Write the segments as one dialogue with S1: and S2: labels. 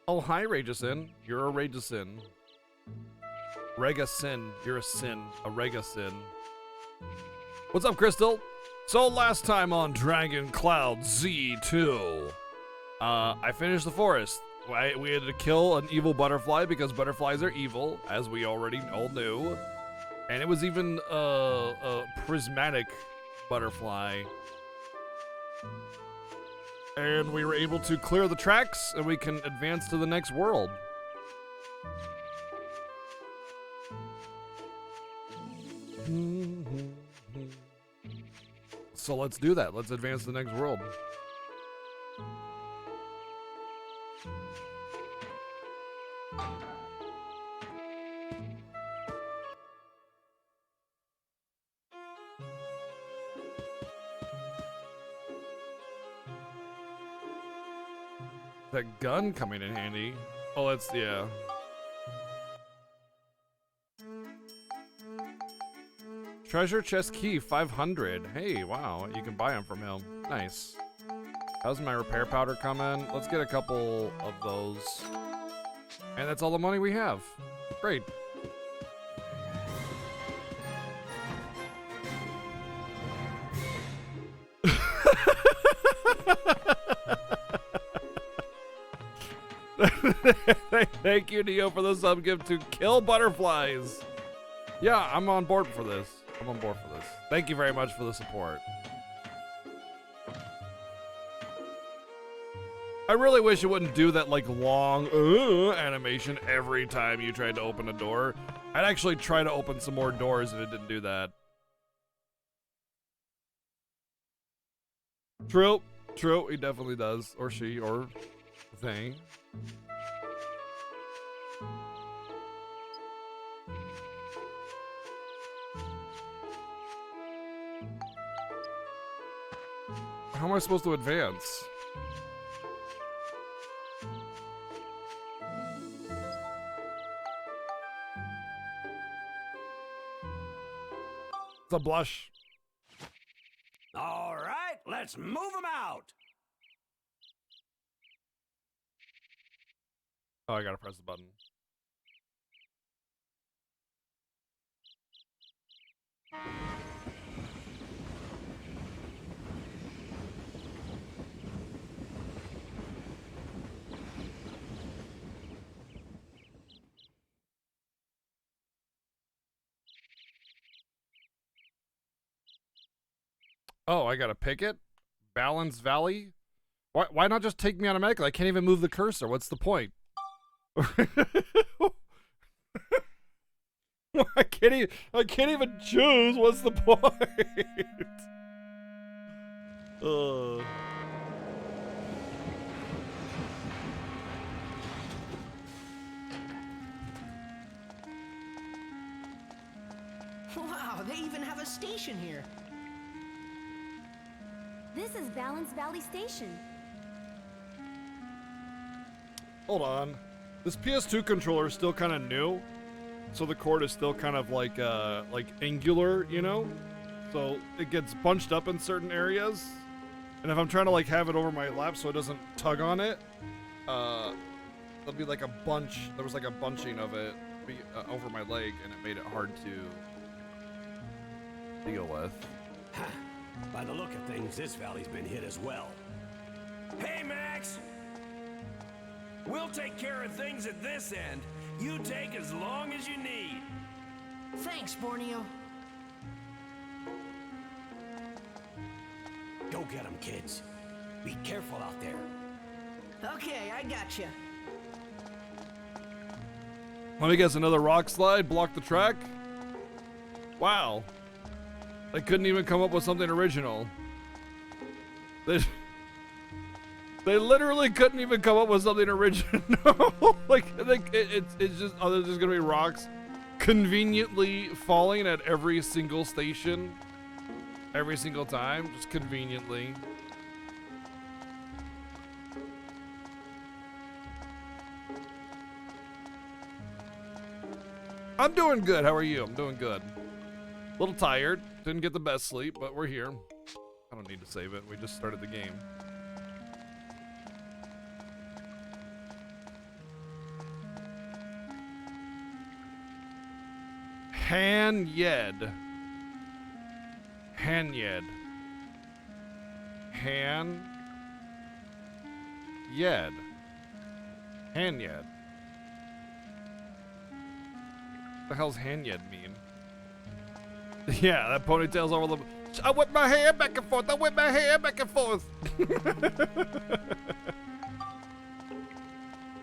S1: Oh, hi, Ragesin. You're a Ragesin. Regasin. You're a sin. A Regasin. What's up, Crystal? So last time on Dragon Cloud Z2, I finished the forest. We had to kill an evil butterfly because butterflies are evil, as we already all knew. And it was even a prismatic butterfly. And we were able to clear the tracks, and we can advance to the next world. So let's do that. Let's advance to the next world. That gun coming in handy. Oh, that's, yeah. Treasure chest key, 500. Hey, wow, you can buy them from him. Nice. How's my repair powder coming? Let's get a couple of those. And that's all the money we have. Great. Thank you, Neo, for the sub gift to kill butterflies. Yeah, I'm on board for this. I'm on board for this. Thank you very much for the support. I really wish it wouldn't do that like long animation every time you tried to open a door. I'd actually try to open some more doors if it didn't do that. True, true, he definitely does. Or she, or they. How am I supposed to advance? It's a blush.
S2: All right, let's move them out.
S1: Oh, I gotta press the button. Oh, I gotta pick it? Balance Valley? Why not just take me automatically? I can't even move the cursor. What's the point? I can't even choose. What's the point?
S3: Wow, they even have a station here.
S4: This is Balance Valley Station.
S1: Hold on. This PS2 controller is still kind of new, so the cord is still kind of like angular, you know? So it gets bunched up in certain areas, and if I'm trying to like have it over my lap so it doesn't tug on it, there'll be like a bunch. There was like a bunching of it over my leg, and it made it hard to deal with.
S2: By the look of things, this valley's been hit as well. Hey, Max! We'll take care of things at this end. You take as long as you need.
S3: Thanks, Borneo.
S2: Go get them, kids. Be careful out there.
S3: Okay, I gotcha.
S1: Let me guess, another rock slide blocked the track? Wow. They couldn't even come up with something original. They literally couldn't even come up with something original. it's just, there's just gonna be rocks conveniently falling at every single station. Every single time, just conveniently. I'm doing good. How are you? I'm doing good. A little tired. Didn't get the best sleep, but we're here. I don't need to save it. We just started the game. Hanyed. Hanyed. Hanyed. Hanyed. What the hell's Hanyed mean? Yeah, that ponytail's over the... I whip my hair back and forth. I whip my hair back and forth.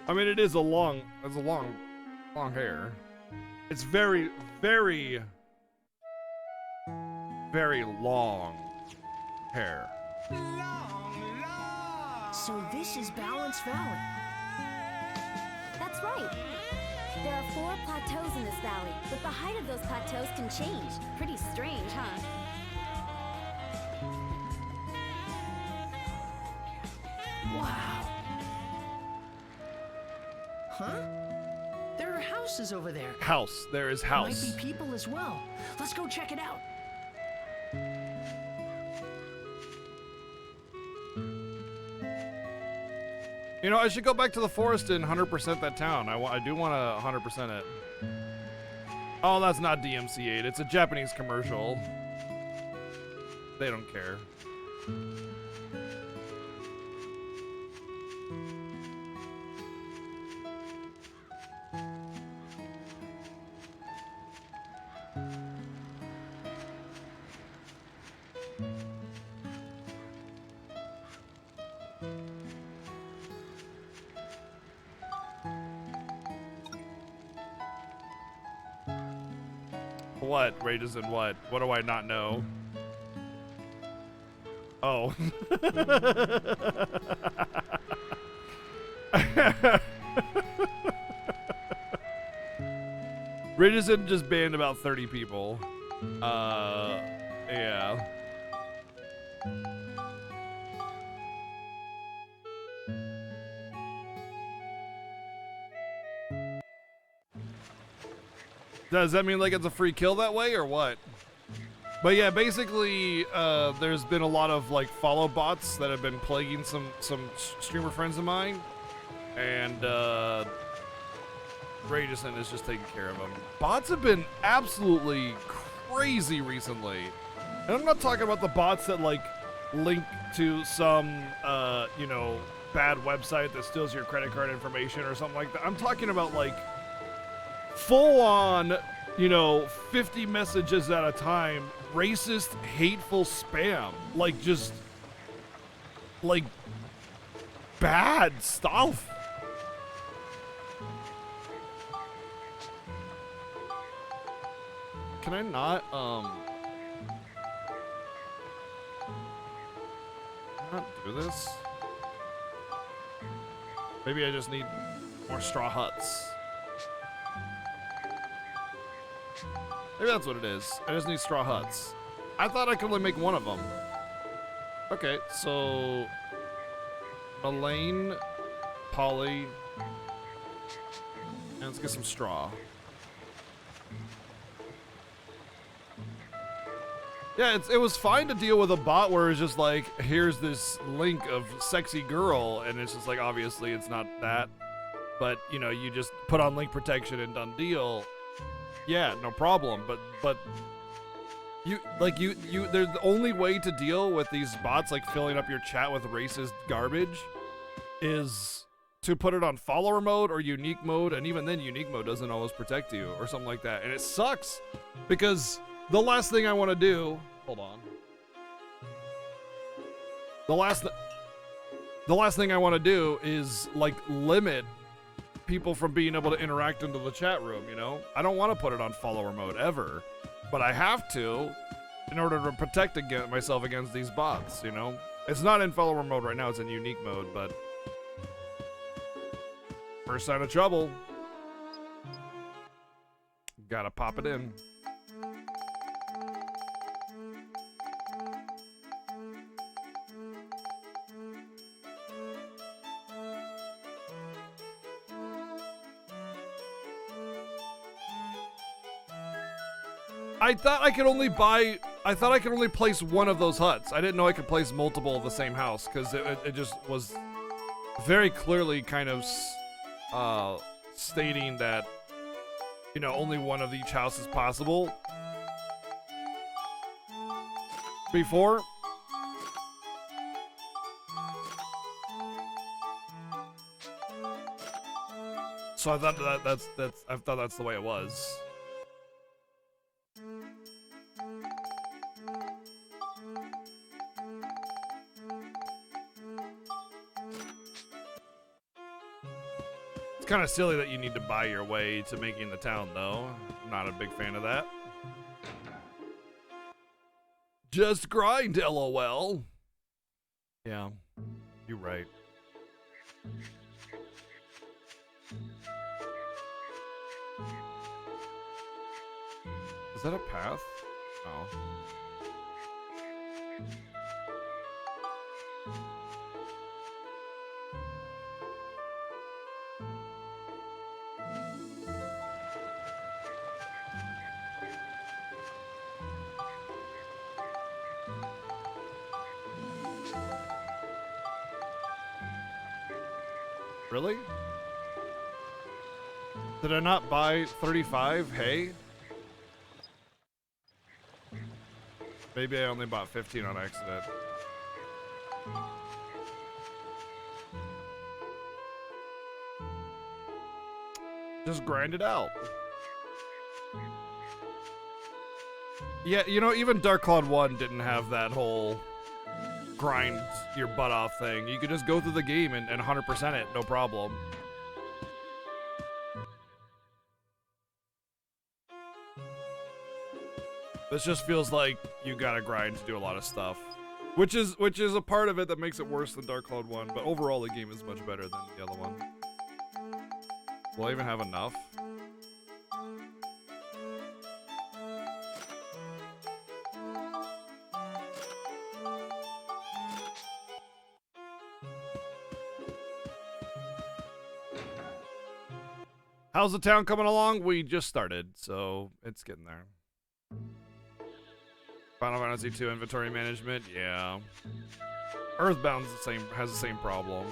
S1: I mean, it's a long hair. It's very, very, very long hair.
S3: So this is Balance Valley.
S4: That's right. There are 4 plateaus in this valley, but the height of those plateaus can change. Pretty strange, huh?
S3: Wow. Huh? There are houses over there.
S1: House. There is house.
S3: Might be people as well. Let's go check it out.
S1: You know, I should go back to the forest and 100% that town. I do want to 100% it. Oh, that's not DMC8. It's a Japanese commercial. They don't care. What? Rages and what? What do I not know? Oh. Ridgeson just banned about 30 people. Yeah. Does that mean like it's a free kill that way or what? But yeah, basically, there's been a lot of like follow bots that have been plaguing some streamer friends of mine, and Rageson is just taking care of them. Bots have been absolutely crazy recently, and I'm not talking about the bots that like link to some you know, bad website that steals your credit card information or something like that. I'm talking about like full on, you know, 50 messages at a time, racist, hateful spam. Like, just, like, bad stuff. Can I not, do this? Maybe I just need more straw huts. Maybe that's what it is. I just need straw huts. I thought I could only make one of them. Okay, so Elaine, Polly, and let's get some straw. Yeah, it was fine to deal with a bot where it's just like, here's this link of sexy girl, and it's just like, obviously it's not that. But, you know, you just put on link protection and done deal. Yeah, no problem, but there's the only way to deal with these bots like filling up your chat with racist garbage is to put it on follower mode or unique mode, and even then unique mode doesn't always protect you or something like that. And it sucks because the last thing I want to do, hold on. The last thing I want to do is like limit people from being able to interact into the chat room, you know? I don't want to put it on follower mode ever, but I have to in order to protect myself against these bots, you know? It's not in follower mode right now, it's in unique mode, but first sign of trouble, gotta pop it in. I thought I could only place one of those huts. I didn't know I could place multiple of the same house because it just was very clearly kind of stating that you know, only one of each house is possible. Before. So I thought I thought that's the way it was. It's kind of silly that you need to buy your way to making the town, though. Not a big fan of that. Just grind, LOL. Yeah, you're right. Is that a path? Oh. Really? Did I not buy 35 hay? Maybe I only bought 15 on accident. Just grind it out. Yeah, you know, even Dark Cloud 1 didn't have that whole grind your butt off thing. You could just go through the game and 100% it, no problem. This just feels like you gotta grind to do a lot of stuff, which is a part of it that makes it worse than Dark Cloud 1. But overall, the game is much better than the other one. Will I even have enough? How's the town coming along? We just started, so it's getting there. Final Fantasy 2 inventory management, yeah. Earthbound's has the same problem.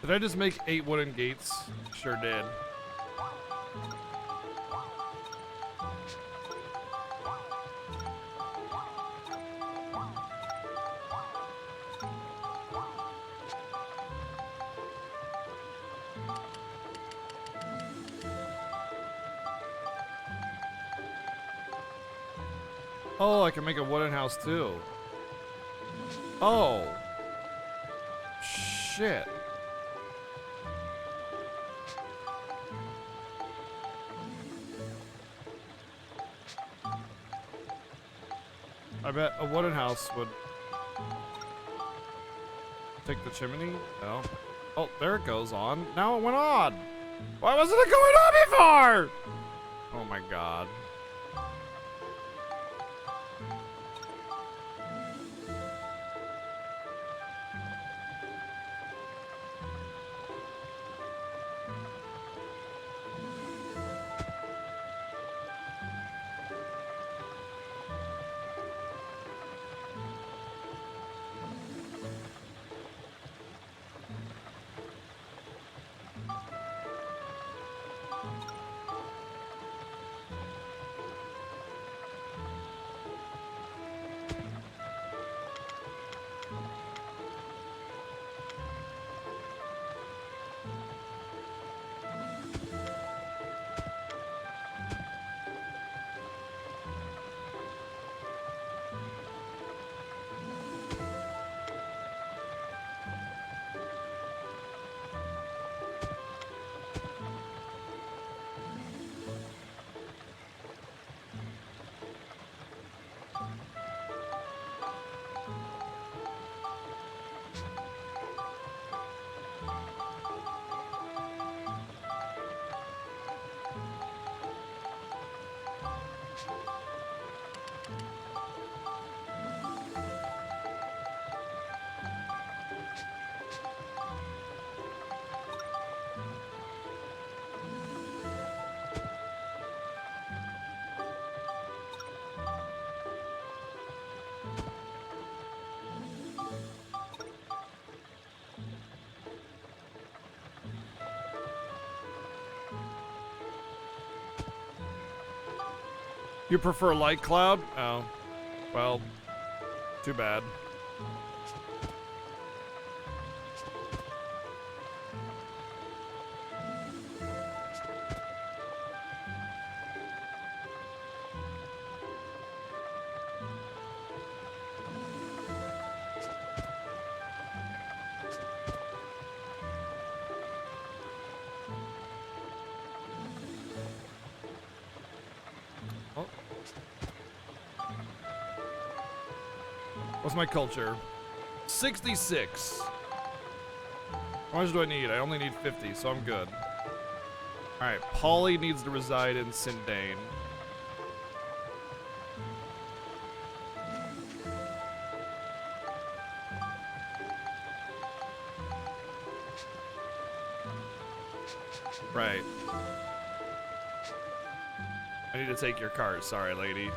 S1: Did I just make 8 wooden gates? Sure did. Oh, I can make a wooden house too. Oh. Shit. I bet a wooden house would take the chimney. No. Oh, there it goes on. Now it went on. Why wasn't it going on before? Oh my god. You prefer Light Cloud? Oh. Well, too bad. Oh. What's my culture? 66. How much do I need? I only need 50, so I'm good. Alright, Polly needs to reside in Sindane. Right. I need to take your cart. Sorry, lady.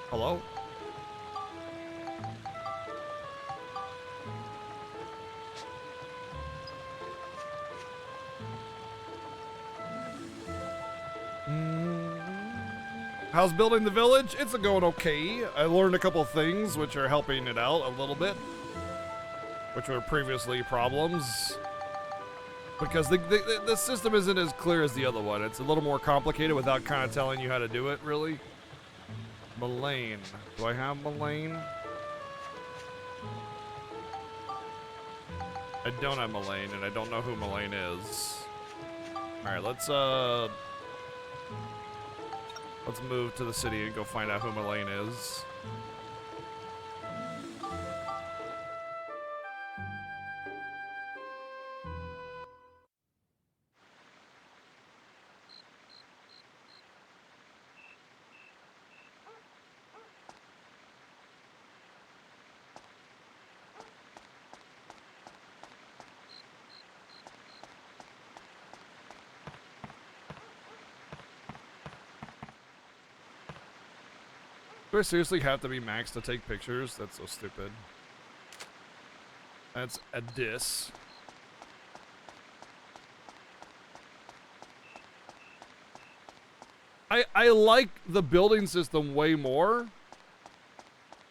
S1: Hello? How's building the village? It's going okay. I learned a couple things which are helping it out a little bit, which were previously problems. Because the system isn't as clear as the other one. It's a little more complicated without kind of telling you how to do it, really. Mullane. Do I have Mullane? I don't have Mullane, and I don't know who Mullane is. Alright, let's move to the city and go find out who Mullane is. Do I seriously have to be Max to take pictures? That's so stupid. That's a diss. I like the building system way more.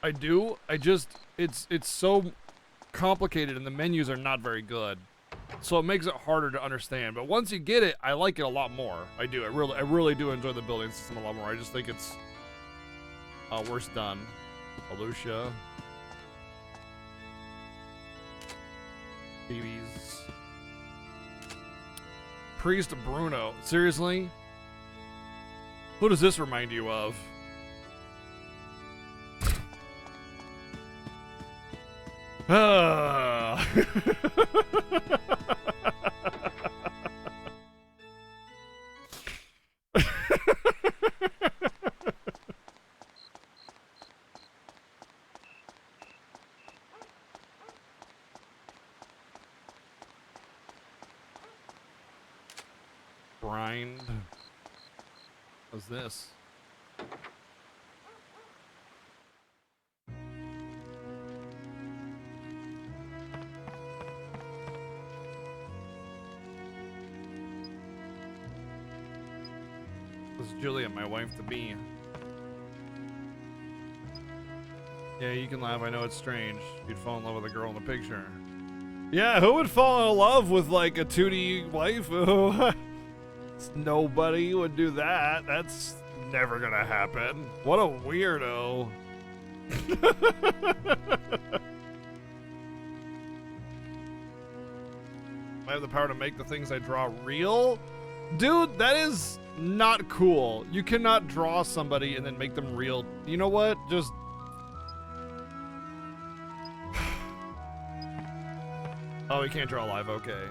S1: I do. It's so complicated and the menus are not very good. So it makes it harder to understand. But once you get it, I like it a lot more. I do. I really do enjoy the building system a lot more. I just think it's worse done. Alucia. Babies. Priest Bruno. Seriously? Who does this remind you of? Ah. Grind. What's this? This is Julia, my wife to be. Yeah, you can laugh. I know it's strange. You'd fall in love with a girl in the picture. Yeah, who would fall in love with like a 2D wife? Nobody would do that. That's never gonna happen. What a weirdo. I have the power to make the things I draw real? Dude, that is not cool. You cannot draw somebody and then make them real. You know what? Just... Oh, we can't draw live. Okay.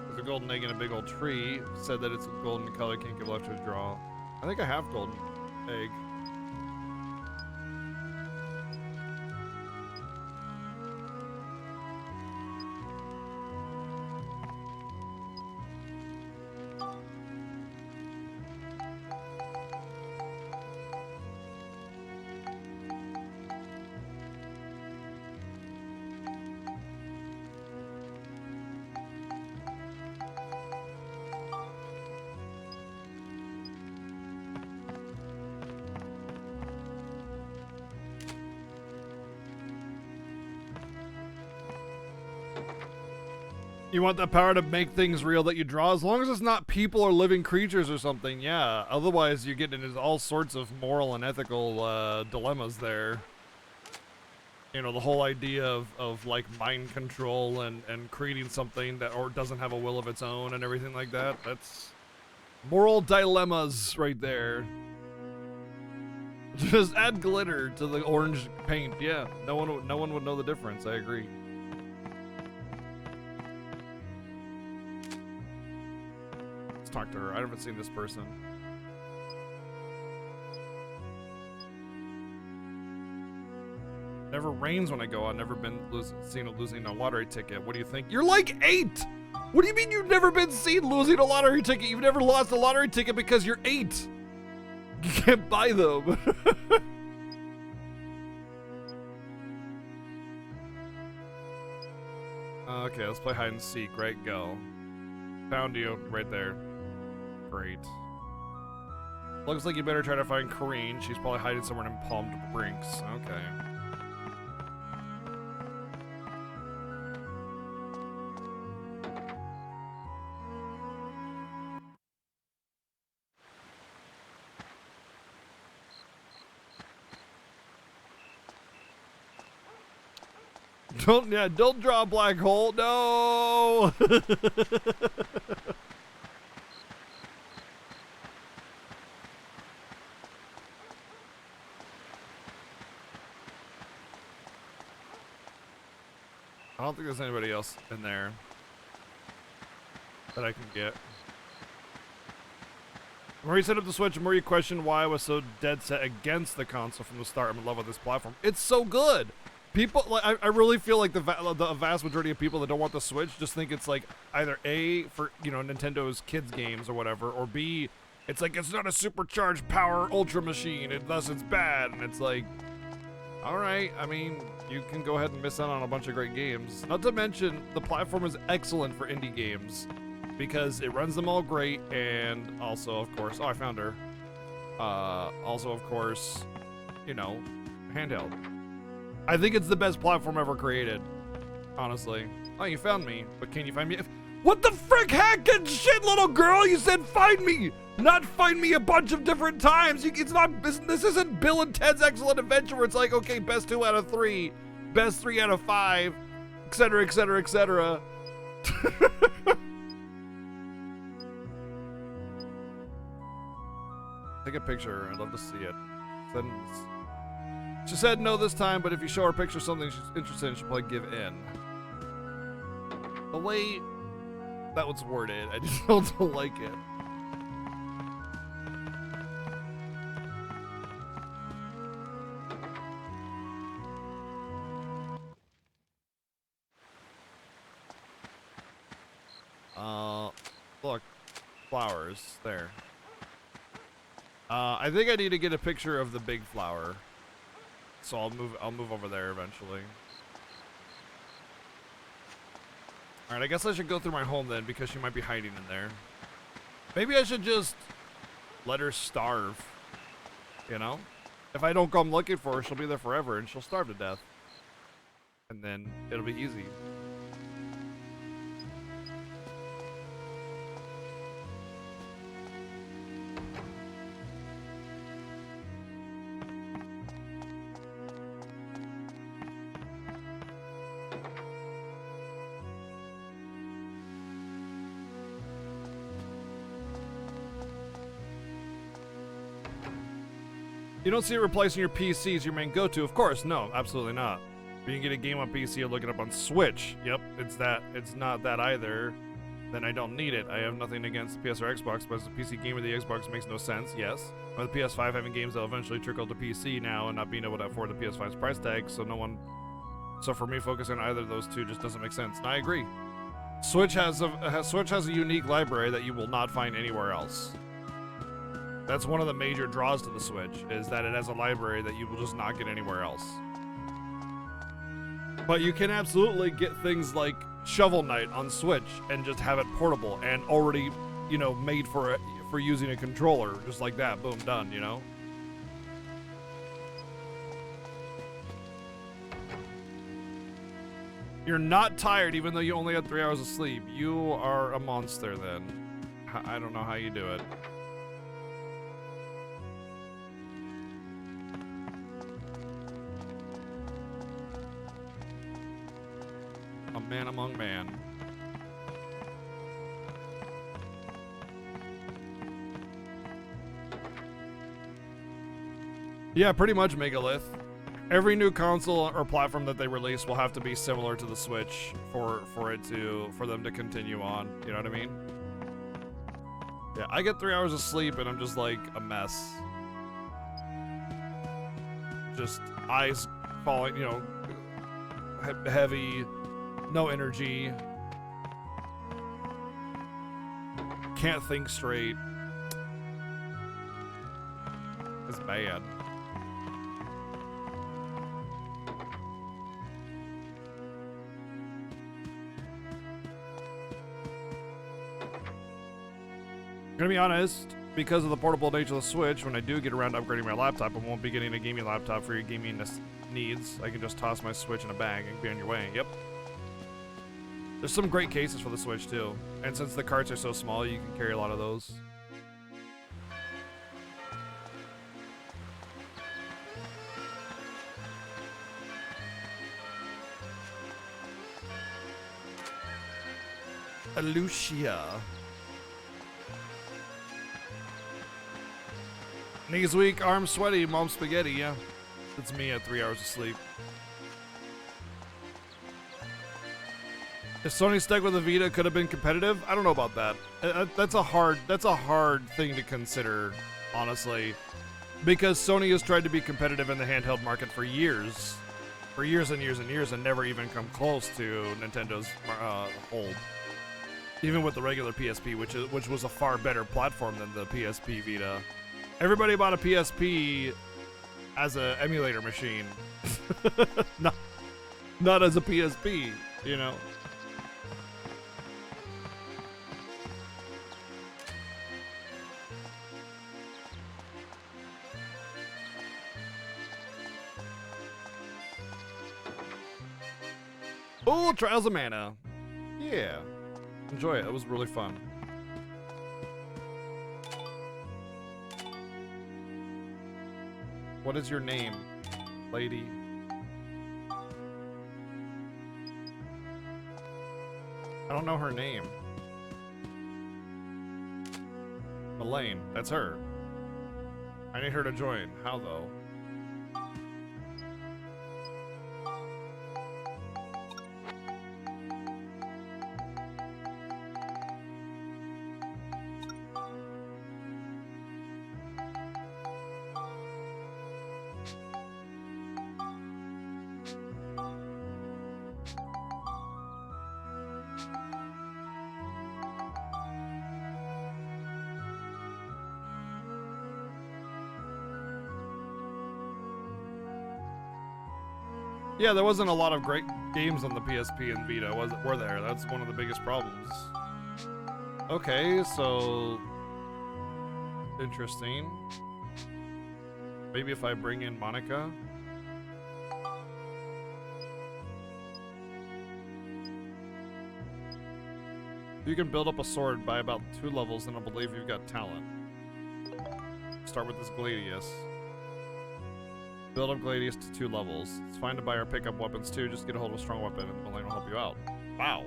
S1: There's a golden egg in a big old tree. Said that it's a golden color, can't give left to a draw. I think I have golden egg. You want the power to make things real that you draw, as long as it's not people or living creatures or something, yeah. Otherwise, you're getting into all sorts of moral and ethical dilemmas there. You know, the whole idea of like mind control and creating something that or doesn't have a will of its own and everything like that. That's moral dilemmas right there. Just add glitter to the orange paint. Yeah, no one would know the difference. I agree. Let's talk to her. I haven't seen this person. Never rains when I go out. Never been seen losing a lottery ticket. What do you think? You're like 8! What do you mean you've never been seen losing a lottery ticket? You've never lost a lottery ticket because you're 8. You can't buy them. Okay, let's play hide and seek. Right, go. Found you right there. Great. Looks like you better try to find Corrine. She's probably hiding somewhere in Palm Brinks. Okay. Don't draw a black hole. No. I don't think there's anybody else in there that I can get. The more you set up the Switch, the more you question why I was so dead set against the console from the start. I'm in love with this platform. It's so good. People, like, I really feel like the vast majority of people that don't want the Switch just think it's like either A, for, you know, Nintendo's kids games or whatever, or B, it's like it's not a supercharged power ultra machine and thus it's bad. And it's like, all right, I mean, you can go ahead and miss out on a bunch of great games. Not to mention, the platform is excellent for indie games because it runs them all great, and also, of course, oh, I found her. Also, of course, you know, handheld. I think it's the best platform ever created, honestly. Oh, you found me, but can you find me? What the frick heck and shit, little girl? You said find me, not find me a bunch of different times. It's not, this isn't Bill and Ted's Excellent Adventure where it's like, okay, best 2 out of 3, best 3 out of 5, etc., etc., etc. Take a picture. I'd love to see it. She said no this time, but if you show her a picture of something she's interested in, she'll probably give in. The way that was worded, I just don't like it. Look, flowers there. I think I need to get a picture of the big flower. So I'll move over there eventually. All right, I guess I should go through my home then because she might be hiding in there. Maybe I should just let her starve, you know? If I don't come looking for her, she'll be there forever and she'll starve to death. And then it'll be easy. You don't see it replacing your PC as your main go-to. Of course, no, absolutely not. If you can get a game on PC, or look it up on Switch. Yep, it's that. It's not that either. Then I don't need it. I have nothing against the PS or Xbox, but as a PC gamer, the Xbox makes no sense, yes. With the PS5 having games that'll eventually trickle to PC now and not being able to afford the PS5's price tag, so for me, focusing on either of those two just doesn't make sense. And I agree. Switch has a unique library that you will not find anywhere else. That's one of the major draws to the Switch, is that it has a library that you will just not get anywhere else. But you can absolutely get things like Shovel Knight on Switch and just have it portable and already, you know, made for using a controller, just like that. Boom, done, you know? You're not tired even though you only had 3 hours of sleep. You are a monster then. I don't know how you do it. A man among man. Yeah, pretty much Megalith. Every new console or platform that they release will have to be similar to the Switch for them to continue on. You know what I mean? Yeah, I get 3 hours of sleep and I'm just like a mess. Just eyes falling, you know, heavy, no energy. Can't think straight. It's bad. Gonna be honest, because of the portable nature of the Switch, when I do get around to upgrading my laptop, I won't be getting a gaming laptop for your gaming needs. I can just toss my Switch in a bag and be on your way. Yep. There's some great cases for the Switch too. And since the carts are so small, you can carry a lot of those. Lucia. Knees weak, arms sweaty, mom spaghetti, yeah. It's me at 3 hours of sleep. If Sony stuck with the Vita, could have been competitive. I don't know about that. That's a hard thing to consider, honestly, because Sony has tried to be competitive in the handheld market for years and years and years, and never even come close to Nintendo's hold. Even with the regular PSP, which was a far better platform than the PSP Vita. Everybody bought a PSP as an emulator machine, not as a PSP, you know. Oh, Trials of Mana. Yeah. Enjoy it. It was really fun. What is your name, lady? I don't know her name. Elaine. That's her. I need her to join. How though? Yeah, there wasn't a lot of great games on the PSP and Vita, were there? That's one of the biggest problems. Okay, so... interesting. Maybe if I bring in Monica? You can build up a sword by about 2 levels, and I believe you've got talent. Start with this Gladius. Build up Gladius to 2 levels. It's fine to buy or pick up weapons too, just get a hold of a strong weapon and Elaine will help you out. Wow.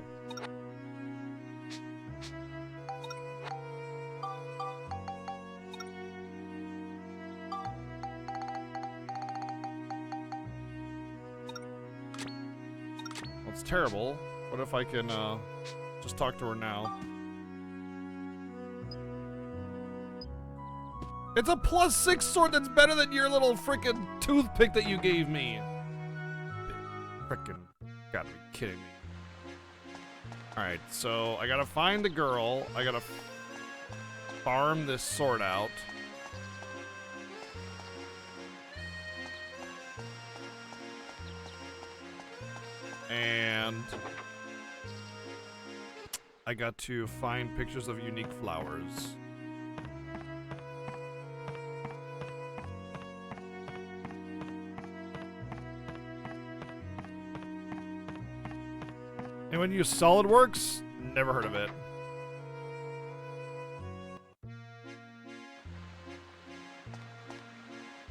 S1: That's terrible. What if I can just talk to her now? It's a +6 sword that's better than your little frickin' toothpick that you gave me. Frickin' gotta be kidding me. Alright, so I gotta find the girl. I gotta farm this sword out. And I got to find pictures of unique flowers. Anyone use SolidWorks? Never heard of it.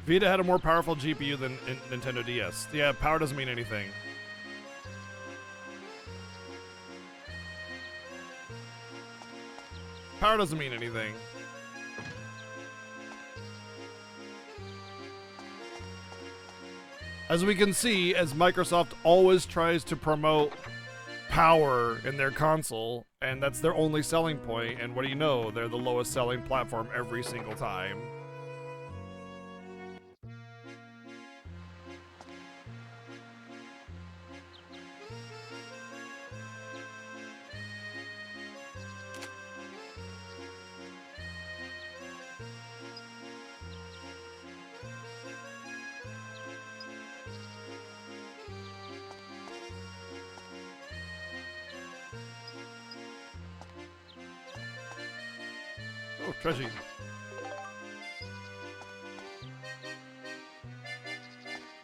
S1: Vita had a more powerful GPU than Nintendo DS. Yeah, power doesn't mean anything. Power doesn't mean anything. As we can see, as Microsoft always tries to promote power in their console, and that's their only selling point, and what do you know? They're the lowest selling platform every single time. Oh, treasure.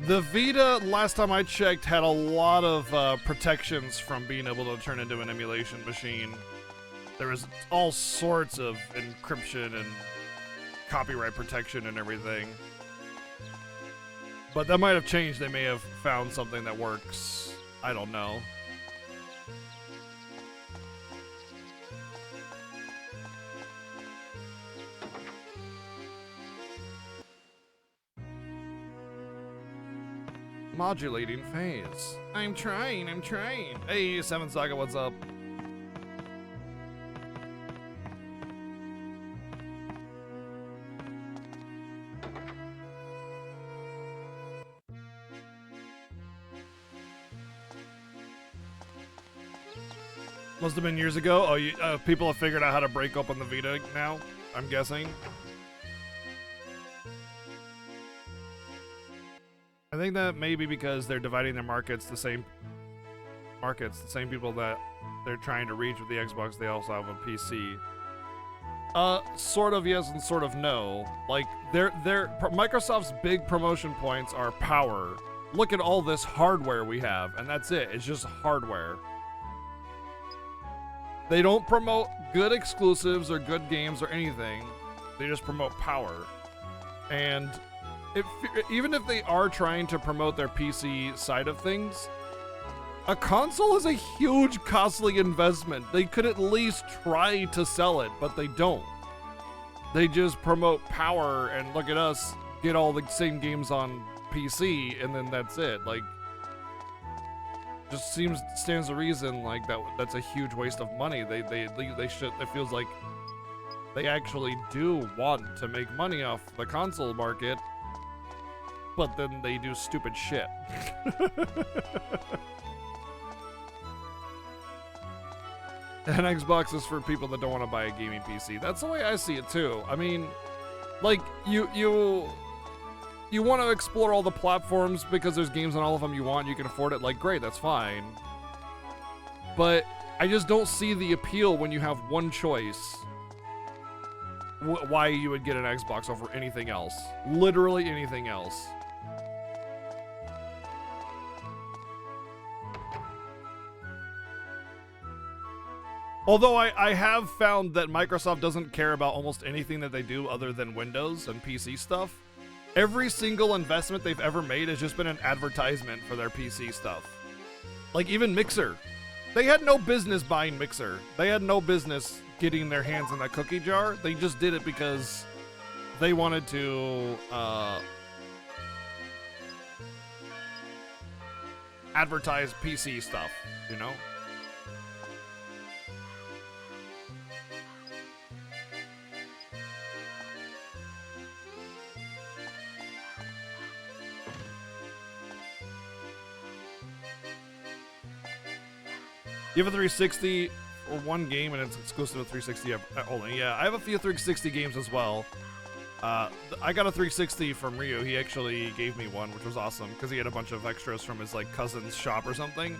S1: The Vita, last time I checked, had a lot of protections from being able to turn into an emulation machine. There was all sorts of encryption and copyright protection and everything. But that might have changed. They may have found something that works. I don't know. Modulating phase. I'm trying. Hey, Seven Saga, what's up? Must have been years ago. Oh, people have figured out how to break open the Vita now, I'm guessing. I think that may be because they're dividing their markets, the same people that they're trying to reach with the Xbox, they also have a PC. Sort of yes and sort of no. Like, Microsoft's big promotion points are power. Look at all this hardware we have, and that's it. It's just hardware. They don't promote good exclusives or good games or anything. They just promote power. And even if they are trying to promote their PC side of things, a console is a huge, costly investment. They could at least try to sell it, but they don't. They just promote power and look at us, get all the same games on PC, and then that's it. Like, just stands to reason like that's a huge waste of money. They should. It feels like they actually do want to make money off the console market, but then they do stupid shit. And Xbox is for people that don't want to buy a gaming PC. That's the way I see it too. I mean, like, you want to explore all the platforms because there's games on all of them you want, you can afford it, like, great, that's fine. But I just don't see the appeal when you have one choice. Why you would get an Xbox over anything else. Literally anything else. Although I have found that Microsoft doesn't care about almost anything that they do other than Windows and PC stuff. Every single investment they've ever made has just been an advertisement for their PC stuff. Like even Mixer. They had no business buying Mixer. They had no business getting their hands in that cookie jar. They just did it because they wanted to advertise PC stuff, you know? You have a 360 or one game, and it's exclusive to 360 only. Yeah, I have a few 360 games as well. I got a 360 from Ryu. He actually gave me one, which was awesome, because he had a bunch of extras from his like cousin's shop or something.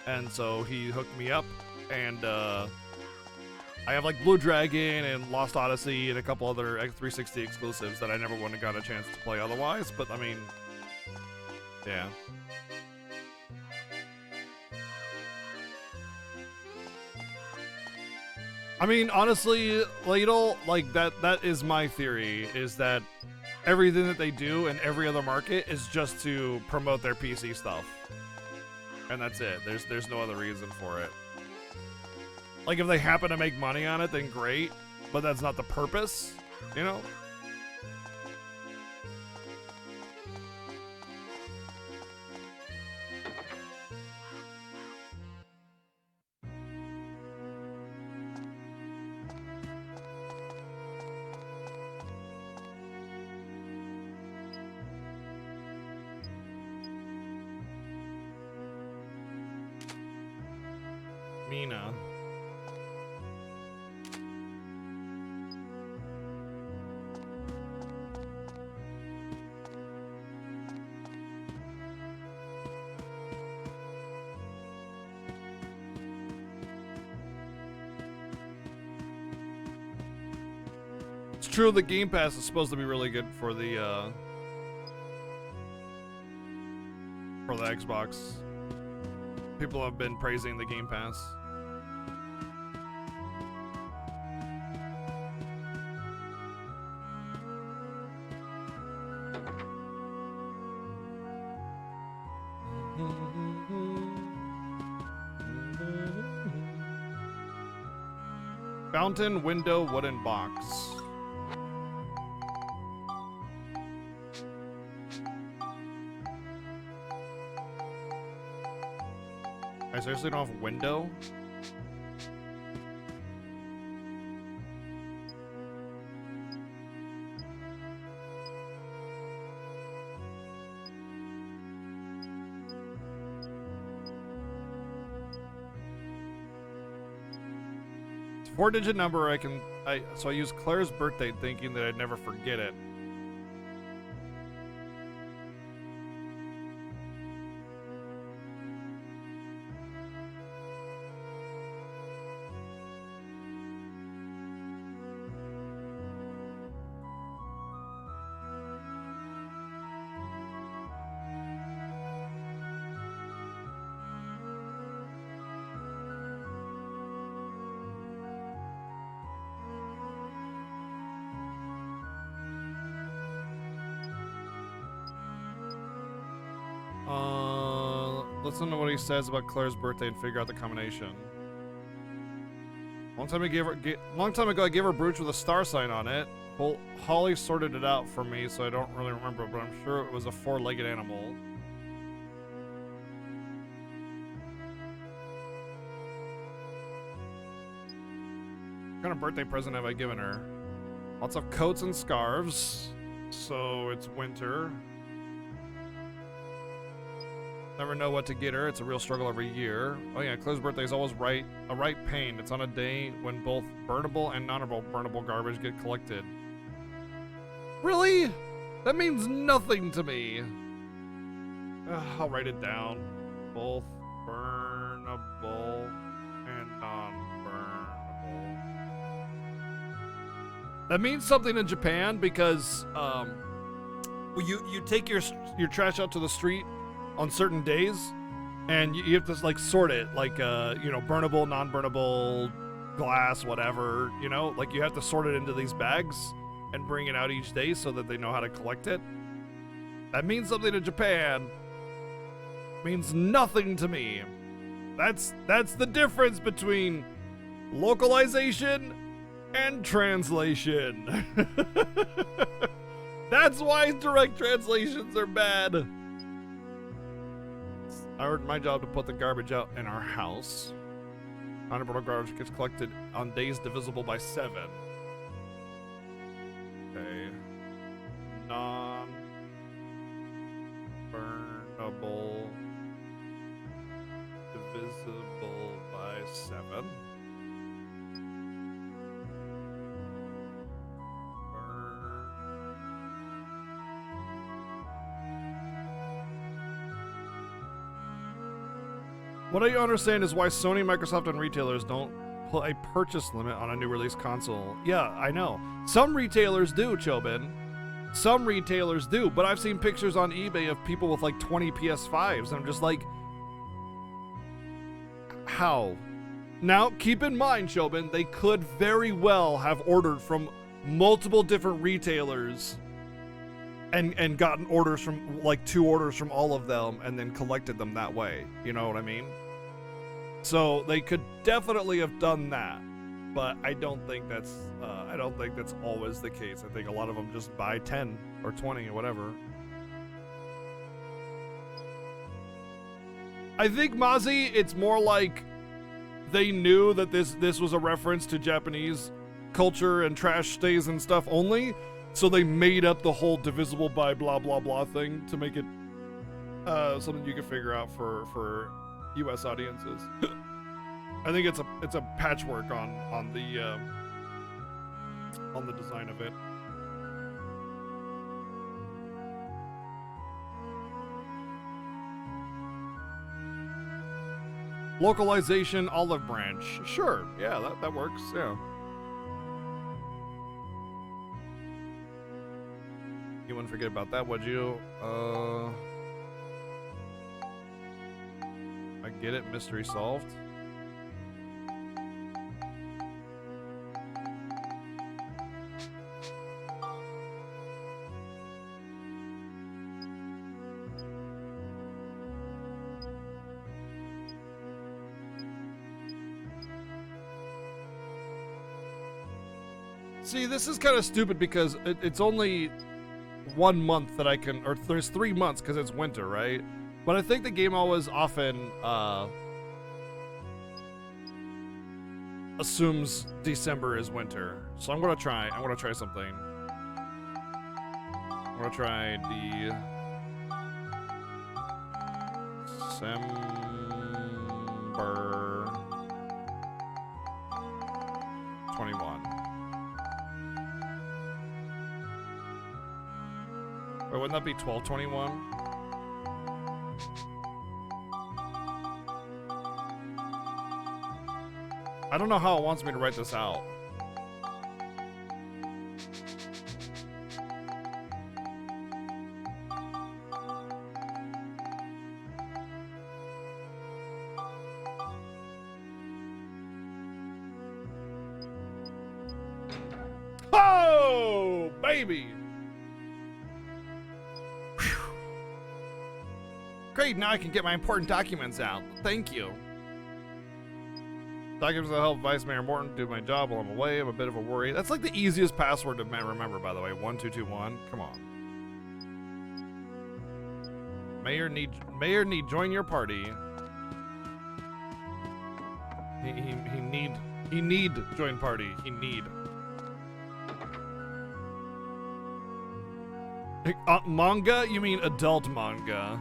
S1: And so he hooked me up, and I have like Blue Dragon and Lost Odyssey and a couple other 360 exclusives that I never would have got a chance to play otherwise. But I mean, yeah. I mean, honestly, Ladle, like that is my theory, is that everything that they do in every other market is just to promote their PC stuff. And that's it. There's no other reason for it. Like, if they happen to make money on it, then great, but that's not the purpose, you know? Mina. It's true, the Game Pass is supposed to be really good for the Xbox. People have been praising the Game Pass. Fountain, window, wooden box. I seriously don't have a window? It's a 4-digit number. So I used Claire's birthday thinking that I'd never forget it. Listen to what he says about Claire's birthday and figure out the combination. Long time ago, I gave her a brooch with a star sign on it. Holly sorted it out for me, so I don't really remember, but I'm sure it was a 4-legged animal. What kind of birthday present have I given her? Lots of coats and scarves, so it's winter. Never know what to get her. It's a real struggle every year. Oh yeah, Claire's birthday is always a right pain. It's on a day when both burnable and non-burnable garbage get collected. Really? That means nothing to me. I'll write it down. Both burnable and non-burnable. That means something in Japan because you take your trash out to the street on certain days, and you have to like sort it, like burnable, non-burnable, glass, whatever, like you have to sort it into these bags and bring it out each day so that they know how to collect it. That means something to Japan. Means nothing to me. That's the difference between localization and translation. That's why direct translations are bad. I heard my job to put the garbage out in our house. Non-burnable garbage gets collected on days divisible by 7. Okay. Non-burnable divisible by 7. What I understand is why Sony, Microsoft, and retailers don't put a purchase limit on a new release console. Yeah, I know. Some retailers do, Chobin. Some retailers do, but I've seen pictures on eBay of people with like 20 PS5s, and I'm just like, how? Now, keep in mind, Shobin, they could very well have ordered from multiple different retailers and gotten orders from, like, 2 orders from all of them and then collected them that way. You know what I mean? So they could definitely have done that, but I don't think that's always the case. I think a lot of them just buy 10 or 20 or whatever. I think, Mozzie, it's more like they knew that this was a reference to Japanese culture and trash stays and stuff only, so they made up the whole divisible by blah blah blah thing to make it something you can figure out for U.S. audiences. I think it's a patchwork on the design of it. Localization, olive branch. Sure, yeah, that works, yeah. You wouldn't forget about that, would you? I get it, mystery solved. See, this is kind of stupid because it's only 1 month that I can, or there's 3 months because it's winter, right? But I think the game always often assumes December is winter. So I'm gonna try something. I'm gonna try the December 21. Or wouldn't that be 12/21? I don't know how it wants me to write this out. Oh, baby! Great, now I can get my important documents out. Thank you. Documents will help Vice Mayor Morton do my job while I'm away. I'm a bit of a worry. That's like the easiest password to remember, by the way. 1221. Come on. Mayor need join your party. He need join party. He need. Manga? You mean adult manga?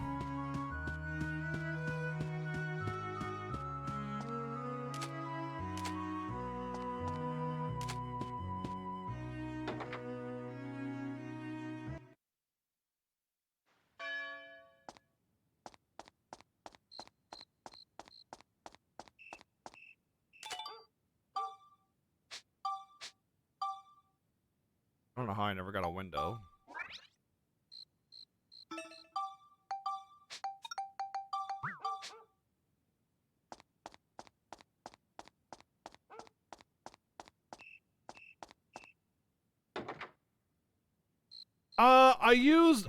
S1: I don't know how I never got a window.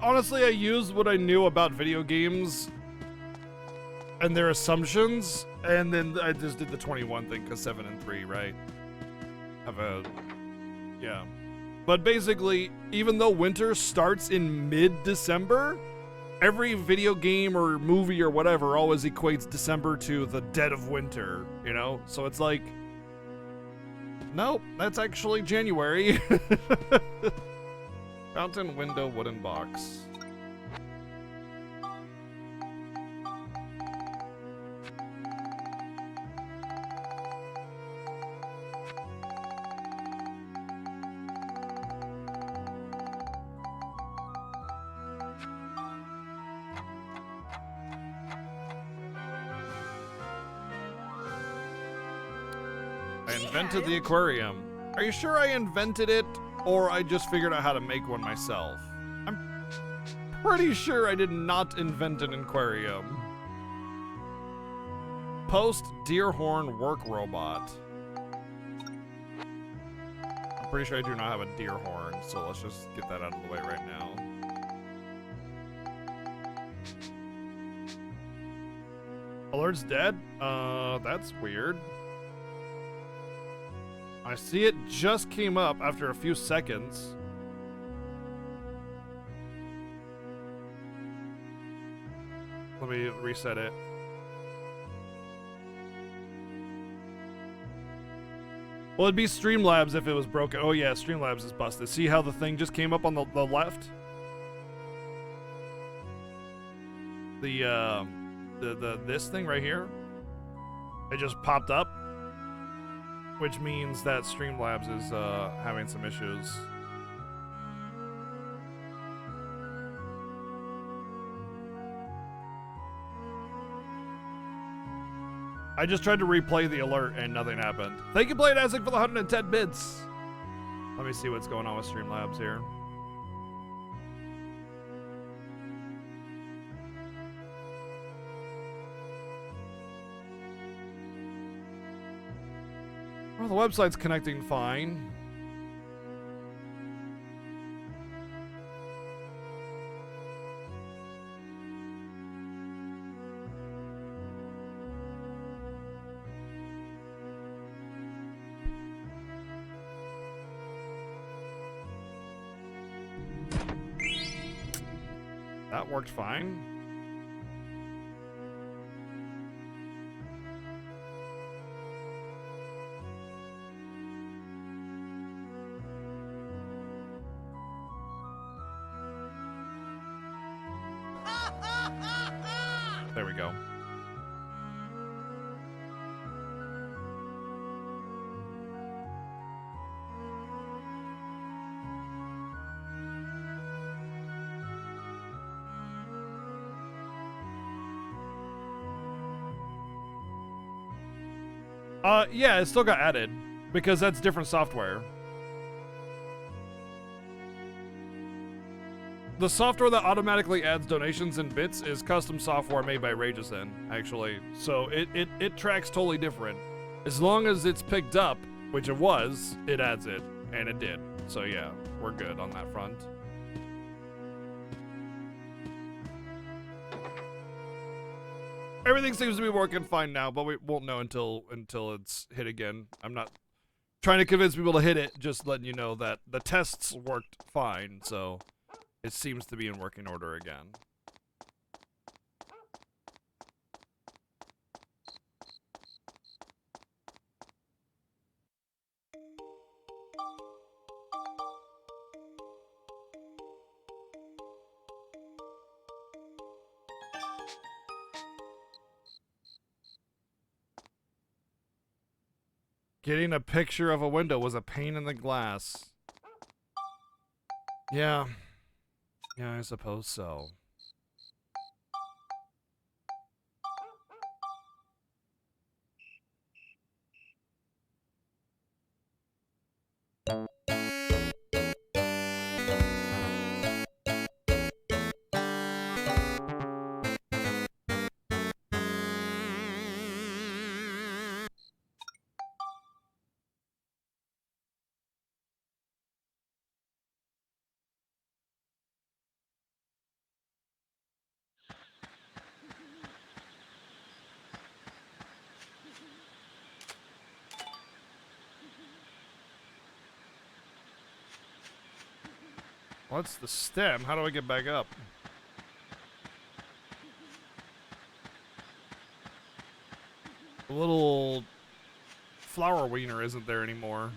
S1: Honestly, I used what I knew about video games and their assumptions, and then I just did the 21 thing, because 7 and 3, right? Yeah. But basically, even though winter starts in mid-December, every video game or movie or whatever always equates December to the dead of winter, you know? So it's like, nope, that's actually January. Fountain, window, wooden box. I invented the aquarium. Are you sure I invented it, or I just figured out how to make one myself? I'm pretty sure I did not invent an aquarium. Post Deerhorn work robot. I'm pretty sure I do not have a deer horn, so let's just get that out of the way right now. Alert's dead? That's weird. I see it just came up after a few seconds. Let me reset it. Well, it'd be Streamlabs if it was broken. Oh yeah, Streamlabs is busted. See how the thing just came up on the left? This thing right here? It just popped up, which means that Streamlabs is having some issues. I just tried to replay the alert and nothing happened. Thank you, Blade Isaac, for the 110 bits. Let me see what's going on with Streamlabs here. Well, the website's connecting fine. That worked fine. There we go. Yeah, it still got added because that's different software. The software that automatically adds donations in bits is custom software made by Rageson, actually. So it tracks totally different. As long as it's picked up, which it was, it adds it, and it did. So yeah, we're good on that front. Everything seems to be working fine now, but we won't know until it's hit again. I'm not trying to convince people to hit it, just letting you know that the tests worked fine, so it seems to be in working order again. Getting a picture of a window was a pain in the glass. Yeah. Yeah, I suppose so. What's the stem? How do I get back up? The little flower wiener isn't there anymore.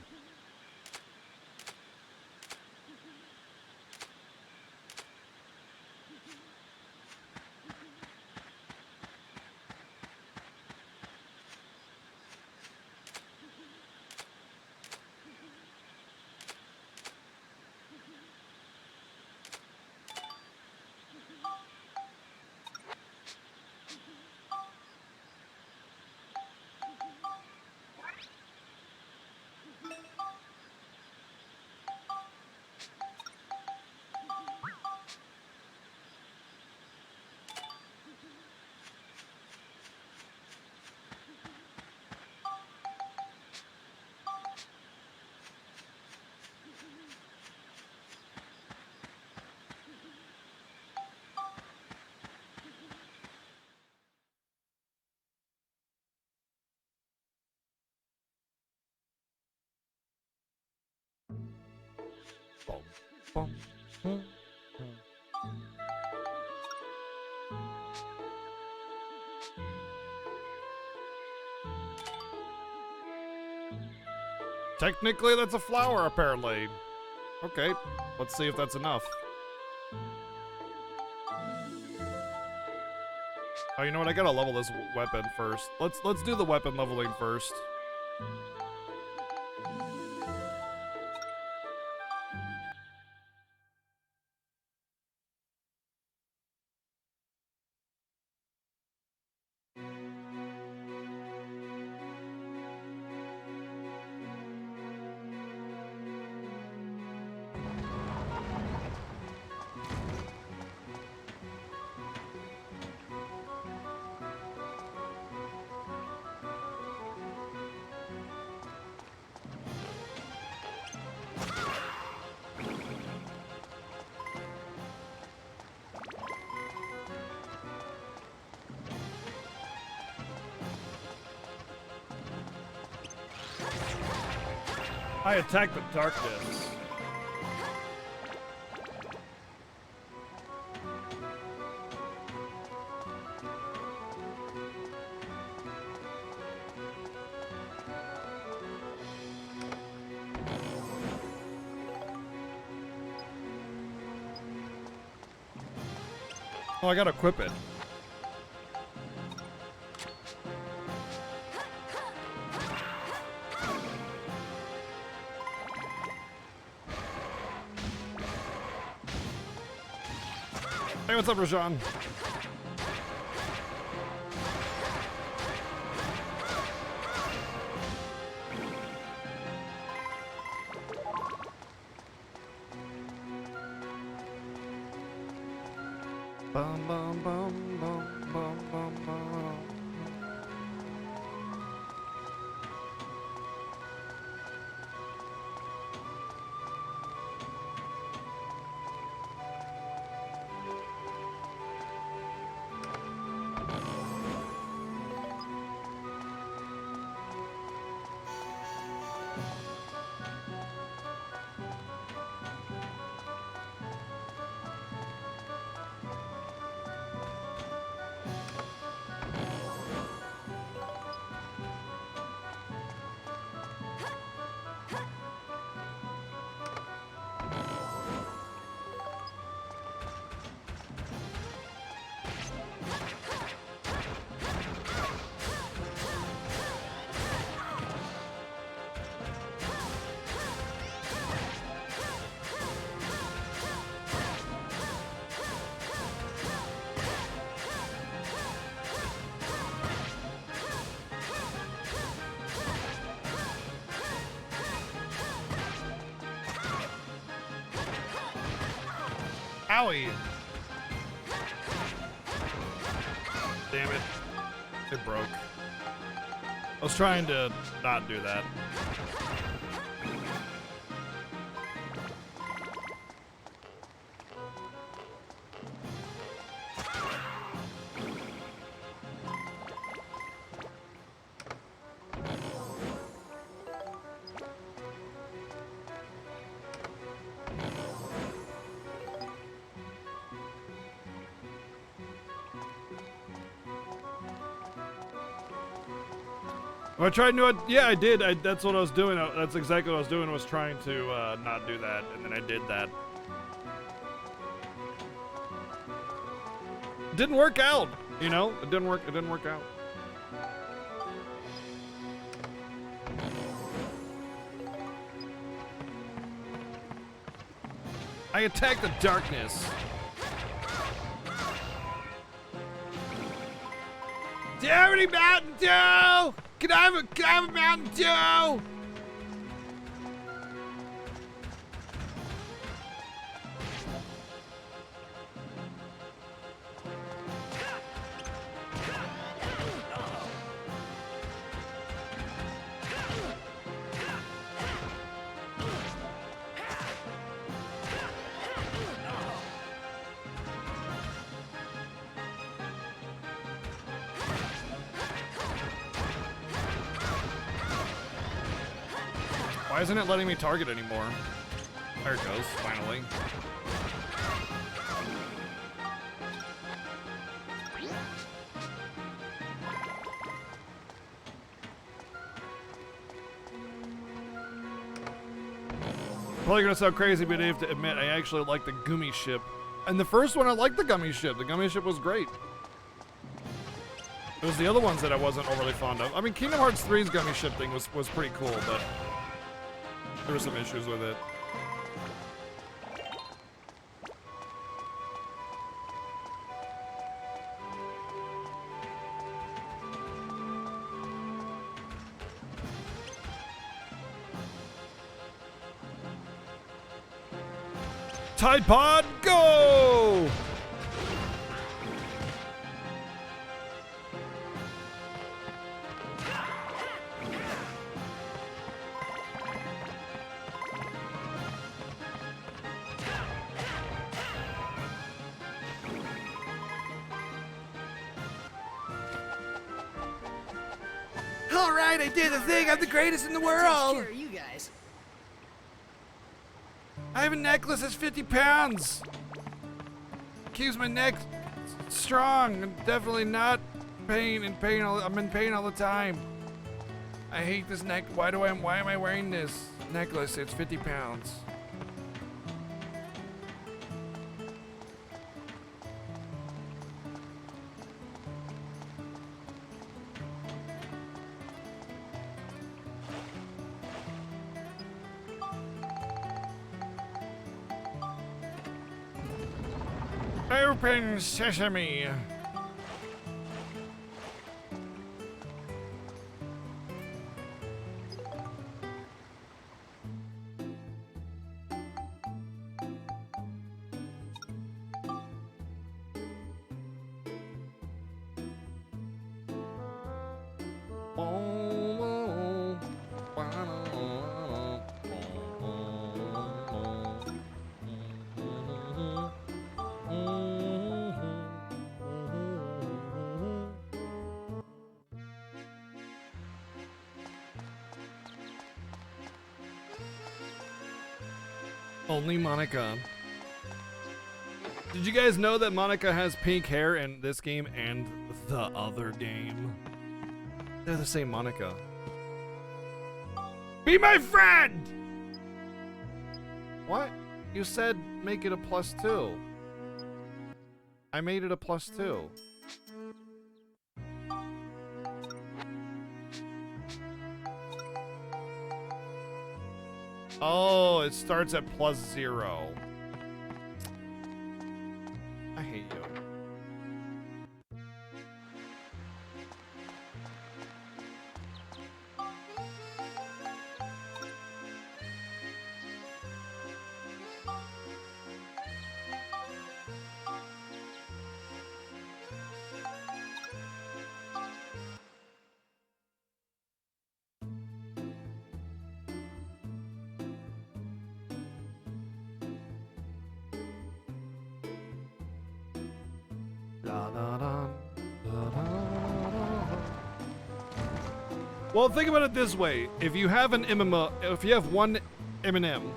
S1: Technically, that's a flower, apparently. Okay, let's see if that's enough. Oh, you know what? I gotta level this weapon first. Let's do the weapon leveling first. I attack the darkness. Oh, I gotta equip it. Hey, what's up, Rajan? Bum, bum, bum, bum, bum, bum, bum. Owie! Damn it. It broke. I was trying to not do that. I tried to do it. Yeah, I did. That's what I was doing. That's exactly what I was doing. Was trying to not do that, and then I did that. It didn't work out. You know, it didn't work. It didn't work out. I attack the darkness. Do you have any Mountain Dew? Can I have a Mountain Dew? Why isn't it letting me target anymore? There it goes, finally. Probably gonna sound crazy, but I have to admit, I actually like the Gummy Ship. And the first one, I liked the Gummy Ship. The Gummy Ship was great. It was the other ones that I wasn't overly fond of. I mean, Kingdom Hearts 3's Gummy Ship thing was pretty cool, but there were some issues with it. Tide Pod, go!
S3: All right, I did the thing. I'm the greatest in the world.
S5: Take care of you guys.
S1: I have a necklace that's 50 pounds. Keeps my neck strong and definitely not pain. I'm in pain all the time. I hate this neck. Why am I wearing this necklace? It's 50 pounds. Open sesame. Only Monica. Did you guys know that Monica has pink hair in this game and the other game? They're the same Monica. Be my friend! What? You said make it a +2. I made it a +2. Oh, it starts at +0. I hate you. Well, think about it this way. If you have an MMO, if you have one M&M,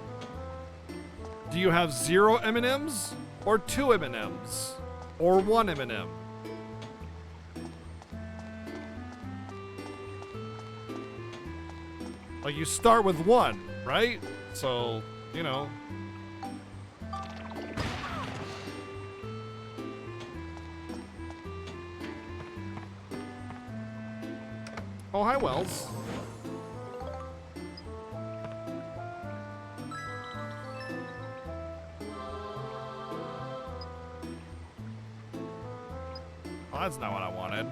S1: do you have 0 M&Ms or 2 M&Ms or 1 M&M? Like you start with 1, right? So, you know. Oh, hi, Wells. Oh, that's not what I wanted.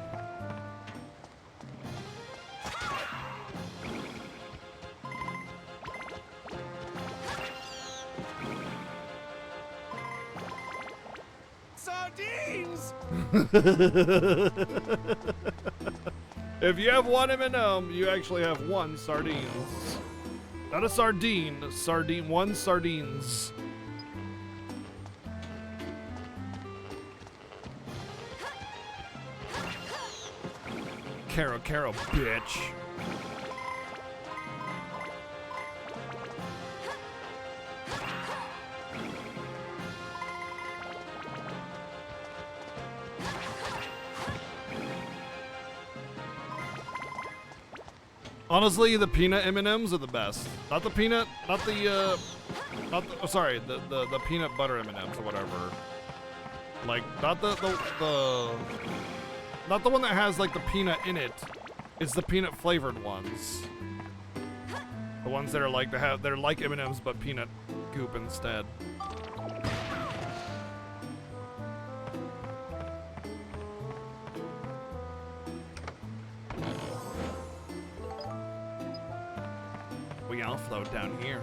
S2: Sardines!
S1: If you have 1 M&M, you actually have 1 sardines. Not a sardine, sardine, 1 sardines. Caro, bitch. Honestly, the peanut M&Ms are the best. Not the peanut, not the, oh, sorry, the peanut butter M&Ms or whatever. Like, not the one that has like the peanut in it. It's the peanut flavored ones. The ones that are like they're like M&Ms but peanut goop instead. We all float down here.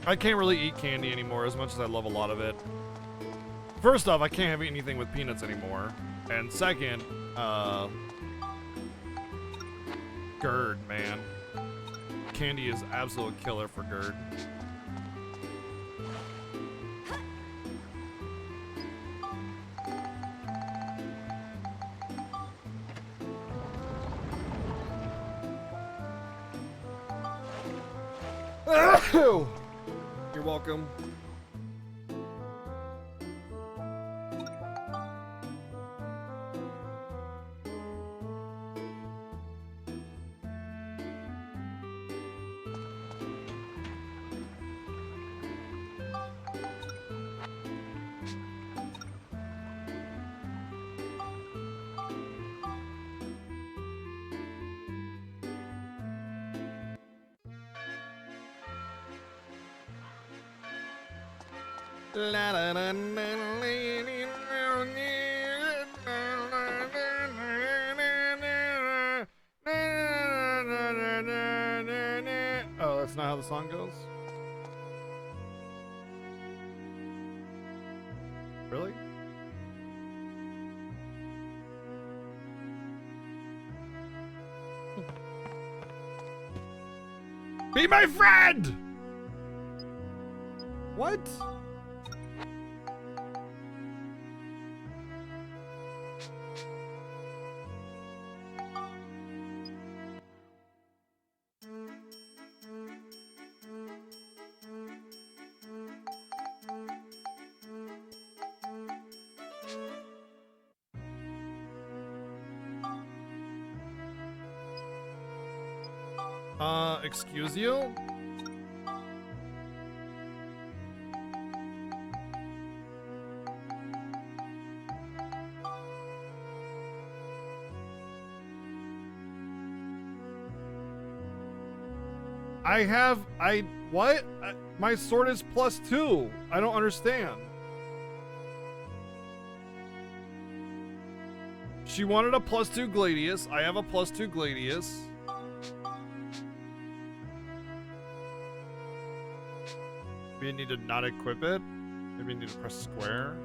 S1: I can't really eat candy anymore as much as I love a lot of it. First off, I can't have anything with peanuts anymore. And second, GERD, man. Candy is absolute killer for GERD. You're welcome. Oh, that's not how the song goes? Really? Be my friend! What? Excuse you? What? My sword is +2. I don't understand. She wanted a +2 Gladius. I have a +2 Gladius. Maybe I need to not equip it. Maybe I need to press square.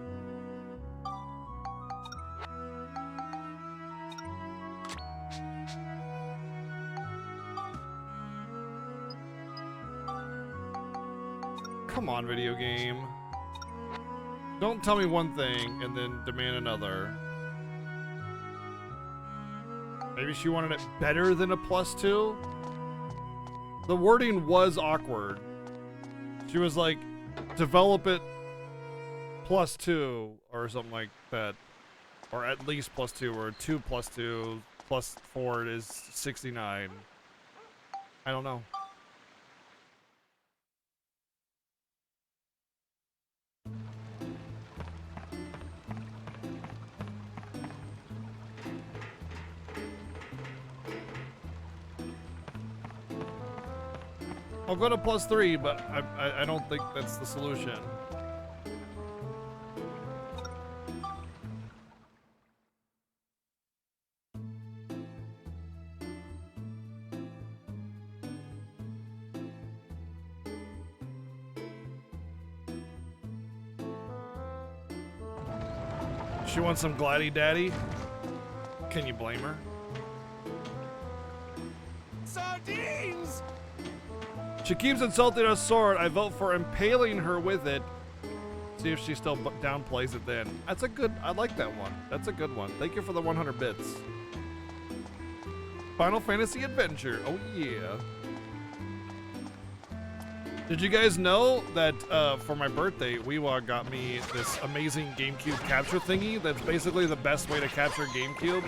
S1: Come on, video game. Don't tell me one thing and then demand another. Maybe she wanted it better than a +2? The wording was awkward. She was like, develop it +2 or something like that. Or at least +2, or 2 + 2 + 4 is 69. I don't know. I'll go to +3, but I don't think that's the solution. She wants some Gladdy Daddy. Can you blame her?
S2: Sardines!
S1: She keeps insulting our sword. I vote for impaling her with it. See if she still downplays it then. That's a good, I like that one. That's a good one. Thank you for the 100 bits. Final Fantasy Adventure. Oh yeah. Did you guys know that for my birthday, Weewa got me this amazing GameCube capture thingy that's basically the best way to capture GameCube?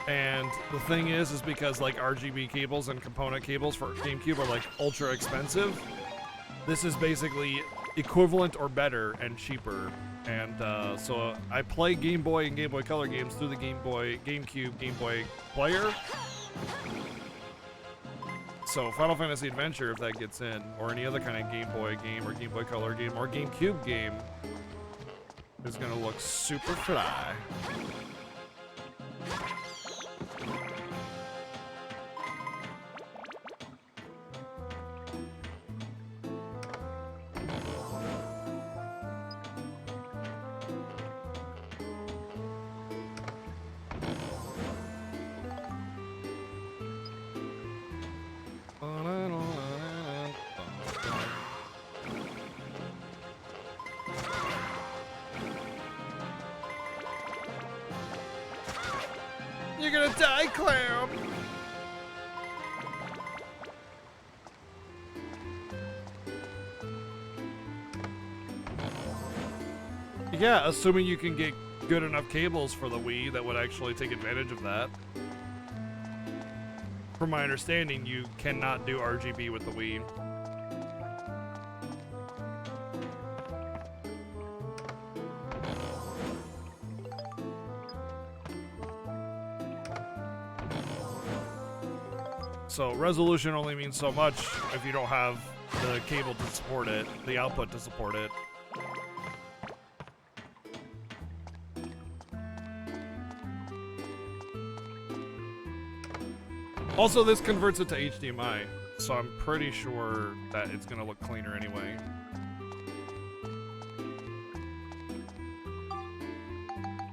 S1: And the thing is because like RGB cables and component cables for GameCube are like ultra expensive. This is basically equivalent or better and cheaper. And so I play Game Boy and Game Boy Color games through the GameCube, Game Boy player. So Final Fantasy Adventure, if that gets in, or any other kind of Game Boy game or Game Boy Color game or GameCube game, is gonna look super fly. You're gonna die, Clam! Yeah, assuming you can get good enough cables for the Wii that would actually take advantage of that. From my understanding, you cannot do RGB with the Wii. So resolution only means so much if you don't have the cable to support it, the output to support it. Also, this converts it to HDMI, so I'm pretty sure that it's gonna look cleaner anyway.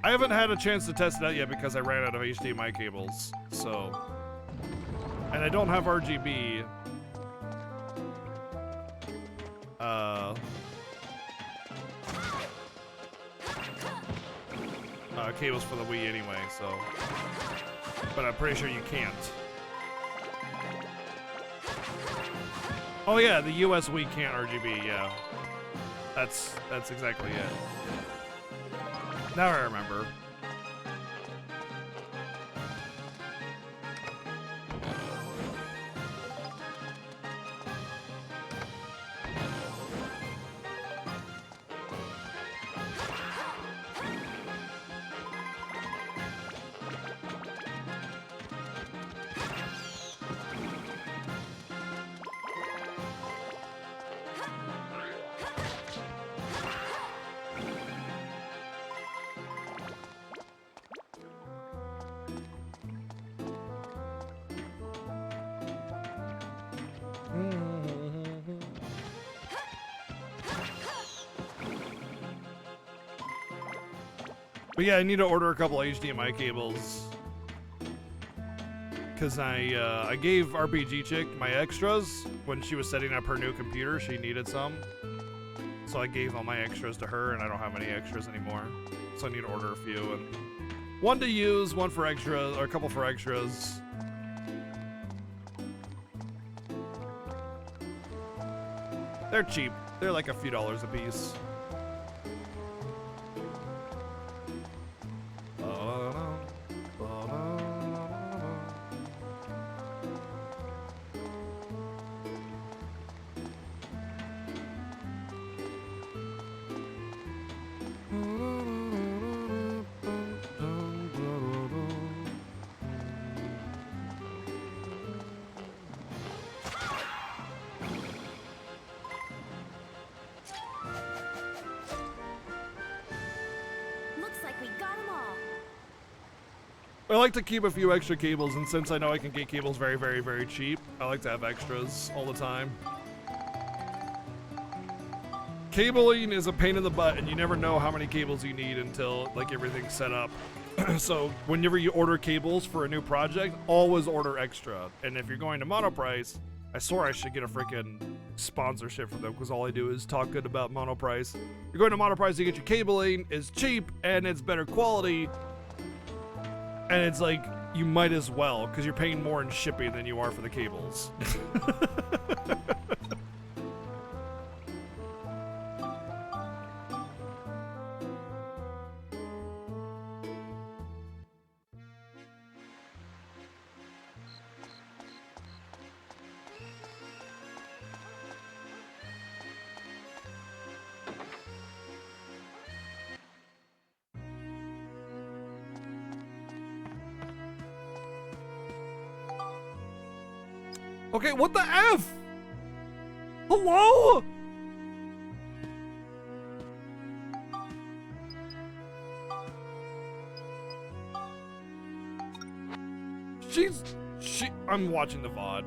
S1: I haven't had a chance to test it out yet because I ran out of HDMI cables, so... And I don't have RGB. Cables for the Wii anyway, so. But I'm pretty sure you can't. Oh yeah, the US Wii can't RGB, yeah. That's exactly it. Now I remember. But yeah, I need to order a couple HDMI cables. Cause I gave RPG Chick my extras when she was setting up her new computer. She needed some, so I gave all my extras to her, and I don't have any extras anymore. So I need to order a few, and one to use, one for extras, or a couple for extras. They're cheap. They're like a few dollars a piece. I like to keep a few extra cables, and since I know I can get cables very, very, very cheap, I like to have extras all the time. Cabling is a pain in the butt, and you never know how many cables you need until like everything's set up. So whenever you order cables for a new project, always order extra. And if you're going to Monoprice, I swore I should get a freaking sponsorship from them because all I do is talk good about Monoprice. You're going to Monoprice, you get your cabling, it's cheap and it's better quality. And it's like, you might as well because you're paying more in shipping than you are for the cables. Okay, what the F? Hello? I'm watching the VOD.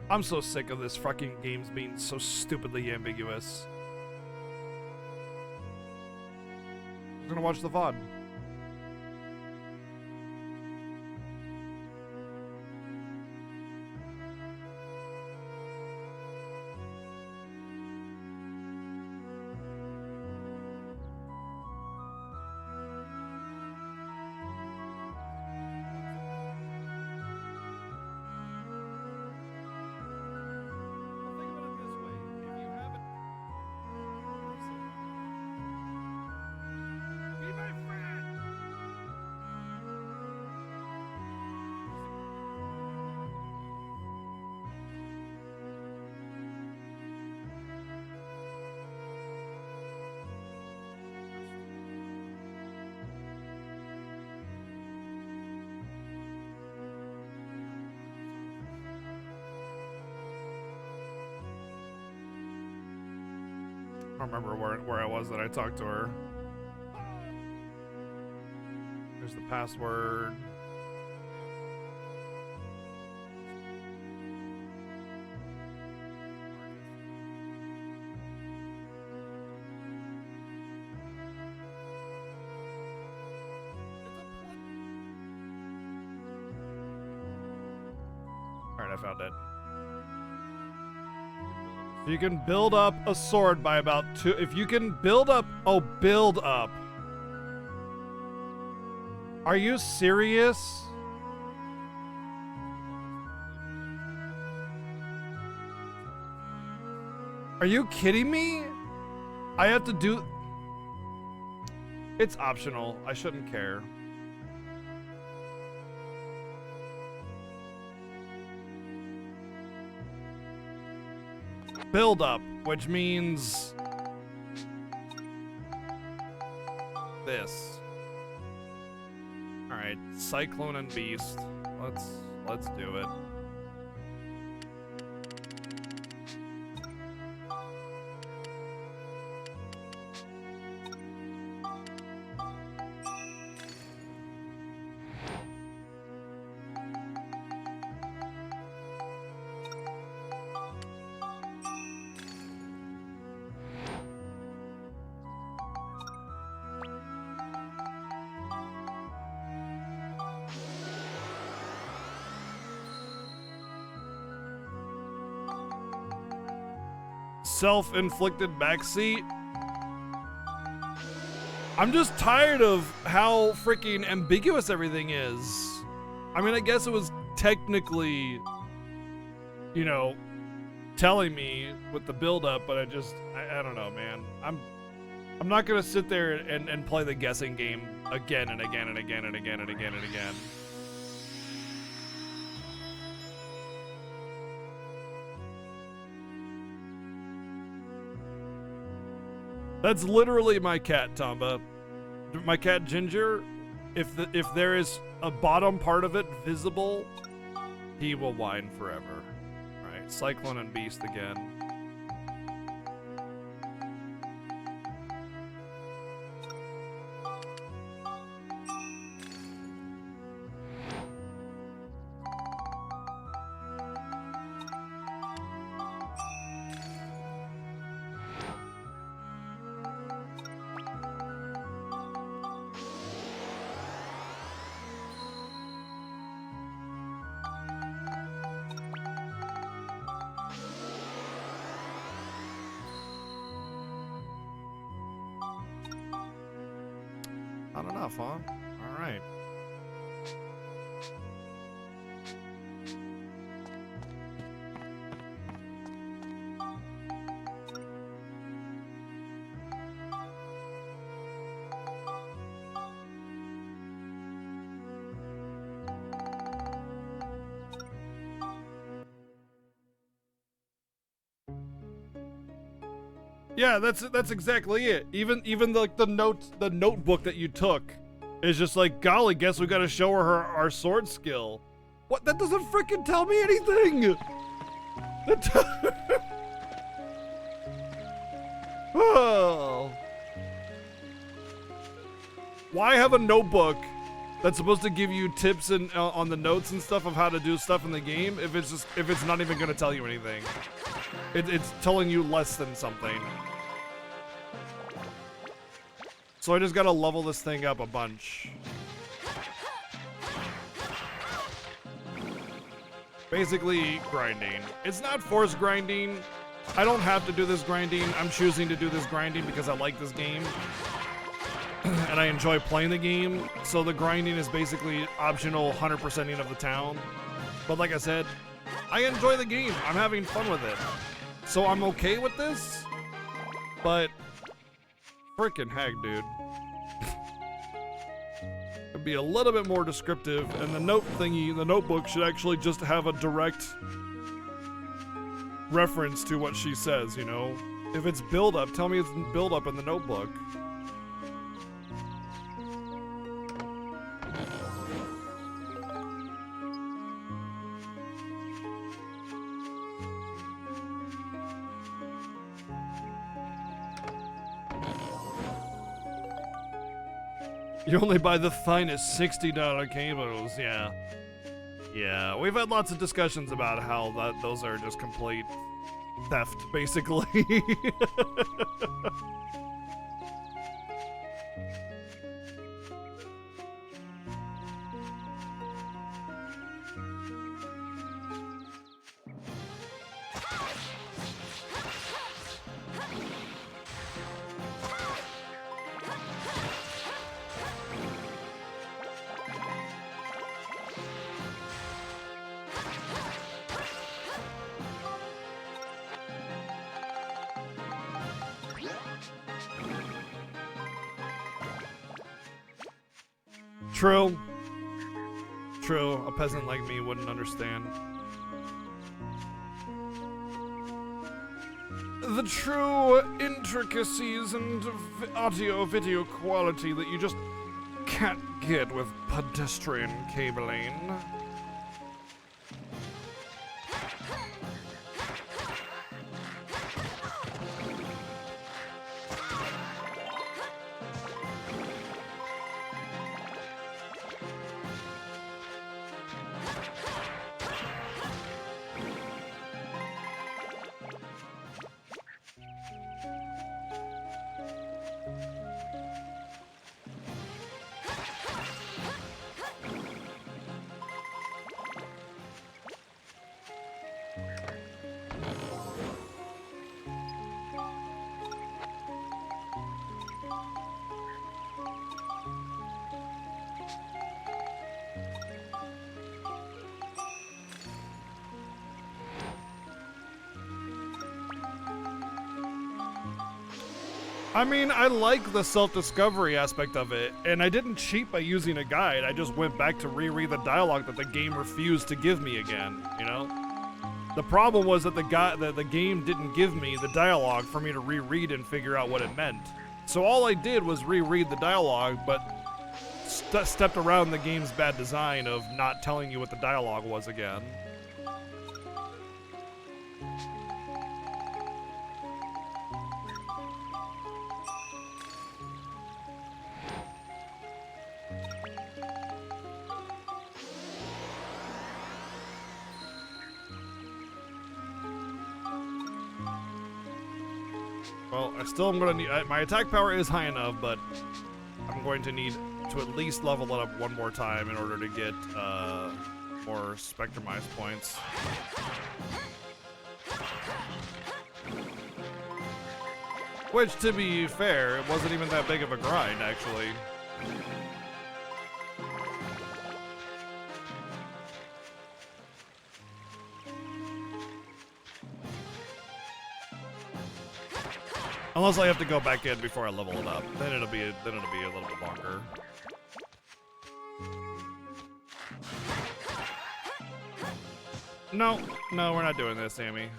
S1: I'm so sick of this fucking games being so stupidly ambiguous. I'm gonna watch the VOD. I don't remember where I was that I talked to her. There's the password. Alright, I found it. You can build up a sword by about 2. If you can build up. Oh, build up. Are you serious? Are you kidding me? I have to do. It's optional. I shouldn't care. Build up, which means this. All right, Cyclone and Beast. Let's do it. Self-inflicted backseat. I'm just tired of how freaking ambiguous everything is. I mean, I guess it was technically, you know, telling me with the build-up, but I don't know, man. I'm not gonna sit there and play the guessing game again and again and again and again and again and again. That's literally my cat, Tomba. My cat Ginger, if there is a bottom part of it visible, he will whine forever. All right, Cyclone and Beast again. Not enough, huh? All right. Yeah, that's exactly it. Even the notebook that you took is just like, golly, guess we gotta show her our sword skill. What? That doesn't freaking tell me anything. Oh. Why have a notebook that's supposed to give you tips and on the notes and stuff of how to do stuff in the game if it's not even gonna tell you anything? It's telling you less than something. So I just gotta level this thing up a bunch. Basically, grinding. It's not forced grinding. I don't have to do this grinding. I'm choosing to do this grinding because I like this game. And I enjoy playing the game. So the grinding is basically optional 100%ing of the town. But like I said, I enjoy the game. I'm having fun with it. So I'm okay with this. But freaking heck, dude. It'd be a little bit more descriptive, and the note thingy, the notebook, should actually just have a direct reference to what she says, you know? If it's build up, tell me it's build up in the notebook. You only buy the finest $60 cables, yeah. Yeah, we've had lots of discussions about how those are just complete theft, basically. True. True. A peasant like me wouldn't understand. The true intricacies and audio-video quality that you just can't get with pedestrian cabling. I mean, I like the self-discovery aspect of it, and I didn't cheat by using a guide. I just went back to reread the dialogue that the game refused to give me again, you know? The problem was that the game didn't give me the dialogue for me to reread and figure out what it meant. So all I did was reread the dialogue, but stepped around the game's bad design of not telling you what the dialogue was again. Well, I still am going to need... my attack power is high enough, but I'm going to need to at least level it up one more time in order to get more Spectrumized points. Which, to be fair, it wasn't even that big of a grind, actually. Unless I have to go back in before I level it up, then it'll be a little bit longer. No, we're not doing this, Sammy.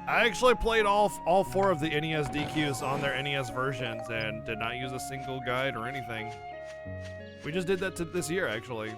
S1: I actually played all 4 of the NES DQs on their NES versions and did not use a single guide or anything. We just did that this year, actually.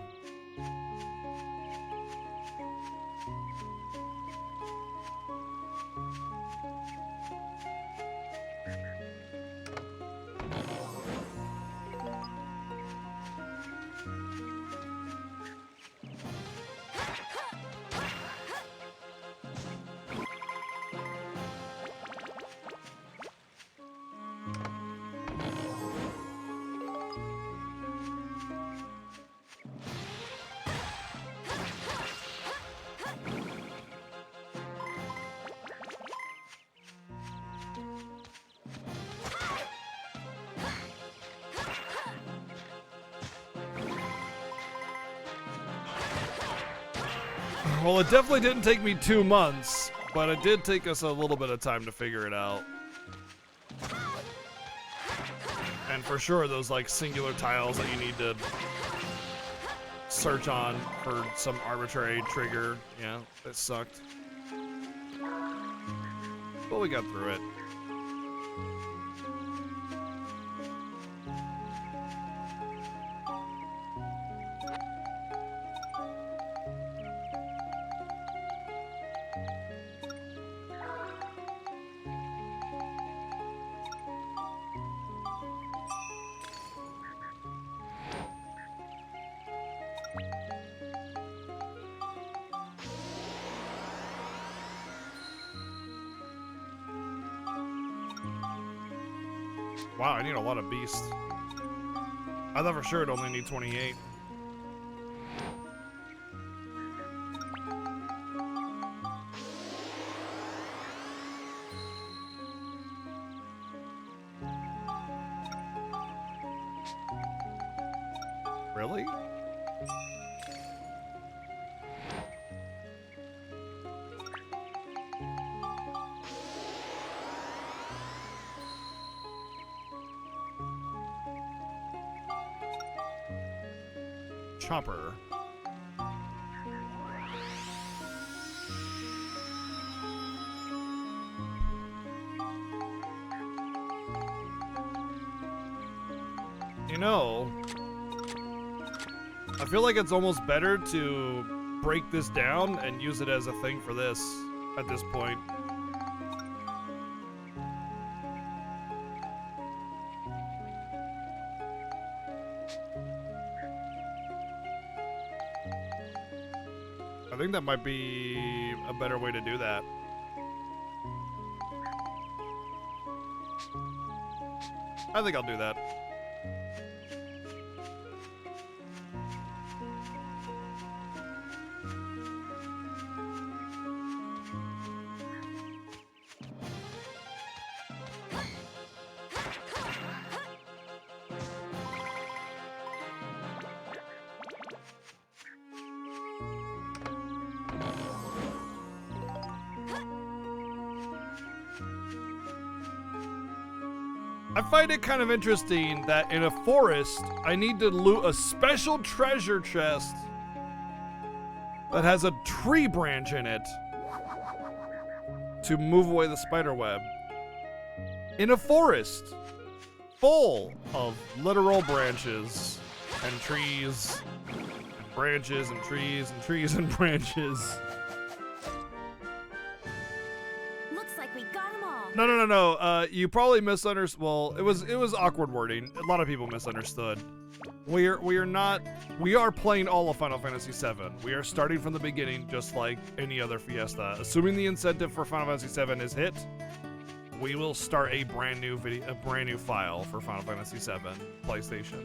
S1: Well, it definitely didn't take me 2 months, but it did take us a little bit of time to figure it out. And for sure, those like singular tiles that you need to search on for some arbitrary trigger, yeah, that sucked. But we got through it. Wow, I need a lot of beasts. I thought for sure it'd only need 28. Really? Chopper. You know, I feel like it's almost better to break this down and use it as a thing for this at this point. I think that might be a better way to do that. I think I'll do that. I find it kind of interesting that in a forest, I need to loot a special treasure chest that has a tree branch in it to move away the spider web. In a forest full of literal branches and trees, and branches and trees and trees and branches. No. You probably misunderstood. Well, it was awkward wording. A lot of people misunderstood. We are playing all of Final Fantasy VII. We are starting from the beginning, just like any other Fiesta. Assuming the incentive for Final Fantasy VII is hit, we will start a brand new file for Final Fantasy VII PlayStation.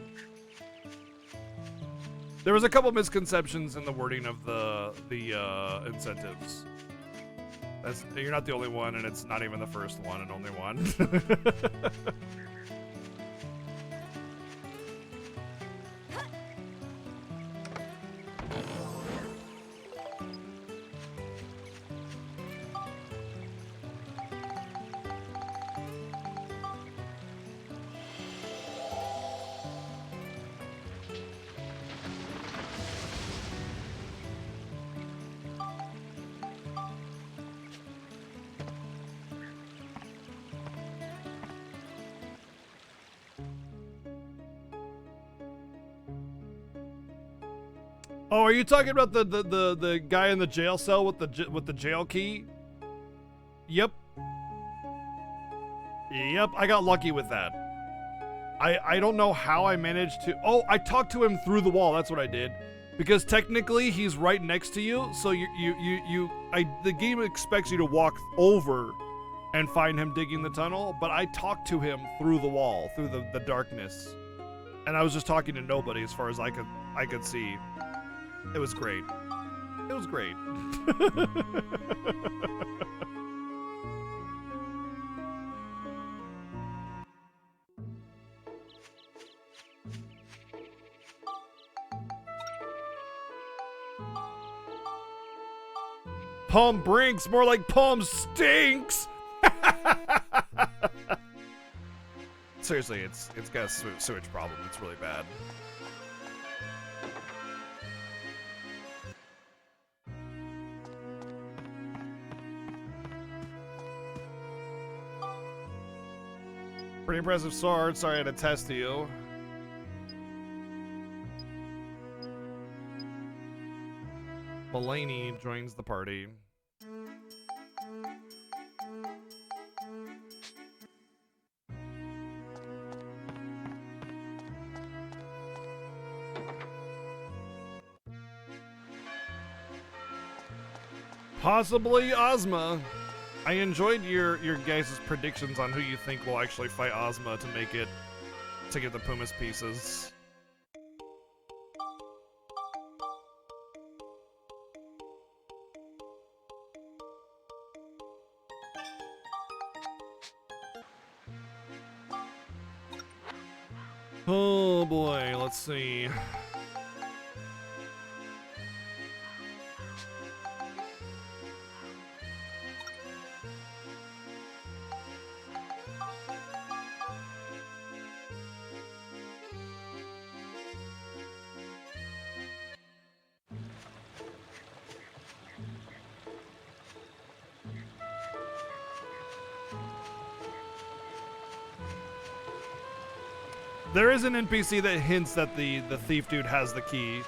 S1: There was a couple misconceptions in the wording of the incentives You're not the only one, and it's not even the first one and only one. Oh, are you talking about the guy in the jail cell with the jail key? Yep. Yep, I got lucky with that. I don't know how I managed to. Oh, I talked to him through the wall. That's what I did. Because technically he's right next to you, so the game expects you to walk over and find him digging the tunnel, but I talked to him through the wall, through the darkness. And I was just talking to nobody as far as I could see. It was great. It was great. Palm Brinks, more like Palm Stinks. Seriously, it's got a sewage problem. It's really bad. Pretty impressive sword. Sorry I had to test you. Mulaney joins the party. Possibly Ozma. I enjoyed your guys' predictions on who you think will actually fight Ozma to get the Pumice pieces. Oh boy, let's see. There is an NPC that hints that the thief dude has the key,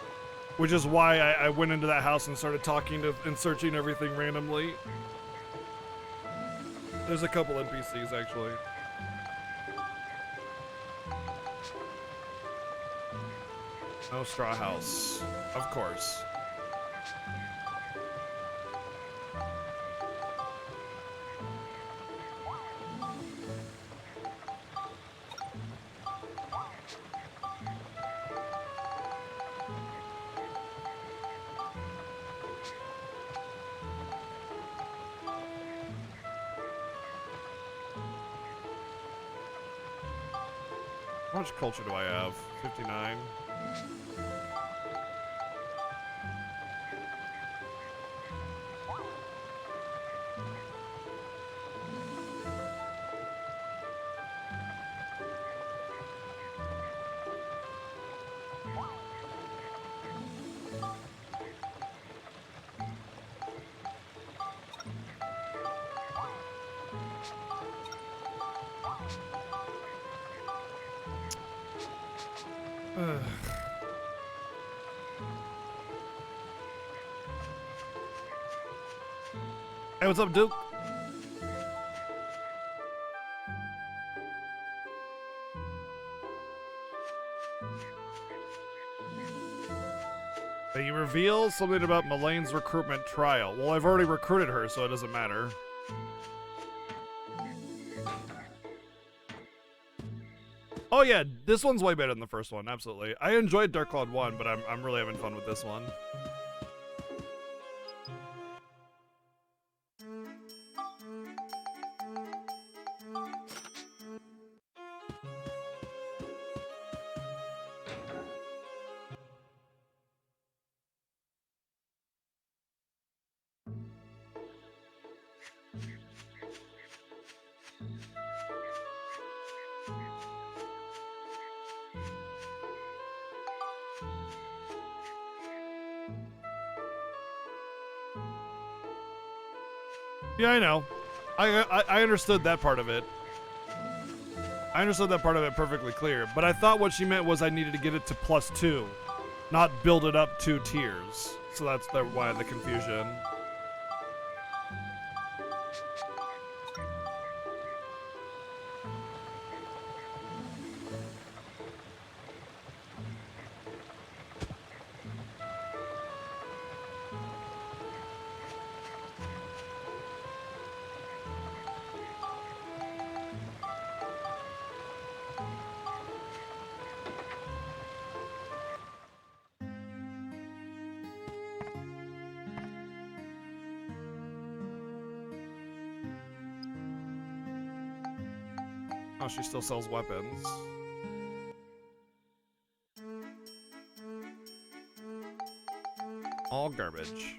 S1: which is why I went into that house and started talking to and searching everything randomly. There's a couple NPCs actually. No straw house, of course. How much culture do I have? 59. Hey, what's up, Duke? But you reveal something about Mulaney's recruitment trial. Well, I've already recruited her, so it doesn't matter. Oh yeah, this one's way better than the first one, absolutely. I enjoyed Dark Cloud 1, but I'm really having fun with this one. Yeah, I know. I understood that part of it. I understood that part of it perfectly clear. But I thought what she meant was I needed to get it to +2, not build it up 2 tiers. So that's why the confusion. Oh, she still sells weapons. All garbage.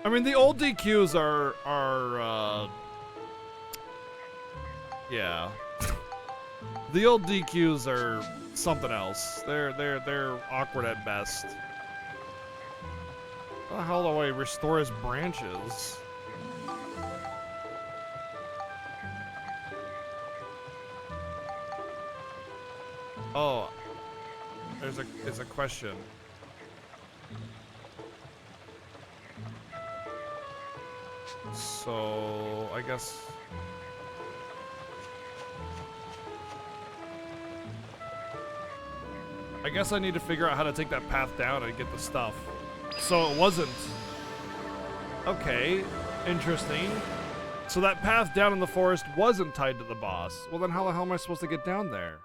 S1: I mean, the old DQs are yeah. The old DQs are something else. They're awkward at best. How the hell do I restore his branches? Oh, there's a question. So I guess I need to figure out how to take that path down and get the stuff. So it wasn't. Okay, interesting. So that path down in the forest wasn't tied to the boss. Well, then how the hell am I supposed to get down there?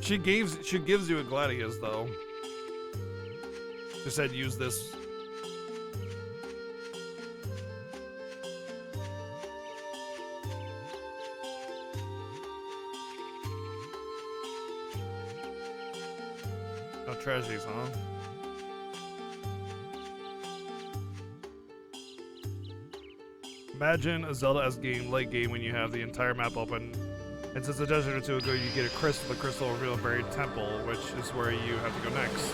S1: She gives you a Gladius though. She said use this. No tragedies, huh? Imagine a Zelda-esque game, late game, when you have the entire map open. And since a desert or two ago, you get a crystal. The crystal will reveal a buried temple, which is where you have to go next.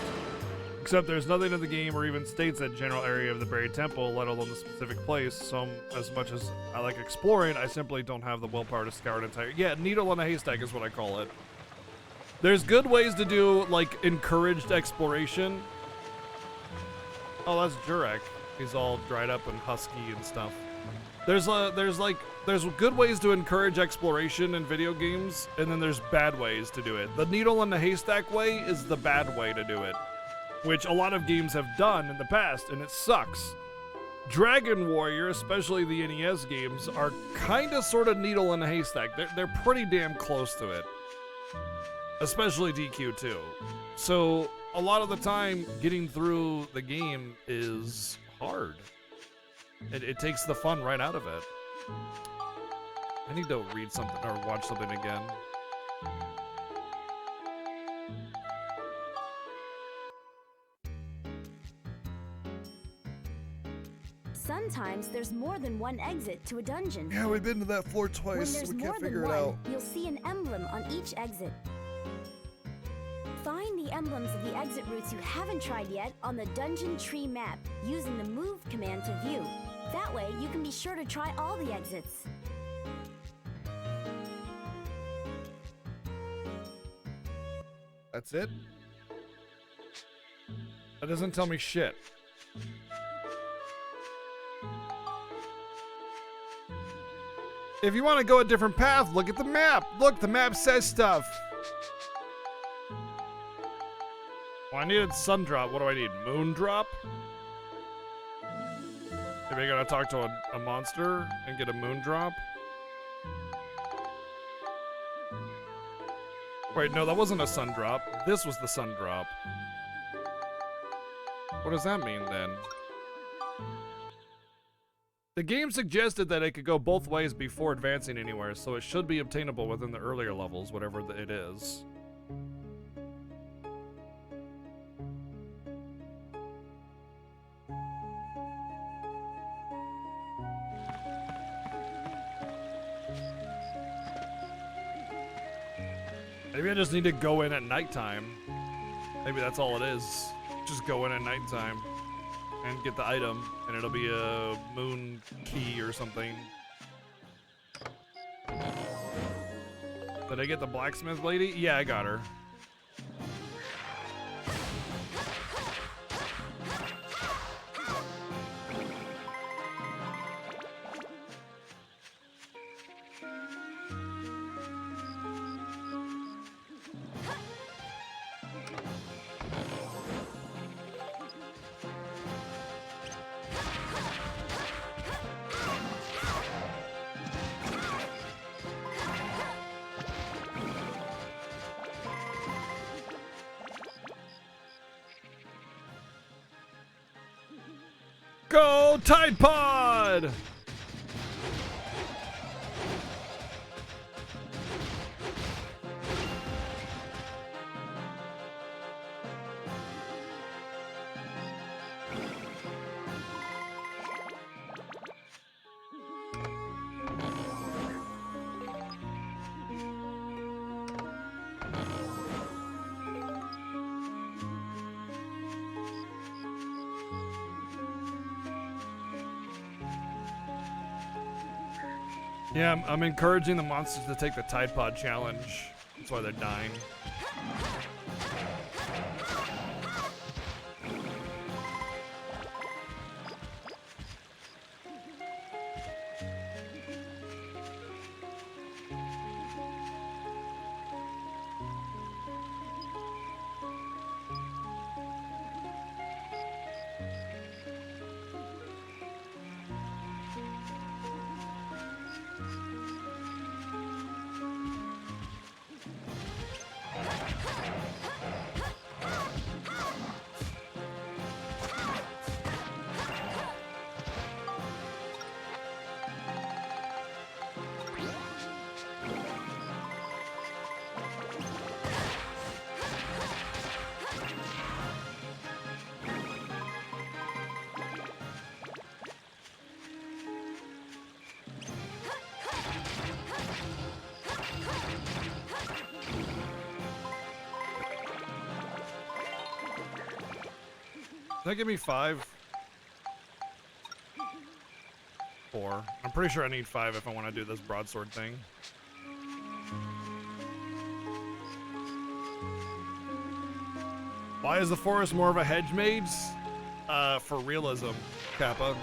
S1: Except there's nothing in the game or even states that general area of the buried temple, let alone the specific place. So as much as I like exploring, I simply don't have the willpower to scour an entire... Yeah, needle in a haystack is what I call it. There's good ways to do, like, encouraged exploration. Oh, that's Jurek. He's all dried up and husky and stuff. There's good ways to encourage exploration in video games, and then there's bad ways to do it. The needle in the haystack way is the bad way to do it, which a lot of games have done in the past, and it sucks. Dragon Warrior, especially the NES games, are kind of sort of needle in a haystack. They're pretty damn close to it, especially DQ2. So a lot of the time, getting through the game is hard. It takes the fun right out of it. I need to read something or watch something again.
S4: Sometimes there's more than one exit to a dungeon.
S1: Yeah, we've been to that floor
S4: When
S1: twice.
S4: there's
S1: We
S4: more
S1: can't
S4: than
S1: figure it
S4: one,
S1: out.
S4: you'll see an emblem on each exit. Find the emblems of the exit routes you haven't tried yet on the dungeon tree map using the move command to view. That way, you can be sure to try all the exits.
S1: That's it? That doesn't tell me shit. If you want to go a different path, look at the map. Look, the map says stuff. Well, I needed sun drop. What do I need? Moon drop? Maybe I gotta talk to a monster and get a moon drop? Wait, no, that wasn't a sun drop. This was the sun drop. What does that mean then? The game suggested that it could go both ways before advancing anywhere, so it should be obtainable within the earlier levels, whatever it is. Maybe I just need to go in at nighttime. Maybe that's all it is. Just go in at nighttime and get the item, and it'll be a moon key or something. Did I get the blacksmith lady? Yeah, I got her. Go Tide Pod! Yeah, I'm encouraging the monsters to take the Tide Pod challenge. That's why they're dying. Does that give me 5? 4. I'm pretty sure I need 5 if I want to do this broadsword thing. Why is the forest more of a hedge maze? For realism, Kappa.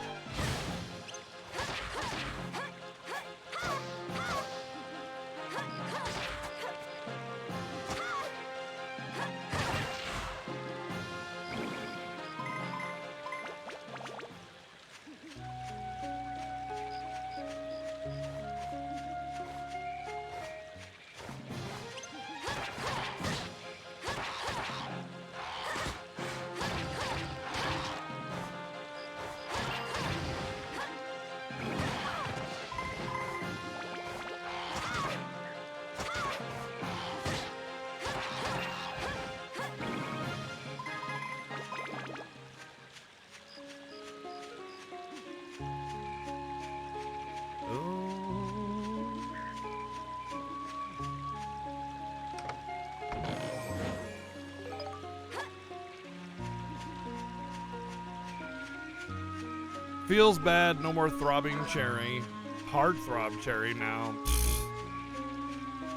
S1: Feels bad, no more throbbing cherry. Hard throb cherry now.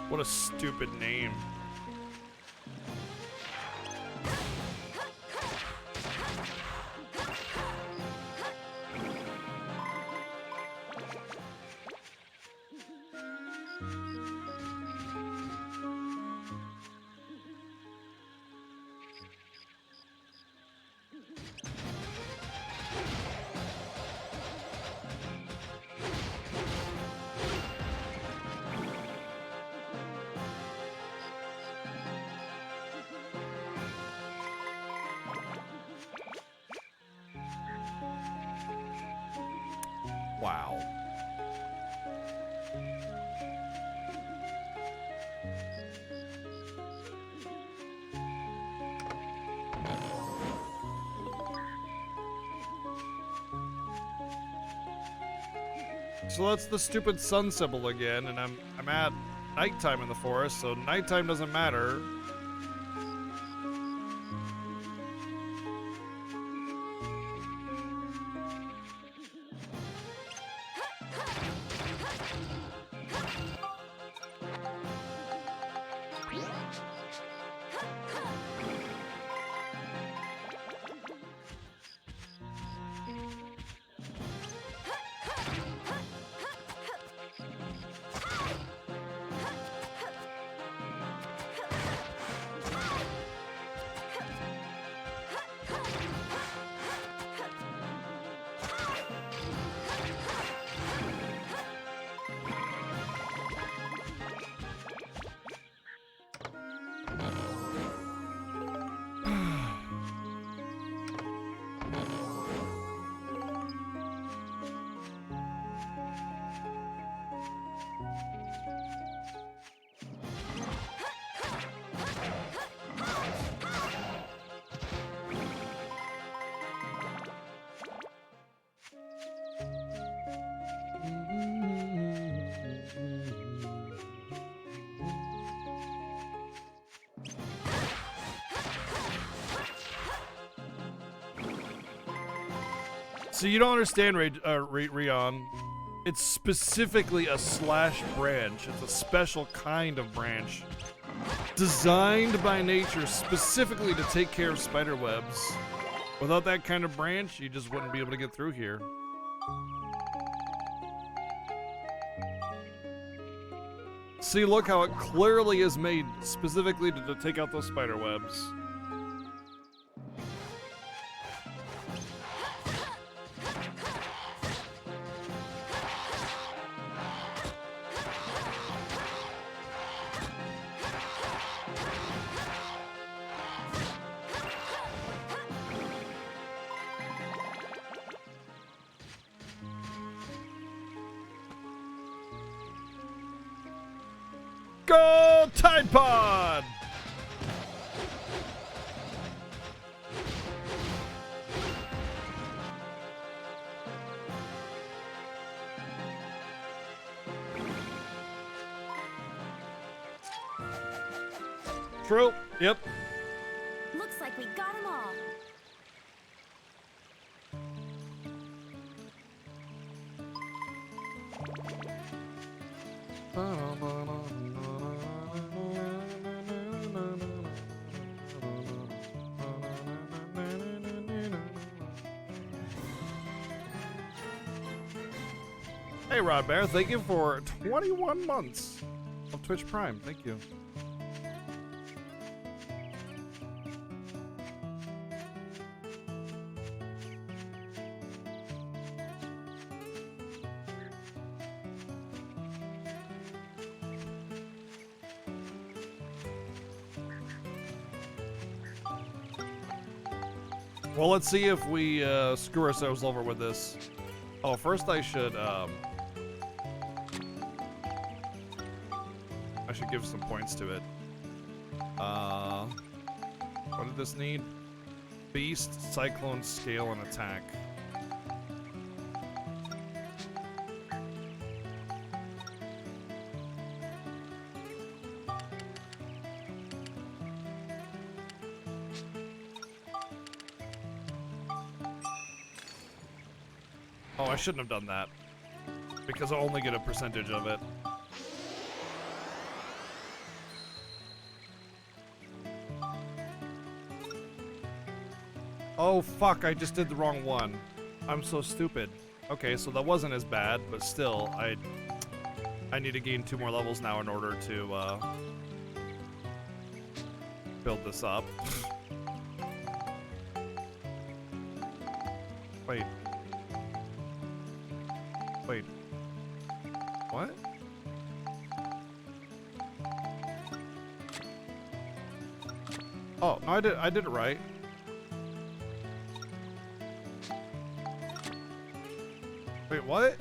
S1: What a stupid name. Wow. So that's the stupid sun symbol again, and I'm at nighttime in the forest, so nighttime doesn't matter. So you don't understand, Rion. It's specifically a slash branch. It's a special kind of branch. Designed by nature specifically to take care of spider webs. Without that kind of branch, you just wouldn't be able to get through here. See, look how it clearly is made specifically to take out those spider webs. Go Tide Pod! True. Yep.
S4: Looks like we got them all.
S1: Hey, Rod Bear, thank you for 21 months of Twitch Prime. Thank you. Well, let's see if we screw ourselves over with this. Oh, first I should give some points to it. What did this need? Beast, Cyclone, Scale, and Attack. Oh, I shouldn't have done that. Because I'll only get a percentage of it. Oh fuck, I just did the wrong one. I'm so stupid. Okay, so that wasn't as bad, but still, I need to gain 2 more levels now in order to build this up. Wait. Wait. What? Oh, no, I did it right. Wait, what?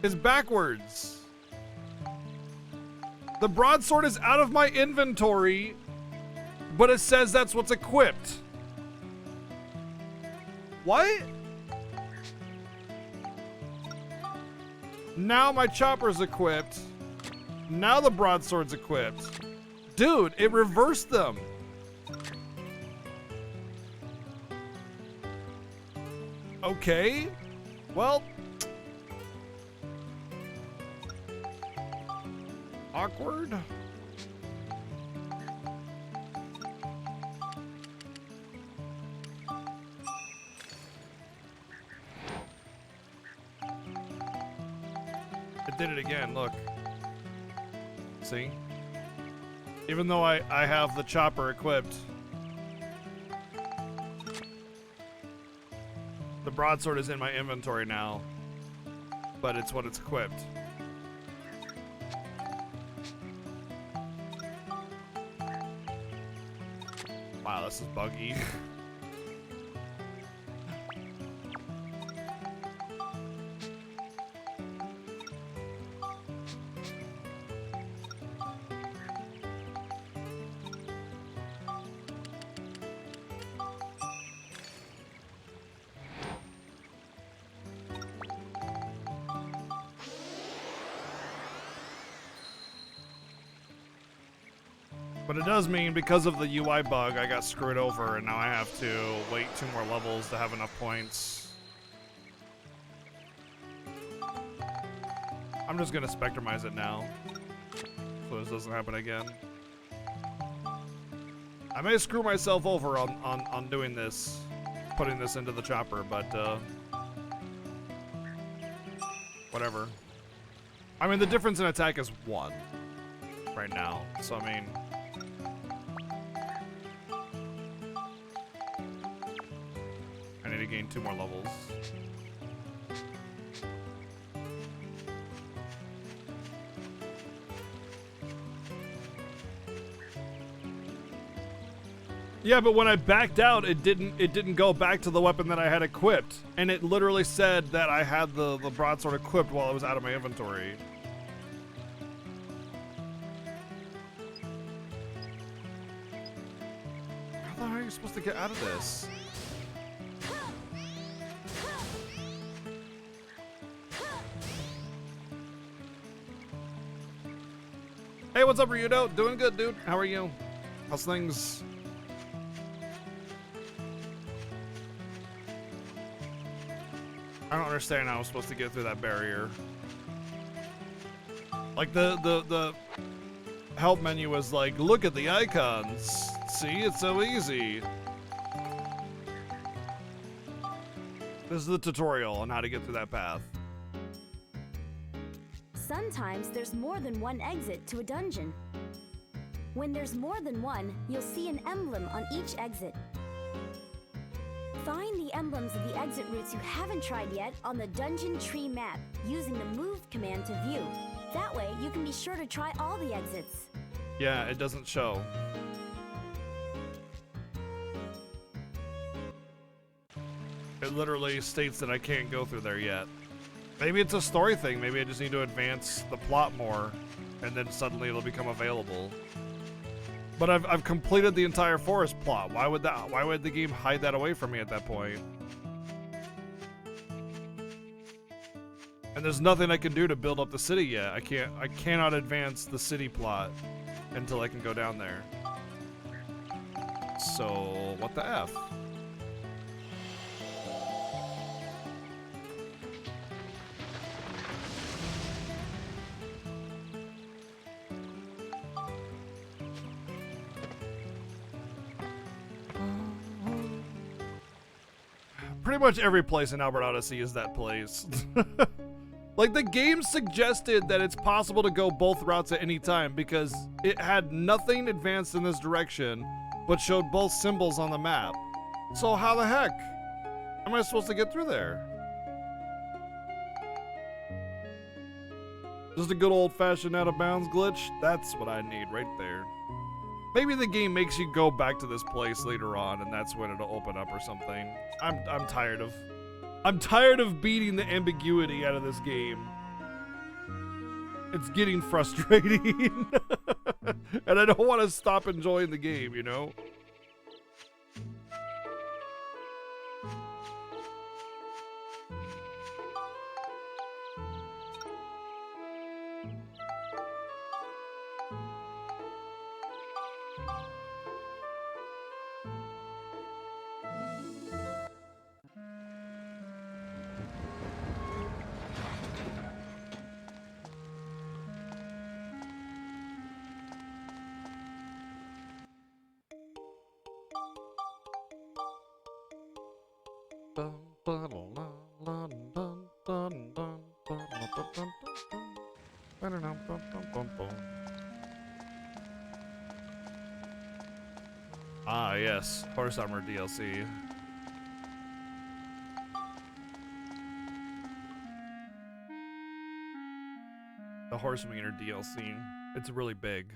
S1: is backwards. The broadsword is out of my inventory, but it says that's what's equipped. What? Now my chopper's equipped. Now the broadsword's equipped. Dude, it reversed them. Okay. Well. Awkward. It did it again, look. See? Even though I have the chopper equipped. The broadsword is in my inventory now. But it's what it's equipped. Wow, this is buggy. But it does mean because of the UI bug, I got screwed over and now I have to wait 2 more levels to have enough points. I'm just gonna Spectrumize it now, so this doesn't happen again. I may screw myself over on doing this, putting this into the chopper, but whatever. I mean, the difference in attack is 1 right now, so I mean, I need to gain 2 more levels. Yeah, but when I backed out, it didn't go back to the weapon that I had equipped, and it literally said that I had the broadsword equipped while it was out of my inventory. How the hell are you supposed to get out of this? Hey, what's up, Ryudo? Doing good, dude. How are you? How's things? I don't understand how I'm supposed to get through that barrier. Like the help menu was like, look at the icons. See, it's so easy. This is the tutorial on how to get through that path.
S4: Sometimes there's more than one exit to a dungeon. When there's more than one, you'll see an emblem on each exit. Find the emblems of the exit routes you haven't tried yet on the dungeon tree map using the move command to view. That way, you can be sure to try all the exits.
S1: Yeah, it doesn't show. It literally states that I can't go through there yet. Maybe it's a story thing. Maybe I just need to advance the plot more, and then suddenly it'll become available. But I've completed the entire forest plot. Why would the game hide that away from me at that point? And there's nothing I can do to build up the city yet. I cannot advance the city plot until I can go down there. So what the F? Pretty much every place in Albert Odyssey is that place. Like, the game suggested that it's possible to go both routes at any time because it had nothing advanced in this direction, but showed both symbols on the map. So how the heck am I supposed to get through there? Just a good old-fashioned out-of-bounds glitch? That's what I need right there. Maybe the game makes you go back to this place later on, and that's when it'll open up or something. I'm tired of beating the ambiguity out of this game. It's getting frustrating. And I don't want to stop enjoying the game, you know? Ah, yes, Horse Armor DLC. The Horse Meter DLC. It's really big.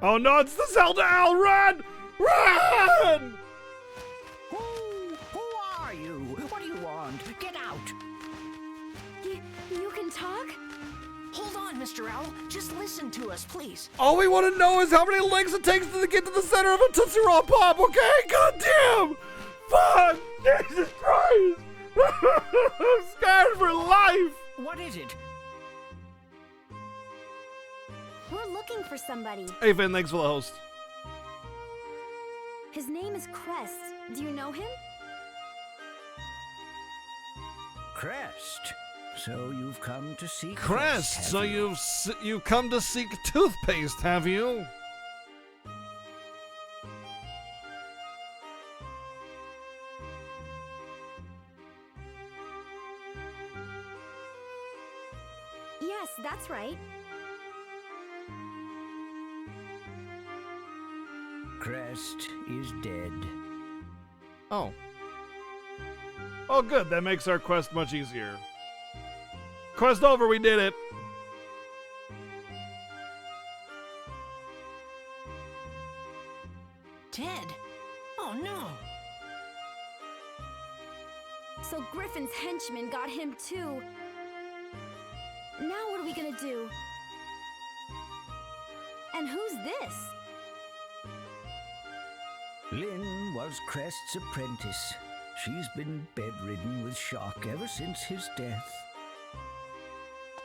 S1: Oh no, it's the Zelda Owl! Run! Run!
S3: Who are you? What do you want? Get out!
S4: You can talk?
S3: Hold on, Mr. Owl. Just listen to us, please.
S1: All we want to know is how many legs it takes to get to the center of a Tootsie Roll Pop, okay? God damn! Fuck! Jesus Christ! I'm scared for life!
S3: What is it?
S4: We're looking for somebody.
S1: Hey Finn, thanks for the host.
S4: His name is Crest. Do you know him?
S5: Crest. So you've come to seek
S1: Crest,
S5: have
S1: so
S5: you?
S1: you've come to seek toothpaste, have you?
S4: Yes, that's right.
S5: Crest is dead.
S1: Oh. Oh good, that makes our quest much easier. Quest over, we did it!
S3: Ted. Oh no.
S4: So Griffin's henchmen got him too. Now what are we gonna do? And who's this?
S5: Lynn was Crest's apprentice. She's been bedridden with shock ever since his death.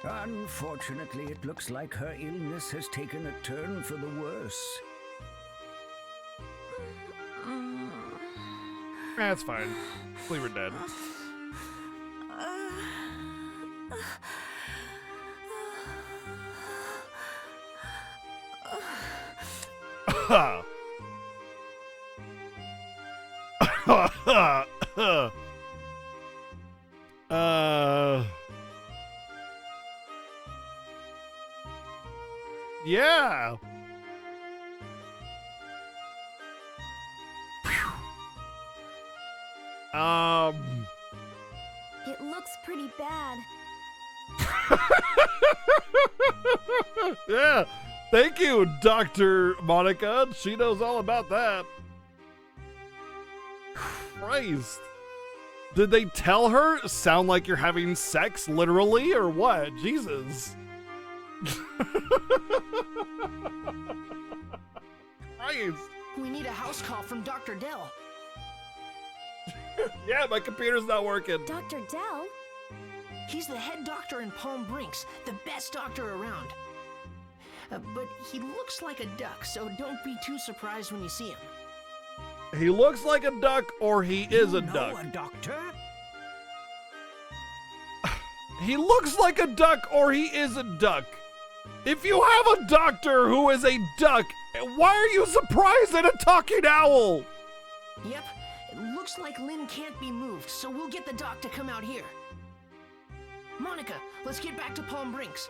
S5: Unfortunately, it looks like her illness has taken a turn for the worse.
S1: That's fine. Leave her dead. Yeah.
S4: It looks pretty bad.
S1: Yeah. Thank you, Dr. Monica. She knows all about that. Christ. Did they tell her sound like you're having sex literally or what? Jesus. Christ.
S3: We need a house call from Dr. Dell.
S1: Yeah, my computer's not working.
S4: Dr. Dell?
S3: He's the head doctor in Palm Brinks, the best doctor around. But he looks like a duck, so don't be too surprised when you see him.
S1: He looks like a duck or he is a
S5: You know
S1: duck.
S5: a doctor?
S1: He looks like a duck or he is a duck. If you have a doctor who is a duck, why are you surprised at a talking owl?
S3: Yep, it looks like Lynn can't be moved, so we'll get the doc to come out here. Monica, let's get back to Palm Brinks.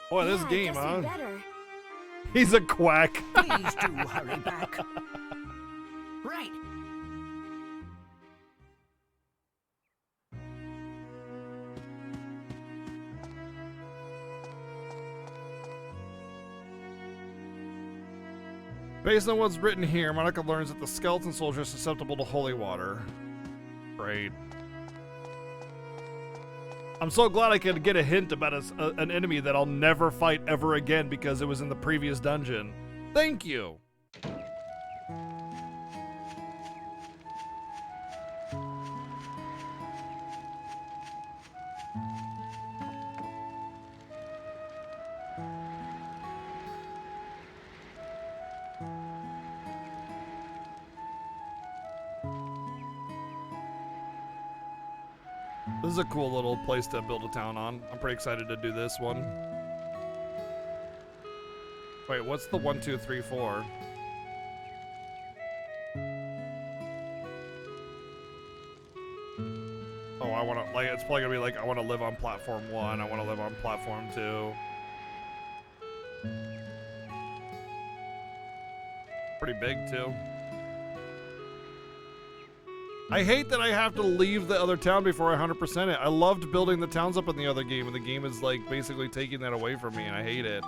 S1: Boy, this
S4: Yeah, I
S1: game,
S4: guess
S1: huh?
S4: we better.
S1: He's a quack.
S5: Please do hurry back.
S3: Right.
S1: Based on what's written here, Monica learns that the skeleton soldier is susceptible to holy water. Great. I'm so glad I could get a hint about an enemy that I'll never fight ever again because it was in the previous dungeon. Thank you. This is a cool little place to build a town on. I'm pretty excited to do this one. Wait, what's the 1, 2, 3, 4? Oh, I want to, like, it's probably gonna be like, I want to live on platform 1, I want to live on platform 2. Pretty big, too. I hate that I have to leave the other town before I 100% it. I loved building the towns up in the other game, and the game is like basically taking that away from me, and I hate it.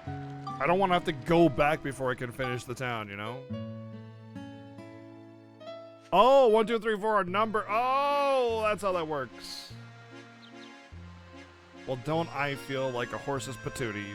S1: I don't want to have to go back before I can finish the town, you know? Oh, 1, 2, 3, 4 number. Oh, that's how that works. Well, don't I feel like a horse's patootie?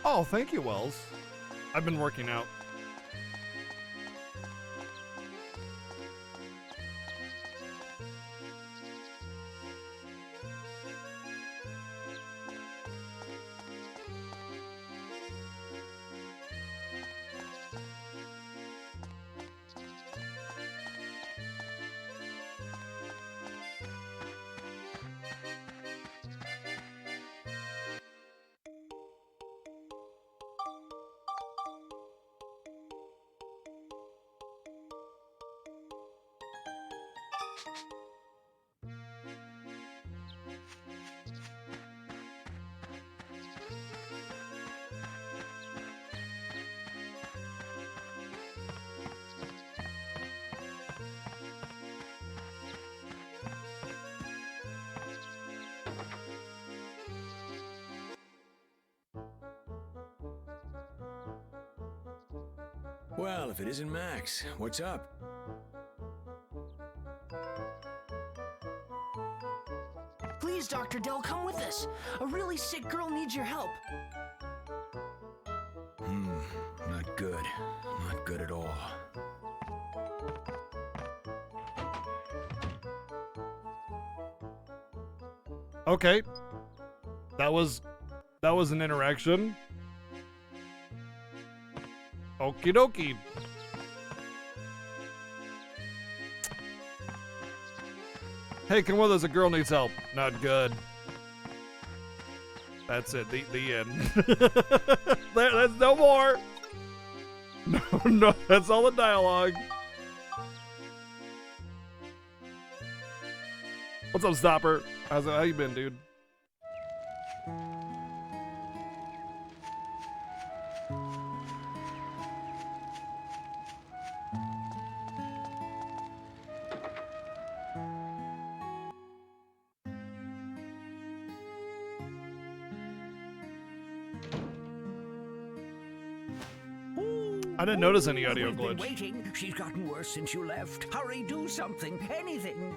S1: Oh, thank you, Wells. I've been working out.
S2: Well, if it isn't Max, what's up?
S3: Please, Dr. Dell, come with us. A really sick girl needs your help.
S2: Not good. Not good at all.
S1: Okay. That was an interaction. Okie dokie. Hey, come with us. A girl needs help. Not good. That's it. The end. That's no more. No, that's all the dialogue. What's up, Stopper? How you been, dude? I didn't notice any audio
S5: We've been
S1: glitch.
S5: waiting. She's gotten worse since you left. Hurry, do something. Anything.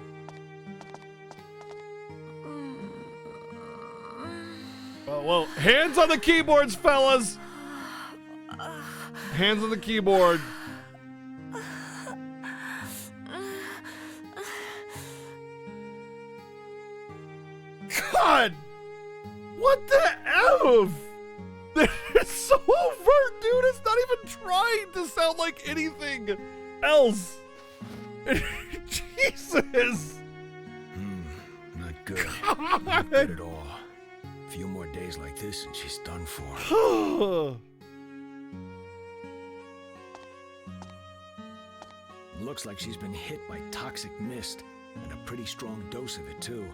S1: Whoa, hands on the keyboards, fellas! Hands on the keyboard. to sound like anything else. Jesus.
S2: Not good. Not good at all. A few more days like this and she's done for. Looks like she's been hit by toxic mist, and a pretty strong dose of it, too.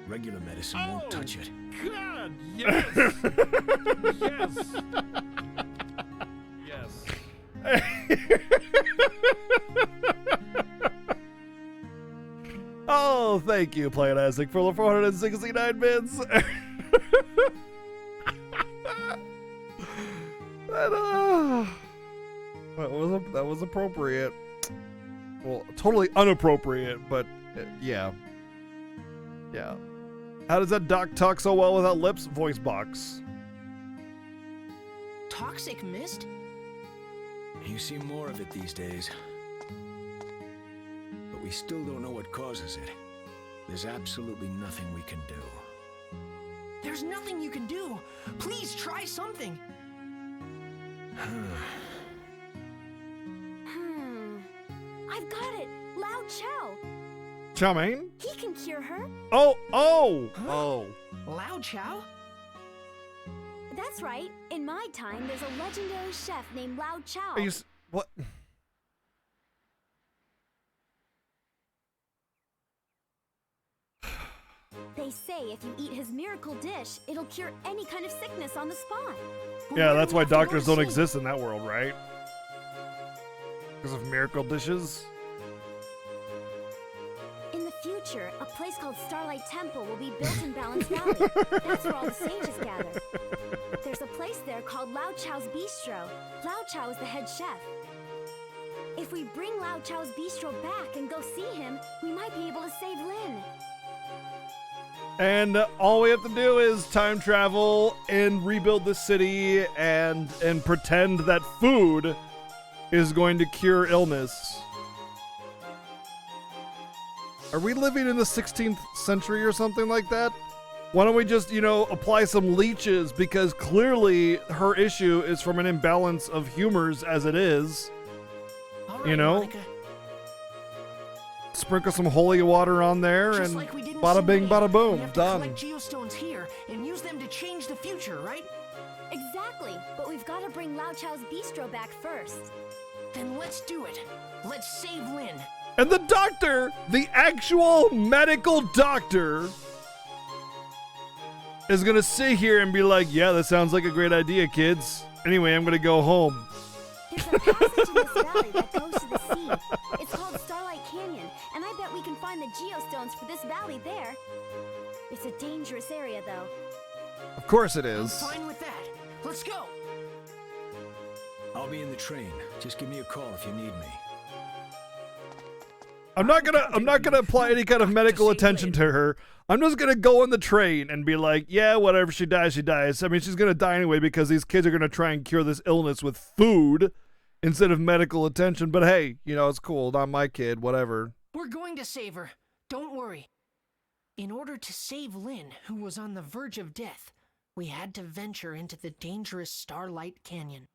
S2: Regular medicine won't touch it.
S1: God, yes. Yes. Oh, thank you, Plantastic, for the 469 bits. That was appropriate. Well, totally inappropriate, but yeah. Yeah. How does that doc talk so well without lips? Voice box.
S3: Toxic mist?
S2: You see more of it these days. But we still don't know what causes it. There's absolutely nothing we can do.
S3: There's nothing you can do. Please try something.
S4: I've got it! Lao Chow!
S1: Chow mein?
S4: He can cure her.
S1: Oh.
S3: Lao Chow?
S4: That's right. In my time, there's a legendary chef named Lao Chow.
S1: Are you what?
S4: They say if you eat his miracle dish, it'll cure any kind of sickness on the spot.
S1: Yeah, that's why doctors don't
S3: exist.
S1: exist in that world, right? Because of miracle dishes.
S4: In the future, a place called Starlight Temple will be built in Balance Valley. That's where all the sages gather. There's a place there called Lao Chow's Bistro. Lao Chow is the head chef. If we bring Lao Chow's Bistro back and go see him, we might be able to save Lin.
S1: And all we have to do is time travel and rebuild the city and pretend that food is going to cure illness. Are we living in the 16th century or something like that? Why don't we just, apply some leeches, because clearly her issue is from an imbalance of humors as it is.
S3: All right,
S1: You know?
S3: Monica.
S1: Sprinkle some holy water on there
S3: Just
S1: and
S3: like we did in
S1: bada bing,
S3: Siberia,
S1: bada
S3: we
S1: boom,
S3: have to
S1: done.
S3: collect geostones here and use them to change the future, right?
S4: Exactly, but we've got to bring Lao Chow's Bistro back first.
S3: Then let's do it. Let's save Lin.
S1: And the doctor, the actual medical doctor, is gonna sit here and be like, yeah, that sounds like a great idea, kids. Anyway, I'm gonna go home.
S4: There's a passage in this valley that goes to the sea. It's called Starlight Canyon, and I bet we can find the geostones for this valley there. It's a dangerous area, though.
S1: Of course it
S3: I'm
S1: is.
S3: fine with that. Let's go.
S2: I'll be in the train. Just give me a call if you need me.
S1: I'm not gonna apply any kind of medical attention to her. I'm just gonna go on the train and be like, yeah, whatever, she dies, she dies. I mean, she's gonna die anyway because these kids are gonna try and cure this illness with food instead of medical attention. But hey, it's cool. Not my kid, whatever.
S3: We're going to save her. Don't worry. In order to save Lin, who was on the verge of death, we had to venture into the dangerous Starlight Canyon.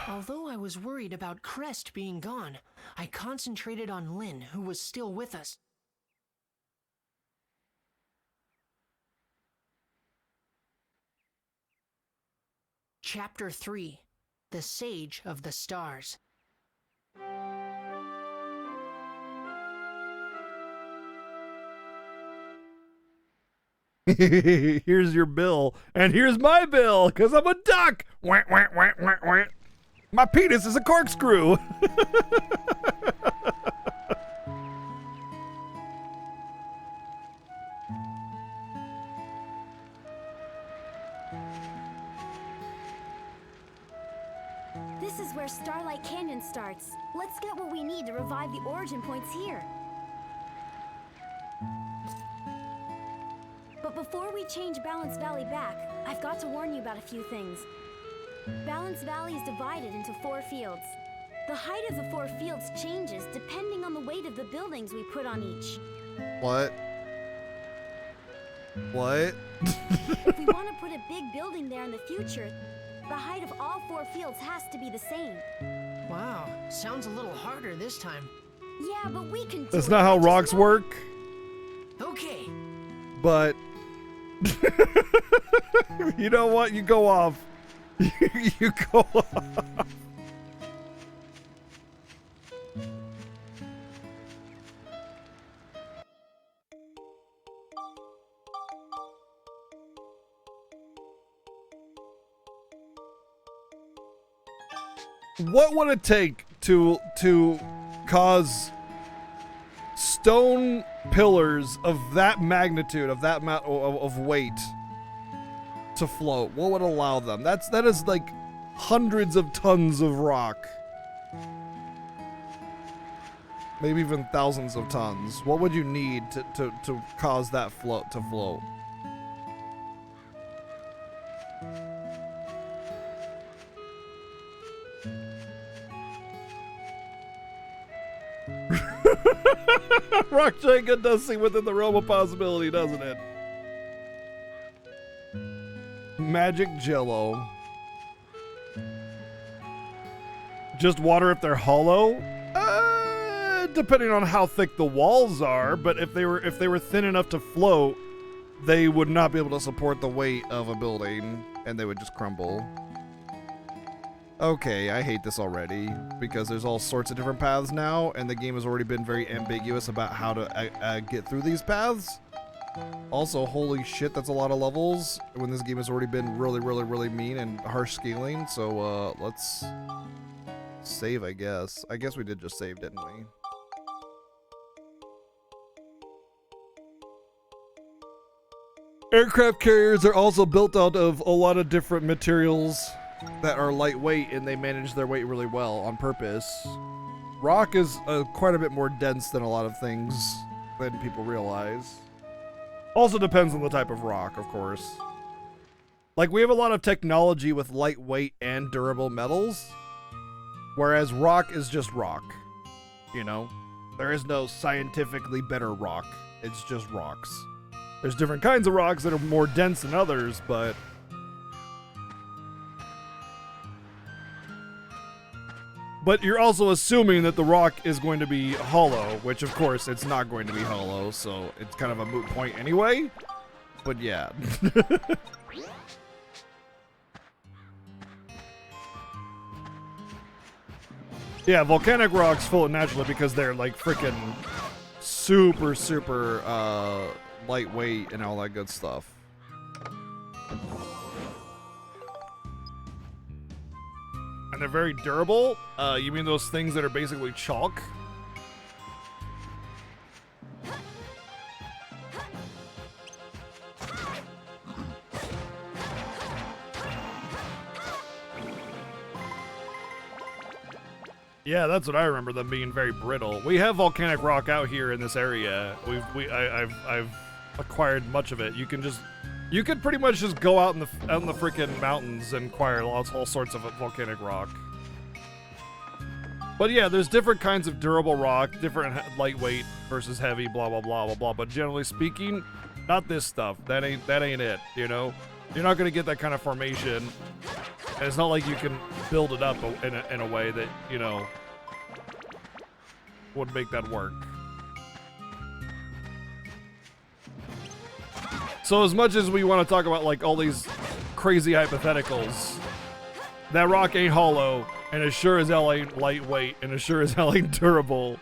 S3: Although I was worried about Crest being gone, I concentrated on Lin, who was still with us. Chapter 3: The Sage of the Stars.
S1: Here's your bill, and here's my bill, because I'm a duck. Wah, wah, wah, wah, wah. My penis is a corkscrew.
S4: This is where Starlight Canyon starts. Let's get what we need to revive the origin points here. But before we change Balance Valley back, I've got to warn you about a few things. Balance Valley is divided into 4 fields. The height of the 4 fields changes depending on the weight of the buildings we put on each.
S1: What? What?
S4: If we want to put a big building there in the future, the height of all 4 fields has to be the same.
S3: Wow, sounds a little harder this time.
S4: Yeah, but we can do
S1: That's
S4: it.
S1: not how
S4: Just
S1: rocks
S4: know-
S1: work,
S3: Okay.
S1: but you know what? You go off. You go off. What would it take to cause stone pillars of that magnitude, of that amount of weight, to float? What would allow them? That is like hundreds of tons of rock, maybe even thousands of tons. What would you need to cause that float to float? Rock Jenga does seem within the realm of possibility, doesn't it? Magic Jello. Just water if they're hollow? Depending on how thick the walls are, but if they were thin enough to float, they would not be able to support the weight of a building, and they would just crumble. Okay, I hate this already, because there's all sorts of different paths now, and the game has already been very ambiguous about how to get through these paths. Also, holy shit, that's a lot of levels, when this game has already been really, really, really mean and harsh scaling, so, let's save, I guess. I guess we did just save, didn't we? Aircraft carriers are also built out of a lot of different materials that are lightweight, and they manage their weight really well on purpose. Rock is quite a bit more dense than a lot of things than people realize. Also depends on the type of rock, of course. Like, we have a lot of technology with lightweight and durable metals, whereas rock is just rock, you know? There is no scientifically better rock. It's just rocks. There's different kinds of rocks that are more dense than others, but you're also assuming that the rock is going to be hollow, which of course it's not going to be hollow, so it's kind of a moot point anyway. But yeah. Yeah, volcanic rocks float naturally because they're like freaking super, super lightweight and all that good stuff. And they're very durable. You mean those things that are basically chalk? Yeah, that's what I remember them being very brittle. We have volcanic rock out here in this area. I've acquired much of it. You could pretty much just go out in the freaking mountains and acquire all sorts of volcanic rock. But yeah, there's different kinds of durable rock, different lightweight versus heavy, blah blah blah blah blah. But generally speaking, not this stuff. That ain't it. You know, you're not gonna get that kind of formation. And it's not like you can build it up in a way that, you know, would make that work. So as much as we want to talk about like all these crazy hypotheticals, that rock ain't hollow, and as sure as hell ain't lightweight, and as sure as hell ain't durable.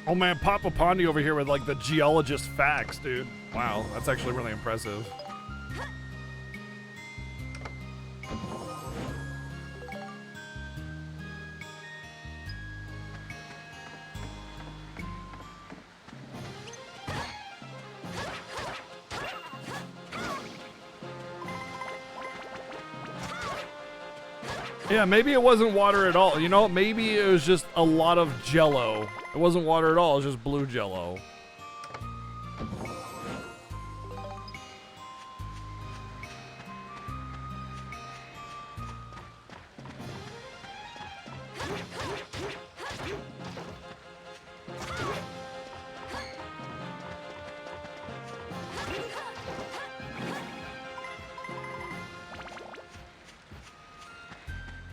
S1: Oh man, Papa Pondy over here with like the geologist facts, dude. Wow, that's actually really impressive. Yeah, maybe it wasn't water at all. You know, maybe it was just a lot of jello. It wasn't water at all, it was just blue jello.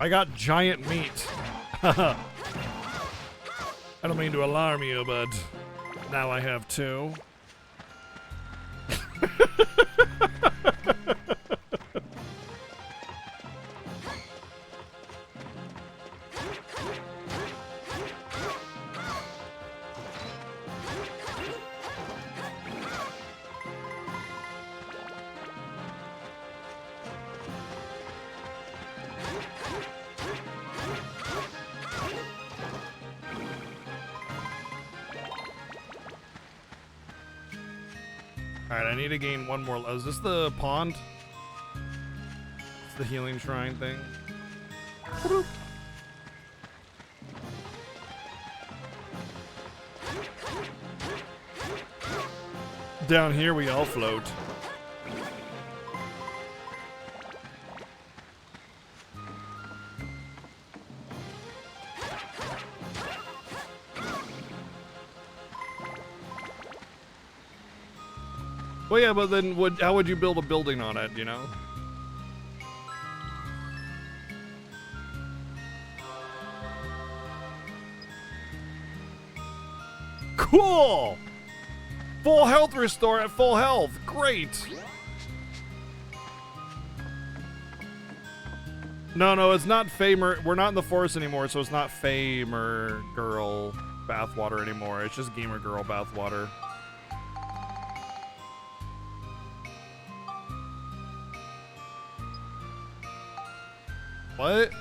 S1: I got giant meat. I don't mean to alarm you, but now I have two. Alright, I need to gain one more. Is this the pond? It's the healing shrine thing. Down here we all float. Well, yeah, but then how would you build a building on it, you know? Cool! Full health restore at full health. Great! No, it's not Famer. We're not in the forest anymore, so it's not Famer Girl bathwater anymore. It's just Gamer Girl bathwater. What?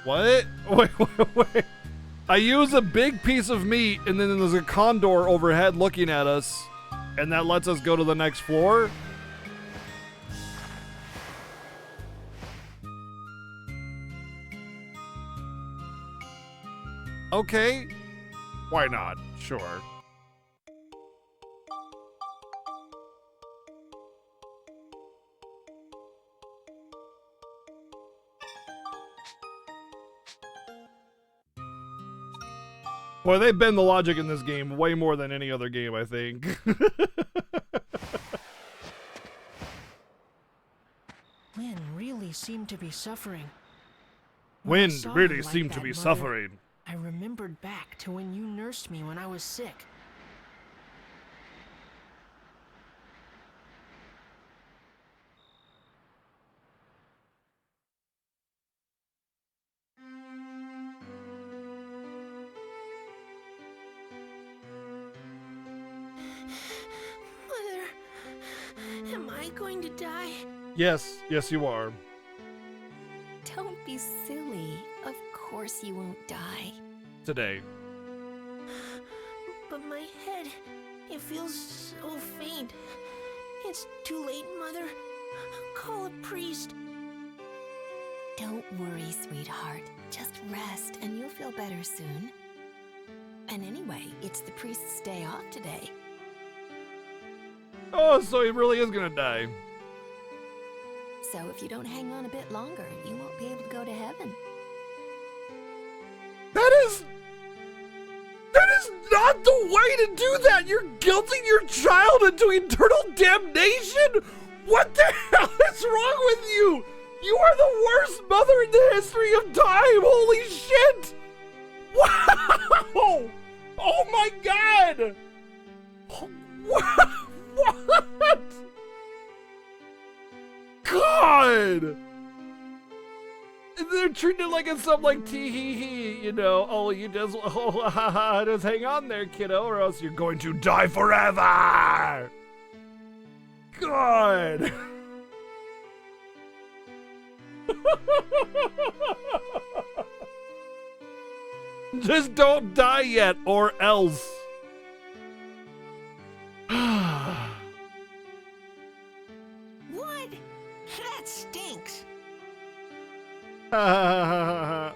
S1: What? Wait. I use a big piece of meat, and then there's a condor overhead looking at us, and that lets us go to the next floor? Okay. Why not? Sure. Boy, they bend the logic in this game way more than any other game, I think.
S3: Lynn really seemed to be suffering.
S1: Wind
S3: saw
S1: really
S3: you like
S1: seemed to
S3: that,
S1: be
S3: Mother,
S1: suffering.
S3: I remembered back to when you nursed me when I was sick. Mother, am I going to die?
S1: Yes, you are.
S6: Don't be silly. Of course you won't die.
S1: Today.
S3: But my head, it feels so faint. It's too late, Mother. Call a priest.
S6: Don't worry, sweetheart. Just rest and you'll feel better soon. And anyway, it's the priest's day off today.
S1: Oh, so he really is gonna die.
S6: So if you don't hang on a bit longer, you won't be able to go to heaven.
S1: That is not the way to do that! You're guilting your child into eternal damnation! What the hell is wrong with you? You are the worst mother in the history of time! Holy shit! Wow! Oh my god! What? God! They're treating it like it's some like tee-hee-hee, you know. Oh, you just just hang on there, kiddo, or else you're going to die forever. God. Just don't die yet, or else.
S3: What? That stinks.
S6: Aw.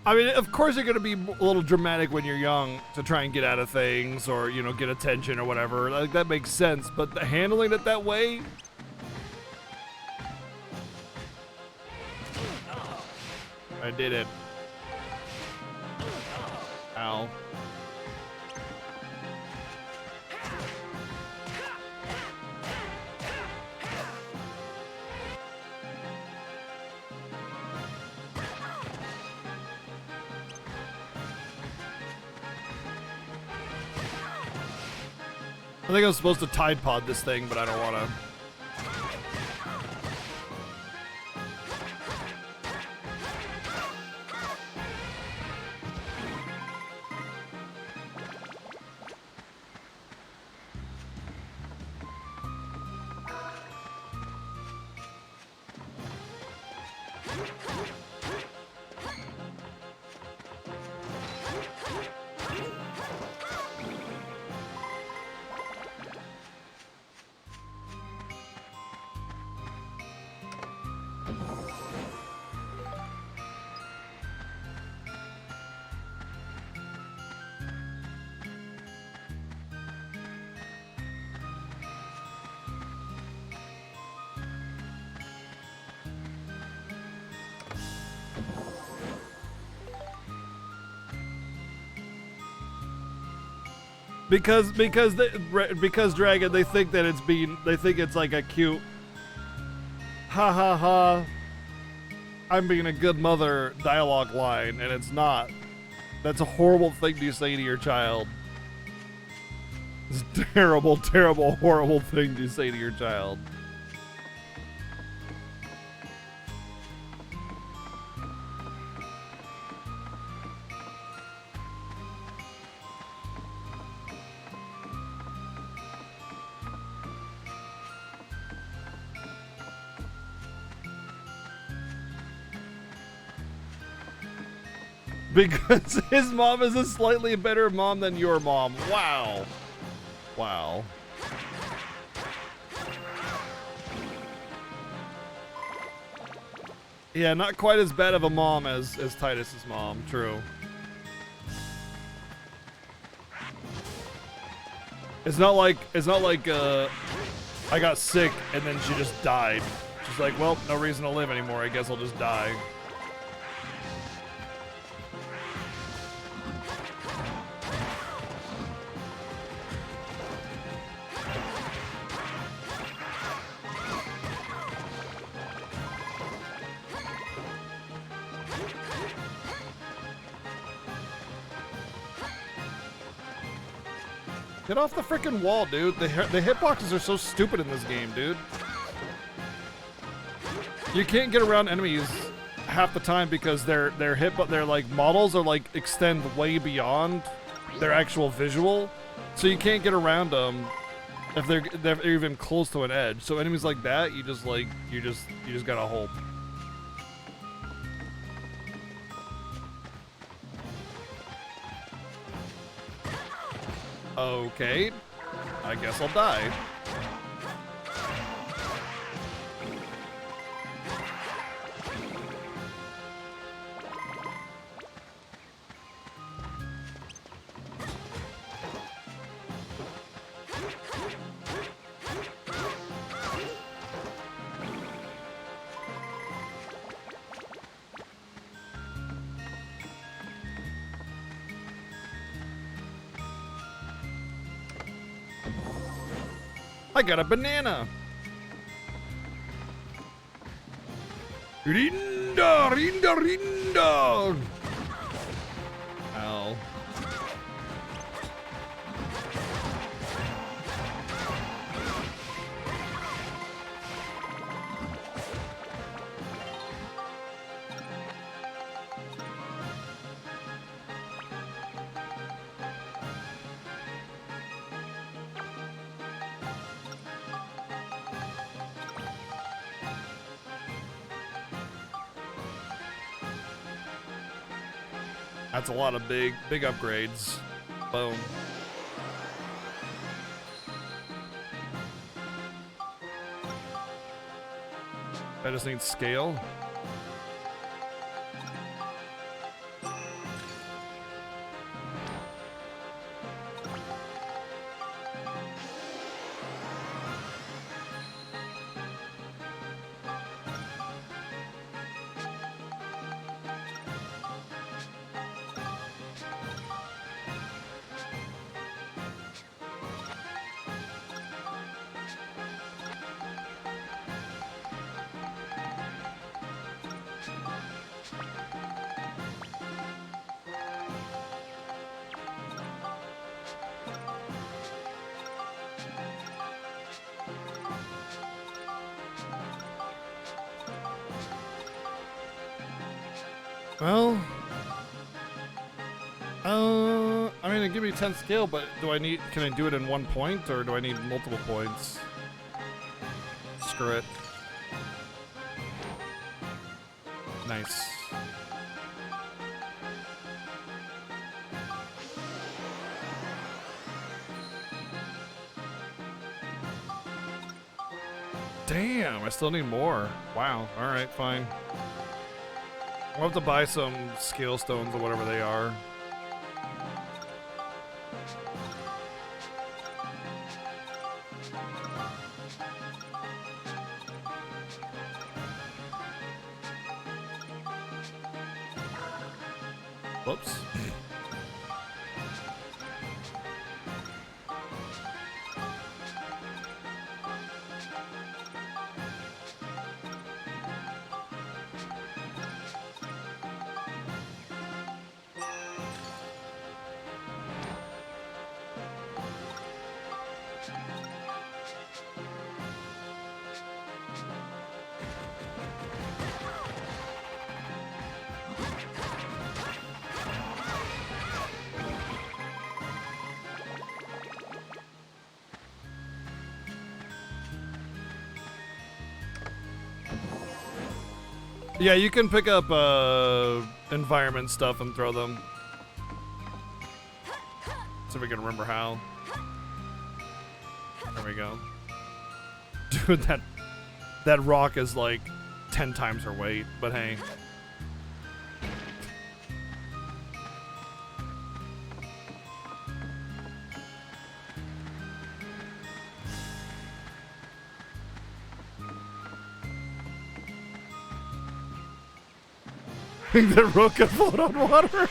S1: I mean, of course you're gonna be a little dramatic when you're young to try and get out of things or, you know, get attention or whatever. Like, that makes sense, but handling it that way? I did it. Ow. I think I was supposed to Tide Pod this thing, but I don't want to. Because Dragon, they think that they think it's like a cute ha ha ha, I'm being a good mother dialogue line, and it's not. That's a horrible thing to say to your child. It's a terrible, terrible, horrible thing to say to your child. Because his mom is a slightly better mom than your mom. Wow. Wow. Yeah, not quite as bad of a mom as Titus's mom, true. It's not like I got sick and then she just died. She's like, well, no reason to live anymore. I guess I'll just die. Get off the freaking wall, dude. The hitboxes are so stupid in this game, dude. You can't get around enemies half the time because their like models are like extend way beyond their actual visual, so you can't get around them if they're even close to an edge. So enemies like that, you just gotta hope. Okay, I guess I'll die. I got a banana. Rinda, rinda, rinda. Ow. That's a lot of big upgrades. Boom. I just need scale. Well, I mean, it give me 10 skill, but can I do it in 1 point, or do I need multiple points? Screw it. Nice. Damn, I still need more. Wow, alright, fine. I'll have to buy some skill stones or whatever they are. Whoops. Yeah, you can pick up environment stuff and throw them. See if we can remember how. There we go. Dude, that rock is like 10 times her weight, but hey. That rock can float on water.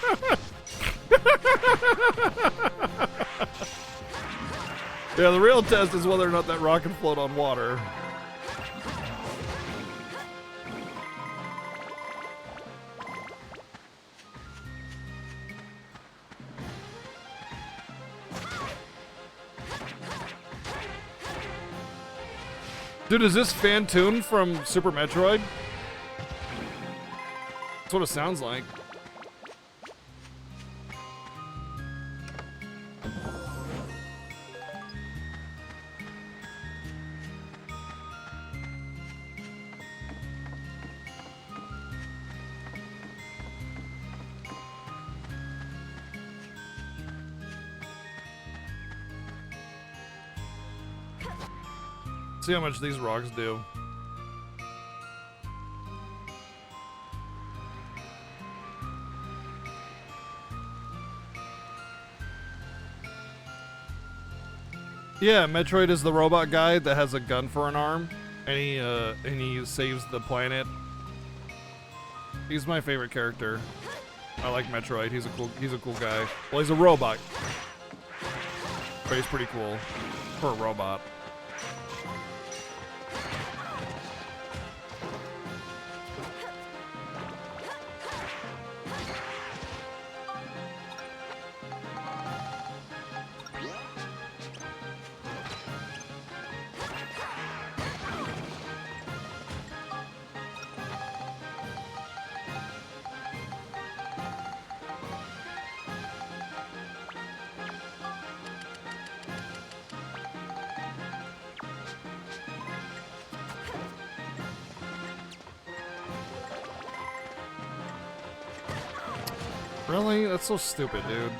S1: Yeah, the real test is whether or not that rock can float on water. Dude, is this Phantoon from Super Metroid? That's what it sounds like. See how much these rocks do. Yeah, Metroid is the robot guy that has a gun for an arm, and he saves the planet. He's my favorite character. I like Metroid. He's a cool guy. Well, he's a robot, but he's pretty cool for a robot. Really? That's so stupid, dude.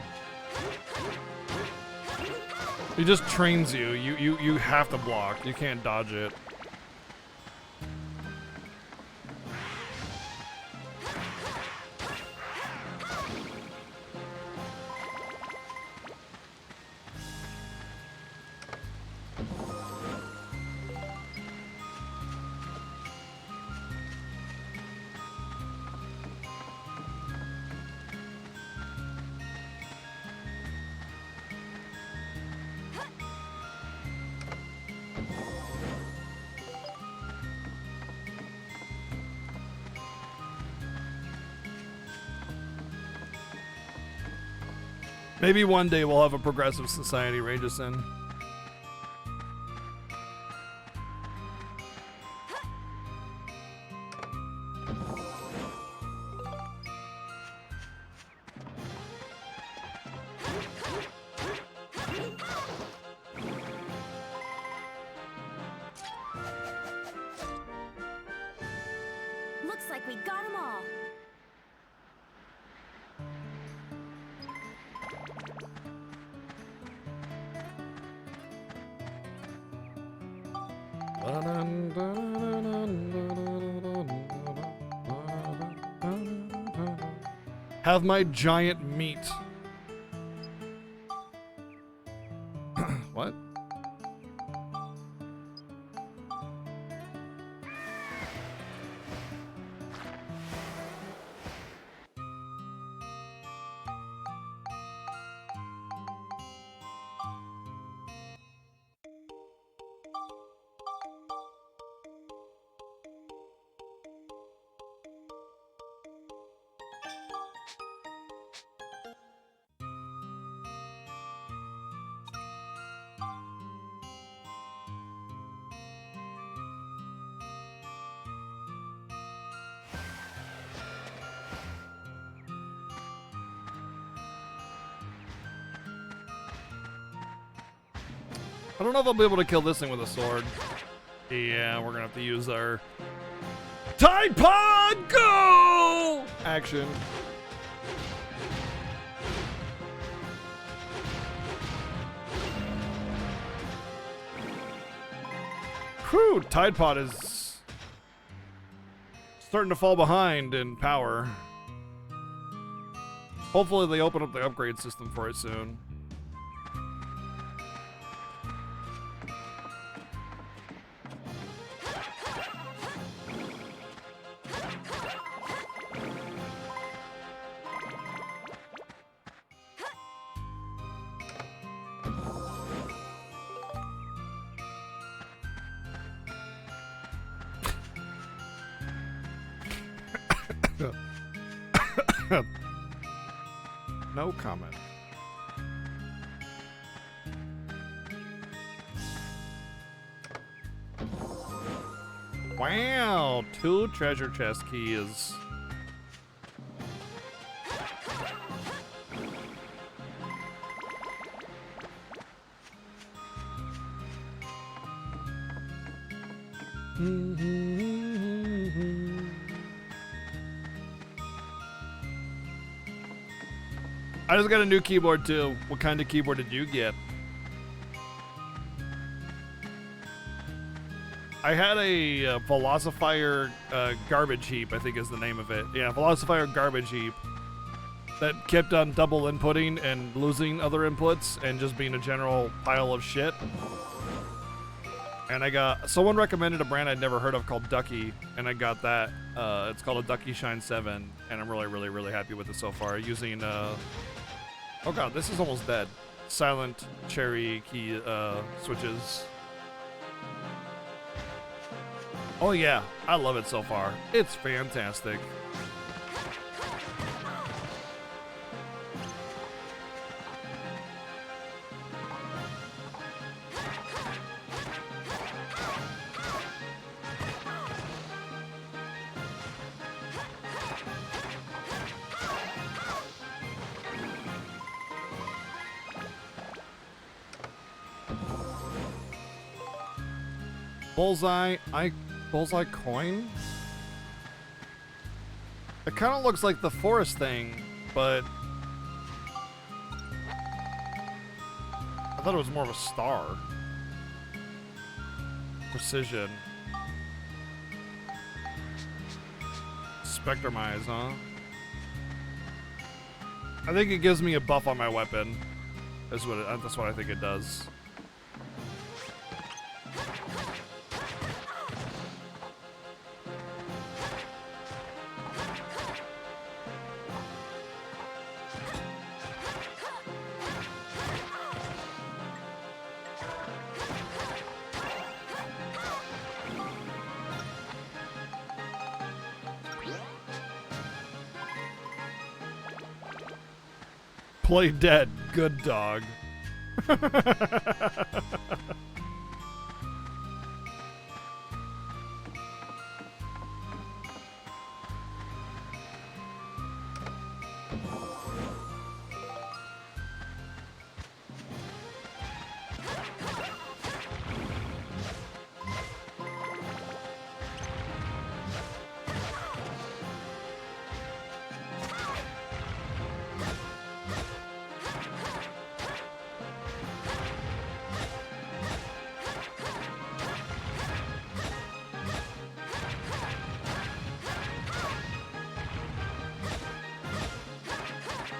S1: He just trains you. You have to block. You can't dodge it. Maybe one day we'll have a progressive society, Rageson. Have my giant meat. What? I don't know if I'll be able to kill this thing with a sword. Yeah, we're gonna have to use our Tide Pod Go action. Whew, Tide Pod is starting to fall behind in power. Hopefully they open up the upgrade system for it soon. No comment. Wow, 2 treasure chest keys. I just got a new keyboard too. What kind of keyboard did you get? I had a Velocifier garbage heap, I think is the name of it. Yeah, Velocifier garbage heap that kept on double inputting and losing other inputs and just being a general pile of shit. And I got, someone recommended a brand I'd never heard of called Ducky, and I got that. It's called a Ducky Shine 7, and I'm really, really, really happy with it so far. Using, oh god, this is almost dead. Silent cherry key switches. Oh yeah, I love it so far. It's fantastic. Bullseye coin? It kind of looks like the forest thing, but I thought it was more of a star. Precision. Spectrumize, huh? I think it gives me a buff on my weapon. That's what I think it does. Play dead, good dog.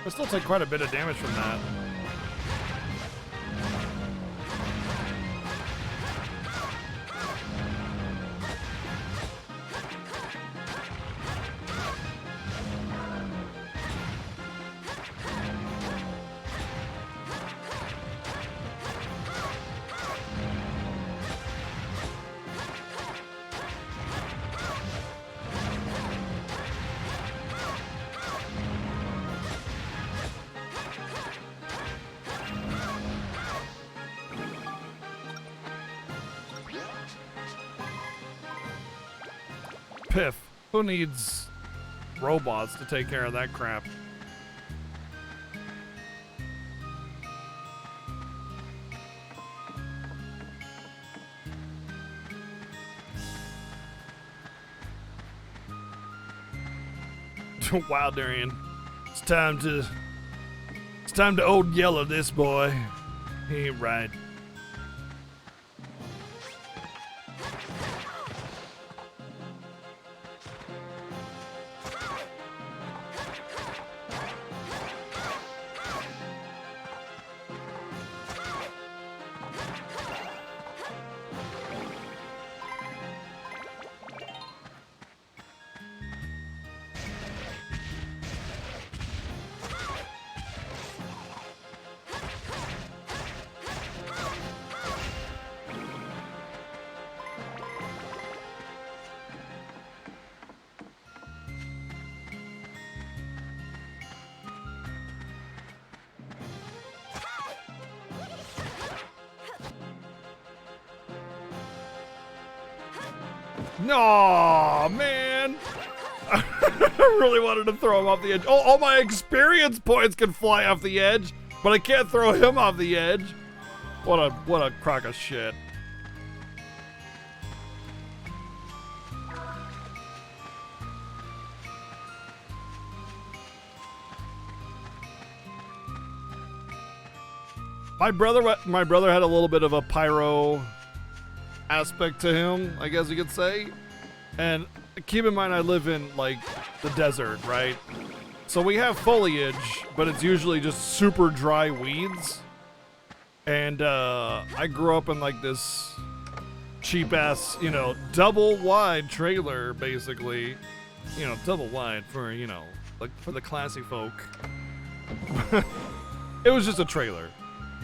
S1: I still take quite a bit of damage from that. Piff. Who needs robots to take care of that crap? Wow, Darian. It's time to old yellow this boy. He ain't right. No, man. I really wanted to throw him off the edge. Oh, all my experience points can fly off the edge, but I can't throw him off the edge. What a crock of shit. My brother had a little bit of a pyro aspect to him, I guess you could say. And keep in mind, I live in like the desert, right? So we have foliage, but it's usually just super dry weeds. And I grew up in like this cheap ass, double wide trailer, basically. Double wide for, like for the classy folk. It was just a trailer,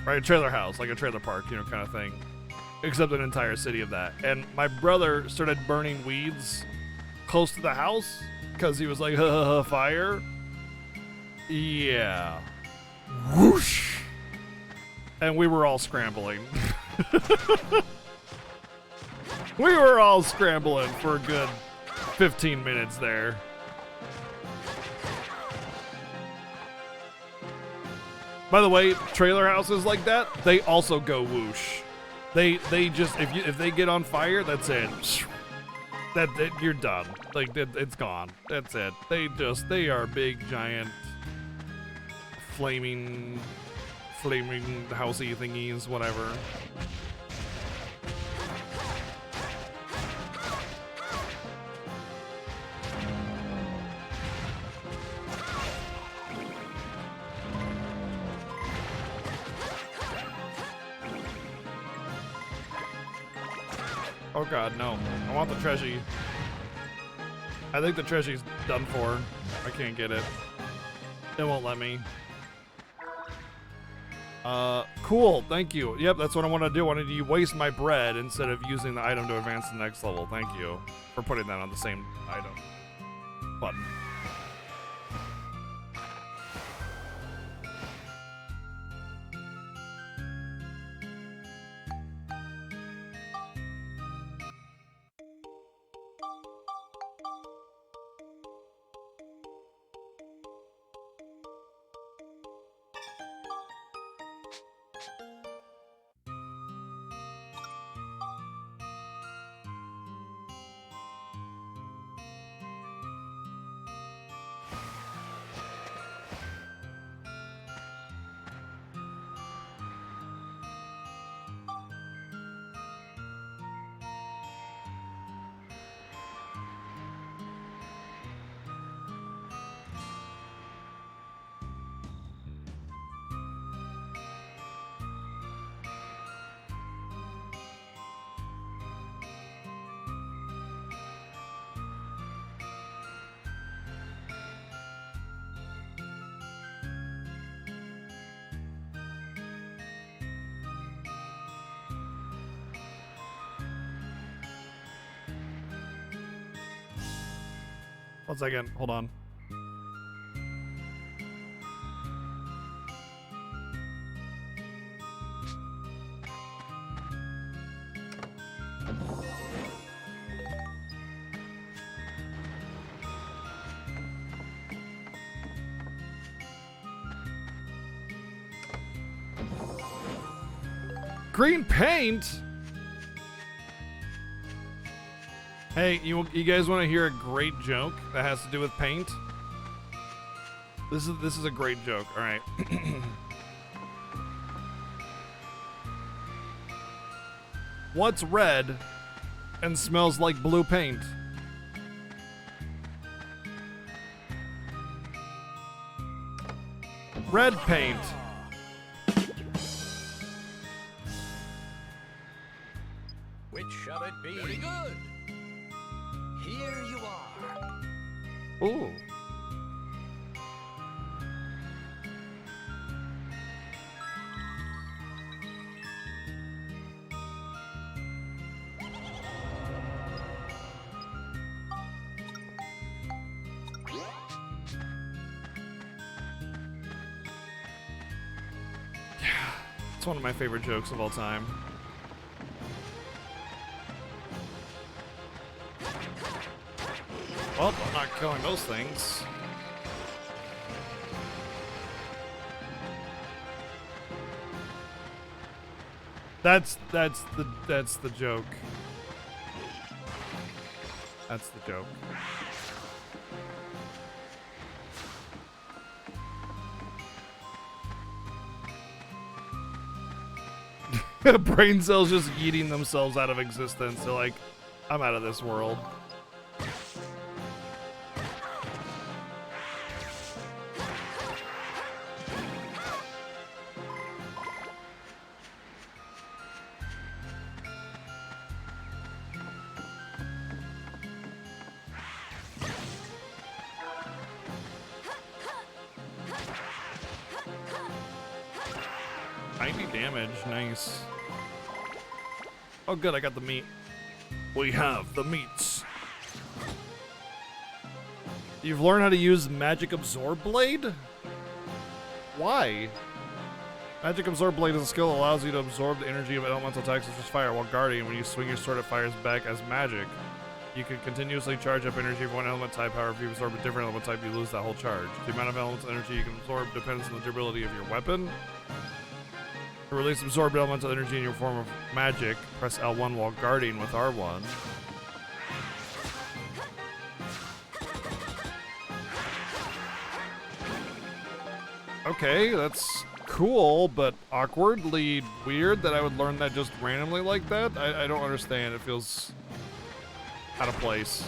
S1: right? A trailer house, like a trailer park, kind of thing. Except an entire city of that. And my brother started burning weeds close to the house because he was like, fire. Yeah. Whoosh. And we were all scrambling. We were all scrambling for a good 15 minutes there. By the way, trailer houses like that, they also go whoosh. They just, if they get on fire, that's it. You're done. Like, it's gone. That's it. They are big, giant, flaming housey thingies, whatever. Oh god, no. I want the treasure. I think the treasure's done for. I can't get it. It won't let me. Cool, thank you. Yep, that's what I want to do. I wanted to waste my bread instead of using the item to advance to the next level. Thank you for putting that on the same item button. 1 second. Hold on. Green paint? Hey, you guys want to hear a great joke that has to do with paint? This is a great joke. All right. What's red and smells like blue paint? Red paint.
S2: Which shall it be? Very good. Here you are.
S1: Ooh. It's one of my favorite jokes of all time. Well, I'm not killing those things. That's the joke. That's the joke. Brain cells just eating themselves out of existence. They're like, I'm out of this world. Nice. Oh good, I got the meat. We have the meats. You've learned how to use Magic Absorb Blade? Why? Magic Absorb Blade is a skill that allows you to absorb the energy of elemental attacks such as fire, while Guardian, when you swing your sword, it fires back as magic. You can continuously charge up energy of one element type, however, if you absorb a different element type, you lose that whole charge. The amount of elemental energy you can absorb depends on the durability of your weapon. To release absorbed elemental energy in your form of magic, press L1 while guarding with R1. Okay, that's cool, but awkwardly weird that I would learn that just randomly like that. I don't understand. It feels out of place.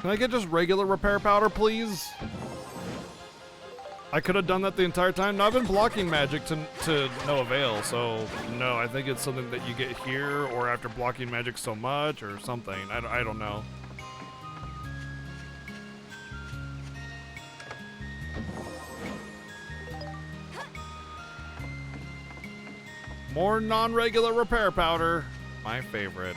S1: Can I get just regular repair powder, please? I could have done that the entire time. No, I've been blocking magic to no avail, so no, I think it's something that you get here or after blocking magic so much or something. I don't know. More non-regular repair powder. My favorite.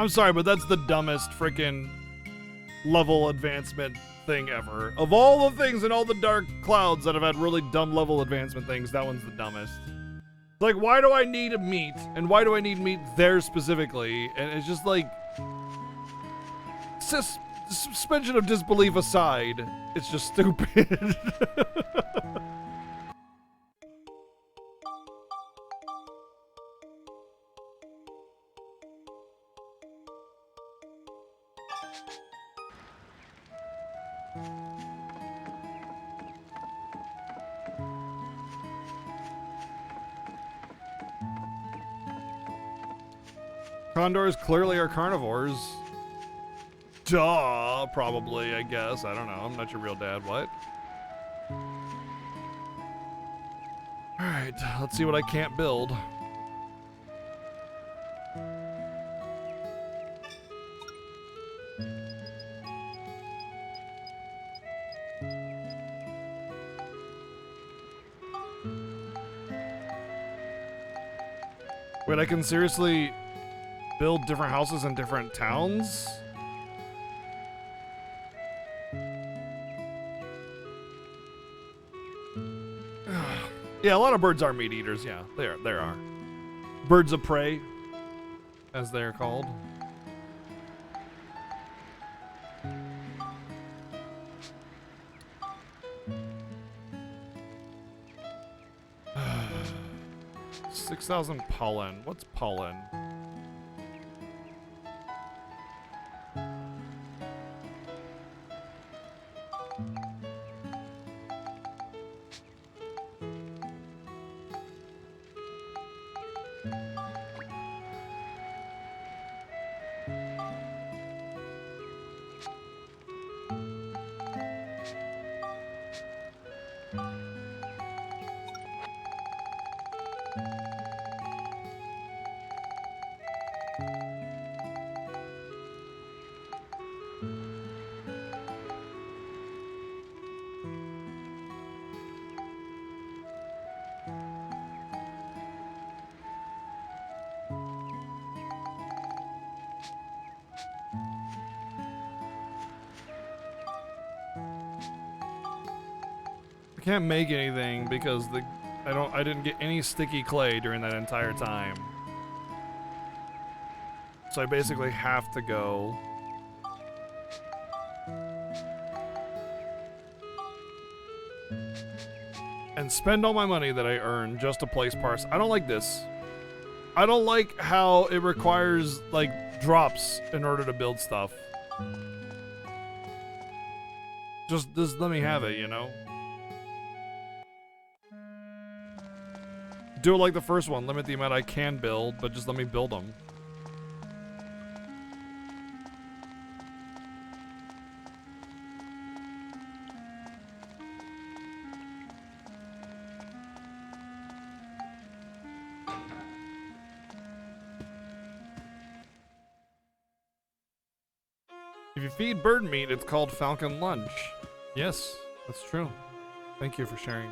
S1: I'm sorry, but that's the dumbest freaking level advancement thing ever. Of all the things in all the Dark Clouds that have had really dumb level advancement things, that one's the dumbest. Like, why do I need meat? And why do I need meat there specifically? And it's just like... suspension of disbelief aside, it's just stupid. Condors clearly are carnivores. Duh, probably, I guess. I don't know. I'm not your real dad. What? Alright, let's see what I can't build. Wait, I can seriously build different houses in different towns? Yeah, a lot of birds are meat eaters. Yeah, there are. Birds of prey, as they are called. $6,000 pollen. What's pollen? I can't make anything because I didn't get any sticky clay during that entire time. So I basically have to go and spend all my money that I earn just to place parts. I don't like this. I don't like how it requires like drops in order to build stuff. Just let me have it, you know? Do it like the first one. Limit the amount I can build, but just let me build them. If you feed bird meat, it's called Falcon Lunch. Yes, that's true. Thank you for sharing.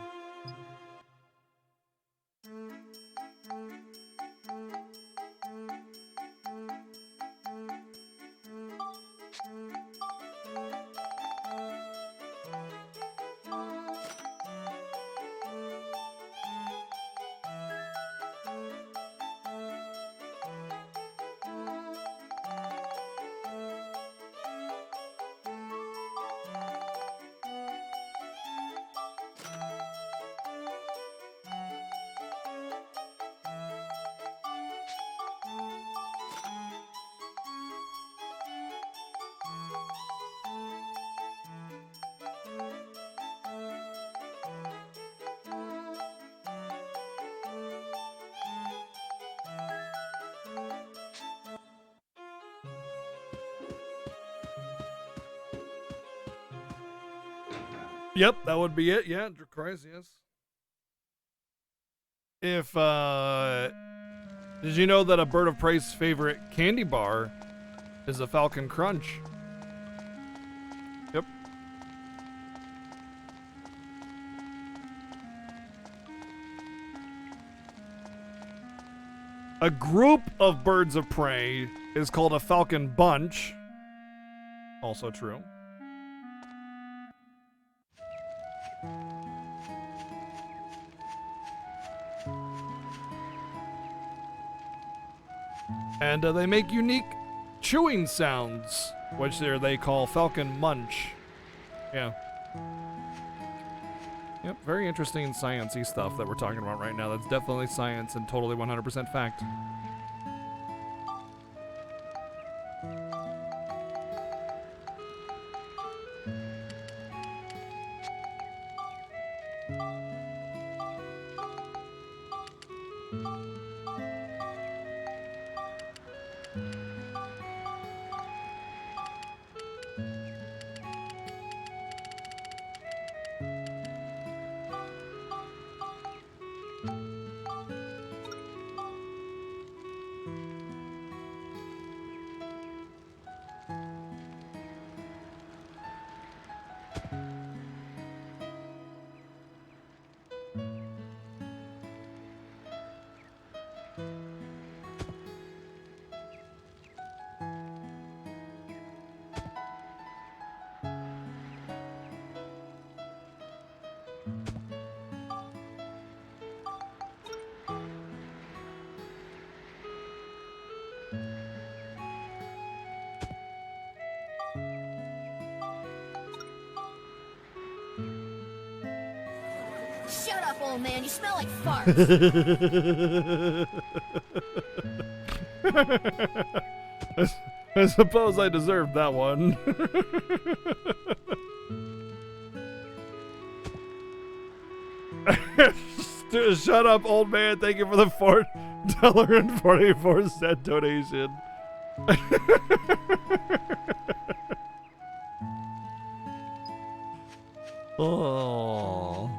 S1: Yep, that would be it. Yeah, Dracarys, yes. If, did you know that a Bird of Prey's favorite candy bar is a Falcon Crunch? Yep. A group of birds of prey is called a falcon bunch. Also true. And they make unique chewing sounds, which they call falcon munch. Yeah. Yep, very interesting science-y stuff that we're talking about right now. That's definitely science and totally 100% fact.
S4: Shut up, old man. You smell like farts.
S1: I suppose I deserved that one. Shut up, old man. Thank you for the $4.44 donation. Oh.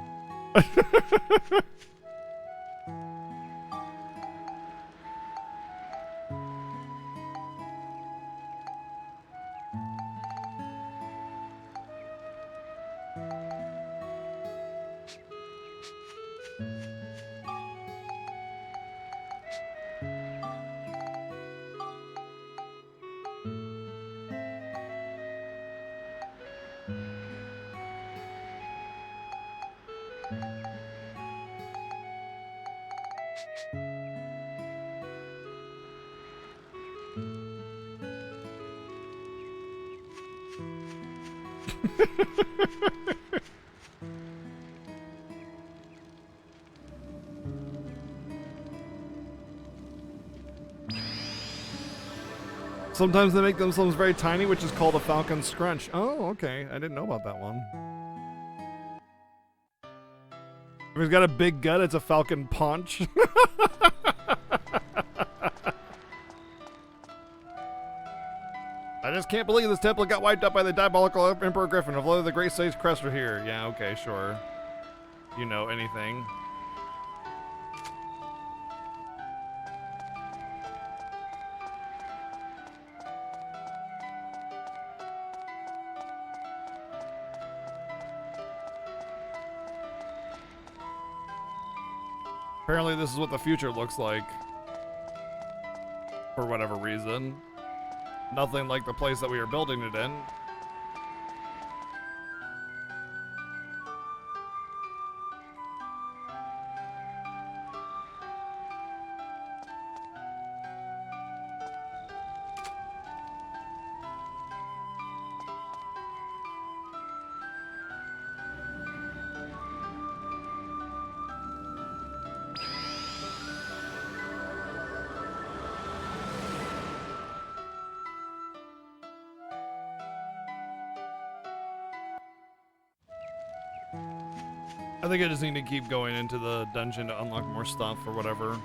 S1: Sometimes they make themselves very tiny, which is called a falcon scrunch. Oh, okay. I didn't know about that one. If he's got a big gut, it's a falcon paunch. I just can't believe this temple got wiped out by the diabolical Emperor Griffin. If only the Great Sage Crest were here. Yeah, okay, sure. You know anything. Apparently this is what the future looks like. For whatever reason. Nothing like the place that we are building it in. I think I just need to keep going into the dungeon to unlock more stuff or whatever.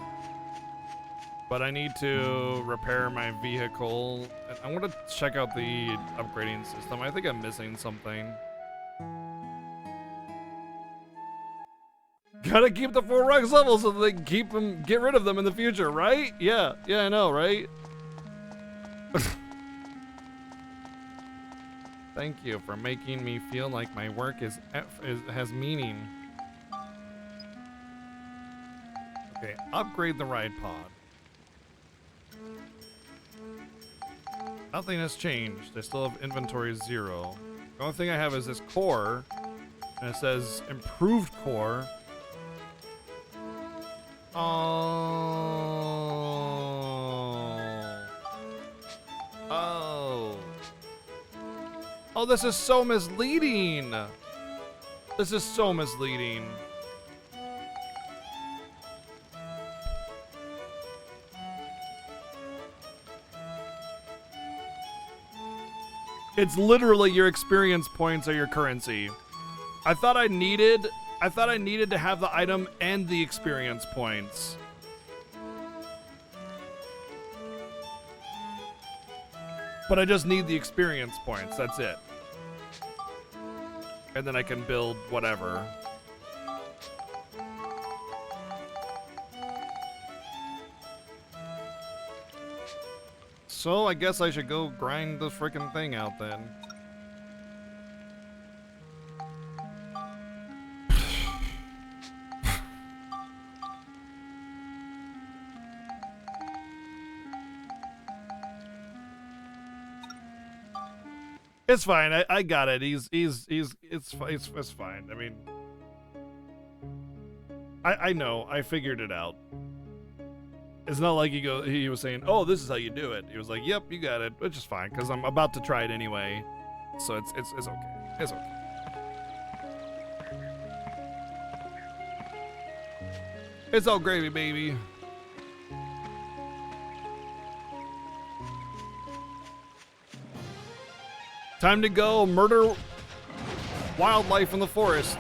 S1: But I need to repair my vehicle. I want to check out the upgrading system. I think I'm missing something. Gotta keep the 4 rugs level so they can get rid of them in the future, right? Yeah, I know, right? Thank you for making me feel like my work has meaning. Okay, upgrade the ride pod. Nothing has changed. I still have inventory 0. The only thing I have is this core, and it says improved core. Oh, this is so misleading. This is so misleading. It's literally your experience points are your currency. I thought I needed to have the item and the experience points. But I just need the experience points, that's it. And then I can build whatever. So I guess I should go grind the freaking thing out then. It's fine. I got it. It's fine. I mean, I know. I figured it out. It's not like he was saying, "Oh, this is how you do it." He was like, "Yep, you got it," which is fine because I'm about to try it anyway. So it's okay. It's okay. It's all gravy, baby. Time to go murder wildlife in the forest.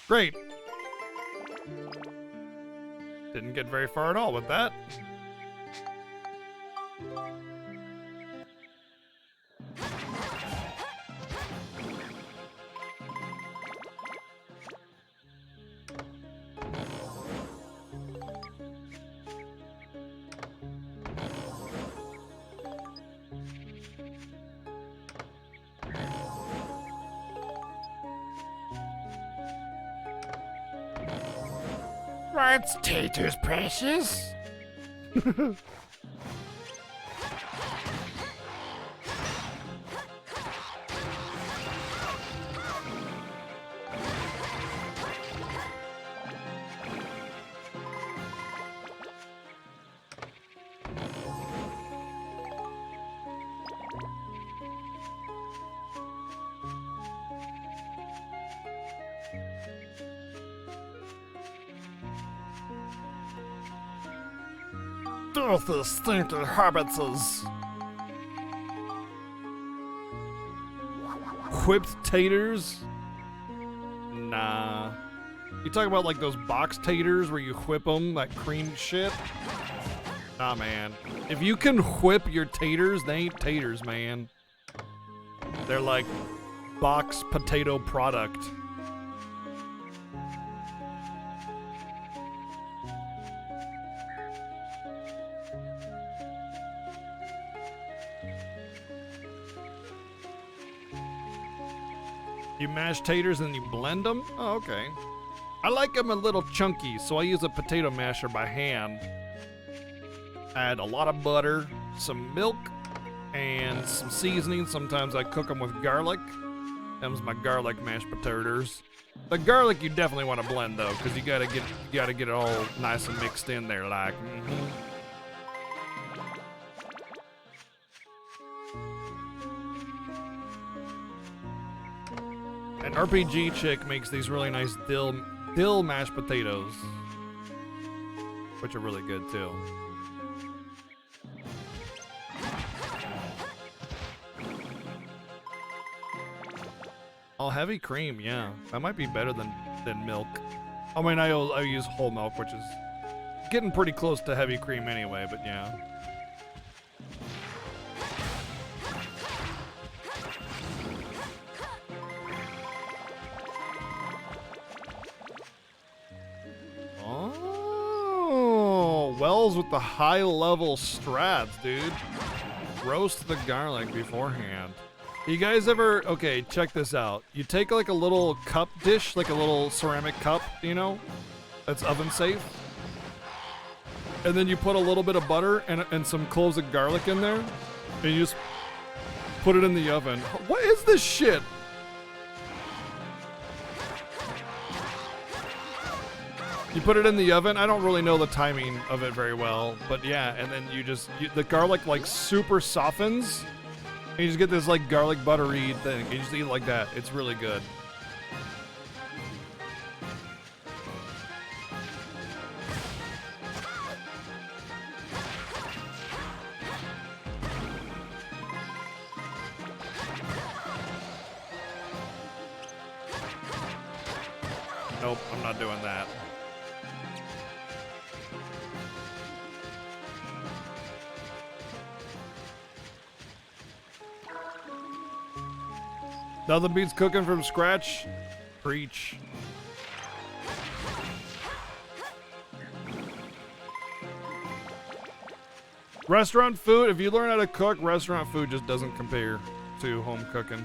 S1: Great. Didn't get very far at all with that. What's taters, precious? Filthy, stinking hobbitses. Whipped taters? Nah. You talking about like those box taters where you whip them, that cream shit? Nah, man. If you can whip your taters, they ain't taters, man. They're like box potato product. You mash taters and you blend them? Oh, okay. I like them a little chunky, so I use a potato masher by hand. Add a lot of butter, some milk, and some seasoning. Sometimes I cook them with garlic. Them's my garlic mashed potatoes. The garlic you definitely want to blend though, because you gotta get it all nice and mixed in there, like. An RPG chick makes these really nice dill mashed potatoes, which are really good too. Oh, heavy cream, yeah. That might be better than milk. I mean, I use whole milk, which is getting pretty close to heavy cream anyway, but yeah. Oh, Wells with the high level strats, dude. Roast the garlic beforehand. You guys ever, okay, check this out. You take like a little cup dish, like a little ceramic cup, you know, that's oven safe. And then you put a little bit of butter and some cloves of garlic in there. And you just put it in the oven. What is this shit? You put it in the oven. I don't really know the timing of it very well, but yeah. And then the garlic like super softens. And you just get this like garlic buttery thing. You just eat it like that. It's really good. Nope, I'm not doing that. Nothing beats cooking from scratch. Preach. Restaurant food, if you learn how to cook, restaurant food just doesn't compare to home cooking.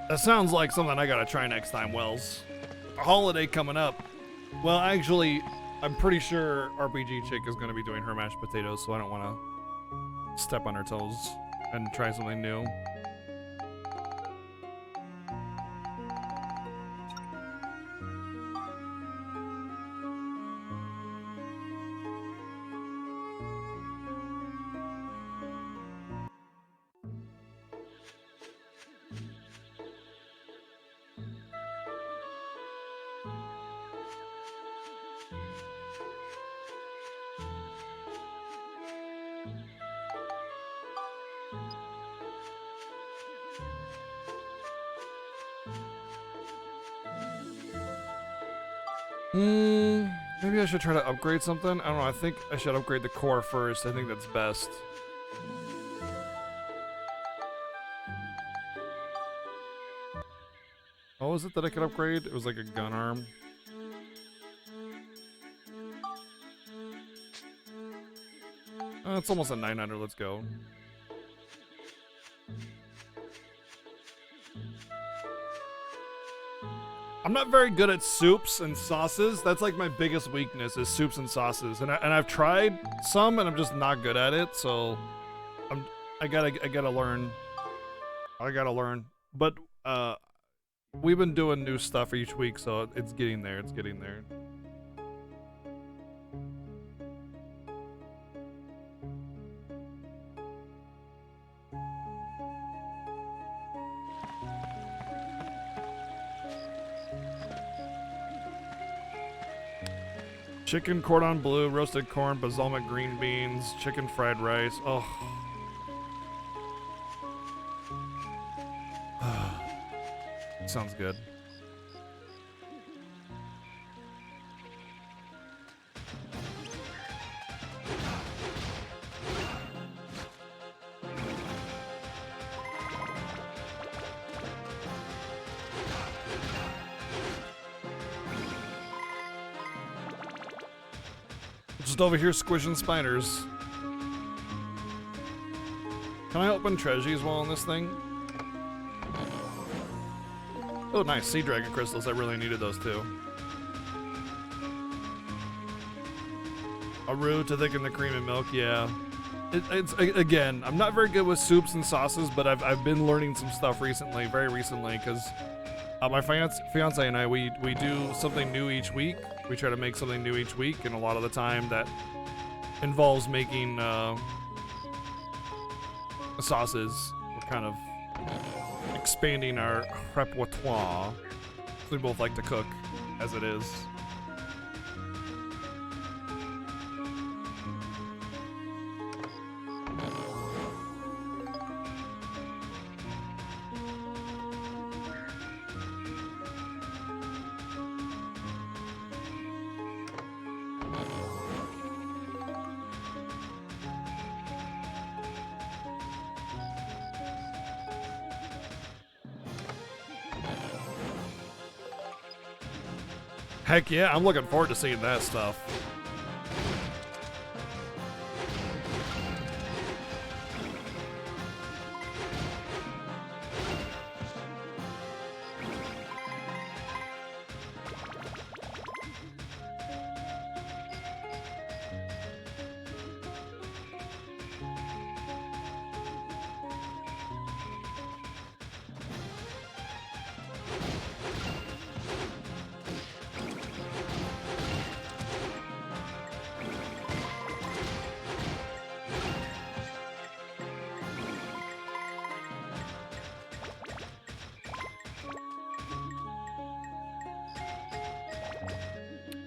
S1: That sounds like something I gotta try next time, Wells. A holiday coming up. Well, actually, I'm pretty sure RPG Chick is gonna be doing her mashed potatoes, so I don't wanna step on her toes and try something new. Maybe I should try to upgrade something. I don't know. I think I should upgrade the core first. I think that's best. What was it that I could upgrade? It was like a gun arm. It's almost a 900. Let's go. I'm not very good at soups and sauces. That's like my biggest weakness is soups and sauces. And I've tried some and I'm just not good at it. So I gotta learn. I gotta learn. But we've been doing new stuff each week, so it's getting there. It's getting there. Chicken cordon bleu, roasted corn, balsamic green beans, chicken fried rice. Oh. Sounds good. Just over here squishing spiders. Can I open treasures while on this thing? Oh, nice. Sea dragon crystals. I really needed those too. A roux to thicken the cream and milk. Yeah. It's again, I'm not very good with soups and sauces, but I've been learning some stuff recently, very recently, because my fiance and I, we do something new each week. We try to make something new each week, and a lot of the time that involves making sauces, of kind of expanding our repertoire. We both like to cook, as it is. Heck yeah, I'm looking forward to seeing that stuff.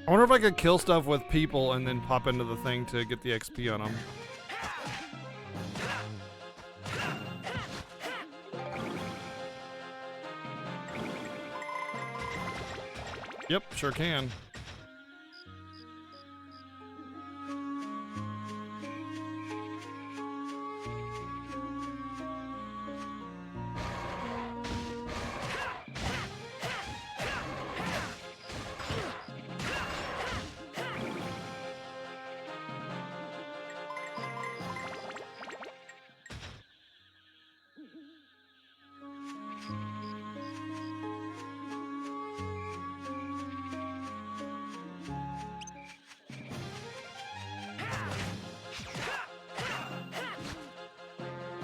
S1: I wonder if I could kill stuff with people and then pop into the thing to get the XP on them. Yep, sure can.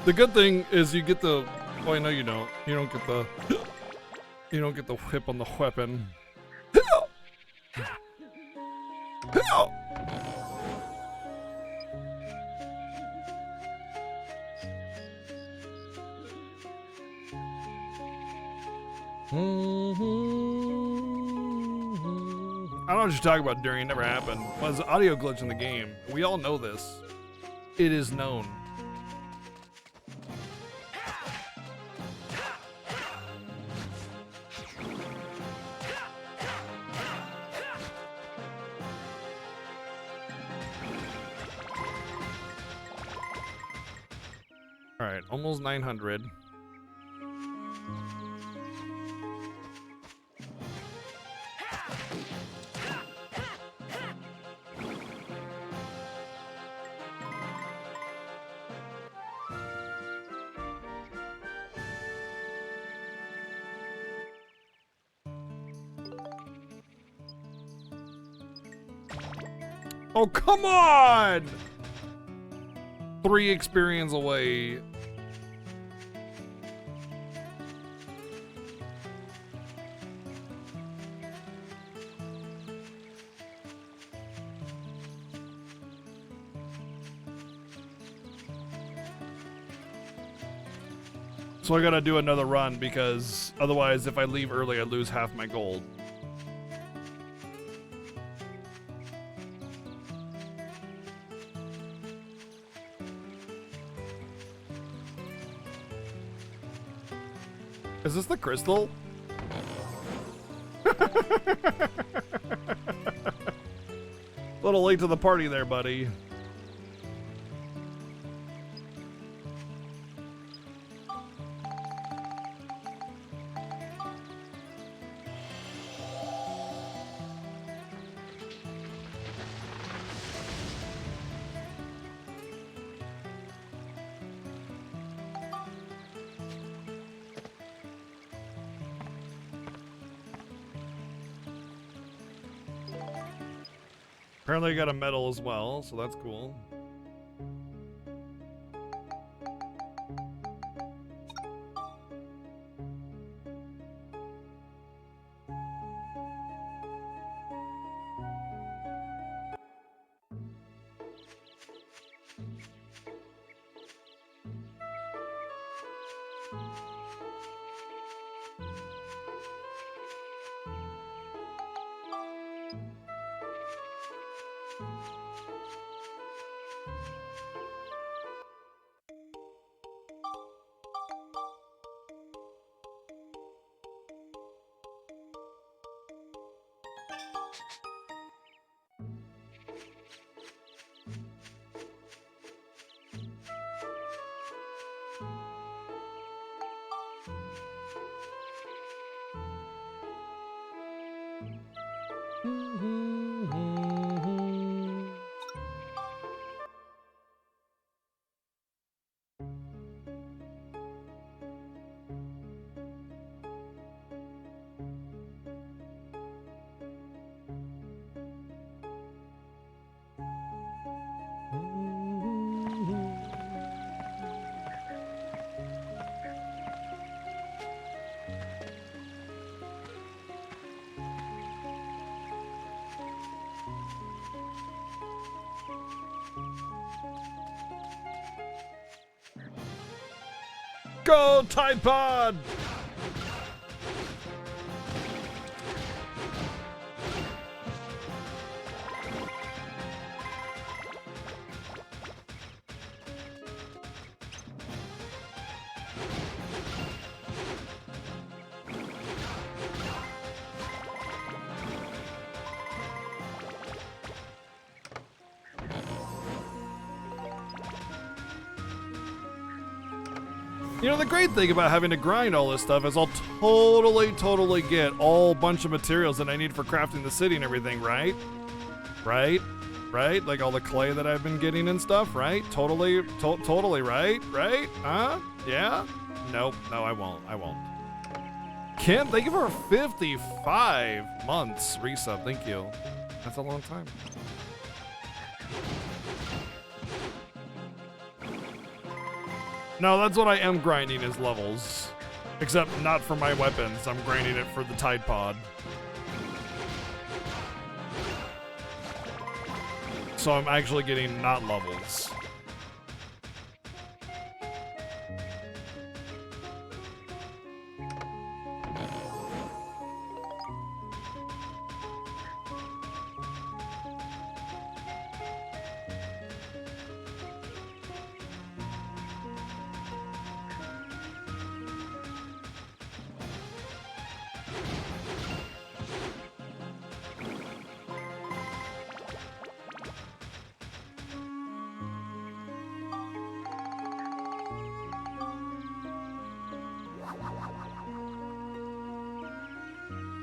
S1: The good thing is you get the. Oh, I know you don't. You don't get the. You don't get the whip on the weapon. I don't know what you're talking about, during. It never happened. Well, there's an audio glitch in the game. We all know this. It is known. All right, almost 900. Oh, come on! 3 experience away. So I gotta do another run because otherwise if I leave early I lose half my gold. Is this the crystal? Little late to the party there, buddy. Apparently I got a medal as well, so that's cool. Go, Tide Pod! You know, the great thing about having to grind all this stuff is I'll totally get all bunch of materials that I need for crafting the city and everything, right? Right? Like all the clay that I've been getting and stuff, right? Totally, right? Huh? Yeah? Nope, no, I won't. Kim, thank you for 55 months resub, thank you. That's a long time. No, that's what I am grinding is levels. Except not for my weapons, I'm grinding it for the Tide Pod. So I'm actually getting not levels.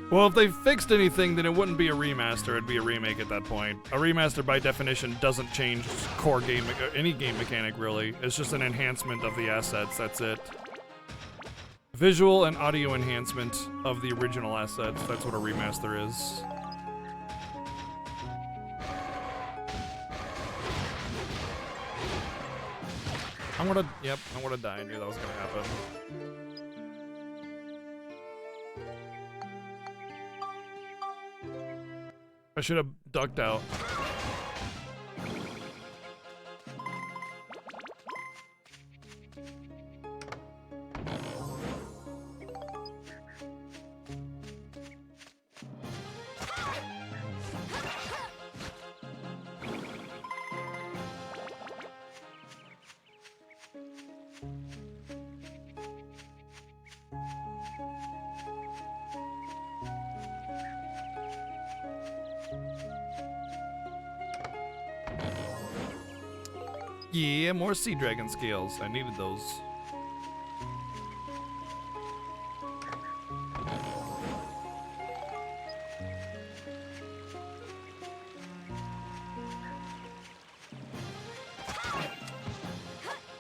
S1: Well, if they fixed anything, then it wouldn't be a remaster, it'd be a remake at that point. A remaster, by definition, doesn't change core game, any game mechanic, really. It's just an enhancement of the assets, that's it. Visual and audio enhancement of the original assets, that's what a remaster is. I'm gonna die, I knew that was gonna happen. I should have ducked out. Yeah, more Sea Dragon scales. I needed those.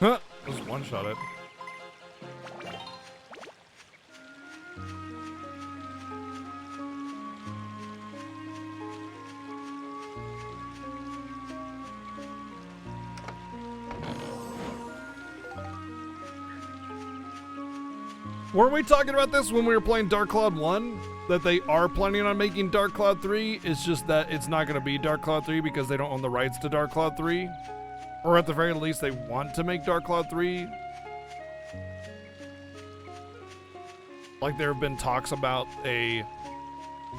S1: Huh! Just one-shot it. Weren't we talking about this when we were playing Dark Cloud 1? That they are planning on making Dark Cloud 3? It's just that it's not going to be Dark Cloud 3 because they don't own the rights to Dark Cloud 3? Or at the very least, they want to make Dark Cloud 3? Like there have been talks about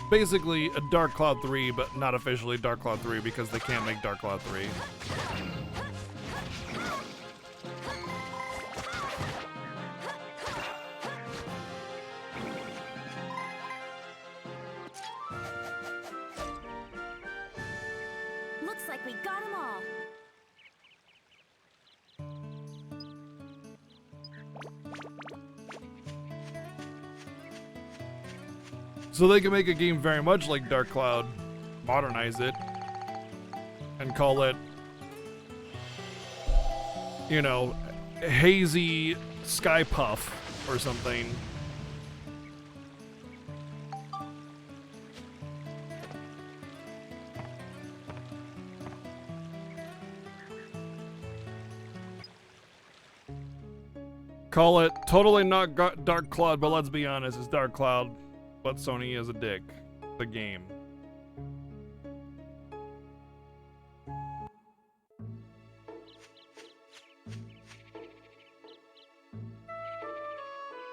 S1: basically a Dark Cloud 3, but not officially Dark Cloud 3 because they can't make Dark Cloud 3.
S4: Looks like we got them all.
S1: So they can make a game very much like Dark Cloud, modernize it, and call it, you know, Hazy Sky Puff or something. Call it totally not Dark Cloud, but let's be honest, it's Dark Cloud. But Sony is a dick. The game.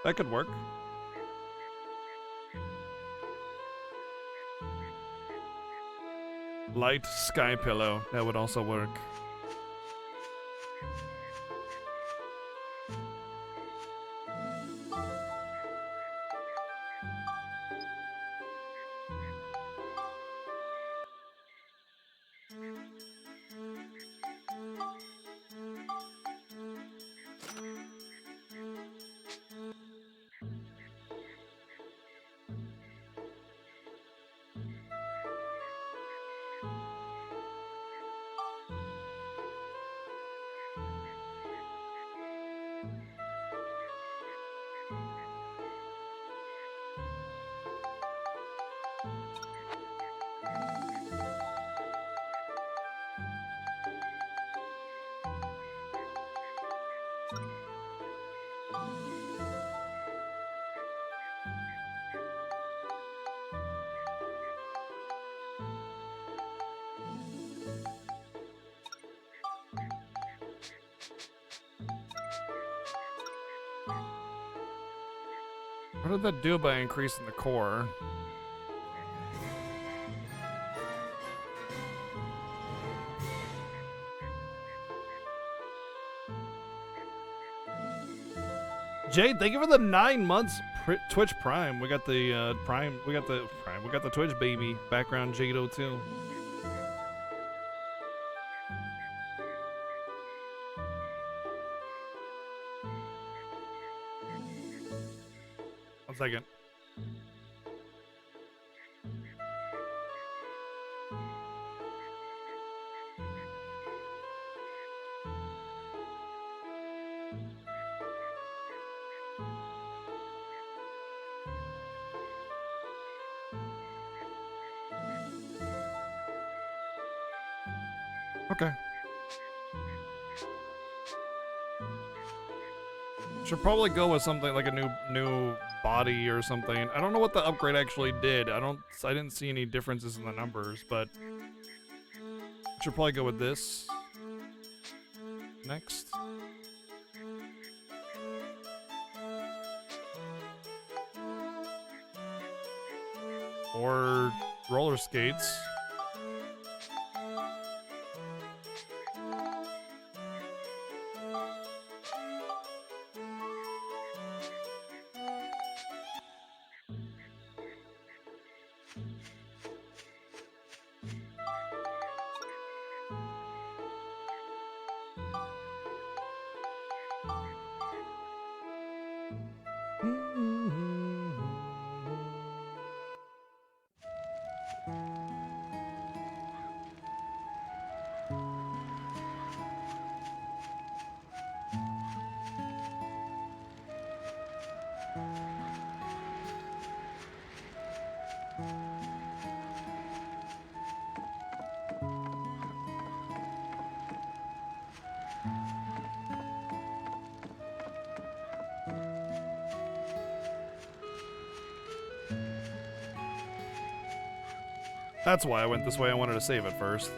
S1: That could work. Light sky pillow. That would also work. What did that do by increasing the core? Jade, thank you for the 9 months Twitch Prime. We got the Prime. We got the Twitch baby. Background Jade02. One second. Okay. Should probably go with something like a new body or something. I don't know what the upgrade actually did. I didn't see any differences in the numbers, but should probably go with this next. Or roller skates. That's why I went this way. I wanted to save it first.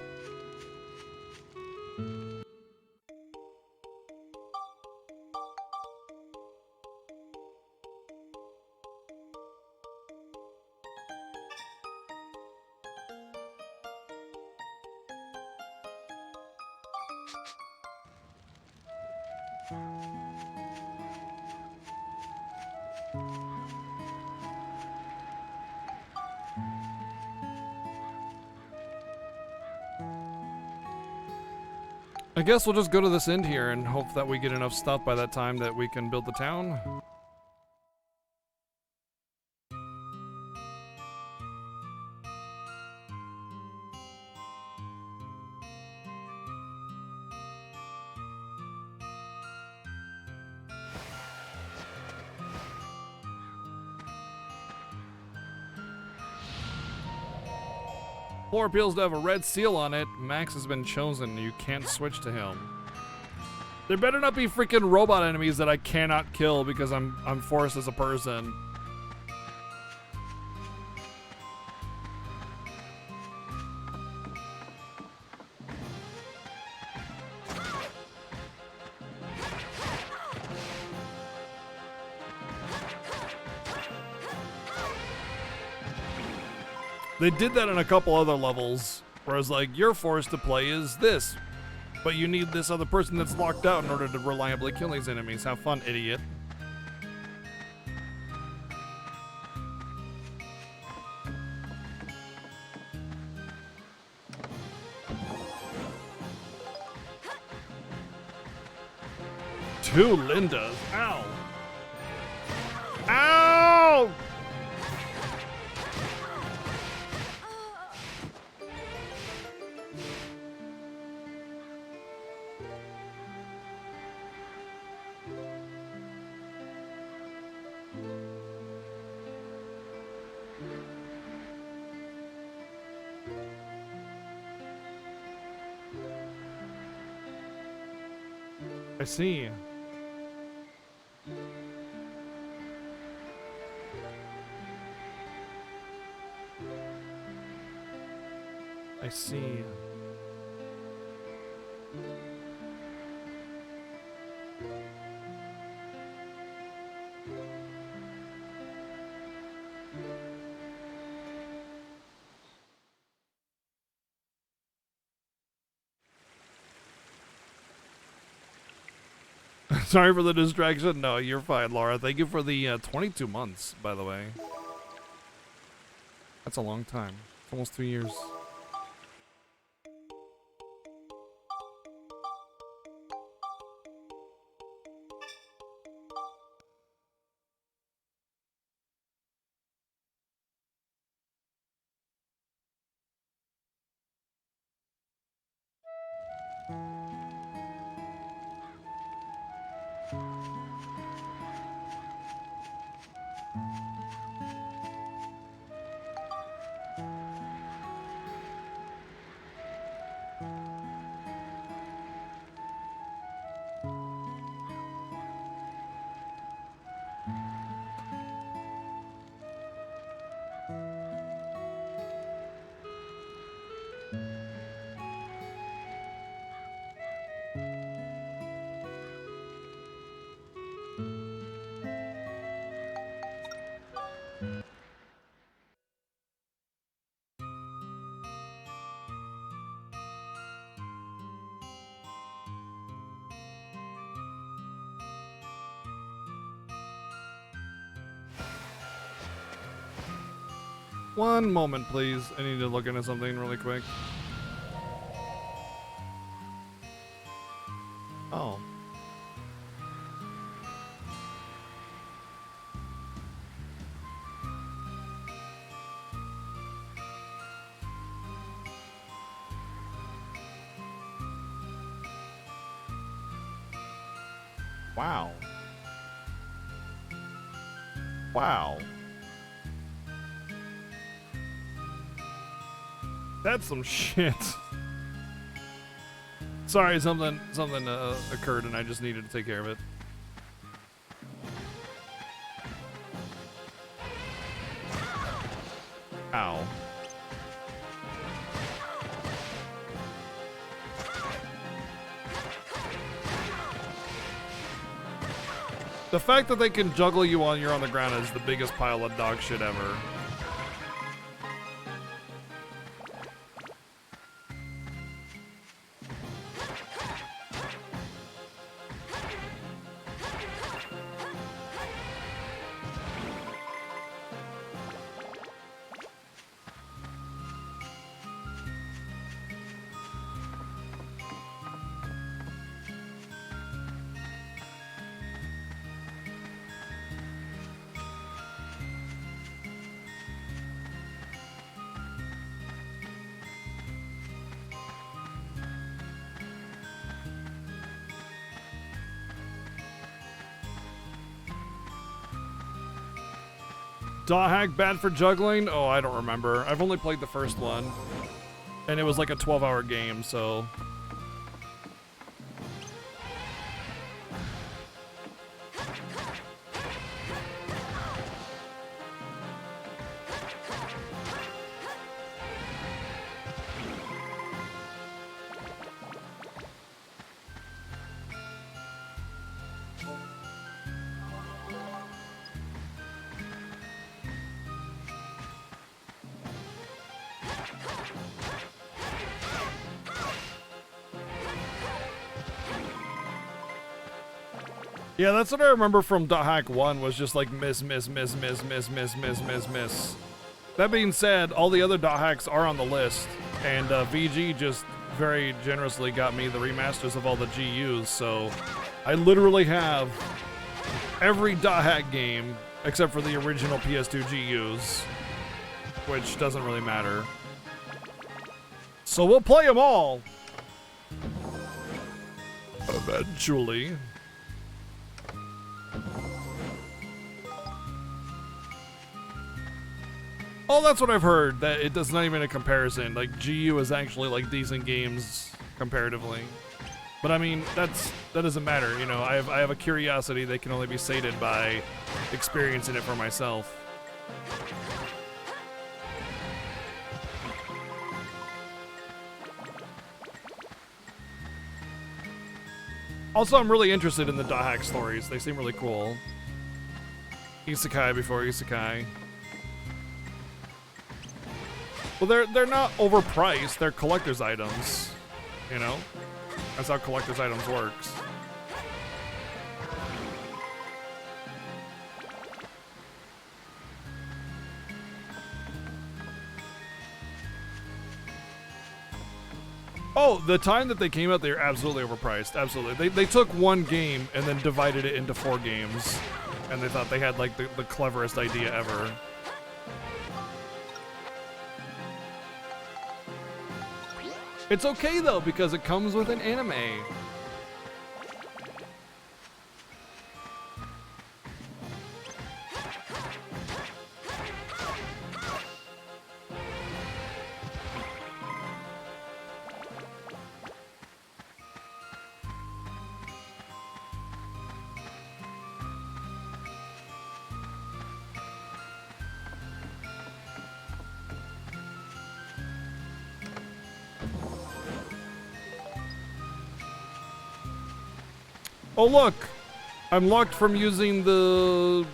S1: I guess we'll just go to this end here and hope that we get enough stuff by that time that we can build the town. Floor appeals to have a red seal on it. Max has been chosen. You can't switch to him. There better not be freaking robot enemies that I cannot kill because I'm forced as a person. They did that in a couple other levels, where I was like, you're forced to play as this, but you need this other person that's locked out in order to reliably kill these enemies. Have fun, idiot. Two Lindas. Ow. Ow! I see. I see. Sorry for the distraction. No, you're fine, Laura. Thank you for the 22 months, by the way. That's a long time. It's almost 3 years. One moment, please. I need to look into something really quick. Oh. Wow. Wow. That's some shit. Sorry, something occurred and I just needed to take care of it. Ow. The fact that they can juggle you while you're on the ground is the biggest pile of dog shit ever. Dot hack bad for juggling? Oh, I don't remember. I've only played the first one. And it was like a 12-hour game, so... Yeah, that's what I remember from Dot Hack 1 was just like miss. That being said, all the other Dot Hacks are on the list, and VG just very generously got me the remasters of all the GUs, so I literally have every Dot Hack game except for the original PS2 GUs, which doesn't really matter. So we'll play them all eventually. Oh, that's what I've heard, that it does not even a comparison. Like, GU is actually, like, decent games comparatively. But, I mean, that doesn't matter, you know. I have a curiosity that can only be sated by experiencing it for myself. Also, I'm really interested in the Dot Hack stories. They seem really cool. Isekai before Isekai. Well, they're not overpriced. They're collector's items, you know? That's how collector's items works. Oh, the time that they came out, they were absolutely overpriced. Absolutely. They took one game and then divided it into 4 games. And they thought they had, like, the cleverest idea ever. It's okay, though, because it comes with an anime. Oh look, I'm locked from using the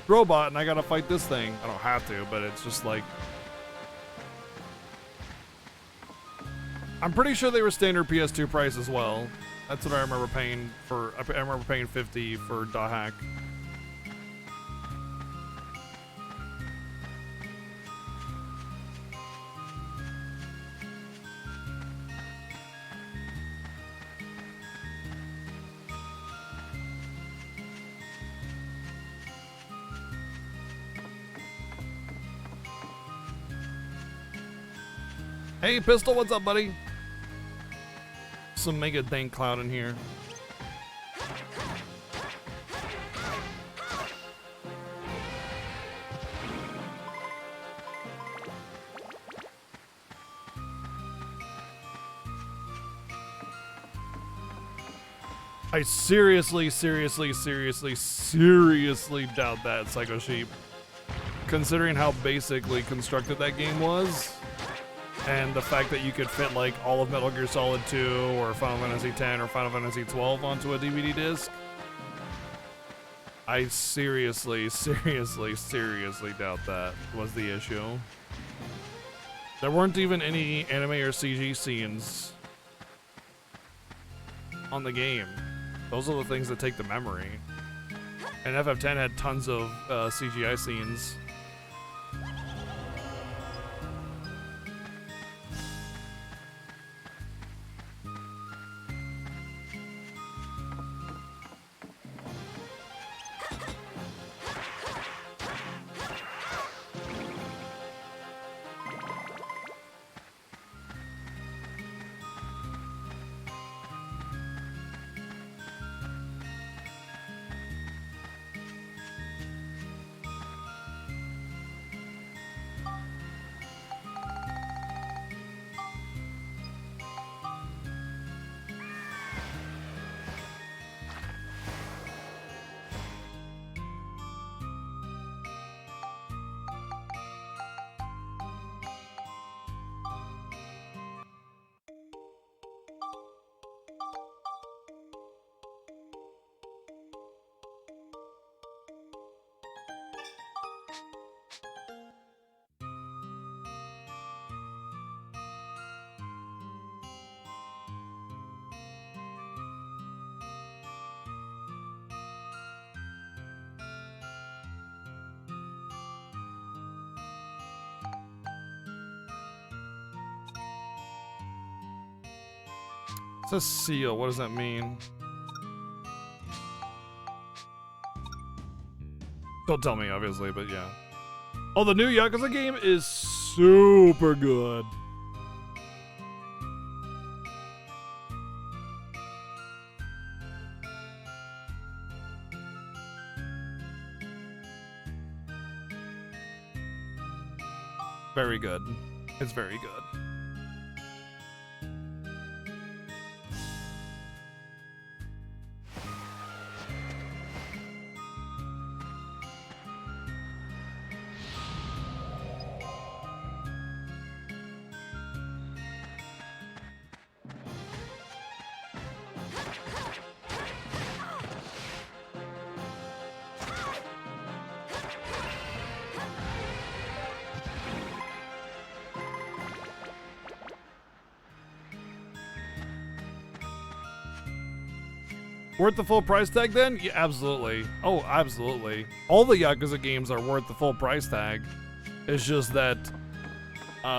S1: robot and I gotta fight this thing. I don't have to, but it's just like... I'm pretty sure they were standard PS2 price as well. That's what I remember paying for. I remember paying $50 for Dot Hack. Hey, Pistol, what's up, buddy? Some mega dank cloud in here. I seriously doubt that, Psycho Sheep. Considering how basically constructed that game was. And the fact that you could fit like all of Metal Gear Solid 2 or Final Fantasy X or Final Fantasy 12 onto a DVD disc. I seriously doubt that was the issue. There weren't even any anime or CG scenes on the game. Those are the things that take the memory. And FF10 had tons of CGI scenes. It's a seal. What does that mean? Don't tell me, obviously, but yeah. Oh, the new Yakuza game is super good. Very good. It's very good. Worth the full price tag then? Yeah, absolutely. Oh, absolutely. All the Yakuza games are worth the full price tag. It's just that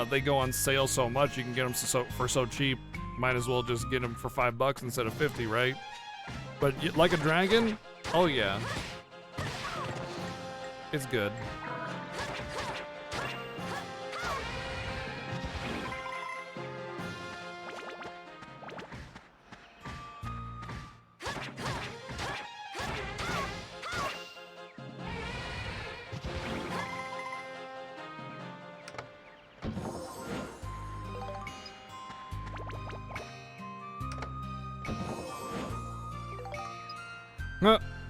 S1: they go on sale so much, you can get them for so cheap. Might as well just get them for $5 instead of 50, right? But Like a Dragon? Oh yeah. It's good.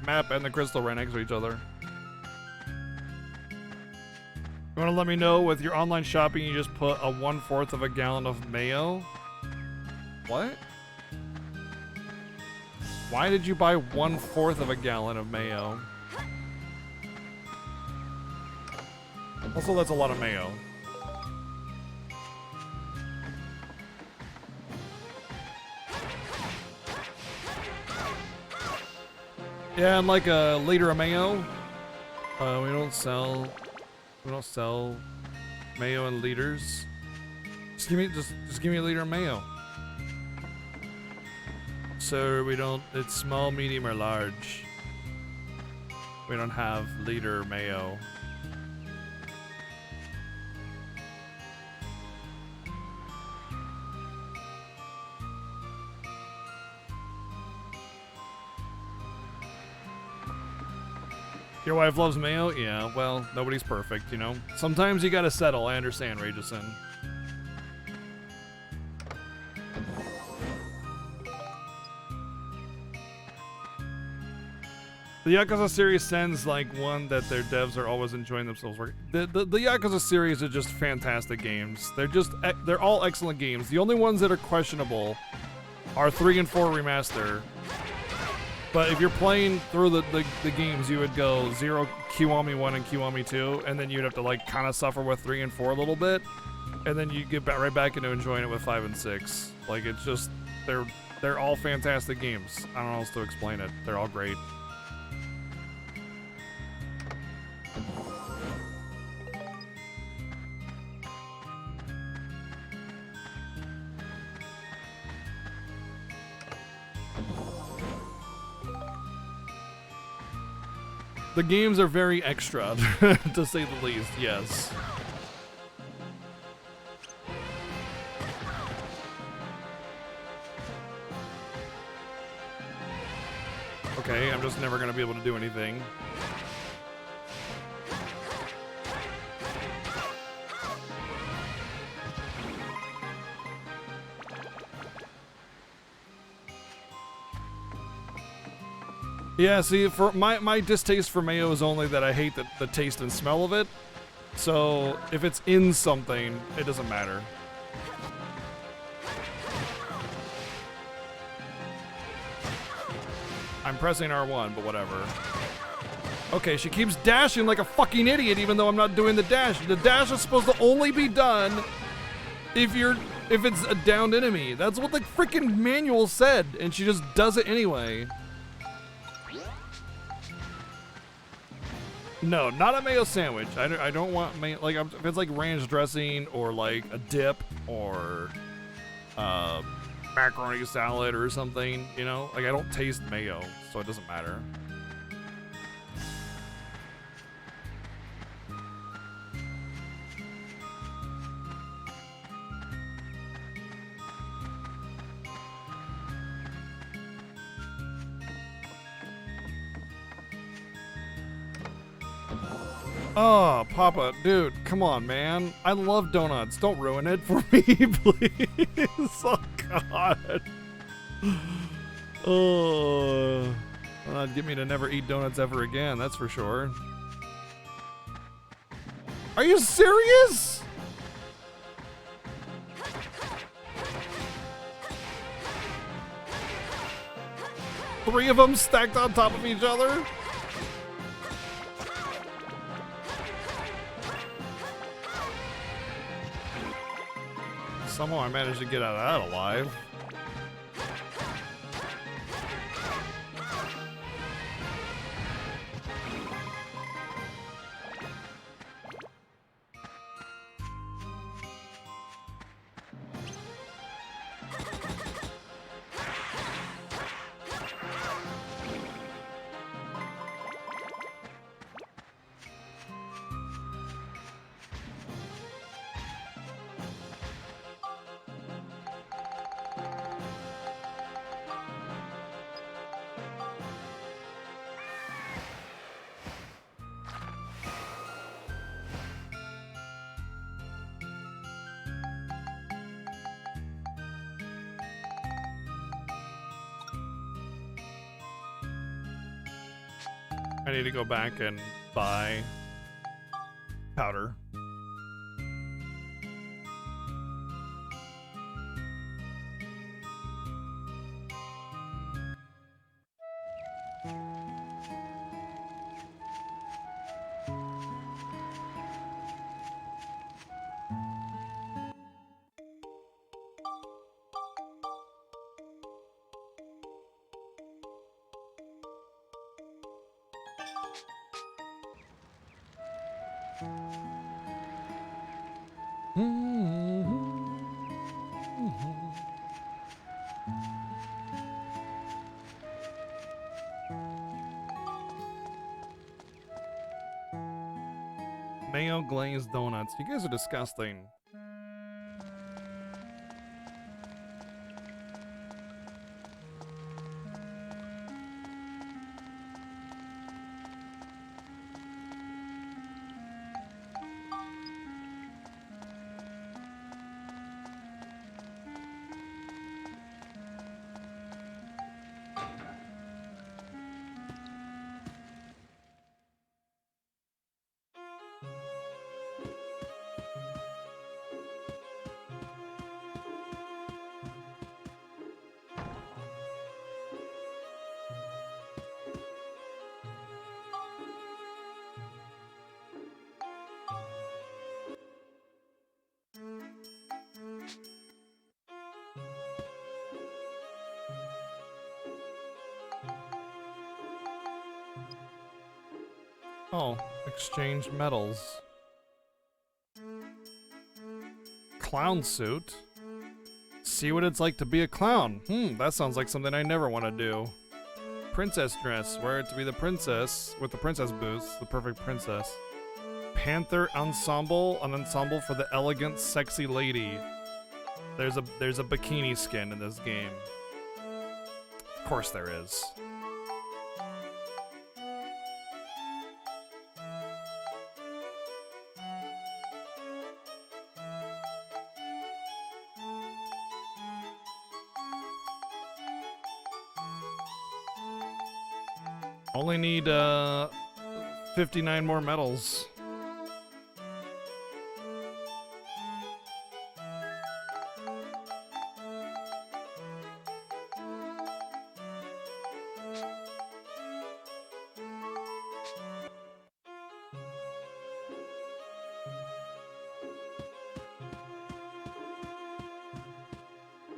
S1: Map and the crystal right next to each other. You want to let me know with your online shopping you just put a 1/4 of a gallon of mayo? What? Why did you buy 1/4 of a gallon of mayo? Also, that's a lot of mayo. Yeah, and like a liter of mayo. We don't sell mayo in liters. Just give me a liter of mayo. Sir, we don't. It's small, medium, or large. We don't have liter mayo. Your wife loves mayo? Yeah, well, nobody's perfect, you know? Sometimes you gotta settle, I understand, Rageson. The Yakuza series sends like one that their devs are always enjoying themselves working. The Yakuza series are just fantastic games. They're all excellent games. The only ones that are questionable are 3 and 4 remaster. But if you're playing through the games, you would go 0 Kiwami 1 and Kiwami 2, and then you'd have to like kind of suffer with 3 and 4 a little bit, and then you get right back into enjoying it with 5 and 6. Like it's just they're all fantastic games. I don't know how else to explain it. They're all great. The games are very extra, to say the least, yes. Okay, I'm just never gonna be able to do anything. Yeah, see, for my distaste for mayo is only that I hate the taste and smell of it. So if it's in something, it doesn't matter. I'm pressing R1, but whatever. Okay, she keeps dashing like a fucking idiot even though I'm not doing the dash. The dash is supposed to only be done if it's a downed enemy. That's what the freaking manual said, and she just does it anyway. No, not a mayo sandwich. I don't want mayo. Like, if it's like ranch dressing or like a dip or macaroni salad or something, you know? Like, I don't taste mayo, so it doesn't matter. Oh, Papa, dude, come on, man. I love donuts. Don't ruin it for me, please. Oh, God. Oh. Well, that'd get me to never eat donuts ever again, that's for sure. Are you serious? Three of them stacked on top of each other? Somehow I managed to get out of that alive. I need to go back and buy powder. Mayo glazed donuts. You guys are disgusting. Oh, exchange medals. Clown suit. See what it's like to be a clown. That sounds like something I never want to do. Princess dress. Wear it to be the princess with the princess boots. The perfect princess. Panther ensemble. An ensemble for the elegant, sexy lady. There's a bikini skin in this game. Of course there is. Only need 59 more medals.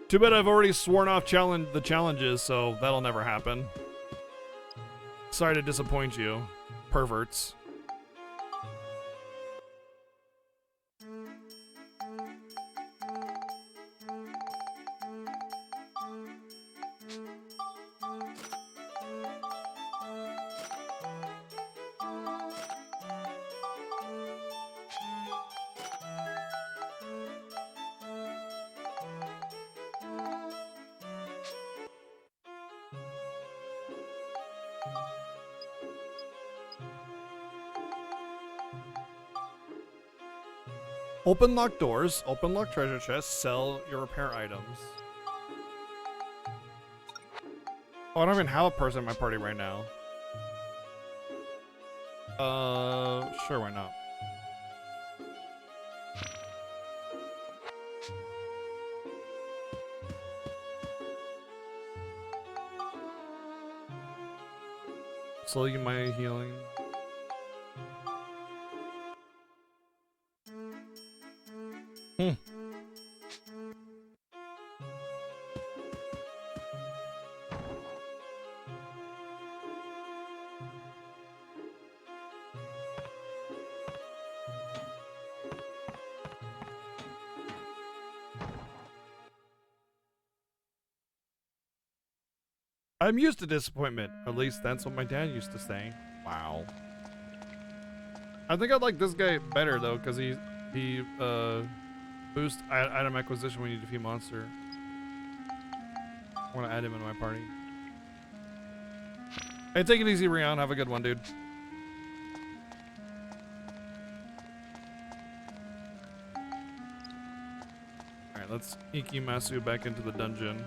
S1: Too bad I've already sworn off the challenges, so that'll never happen. Sorry to disappoint you, perverts. Open locked doors, open locked treasure chests, sell your repair items. Oh, I don't even have a person in my party right now. Sure, why not? Slowly my healing. I'm used to disappointment. At least that's what my dad used to say. Wow. I think I'd like this guy better though, because he boosts item acquisition when you defeat monster. I want to add him into my party. Hey, take it easy, Rion. Have a good one, dude. Alright, let's Ikimasu back into the dungeon.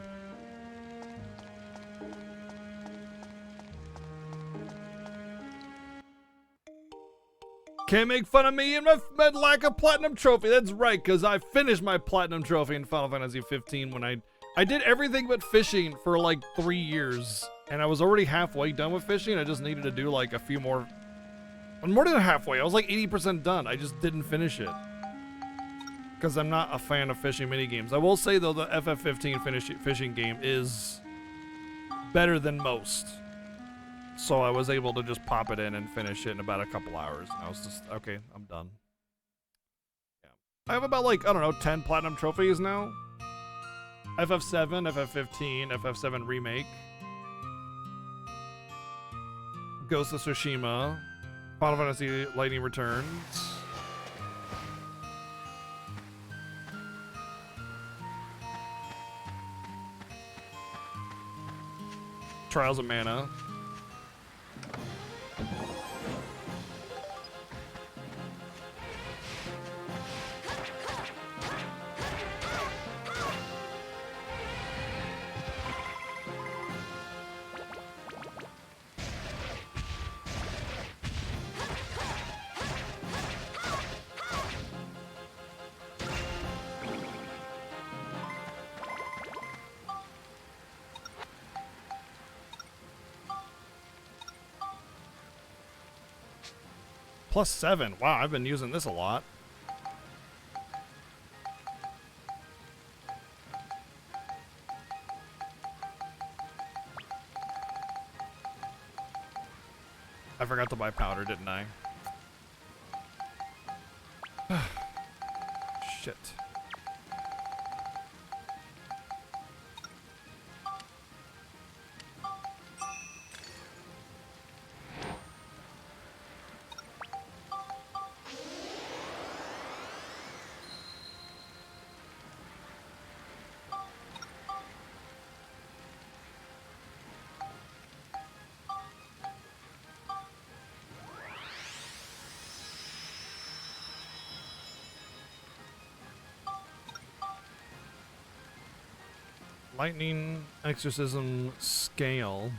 S1: Can't make fun of me and my lack of platinum trophy. That's right, because I finished my platinum trophy in Final Fantasy 15 when I did everything but fishing for like 3 years. And I was already halfway done with fishing. I just needed to do like a few more. More than halfway. I was like 80% done. I just didn't finish it. Because I'm not a fan of fishing minigames. I will say though, the FF15 fishing game is better than most. So I was able to just pop it in and finish it in about a couple hours. And I was just, okay, I'm done. Yeah. I have about like, I don't know, 10 platinum trophies now. FF7, FF15, FF7 Remake. Ghost of Tsushima. Final Fantasy Lightning Returns. Trials of Mana. +7. Wow, I've been using this a lot. I forgot to buy powder, didn't I? Shit. Lightning Exorcism Scale.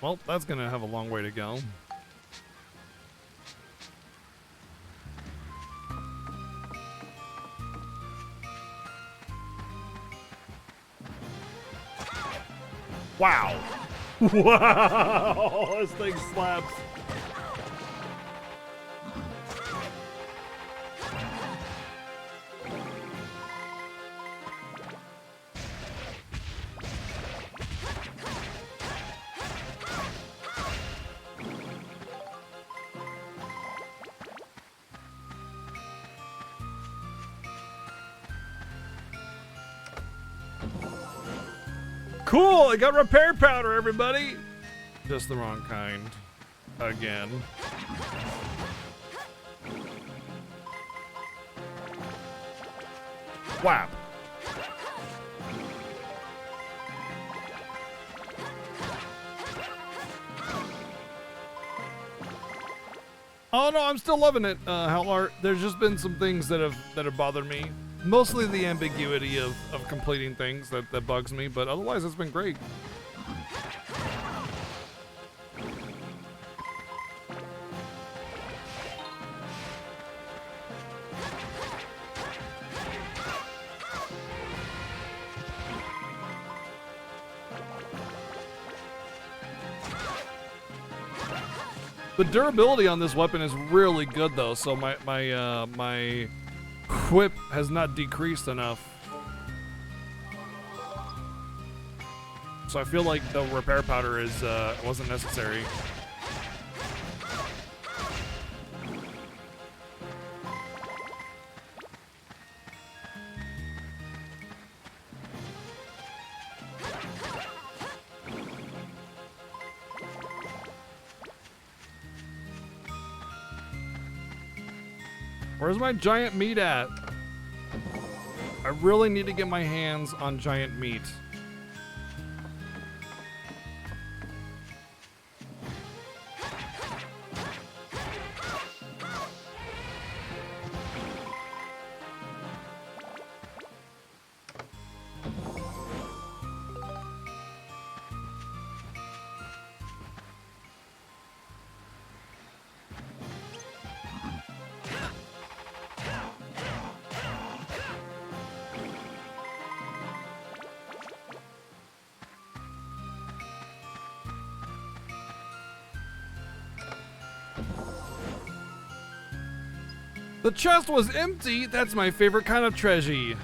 S1: Well, that's gonna have a long way to go. Wow. Wow, this thing slaps. Cool, I got repair powder, everybody. Just the wrong kind. Again. Wow. Oh no, I'm still loving it, Hellart. There's just been some things that have bothered me. Mostly the ambiguity of completing things that bugs me, but otherwise it's been great. The durability on this weapon is really good though, so my whip has not decreased enough. So I feel like the repair powder is wasn't necessary. Where's my giant meat at? I really need to get my hands on giant meat. The chest was empty. That's my favorite kind of treasure.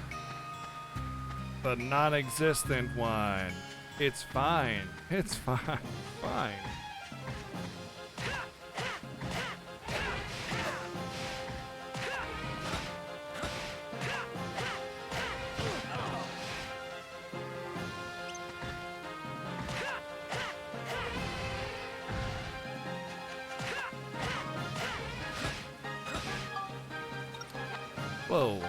S1: The non-existent one. It's fine. It's fine. Fine. Whoa.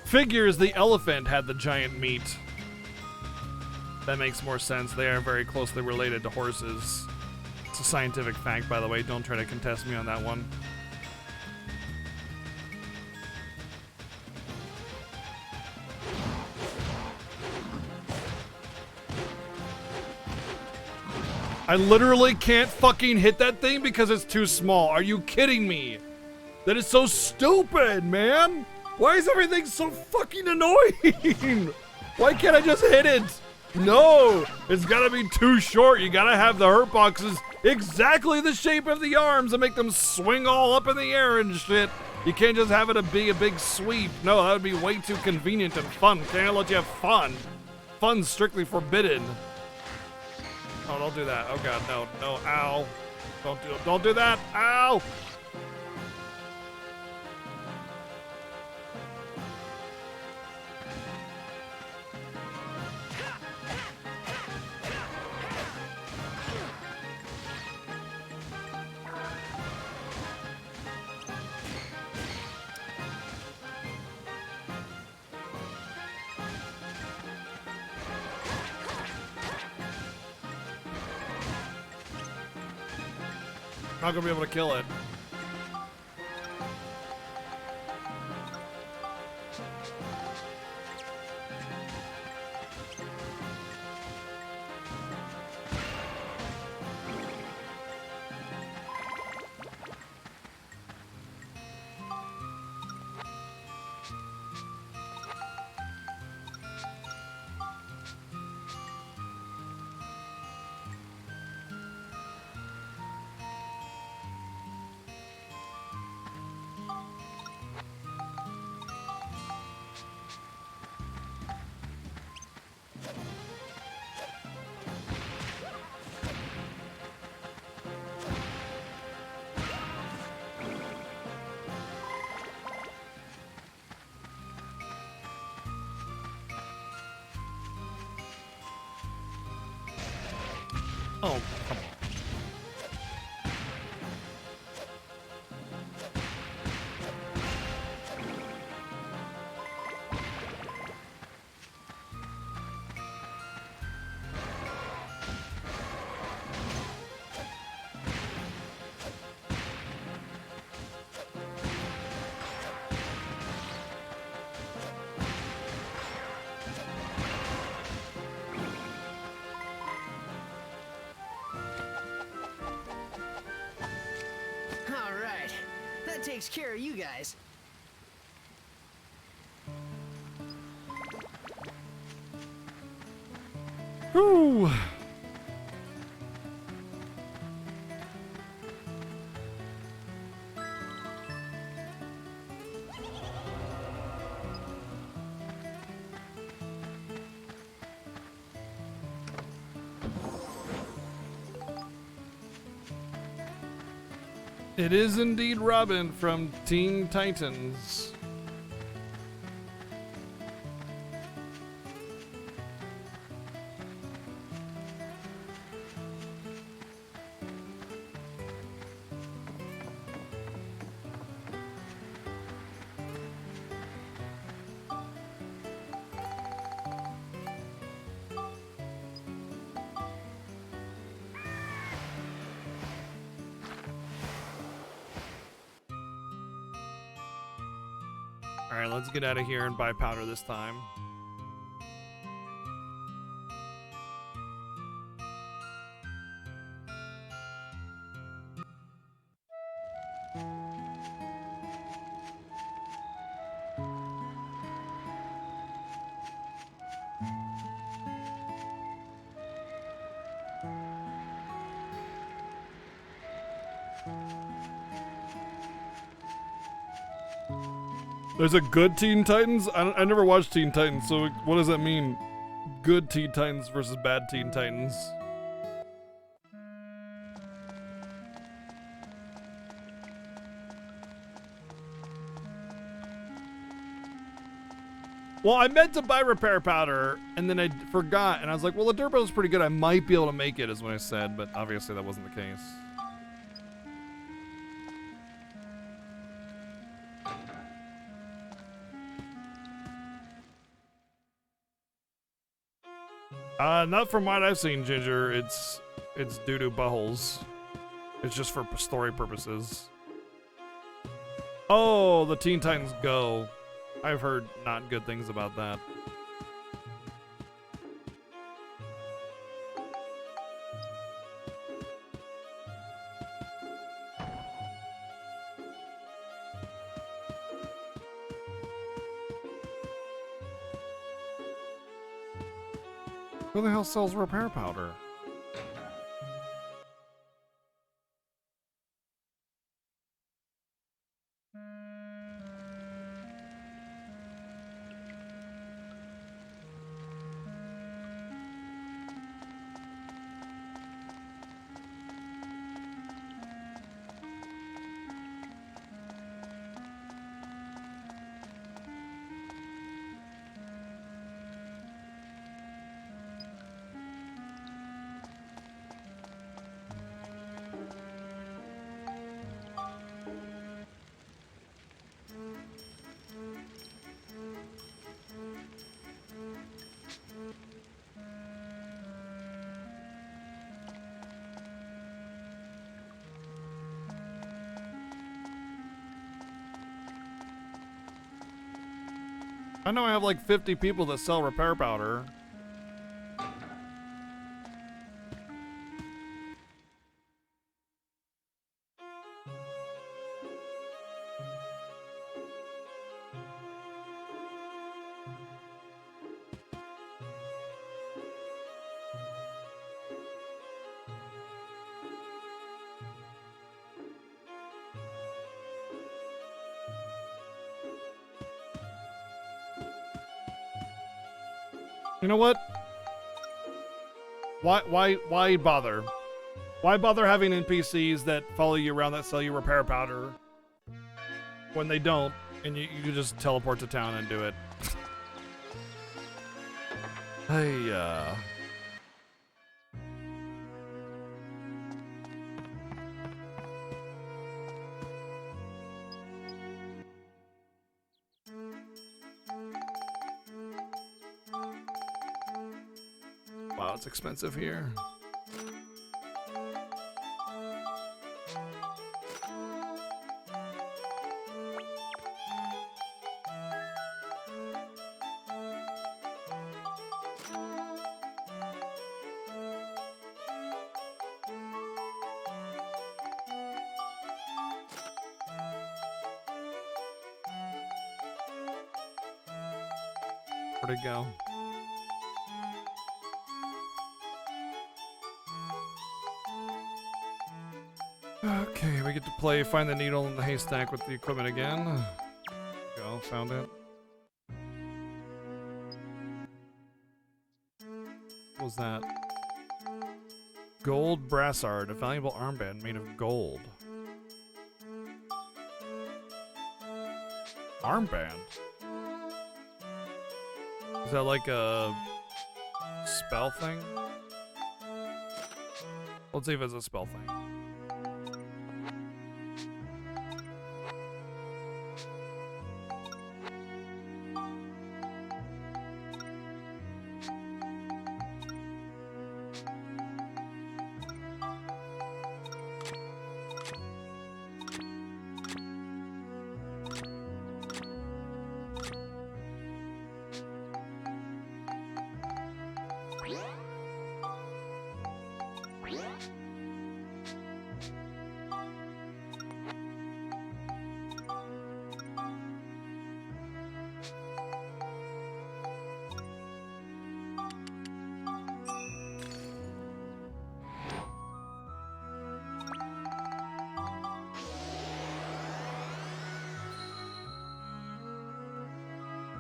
S1: Figures the elephant had the giant meat. That makes more sense. They are very closely related to horses. It's a scientific fact, by the way. Don't try to contest me on that one. I literally can't fucking hit that thing because it's too small. Are you kidding me? That is so stupid, man. Why is everything so fucking annoying? Why can't I just hit it? No, it's gotta be too short. You gotta have the hurt boxes exactly the shape of the arms and make them swing all up in the air and shit. You can't just have it be a big sweep. No, that would be way too convenient and fun. Can't let you have fun. Fun's strictly forbidden. Oh, don't do that. Oh god, no, no, ow. Don't do that. Ow. Not gonna be able to kill it. Oh, come on.
S3: All right. That takes care of you guys.
S1: Whew. It is indeed Robin from Teen Titans. All right, let's get out of here and buy powder this time. There's a good Teen Titans? I never watched Teen Titans, so what does that mean? Good Teen Titans versus bad Teen Titans? Well, I meant to buy repair powder, and then I forgot, and I was like, well, the dirt is pretty good. I might be able to make it, is what I said, but obviously that wasn't the case. Not from what I've seen, Ginger. It's doo-doo buttholes. It's just for story purposes. Oh, the Teen Titans Go. I've heard not good things about that. Who the hell sells repair powder? I know I have like 50 people that sell repair powder. You know what? Why bother? Why bother having NPCs that follow you around that sell you repair powder when they don't, and you can just teleport to town and do it? Wow, it's expensive here. Where'd it go? Okay, we get to play Find the Needle in the Haystack with the equipment again. There we go, found it. What was that? Gold brassard, a valuable armband made of gold. Armband? Is that like a spell thing? Let's see if it's a spell thing.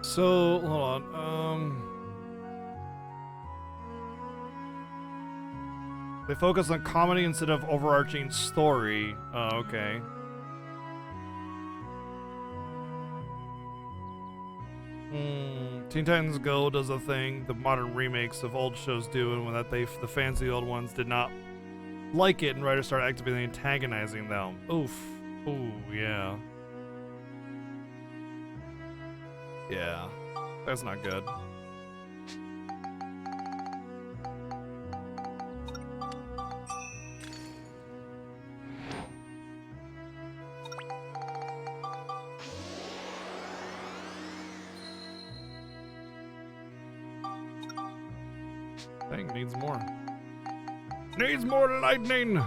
S1: So, hold on, they focus on comedy instead of overarching story. Oh, okay. Teen Titans Go does a thing the modern remakes of old shows do, and when that the fans of the old ones did not like it, and writers started actively antagonizing them. Oof. Ooh, yeah. Yeah, that's not good. Thing needs more. Needs more lightning!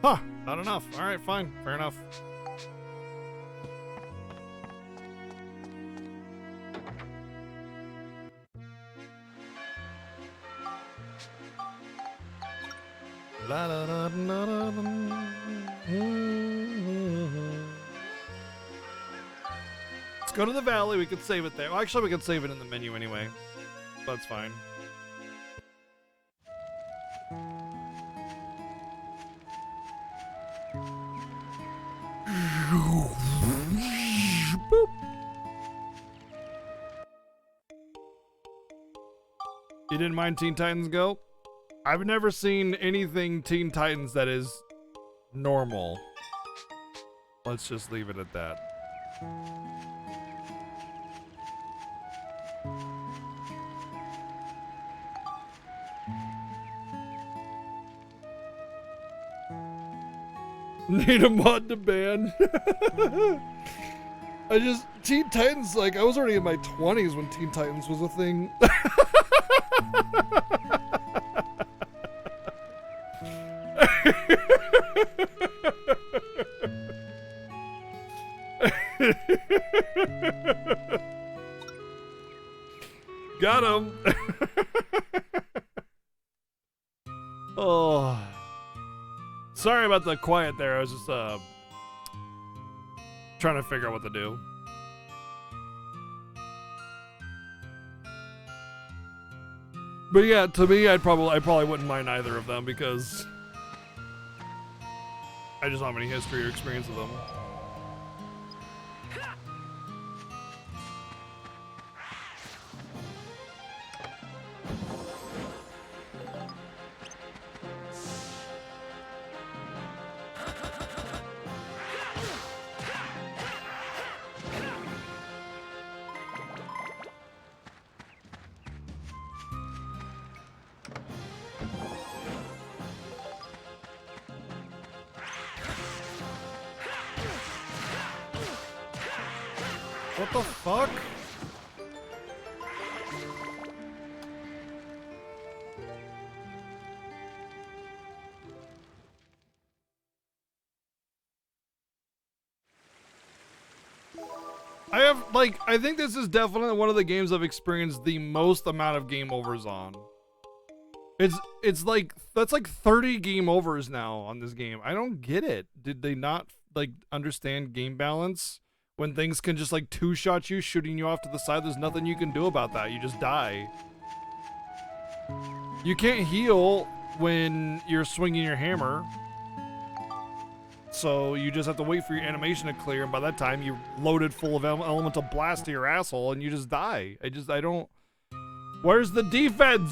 S1: Huh, not enough. Alright, fine. Fair enough. La la la la la la. Let's go to the valley. We could save it there. Well, actually, we could save it in the menu anyway. That's fine. Boop. You didn't mind Teen Titans Go? I've never seen anything Teen Titans that is normal. Let's just leave it at that. Need a mod to ban. Teen Titans, like, I was already in my 20s when Teen Titans was a thing. Got him. Oh. Sorry about the quiet there. I was just trying to figure out what to do. But yeah, to me, I probably wouldn't mind either of them because I just don't have any history or experience with them. What the fuck? I think this is definitely one of the games I've experienced the most amount of game overs on. It's like, that's like 30 game overs now on this game. I don't get it. Did they not, like, understand game balance? When things can just, like, two-shot you, shooting you off to the side, there's nothing you can do about that. You just die. You can't heal when you're swinging your hammer. So you just have to wait for your animation to clear, and by that time you're loaded full of elemental blast to your asshole, and you just die. I don't... Where's the defense?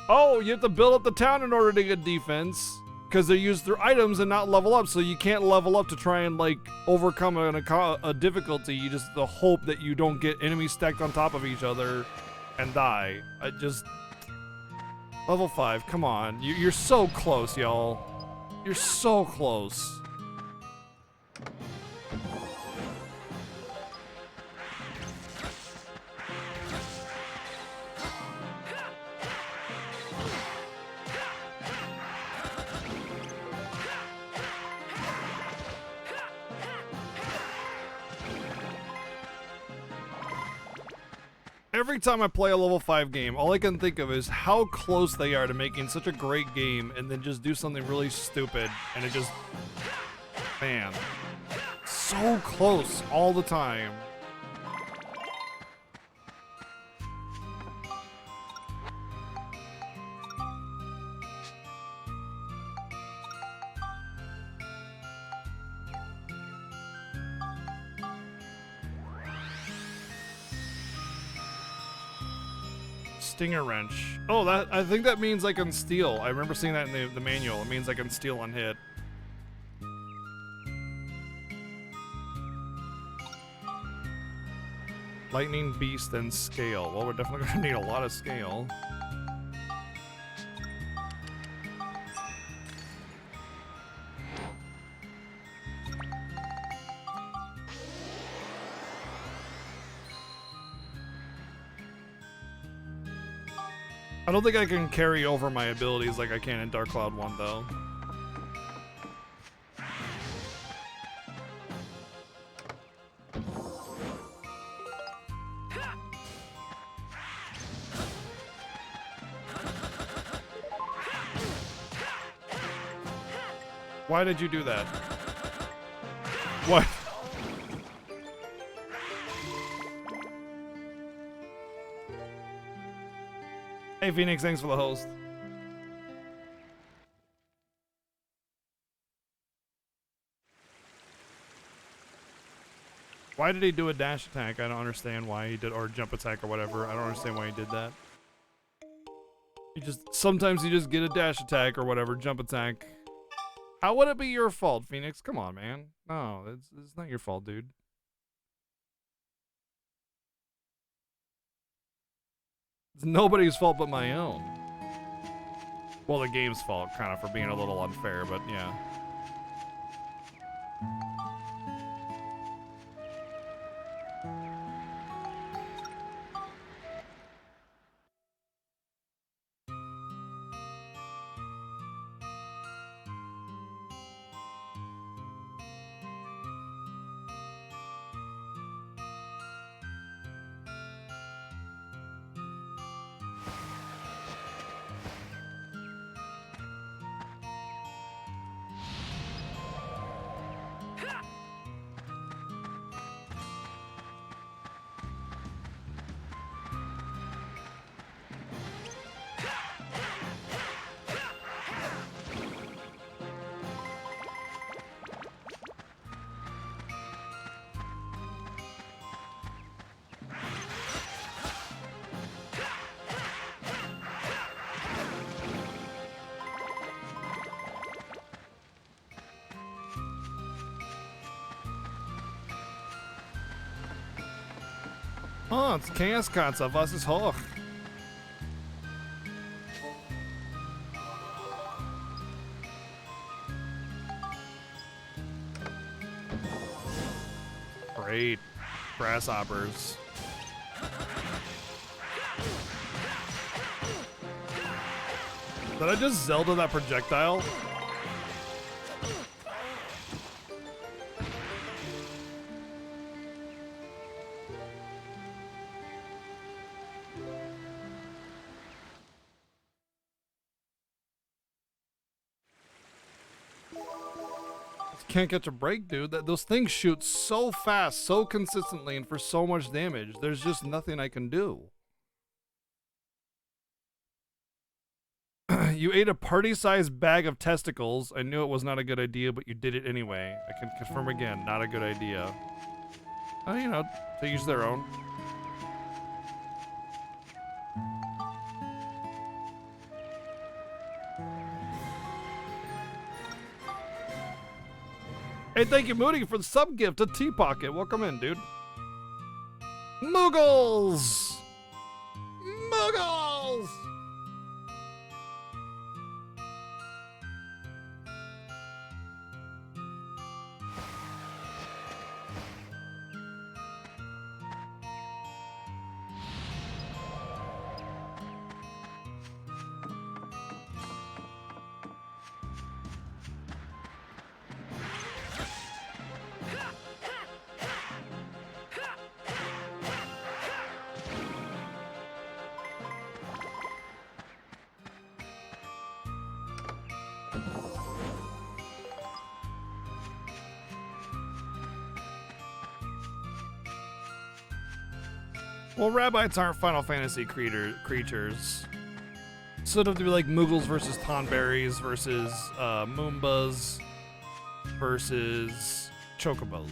S1: Oh, you have to build up the town in order to get defense, because they're used through items and not level up, so you can't level up to try and, like, overcome a difficulty. You just the hope that you don't get enemies stacked on top of each other and die. Level 5, come on. You're so close, y'all. You're so close. Every time I play a level 5 game, all I can think of is how close they are to making such a great game and then just do something really stupid and it just... Man. So close all the time. Stinger wrench. Oh, I think that means I can steal. I remember seeing that in the manual. It means I can steal on hit. Lightning beast and scale. Well, we're definitely gonna need a lot of scale. I don't think I can carry over my abilities like I can in Dark Cloud 1, though. Why did you do that? What? Hey Phoenix, thanks for the host. Why did he do a dash attack? I don't understand why he did, or jump attack or whatever. I don't understand why he did that. Sometimes you just get a dash attack or whatever, jump attack. How would it be your fault, Phoenix? Come on, man. No, it's not your fault, dude. It's nobody's fault but my own. Well, the game's fault, kind of, for being a little unfair, but yeah. Oh, it's Chaoskatzer, was ist hoch? Great. Grasshoppers. Did I just Zelda that projectile? Can't catch a break, dude. Those things shoot so fast, so consistently, and for so much damage. There's just nothing I can do. You ate a party-sized bag of testicles. I knew it was not a good idea, but you did it anyway. I can confirm again, not a good idea. You know, to each their own. Hey, thank you, Moody, for the sub gift to Tea Pocket. Welcome in, dude. Moogles! Moogles! Well, Rabbites aren't Final Fantasy creatures. So it'd have to be like Moogles versus Tonberries versus Moombas versus Chocobos.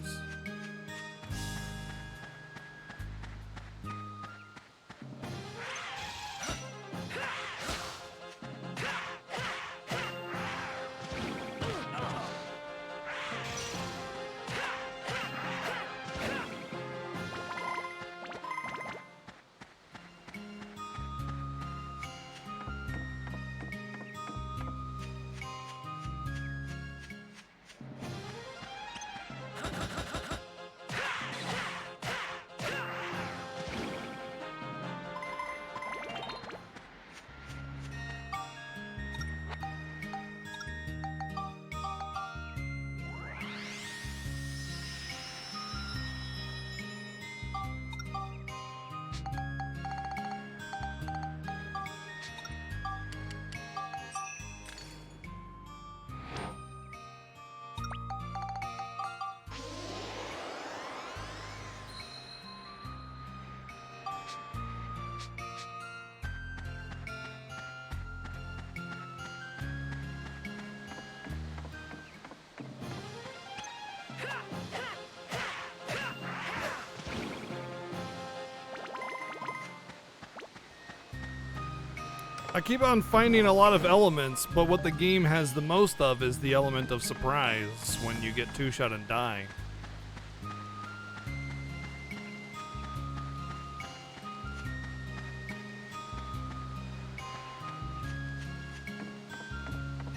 S1: I keep on finding a lot of elements, but what the game has the most of is the element of surprise when you get two-shot and die.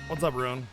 S1: What's up, Rune?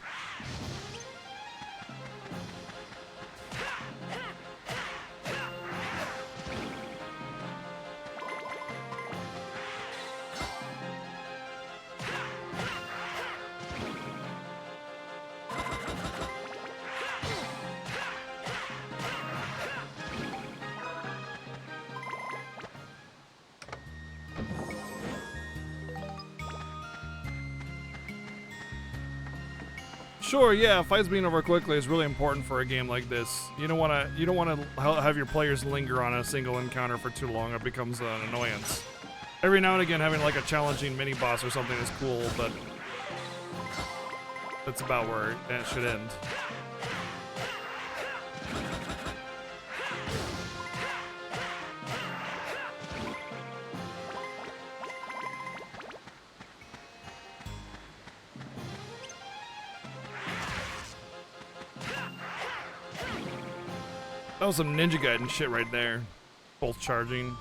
S1: Sure, yeah, fights being over quickly is really important for a game like this. You don't want to have your players linger on a single encounter for too long. It becomes an annoyance. Every now and again, having like a challenging mini boss or something is cool, but that's about where it should end. That was some Ninja Gaiden shit right there. Both charging.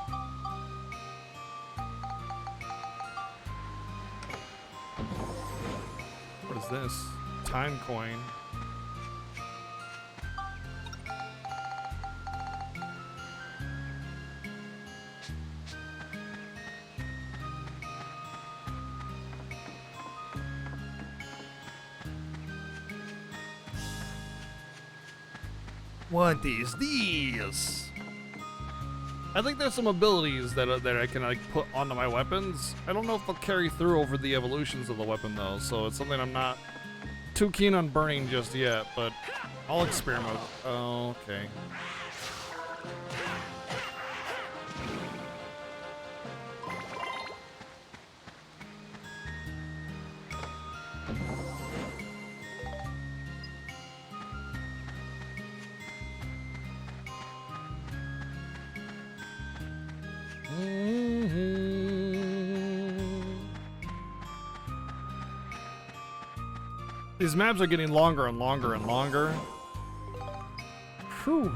S1: this? Time coin. What is these? I think there's some abilities that I can like put onto my weapons. I don't know if they'll carry through over the evolutions of the weapon though, so it's something I'm not too keen on burning just yet, but I'll experiment. Oh, okay. These maps are getting longer and longer and longer. Whew.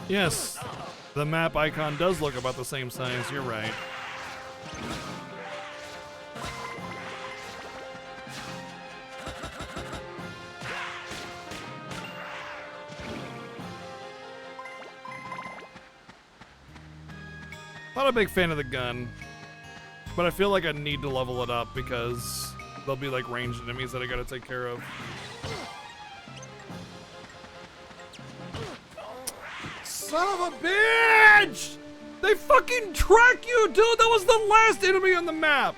S1: Yes, the map icon does look about the same size, you're right. Not a big fan of the gun, but I feel like I need to level it up because there'll be like ranged enemies that I gotta take care of. Son of a bitch! They fucking track you, dude! That was the last enemy on the map!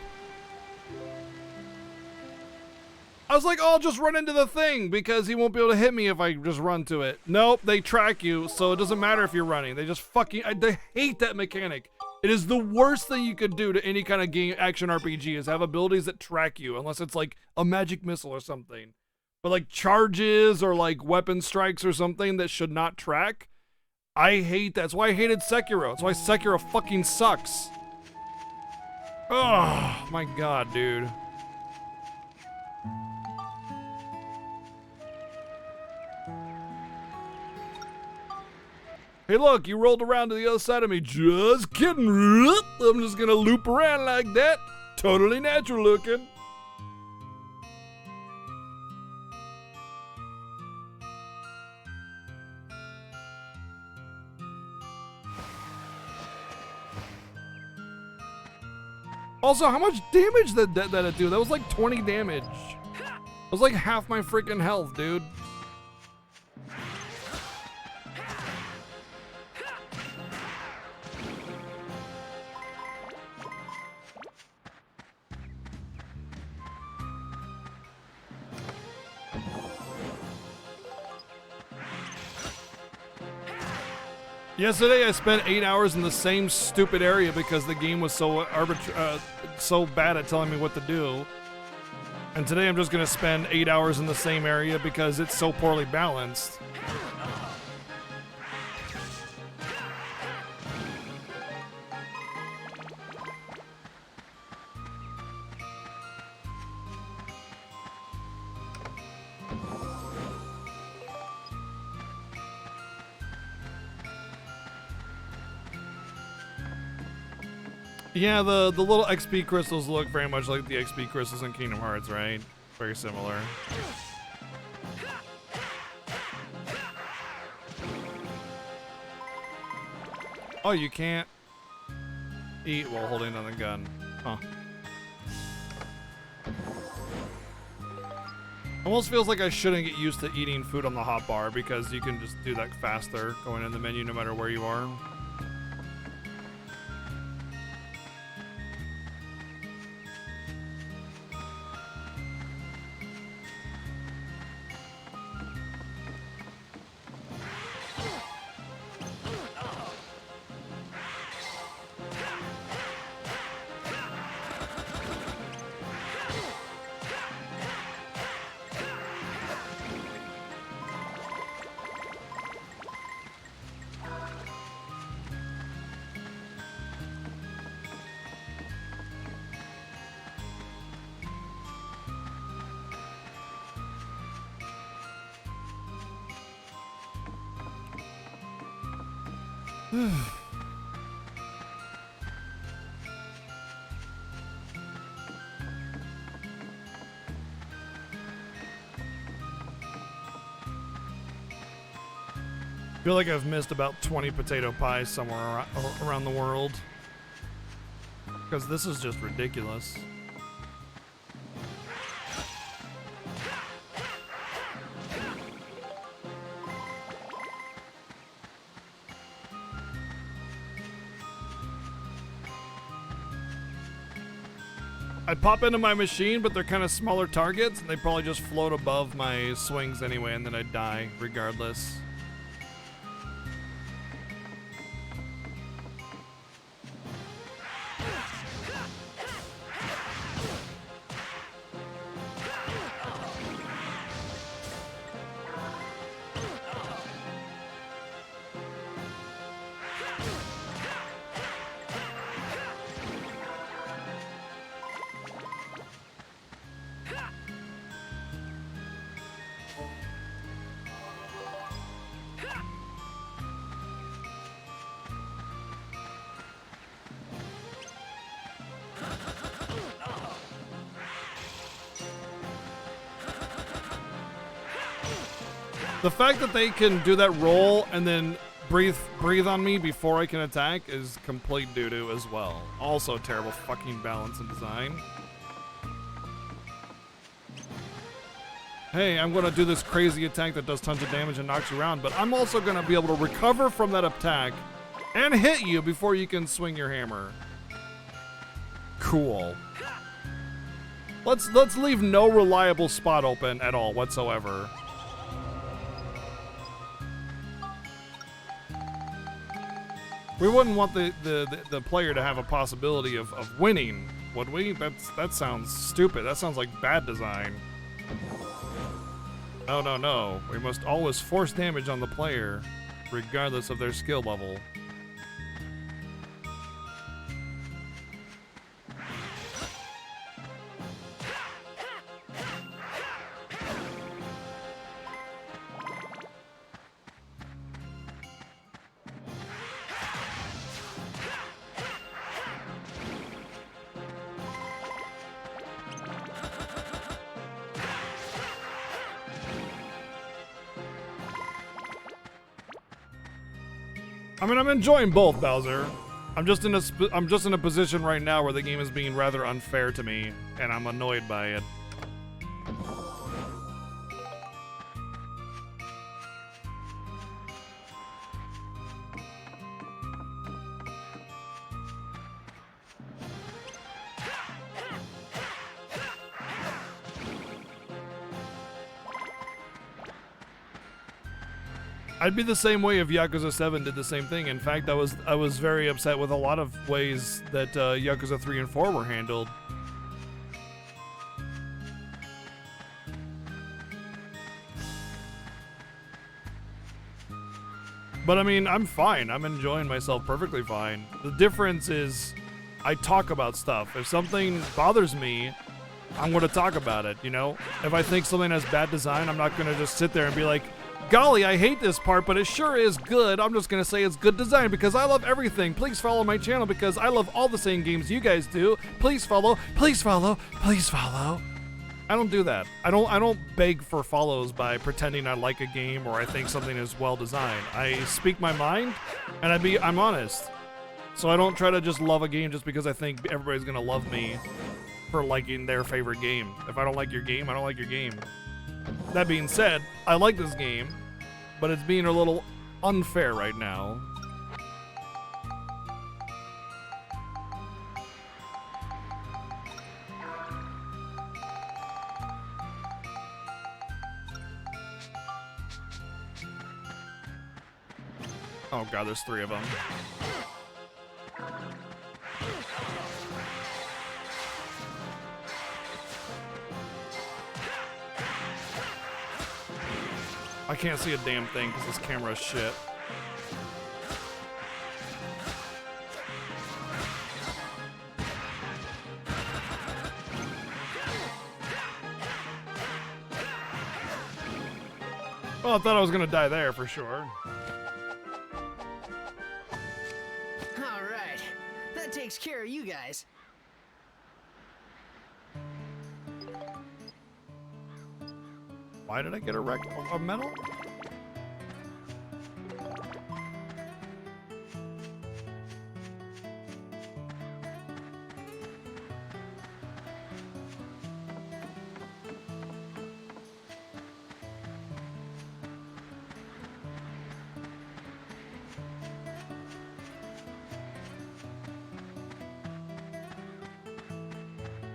S1: I was like, oh, I'll just run into the thing because he won't be able to hit me if I just run to it. Nope, they track you, so it doesn't matter if you're running. They just fucking... I hate that mechanic. It is the worst thing you could do to any kind of game action RPG is have abilities that track you, unless it's like a magic missile or something. But like charges or like weapon strikes or something that should not track... I hate that. That's why I hated Sekiro. That's why Sekiro fucking sucks. Oh, my God, dude. Hey, look, you rolled around to the other side of me. Just kidding. I'm just gonna loop around like that. Totally natural looking. Also, how much damage did that it do? That was like 20 damage. That was like half my freaking health, dude. Yesterday, I spent 8 hours in the same stupid area because the game was so so bad at telling me what to do. And today, I'm just gonna spend 8 hours in the same area because it's so poorly balanced. Yeah, the little XP crystals look very much like the XP crystals in Kingdom Hearts, right? Very similar. Oh, you can't eat while holding on the gun. Huh. Almost feels like I shouldn't get used to eating food on the hotbar because you can just do that faster going in the menu no matter where you are. I feel like I've missed about 20 potato pies somewhere around the world. Because this is just ridiculous. I'd pop into my machine, but they're kind of smaller targets, and they probably just float above my swings anyway, and then I'd die regardless. The fact that they can do that roll and then breathe on me before I can attack is complete doo-doo as well. Also terrible fucking balance and design. Hey, I'm gonna do this crazy attack that does tons of damage and knocks you around, but I'm also gonna be able to recover from that attack and hit you before you can swing your hammer. Cool. Let's leave no reliable spot open at all whatsoever. We wouldn't want the player to have a possibility of winning, would we? That sounds stupid. That sounds like bad design. No, no, no. We must always force damage on the player, regardless of their skill level. I mean, I'm enjoying both, Bowser. I'm just in a position right now where the game is being rather unfair to me, and I'm annoyed by it. I'd be the same way if Yakuza 7 did the same thing. In fact, I was very upset with a lot of ways that Yakuza 3 and 4 were handled. But I mean, I'm fine. I'm enjoying myself perfectly fine. The difference is I talk about stuff. If something bothers me, I'm going to talk about it, you know? If I think something has bad design, I'm not going to just sit there and be like, Golly, I hate this part, but it sure is good. I'm just gonna say it's good design because I love everything. Please follow my channel because I love all the same games you guys do. Please follow, please follow, please follow. I don't do that. I don't beg for follows by pretending I like a game or I think something is well designed. I speak my mind and I'm honest. So I don't try to just love a game just because I think everybody's gonna love me for liking their favorite game. If I don't like your game, I don't like your game. That being said, I like this game, but it's being a little unfair right now. Oh god, there's 3 of them. I can't see a damn thing because this camera is shit. Well, I thought I was gonna die there for sure.
S3: All right, that takes care of you guys.
S1: Why did I get a medal?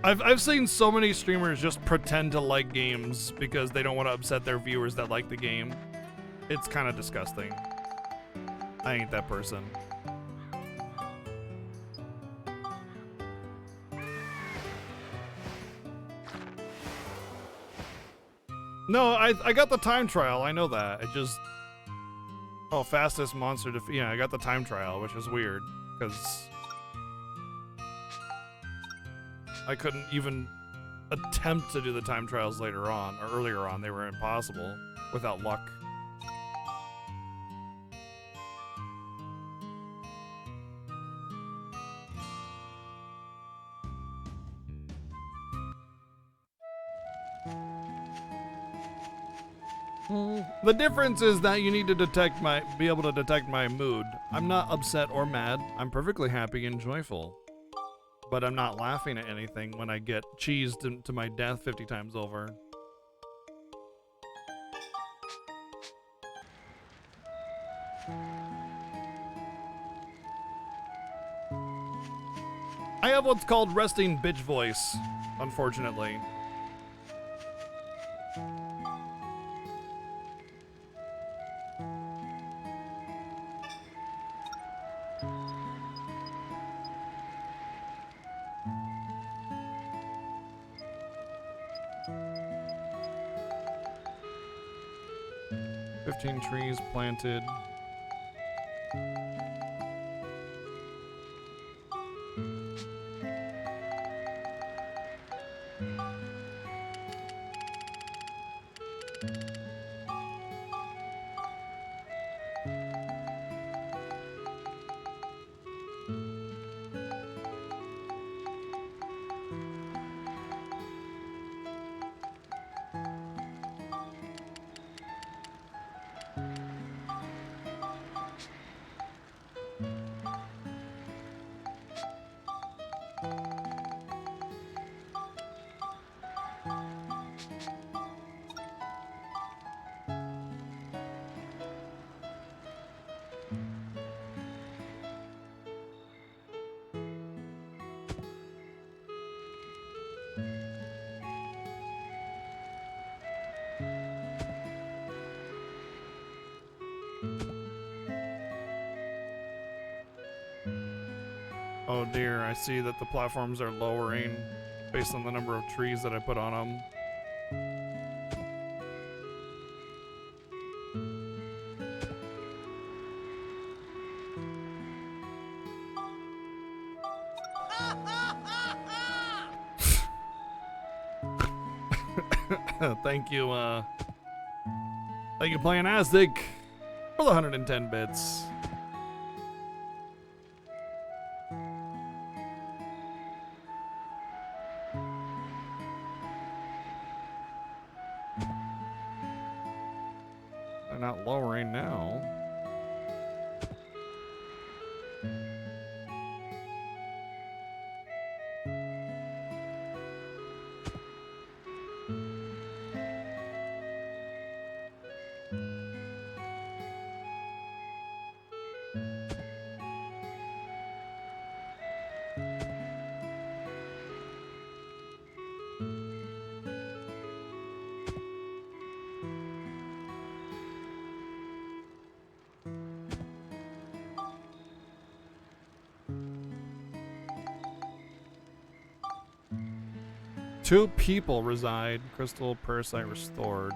S1: I've seen so many streamers just pretend to like games because they don't want to upset their viewers that like the game. It's kind of disgusting. I ain't that person. No, I got the time trial. I know that. It just... Oh, fastest monster defeat. Yeah, I got the time trial, which is weird because I couldn't even attempt to do the time trials later on, or earlier on. They were impossible without luck. The difference is that you need to be able to detect my mood. I'm not upset or mad. I'm perfectly happy and joyful. But I'm not laughing at anything when I get cheesed to my death 50 times over. I have what's called resting bitch voice, unfortunately. Trees planted. Oh dear, I see that the platforms are lowering based on the number of trees that I put on them. Thank you, Thank you, playing Azdig, for the 110 bits. They're not lowering now. Two people reside. Crystal Parasite restored.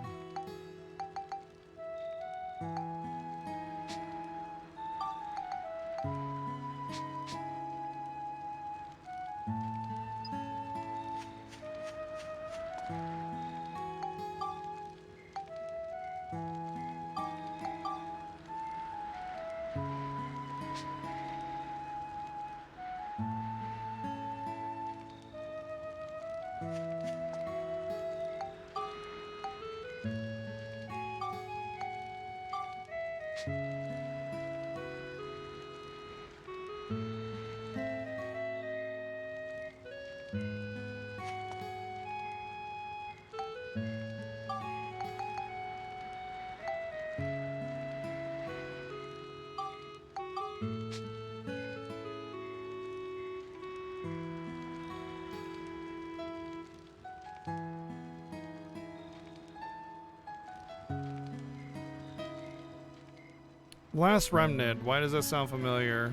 S1: Last Remnant. Why does that sound familiar?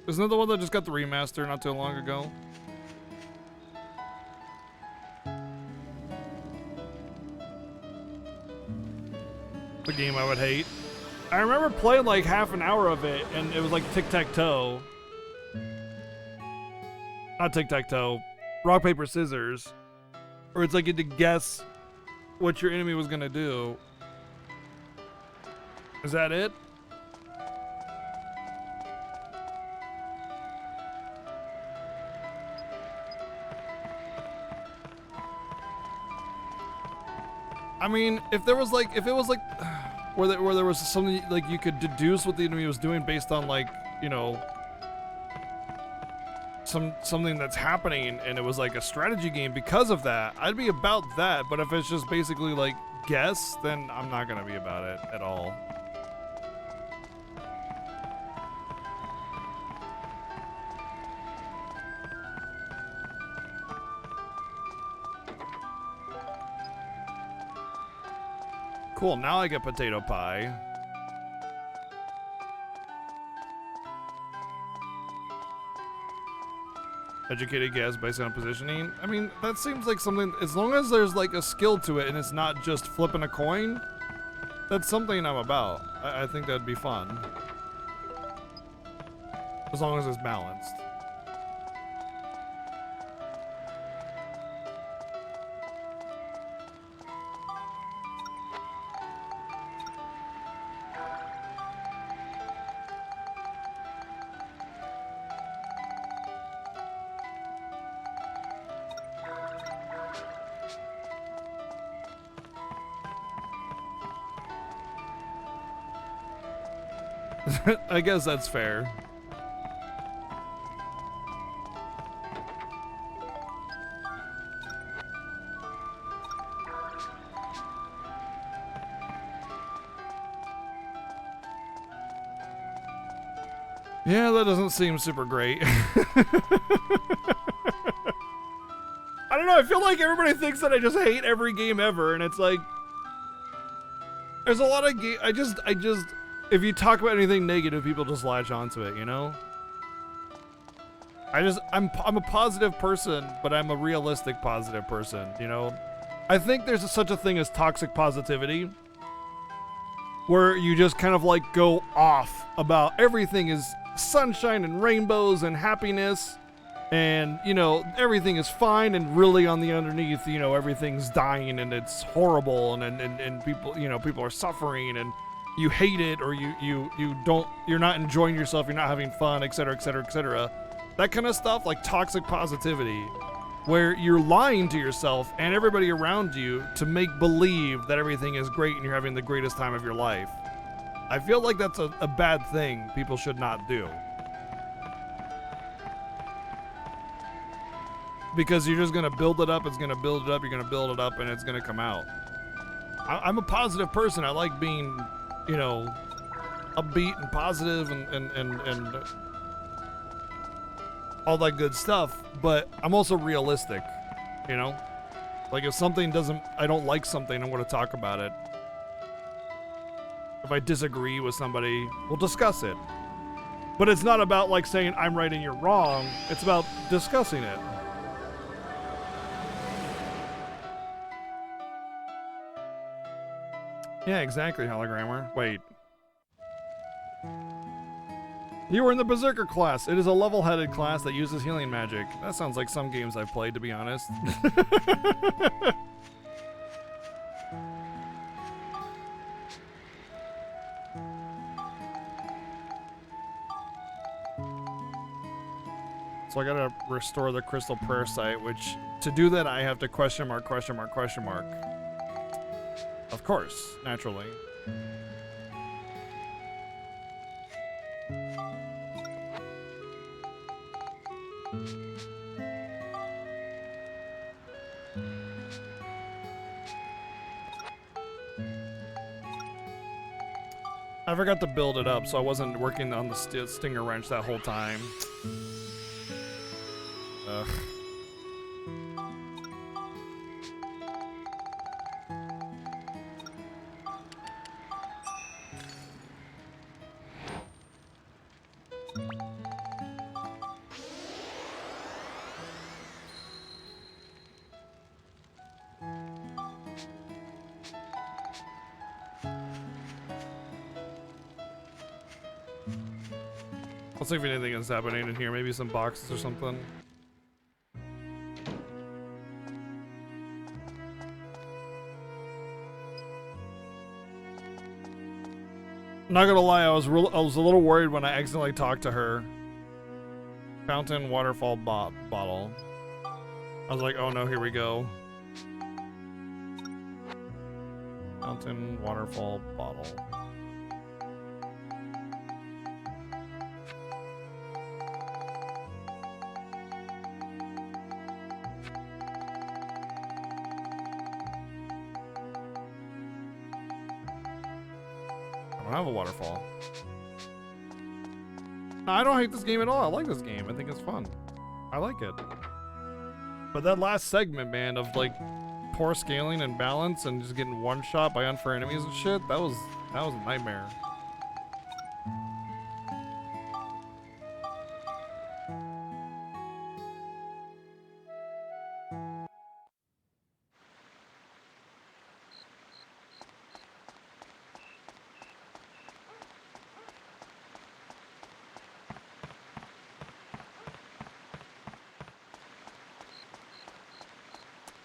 S1: Isn't that the one that just got the remaster not too long ago? The game I would hate. I remember playing like half an hour of it, and it was like tic-tac-toe. Not tic-tac-toe. Rock, paper, scissors. Or it's like you had to guess what your enemy was gonna do. Is that it? I mean, if it was like where there was something like you could deduce what the enemy was doing based on like, you know, something that's happening, and it was like a strategy game because of that, I'd be about that. But if it's just basically like guess, then I'm not gonna be about it at all. Cool, now I get potato pie. Educated guess based on positioning. I mean, that seems like something, as long as there's like a skill to it and it's not just flipping a coin, that's something I'm about. I think that'd be fun. As long as it's balanced. I guess that's fair. Yeah, that doesn't seem super great. I don't know, I feel like everybody thinks that I just hate every game ever, and it's like there's a lot of I just if you talk about anything negative, people just latch onto it, you know? I'm a positive person, but I'm a realistic positive person, you know? I think there's such a thing as toxic positivity, where you just kind of like go off about everything is sunshine and rainbows and happiness, and you know everything is fine, and really on the underneath, you know, everything's dying and it's horrible, and people, you know, people are suffering, and you hate it, or you're not enjoying yourself, you're not having fun, etc., etc., etc. That kind of stuff, like toxic positivity, where you're lying to yourself and everybody around you to make believe that everything is great and you're having the greatest time of your life. I feel like that's a bad thing people should not do. Because you're just gonna build it up, it's gonna build it up, you're gonna build it up, and it's gonna come out. I'm a positive person. I like being, you know, upbeat and positive and all that good stuff, but I'm also realistic, you know? Like if something I don't like something, I'm gonna talk about it. If I disagree with somebody, we'll discuss it. But it's not about like saying I'm right and you're wrong, it's about discussing it. Yeah, exactly, Hologrammer. Wait. You were in the Berserker class. It is a level-headed class that uses healing magic. That sounds like some games I've played, to be honest. So I gotta restore the Crystal Prayer Site, which, to do that, I have to question mark, question mark, question mark. Of course, naturally. I forgot to build it up, so I wasn't working on the stinger wrench that whole time. Ugh. Let's see if anything is happening in here. Maybe some boxes or something. Not gonna lie, I was a little worried when I accidentally talked to her. Fountain waterfall bottle. I was like, oh no, here we go. Fountain waterfall bottle. I have a waterfall. No, I don't hate this game at all. I like this game. I think it's fun. I like it. But that last segment, man, of like poor scaling and balance and just getting one shot by unfair enemies and shit, that was a nightmare.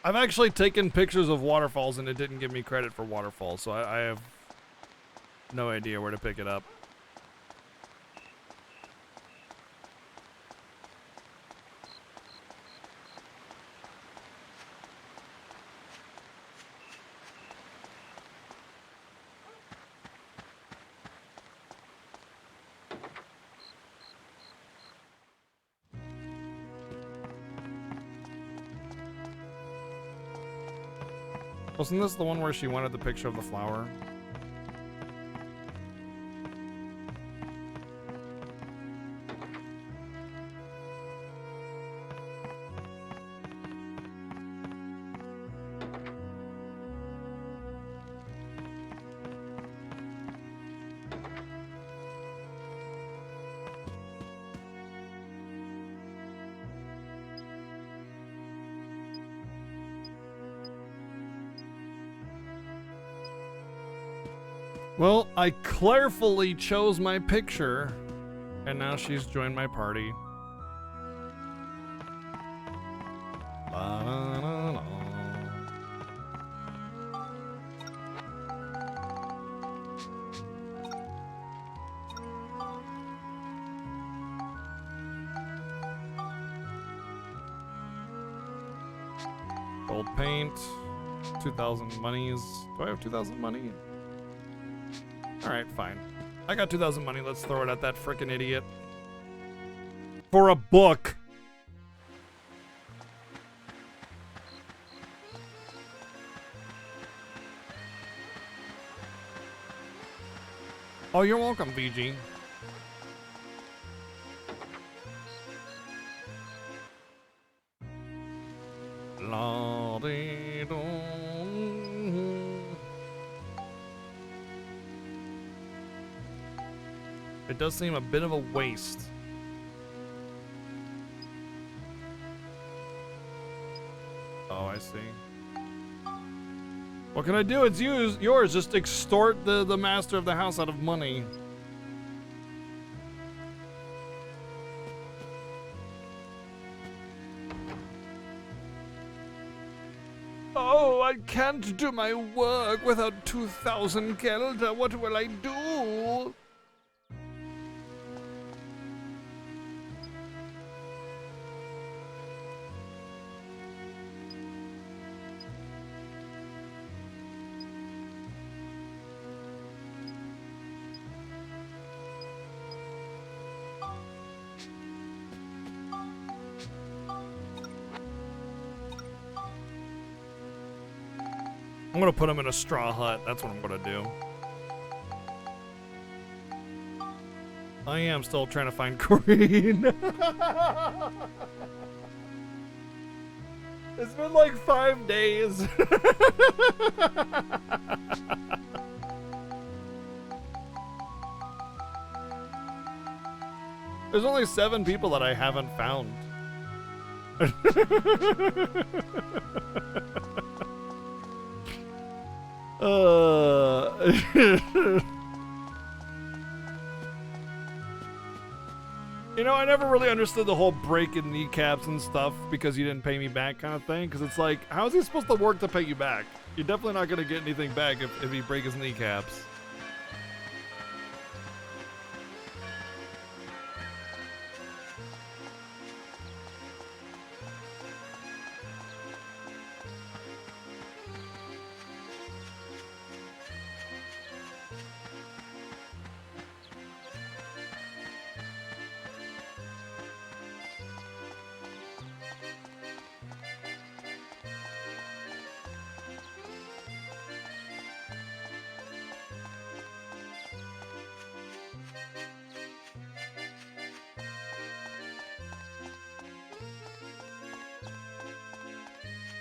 S1: I've actually taken pictures of waterfalls and it didn't give me credit for waterfalls, so I have no idea where to pick it up. Wasn't this the one where she wanted the picture of the flower? Well, I carefully chose my picture, and now she's joined my party. Ba-na-na-na. Gold paint. 2,000 monies. Do I have 2,000 money? Alright, fine. I got 2,000 money. Let's throw it at that frickin' idiot. For a book! Oh, you're welcome, VG. It does seem a bit of a waste. Oh, I see. What can I do? It's yours. Just extort the master of the house out of money. Oh, I can't do my work without 2,000 Gelder. What will I do? I'm gonna put him in a straw hut. That's what I'm gonna do. I am still trying to find Green. It's been like 5 days. There's only 7 people that I haven't found. You know, I never really understood the whole breaking kneecaps and stuff because you didn't pay me back kind of thing. Because it's like, how is he supposed to work to pay you back? You're definitely not going to get anything back if he break his kneecaps.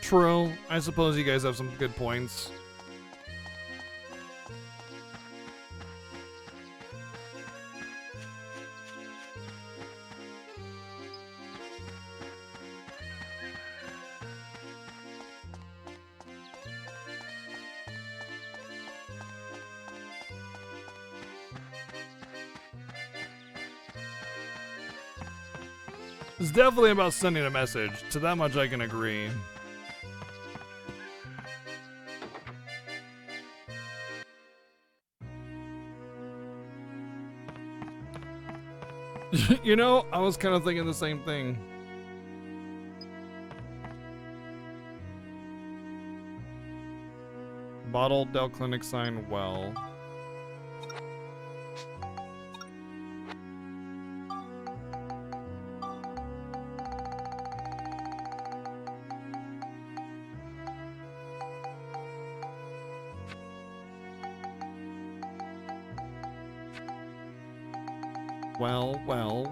S1: True. I suppose you guys have some good points. It's definitely about sending a message. To that much I can agree. You know, I was kind of thinking the same thing. Bottled Dell Clinic sign well.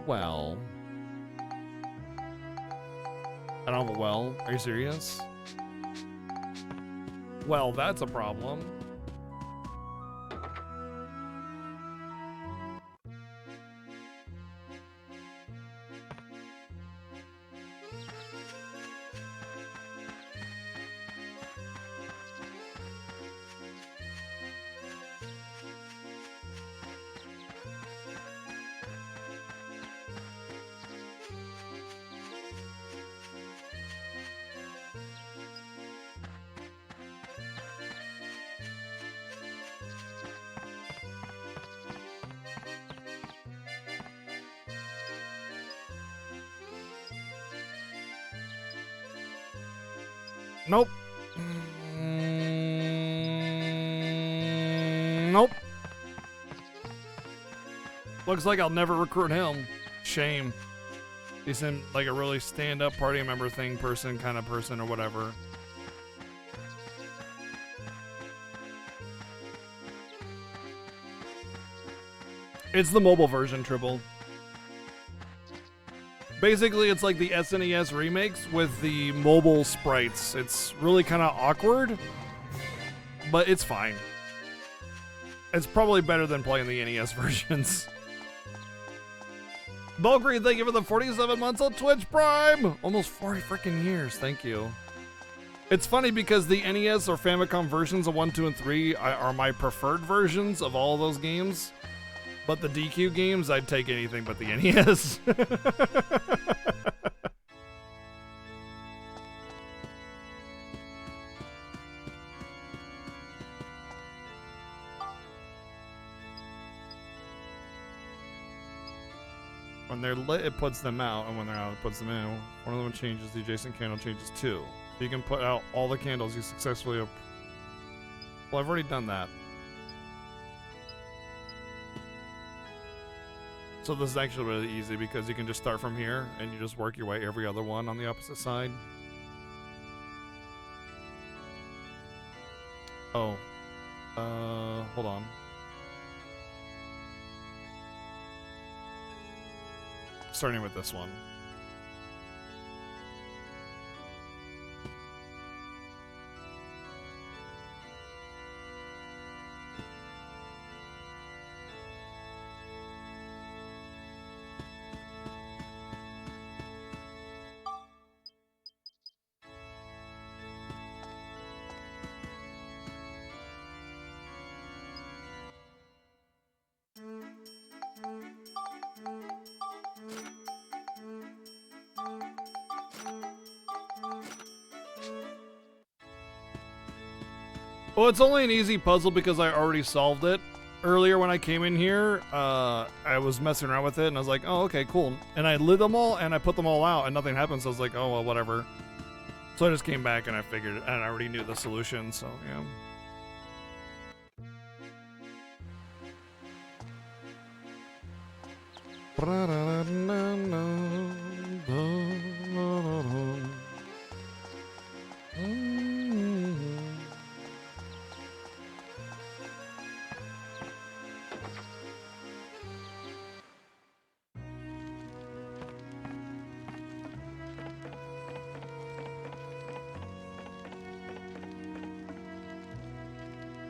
S1: Well. I don't have a well. Are you serious? Well, that's a problem. Nope. Nope. Looks like I'll never recruit him. Shame. He seemed like a really stand-up party member thing person, kind of person or whatever. It's the mobile version, Tribble. Basically, it's like the SNES remakes with the mobile sprites. It's really kind of awkward, but it's fine. It's probably better than playing the NES versions. Bulgreen, thank you for the 47 months on Twitch Prime! Almost 40 freaking years, thank you. It's funny because the NES or Famicom versions of 1, 2, and 3 are my preferred versions of all of those games. But the DQ games, I'd take anything but the NES. When they're lit, it puts them out, and when they're out, it puts them in. One of them changes, the adjacent candle changes too. So you can put out all the candles you successfully... Well, I've already done that. So this is actually really easy because you can just start from here and you just work your way every other one on the opposite side. Oh. Hold on. Starting with this one. Well, it's only an easy puzzle because I already solved it. Earlier when I came in here, I was messing around with it and I was like, oh, okay, cool. And I lit them all and I put them all out and nothing happened, so I was like, oh, well, whatever. So I just came back and I figured, and I already knew the solution, so yeah.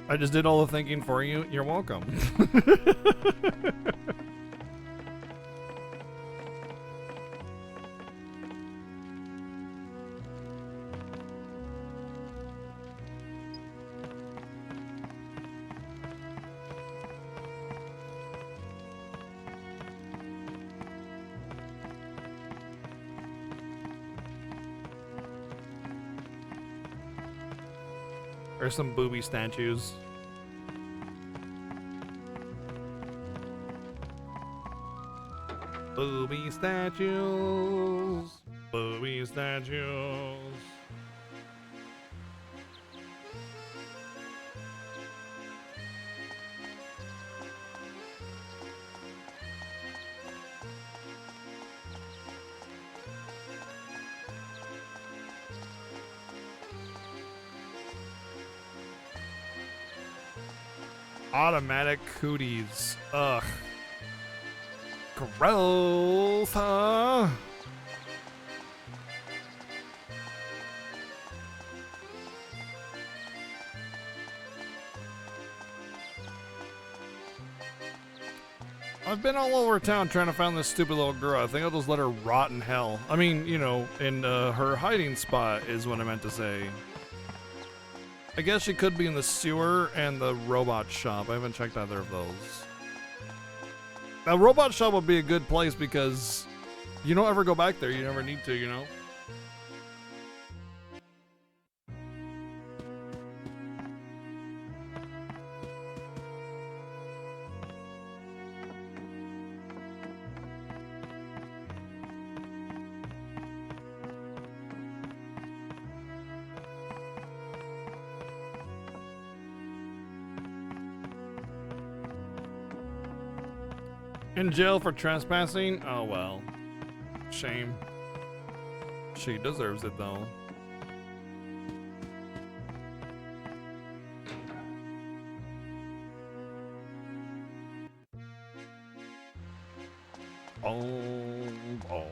S1: I just did all the thinking for you. You're welcome. There's some booby statues. Booby statues. Booby statues. Automatic cooties. Ugh. Gross, huh? I've been all over town trying to find this stupid little girl. I think I'll just let her rot in hell. I mean, you know, in her hiding spot is what I meant to say. I guess she could be in the sewer and the robot shop. I haven't checked either of those. Now, robot shop would be a good place because you don't ever go back there. You never need to, you know? In jail for trespassing? Oh well. Shame. She deserves it though. Oh.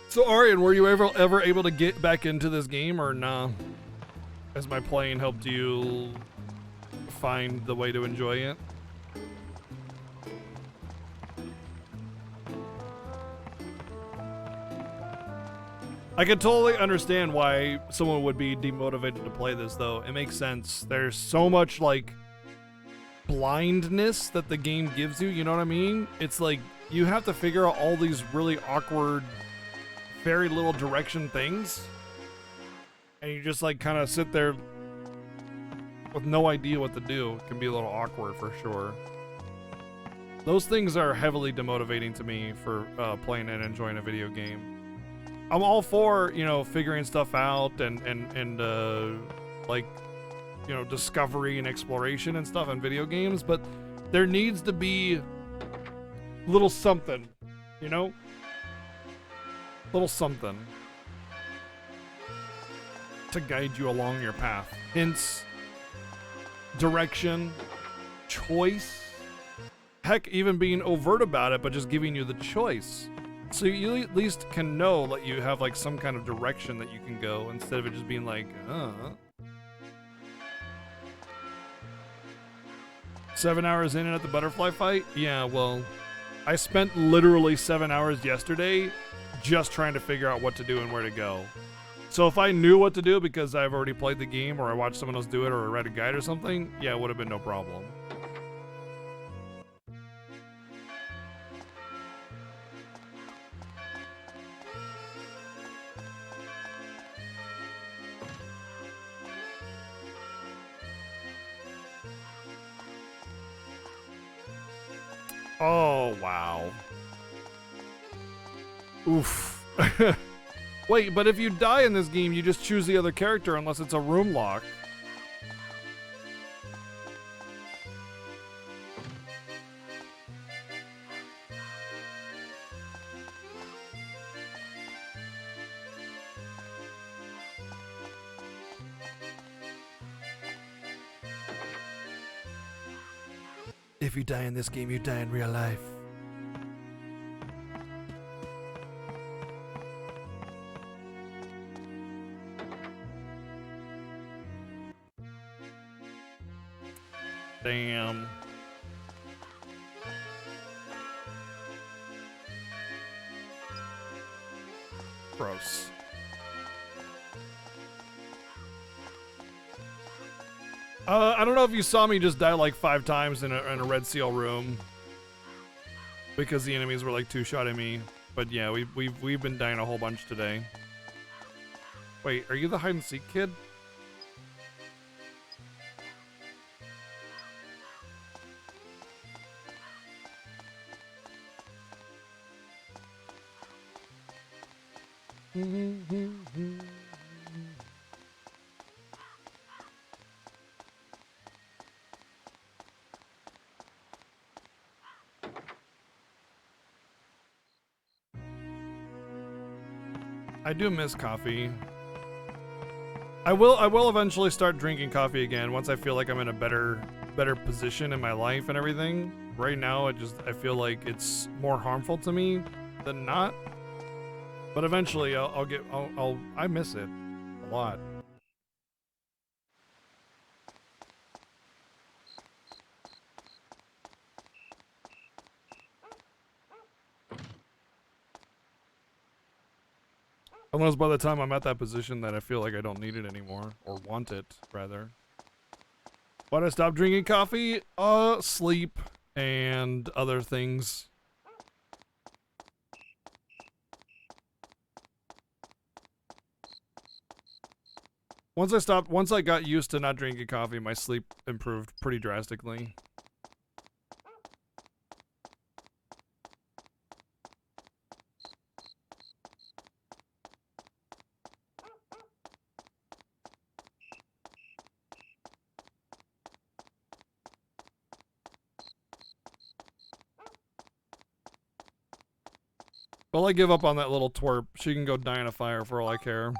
S1: So Arian, were you ever able to get back into this game or nah? Has my playing helped you find the way to enjoy it? I can totally understand why someone would be demotivated to play this though. It makes sense. There's so much like blindness that the game gives you, you know what I mean? It's like you have to figure out all these really awkward, very little direction things. And you just like kind of sit there with no idea what to do. It can be a little awkward for sure. Those things are heavily demotivating to me for playing and enjoying a video game. I'm all for, you know, figuring stuff out and like, you know, discovery and exploration and stuff in video games, but there needs to be little something, you know? Little something to guide you along your path. Hints, direction, choice. Heck, even being overt about it, but just giving you the choice. So you at least can know that you have like some kind of direction that you can go instead of it just being like, 7 hours in and at the butterfly fight? Yeah, well, I spent literally 7 hours yesterday just trying to figure out what to do and where to go. So if I knew what to do because I've already played the game or I watched someone else do it or I read a guide or something, yeah, it would have been no problem. Oh, wow. Oof. Wait, but if you die in this game, you just choose the other character unless it's a room lock. If you die in this game, you die in real life. Damn. Gross. I don't know if you saw me just die like 5 times in a red seal room because the enemies were like 2-shotting me. But yeah, we've been dying a whole bunch today. Wait, are you the hide and seek kid? I do miss coffee. I will eventually start drinking coffee again once I feel like I'm in a better position in my life and everything. Right now, I feel like it's more harmful to me than not. But eventually, I miss it a lot. Unless by the time I'm at that position that I feel like I don't need it anymore, or want it, rather. Why'd I stop drinking coffee? Sleep and other things. Once I got used to not drinking coffee, my sleep improved pretty drastically. Well, I give up on that little twerp. She can go die in a fire for all I care.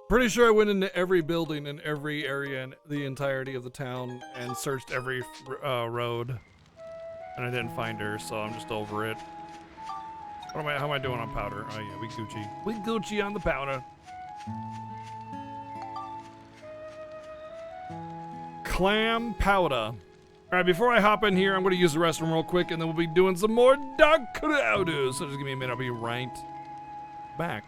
S1: Pretty sure I went into every building in every area in the entirety of the town and searched every road, and I didn't find her, so I'm just over it. How am I doing on powder? Oh yeah, we Gucci. We Gucci on the powder. Clam powder. Alright, before I hop in here, I'm going to use the restroom real quick, and then we'll be doing some more Dark Crowders. So just give me a minute, I'll be right back.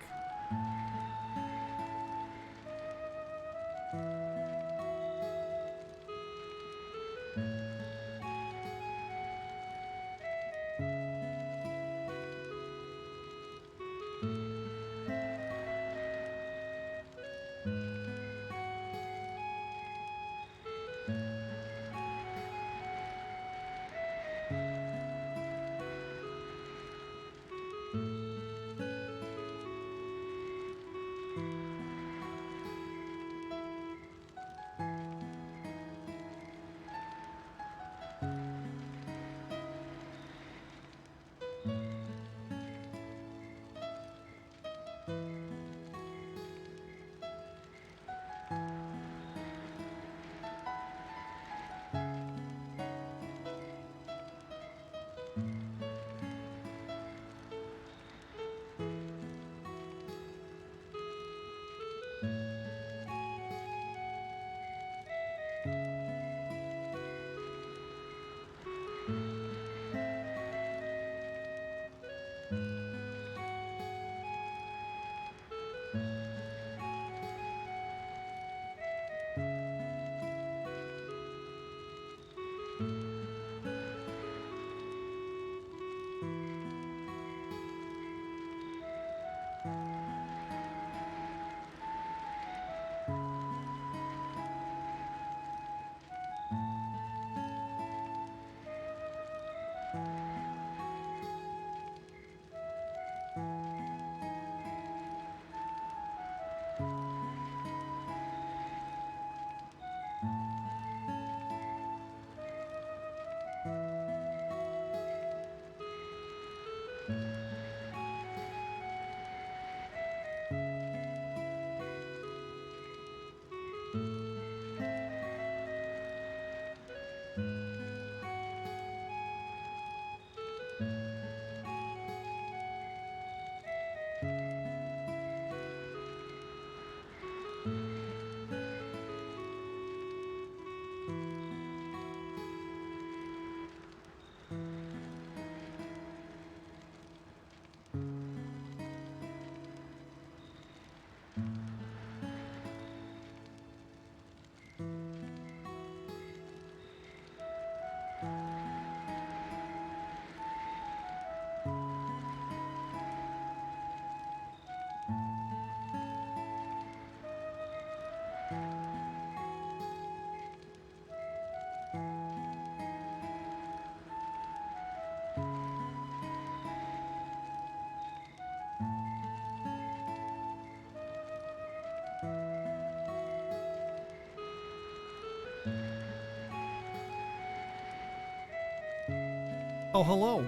S1: Oh, hello.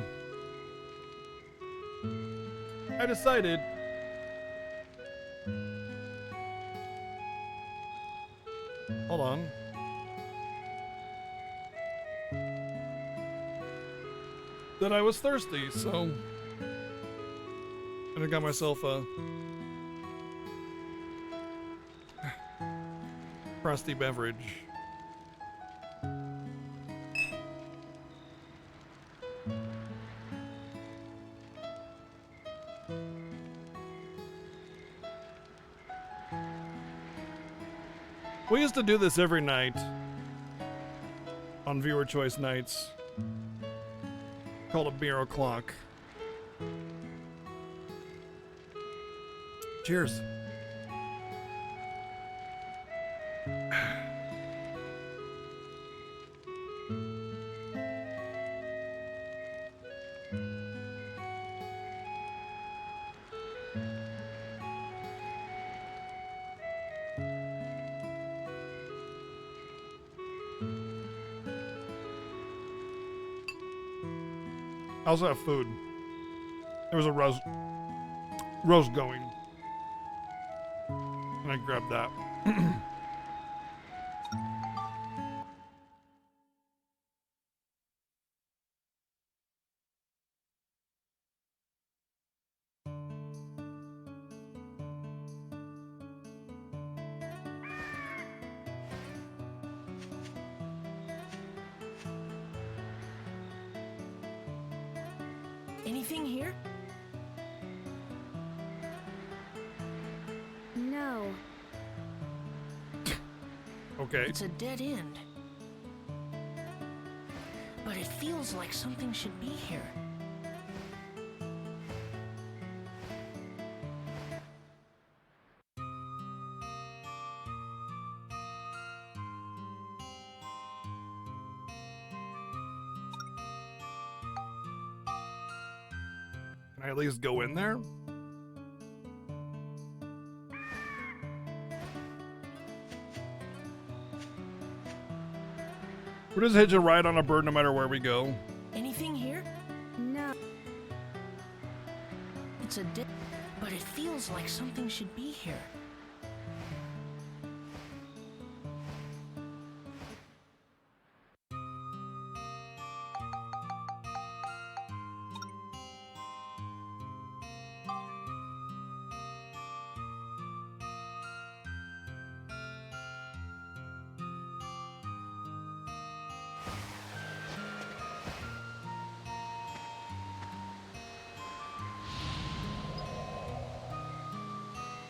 S1: I decided hold on. That I was thirsty, so and I got myself a frosty beverage. We used to do this every night on viewer choice nights. Called a beer o'clock. Cheers. I also have food. There was a roast going. And I grabbed that.
S3: Anything here?
S4: No.
S1: Okay.
S3: It's a dead end. But it feels like something should be here.
S1: Can I at least go in there? We're just hitch a ride on a bird no matter where we go.
S3: Anything here?
S4: No.
S3: It's a dead... But it feels like something should be here.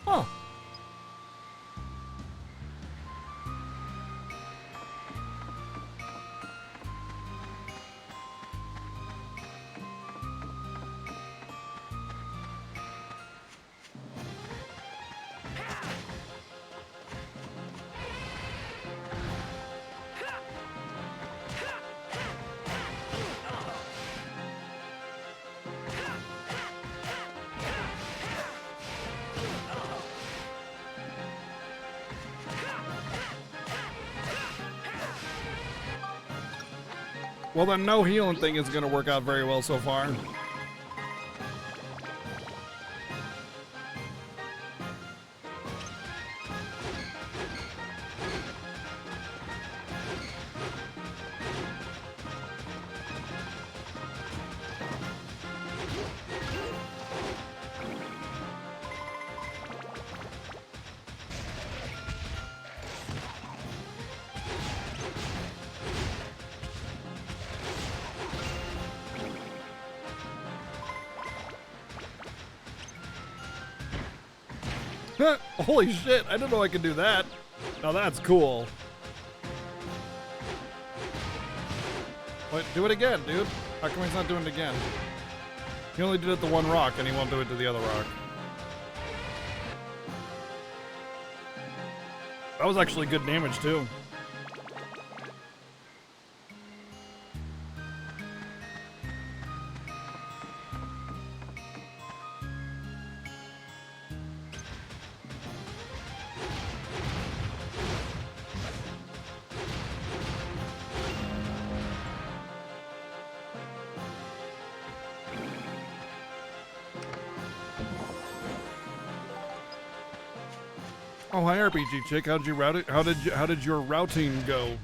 S1: Huh. Well, the no healing thing is going to work out very well so far. Holy shit, I didn't know I could do that. Now that's cool. Wait, do it again, dude. How come he's not doing it again? He only did it to one rock and he won't do it to the other rock. That was actually good damage too. Oh, hi RPG chick. How did you route it? How did your routing go?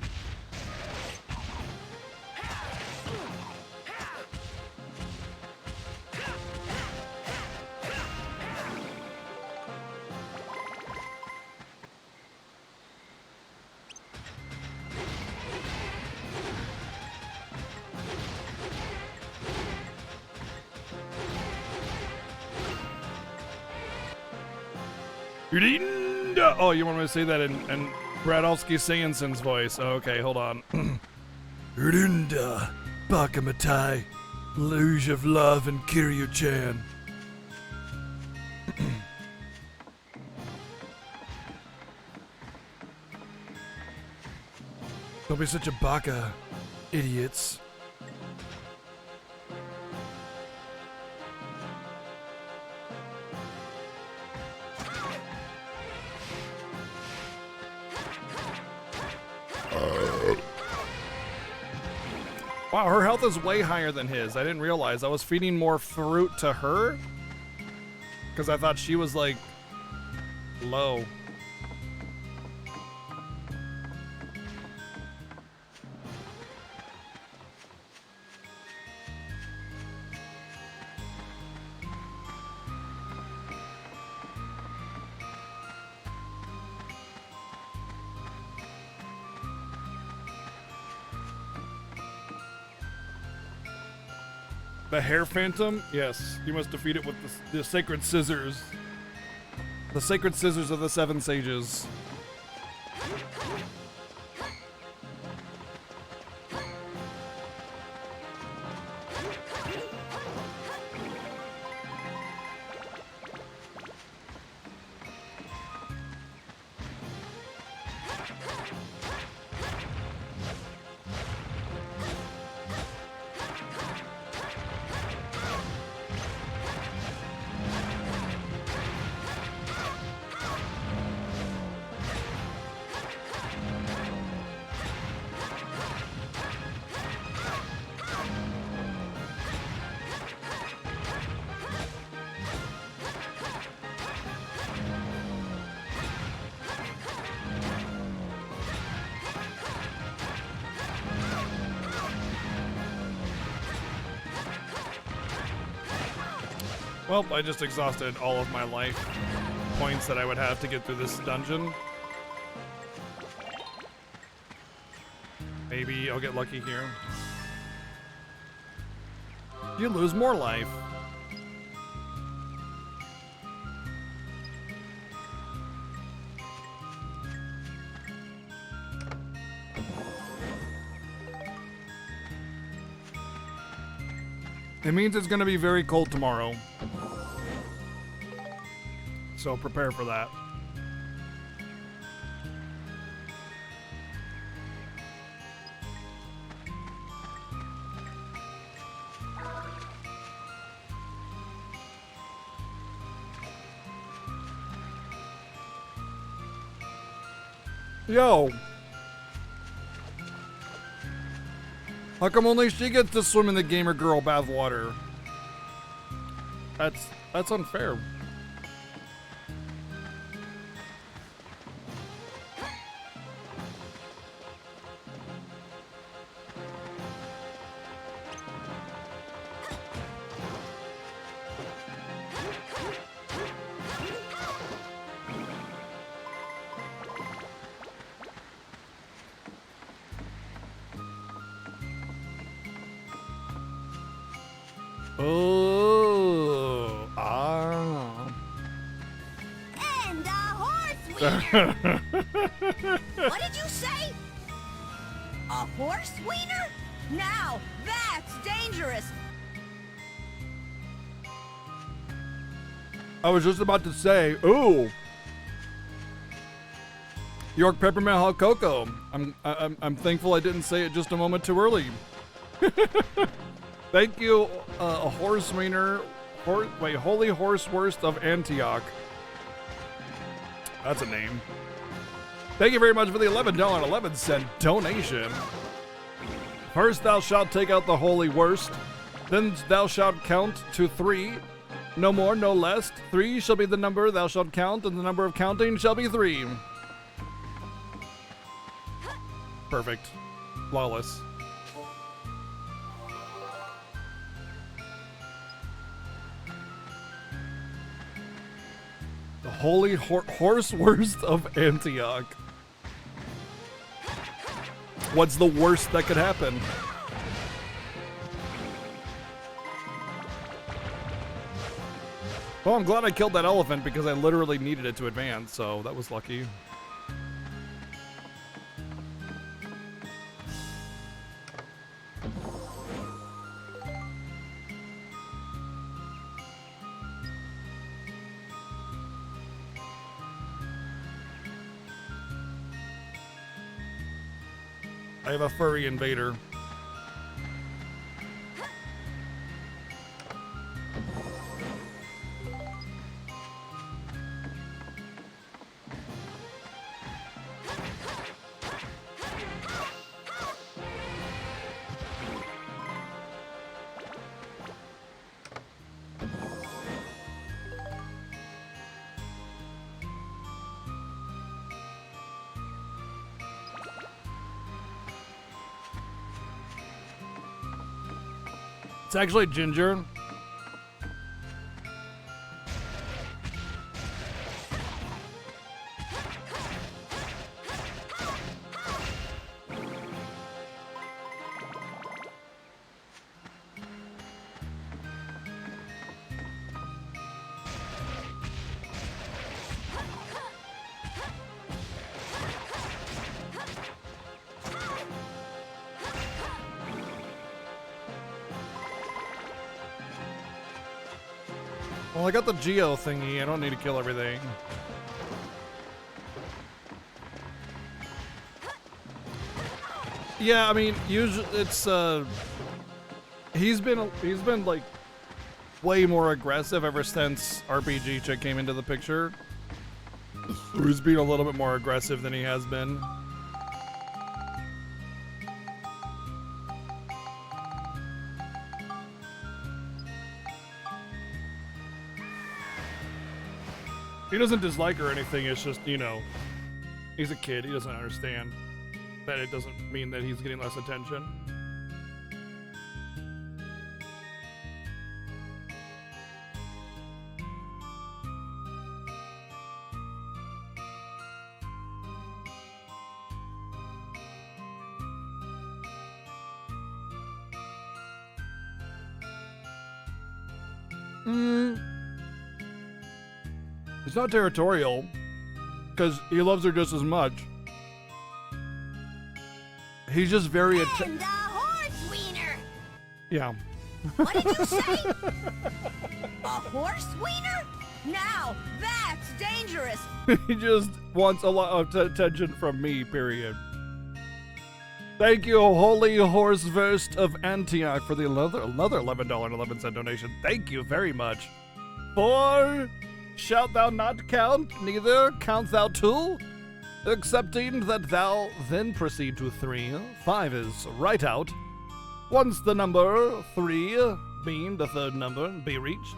S1: You're eating. Oh, you want me to say that in Bradowski Sanson's voice. Okay, hold on. Runda, Bakamatai, Luge of Love, and Kiryu-chan. Don't be such a baka, idiots. Wow, her health is way higher than his. I didn't realize. I was feeding more fruit to her because I thought she was like low. The hair phantom? Yes, you must defeat it with the sacred scissors. The sacred scissors of the seven sages. Well, I just exhausted all of my life points that I would have to get through this dungeon. Maybe I'll get lucky here. You lose more life. It means it's gonna be very cold tomorrow. So prepare for that. Yo! How come only she gets to swim in the gamer girl bathwater? That's unfair. Oh, ah.
S7: And a horse wiener! What did you say? A horse wiener? Now, that's dangerous!
S1: I was just about to say, ooh. York Peppermint Hot Cocoa. I'm thankful I didn't say it just a moment too early. Thank you, a horse wiener. Holy Horse Wurst of Antioch. That's a name. Thank you very much for the $11.11 donation. First thou shalt take out the holy worst, then thou shalt count to 3. No more, no less. 3 shall be the number thou shalt count, and the number of counting shall be 3. Perfect. Flawless. The holy horse worst of Antioch. What's the worst that could happen? Well, I'm glad I killed that elephant because I literally needed it to advance, so that was lucky. I have a furry invader. It's actually Ginger. Well, I got the Geo thingy. I don't need to kill everything. Yeah, I mean, usually it's he's been like way more aggressive ever since RPG Chick came into the picture. He's been a little bit more aggressive than he has been. He doesn't dislike her or anything, it's just, you know, he's a kid, he doesn't understand that it doesn't mean that he's getting less attention. He's not territorial, because he loves her just as much. He's just very
S7: And a horse wiener!
S1: Yeah.
S7: What did you say? A horse wiener? Now that's dangerous!
S1: He just wants a lot of attention from me, period. Thank you, Holy Horse Verst of Antioch, for the another $11.11 donation. Thank you very much. 4, shalt thou not count, neither count thou 2, excepting that thou then proceed to 3. 5 is right out. Once the number 3, being the third number, be reached,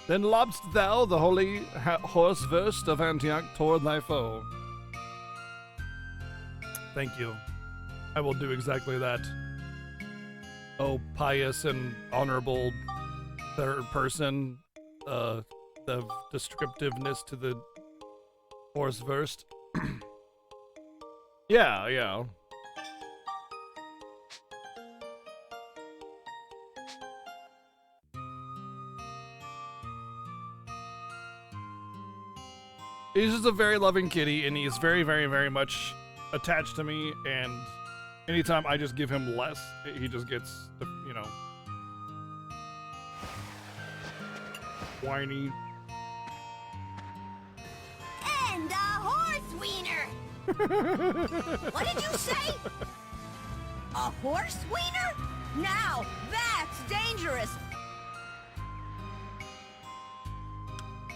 S1: then lobst thou the Holy Horse Verst of Antioch toward thy foe. Thank you. I will do exactly that. Oh, pious and honorable third person, the descriptiveness to the horse verse. Yeah. He's just a very loving kitty, and he's very, very, very much attached to me, and anytime I just give him less, he just gets, you know, whiny.
S7: And a horse wiener! What did you say? A horse wiener? Now that's dangerous!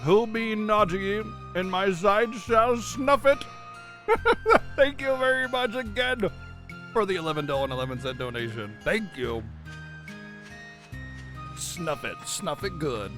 S1: Who be naughty in my side shall snuff it. Thank you very much again for the $11.11 donation. Thank you. Snuff it good.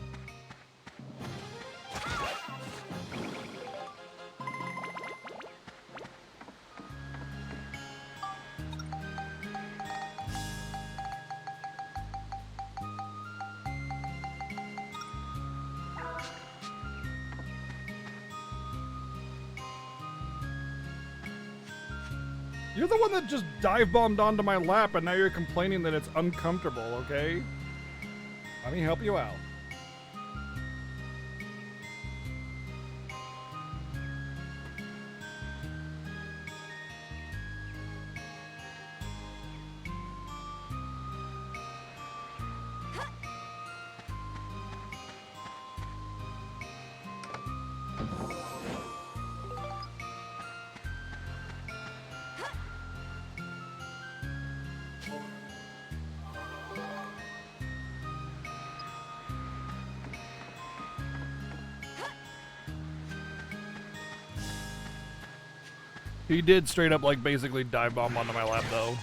S1: You're the one that just dive-bombed onto my lap, and now you're complaining that it's uncomfortable, okay? Let me help you out. He did straight up, like, basically dive bomb onto my lap, though.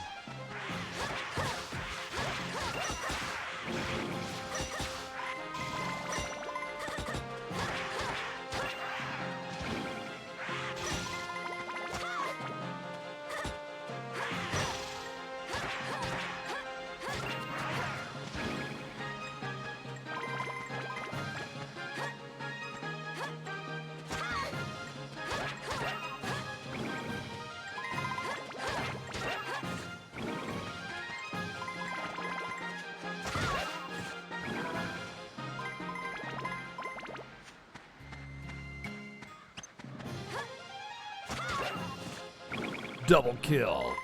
S1: Double kill.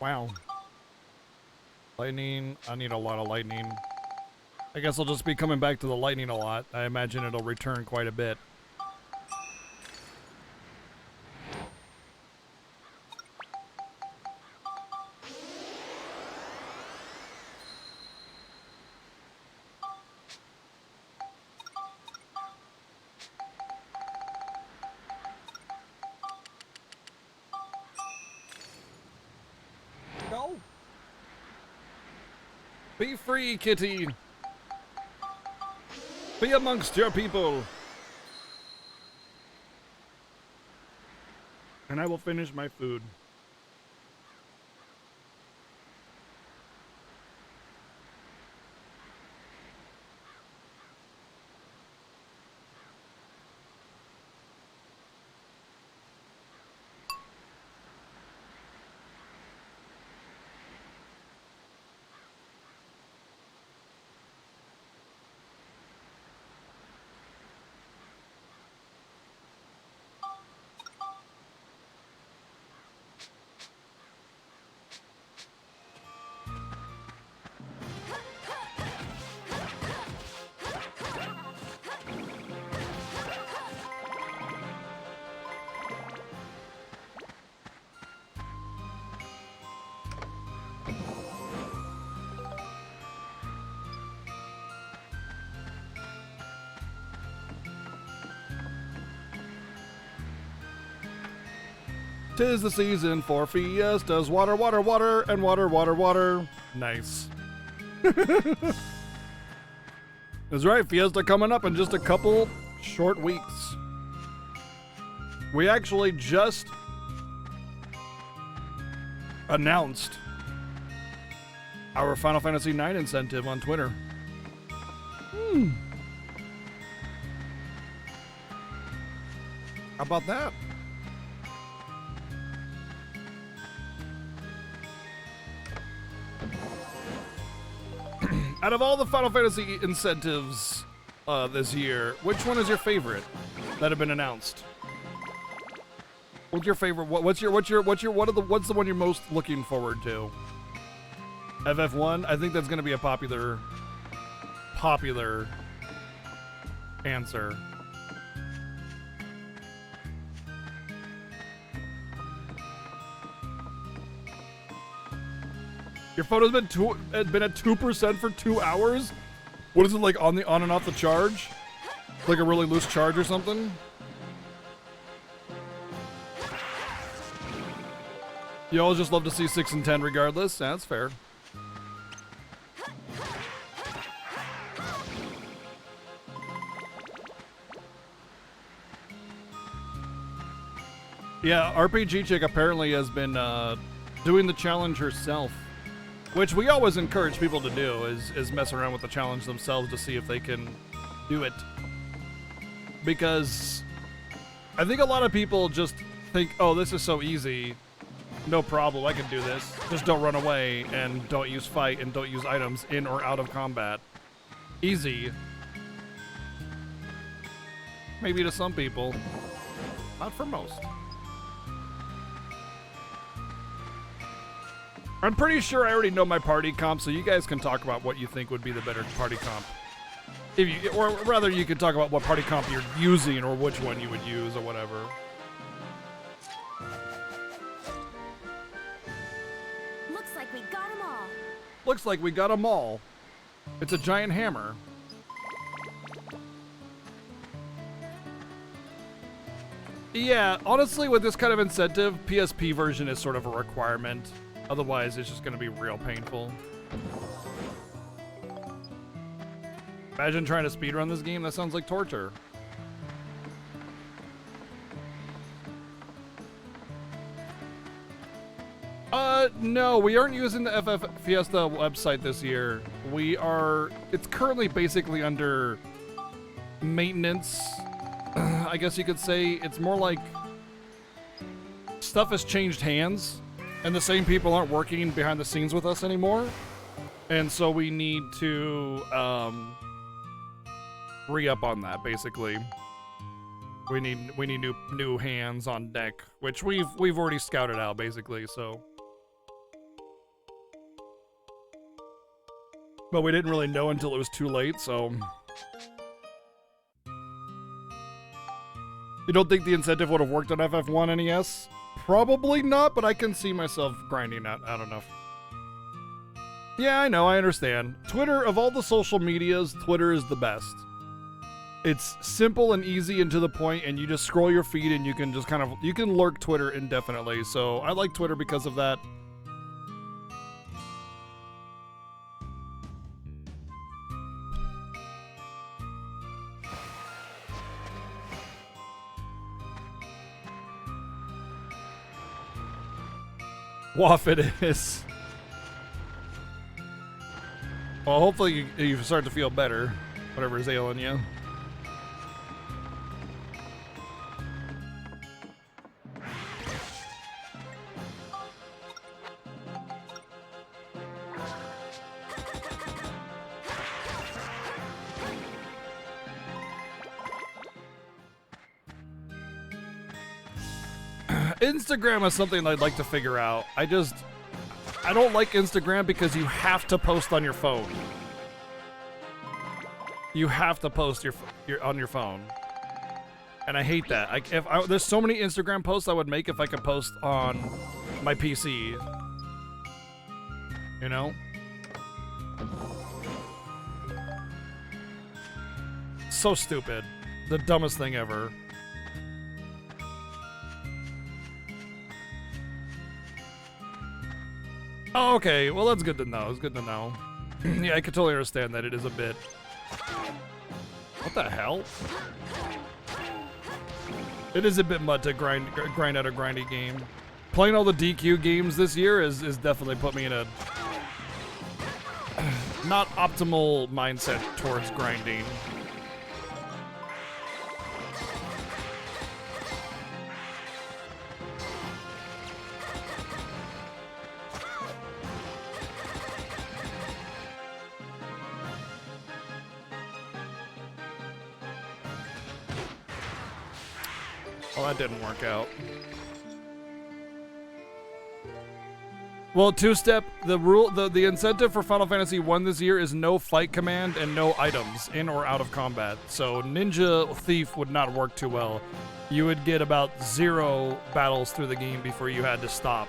S1: Wow. Lightning. I need a lot of lightning. I guess I'll just be coming back to the lightning a lot. I imagine it'll return quite a bit. Go. Be free, kitty. Be amongst your people. And I will finish my food. Tis the season for fiestas. Water, water, water, and water, water, water. Nice. That's right, fiesta coming up in just a couple short weeks. We actually just announced our Final Fantasy IX incentive on Twitter. How about that? Out of all the Final Fantasy incentives this year, which one is your favorite that have been announced? What's your favorite? What's the one you're most looking forward to? FF1? I think that's going to be a popular answer. Your photo's been at 2% for 2 hours? What is it, like on and off the charge? Like a really loose charge or something? You always just love to see 6 and 10 regardless. Yeah, that's fair. Yeah, RPG Chick apparently has been doing the challenge herself. Which we always encourage people to do, is mess around with the challenge themselves to see if they can do it. because I think a lot of people just think, oh, this is so easy. No problem, I can do this. Just don't run away and don't use fight and don't use items in or out of combat. Easy. Maybe to some people. Not for most. I'm pretty sure I already know my party comp, so you guys can talk about what you think would be the better party comp. If you, or rather, you could talk about what party comp you're using or which one you would use or whatever.
S4: Looks like we got them all.
S1: Looks like we got them all. It's a giant hammer. Yeah, honestly, with this kind of incentive, PSP version is sort of a requirement. Otherwise, it's just going to be real painful. Imagine trying to speedrun this game. That sounds like torture. No, we aren't using the FF Fiesta website this year. It's currently basically under maintenance. I guess you could say it's more like stuff has changed hands and the same people aren't working behind the scenes with us anymore. And so we need to re-up on that, basically. We need new hands on deck, which we've already scouted out, basically, so. But we didn't really know until it was too late, so. You don't think the incentive would have worked on FF1 NES? Probably not, but I can see myself grinding out enough. Yeah, I know, I understand. Twitter, of all the social medias, Twitter is the best. It's simple and easy and to the point, and you just scroll your feed and you can just you can lurk Twitter indefinitely, so I like Twitter because of that. Waff it is. Well, hopefully you start to feel better, whatever is ailing you. Instagram is something I'd like to figure out. I don't like Instagram because you have to post on your phone. You have to post on your phone. And I hate that. There's so many Instagram posts I would make if I could post on my PC. You know? So stupid. The dumbest thing ever. Oh, okay. Well, that's good to know. It's good to know. Yeah, I could totally understand that it is a bit... What the hell? It is a bit mud to grind out a grindy game. Playing all the DQ games this year is definitely put me in a... not optimal mindset towards grinding. Well, that didn't work out. Well, two-step, the incentive for Final Fantasy 1 this year is no fight command and no items in or out of combat. So Ninja Thief would not work too well. You would get about 0 battles through the game before you had to stop.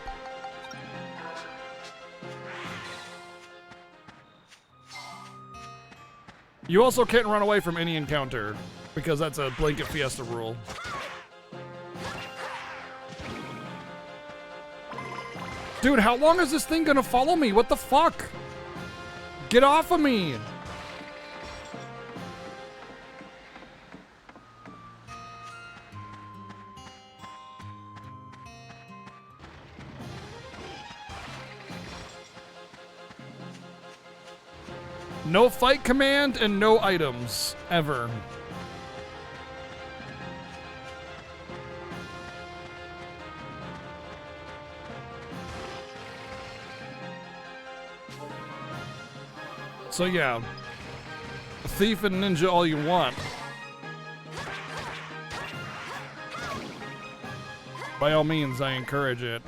S1: You also can't run away from any encounter because that's a blanket Fiesta rule. Dude, how long is this thing gonna follow me? What the fuck? Get off of me! No fight command and no items, ever. So yeah, thief and ninja all you want. By all means, I encourage it.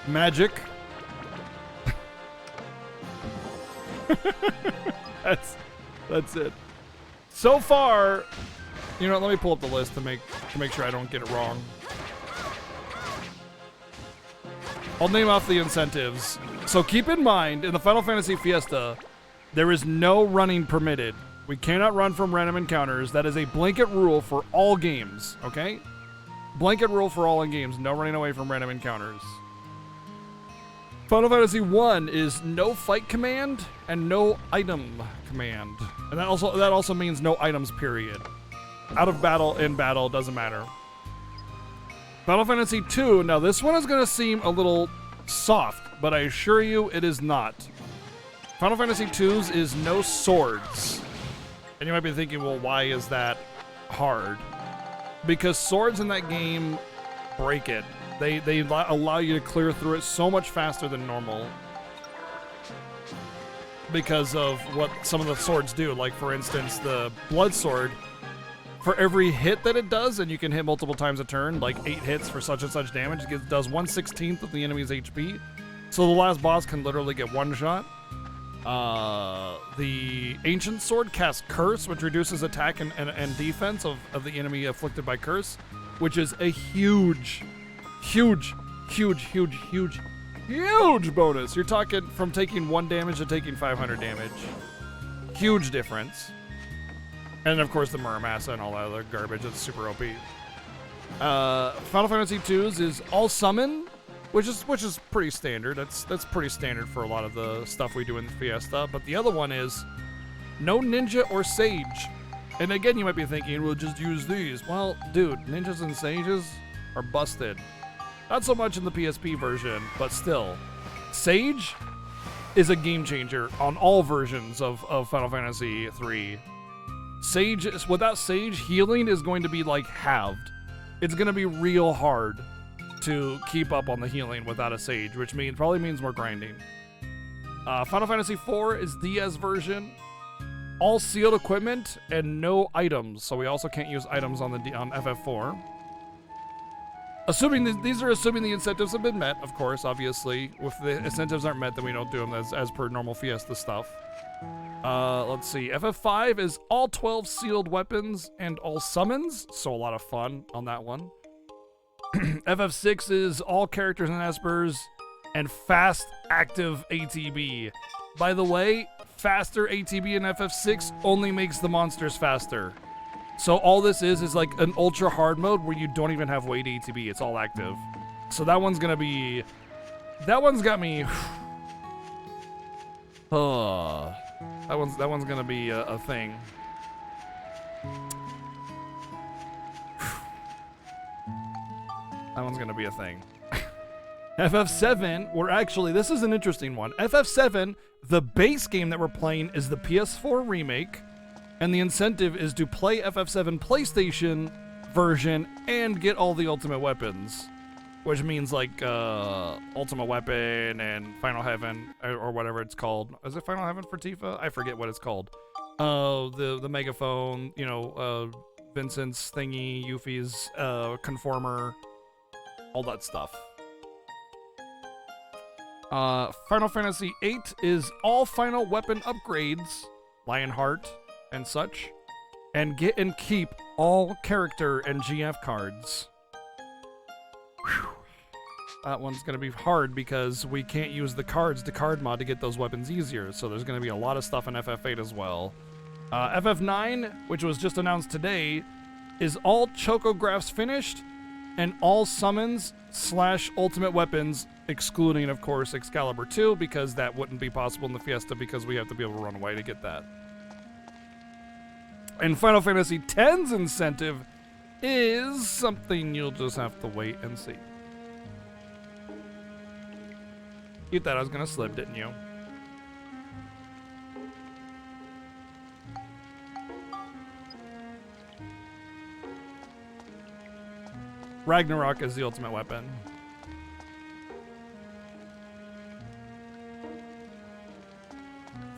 S1: Magic. That's it. So far, you know, let me pull up the list to make sure I don't get it wrong. I'll name off the incentives. So keep in mind, in the Final Fantasy Fiesta, there is no running permitted. We cannot run from random encounters. That is a blanket rule for all games, okay? Blanket rule for all in games, no running away from random encounters. Final Fantasy 1 is no fight command and no item command. And that also means no items, period. Out of battle, in battle, doesn't matter. Final Fantasy 2, now this one is going to seem a little soft, but I assure you it is not. Final Fantasy 2's is no swords. And you might be thinking, well, why is that hard? Because swords in that game break it. They allow you to clear through it so much faster than normal. Because of what some of the swords do. Like, for instance, the Blood Sword, for every hit that it does, and you can hit multiple times a turn, like 8 hits for such and such damage, it does 1/16 of the enemy's HP. So the last boss can literally get one shot. The Ancient Sword casts Curse, which reduces attack and defense of the enemy afflicted by Curse, which is a huge bonus. You're talking from taking 1 damage to taking 500 damage. Huge difference. And of course the Muramasa and all that other garbage. It's super OP. Final Fantasy 2's is all summon, which is pretty standard. That's pretty standard for a lot of the stuff we do in the Fiesta. But the other one is no ninja or sage. And again, you might be thinking, we'll just use these. Well, dude, ninjas and sages are busted. Not so much in the PSP version, but still. Sage is a game changer on all versions of Final Fantasy 3. Sage, without Sage, healing is going to be like halved. It's going to be real hard to keep up on the healing without a Sage, which probably means more grinding. Final Fantasy 4 is Diaz version. All sealed equipment and no items, so we also can't use items on FF4. These are assuming the incentives have been met, of course, obviously. If the incentives aren't met, then we don't do them as per normal Fiesta stuff. Let's see. FF5 is all 12 sealed weapons and all summons, so a lot of fun on that one. FF6 is all characters and espers and fast active ATB. By the way, faster ATB in FF6 only makes the monsters faster. So all this is like an ultra hard mode where you don't even have weight ATB. It's all active. So that one's got me. That one's gonna be a thing. That one's gonna be a thing. FF7, this is an interesting one. FF7, the base game that we're playing is the PS4 remake, and the incentive is to play FF7 PlayStation version and get all the Ultimate Weapons, which means like Ultimate Weapon and Final Heaven or whatever it's called. Is it Final Heaven for Tifa? I forget what it's called. The megaphone, Vincent's thingy, Yuffie's conformer, all that stuff. Final Fantasy VIII is all final weapon upgrades, Lionheart and such, and get and keep all character and GF cards. Whew. That one's going to be hard because we can't use the cards to card mod to get those weapons easier, so there's going to be a lot of stuff in FF8 as well. FF9, which was just announced today, is all chocographs finished and all summons / ultimate weapons, excluding, of course, Excalibur 2, because that wouldn't be possible in the Fiesta because we have to be able to run away to get that. And Final Fantasy X's incentive is something you'll just have to wait and see. You thought I was going to slip, didn't you? Ragnarok is the ultimate weapon.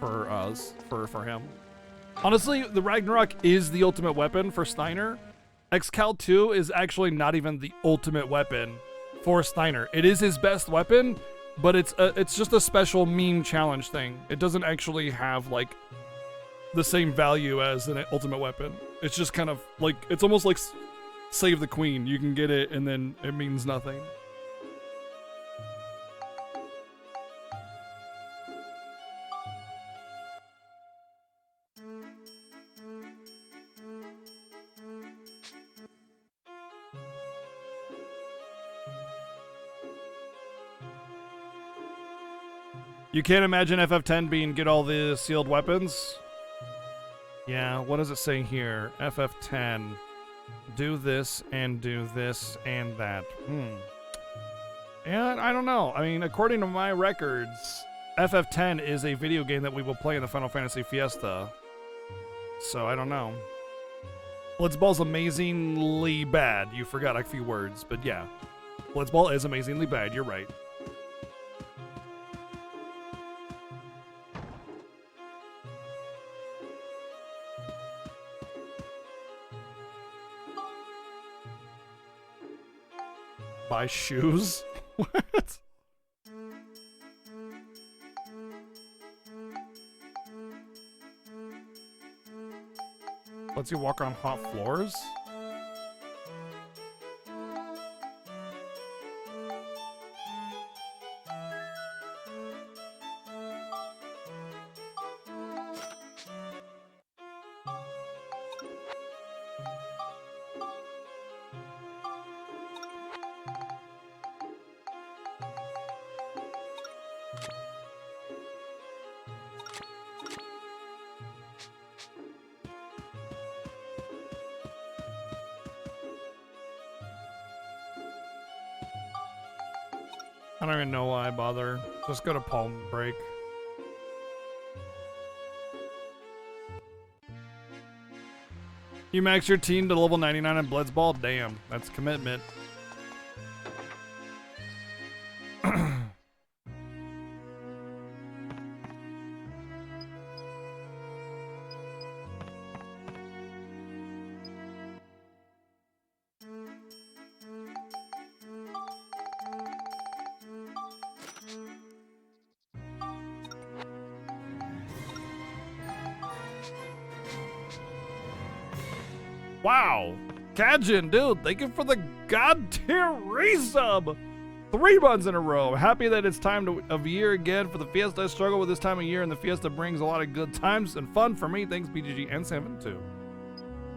S1: For us, for him. Honestly, the Ragnarok is the ultimate weapon for Steiner. Excal 2 is actually not even the ultimate weapon for Steiner. It is his best weapon, but it's just a special meme challenge thing. It doesn't actually have like the same value as an ultimate weapon. It's just kind of like, it's almost like Save the Queen. You can get it and then it means nothing. You can't imagine FF10 being get all the sealed weapons? Yeah, what does it say here? FF10. Do this and that. And I don't know. I mean, according to my records, FF10 is a video game that we will play in the Final Fantasy Fiesta. So I don't know. Blitzball's amazingly bad. You forgot a few words, but yeah. Blitzball is amazingly bad. You're right. Buy shoes? What? Lets you walk on hot floors? I don't even know why I bother. Just go to Palm Break. You max your team to level 99 in Blitzball? Damn, that's commitment. Wow. Kajin, dude, thank you for the god-tier resub. 3 months in a row. Happy that it's time of year again for the Fiesta. I struggle with this time of year, and the Fiesta brings a lot of good times and fun for me. Thanks, BGG and Salmon, too.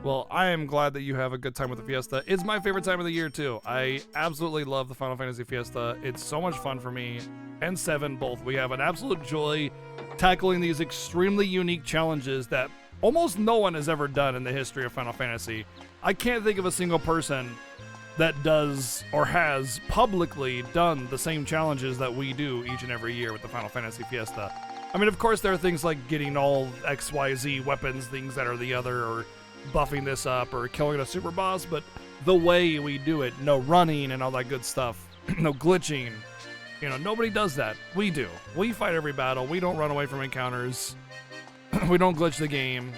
S1: Well, I am glad that you have a good time with the Fiesta. It's my favorite time of the year, too. I absolutely love the Final Fantasy Fiesta. It's so much fun for me and Seven both. We have an absolute joy tackling these extremely unique challenges that almost no one has ever done in the history of Final Fantasy. I can't think of a single person that does or has publicly done the same challenges that we do each and every year with the Final Fantasy Fiesta. I mean, of course, there are things like getting all XYZ weapons, things that are the other, or buffing this up, or killing a super boss, but the way we do it, no running and all that good stuff, no glitching, you know, nobody does that. We do. We fight every battle. We don't run away from encounters. We don't glitch the game.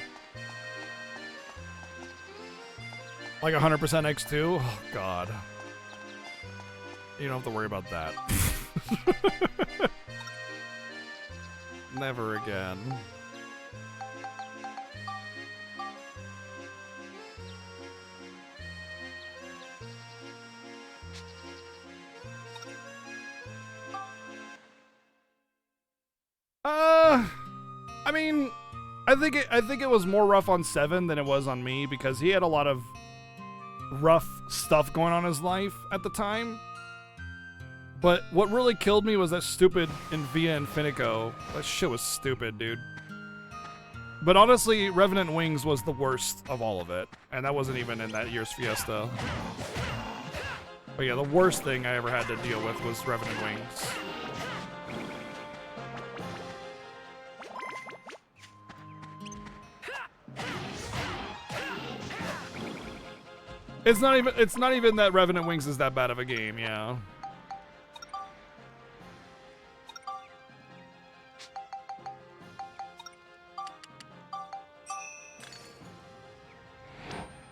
S1: Like 100% X2? Oh, God. You don't have to worry about that. Never again. I mean, I think it was more rough on Seven than it was on me because he had a lot of rough stuff going on in his life at the time. But what really killed me was that stupid Via Infinico. That shit was stupid, dude. But honestly, Revenant Wings was the worst of all of it, and that wasn't even in that year's Fiesta. But yeah, the worst thing I ever had to deal with was Revenant Wings. It's not even that Revenant Wings is that bad of a game, yeah.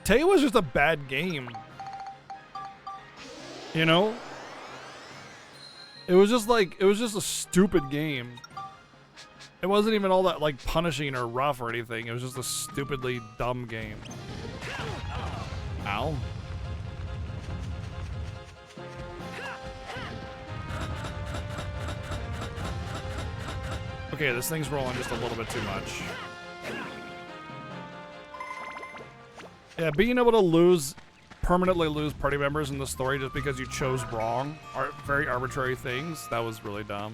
S1: Tay was just a bad game. You know? It was just a stupid game. It wasn't even all that like punishing or rough or anything. It was just a stupidly dumb game. Ow. Okay, this thing's rolling just a little bit too much. Yeah, being able to permanently lose party members in the story just because you chose wrong, are very arbitrary things, that was really dumb.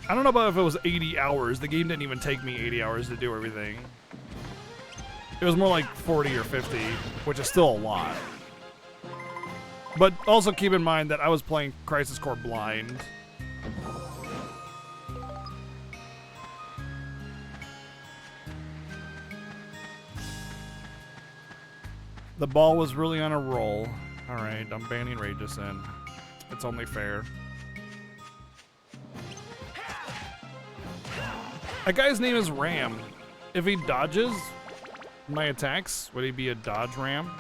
S1: I don't know about if it was 80 hours. The game didn't even take me 80 hours to do everything. It was more like 40 or 50, which is still a lot. But also keep in mind that I was playing Crisis Core blind. The ball was really on a roll. Alright, I'm banning Rageous in. It's only fair. That guy's name is Ram. If he dodges my attacks, would he be a dodge ram?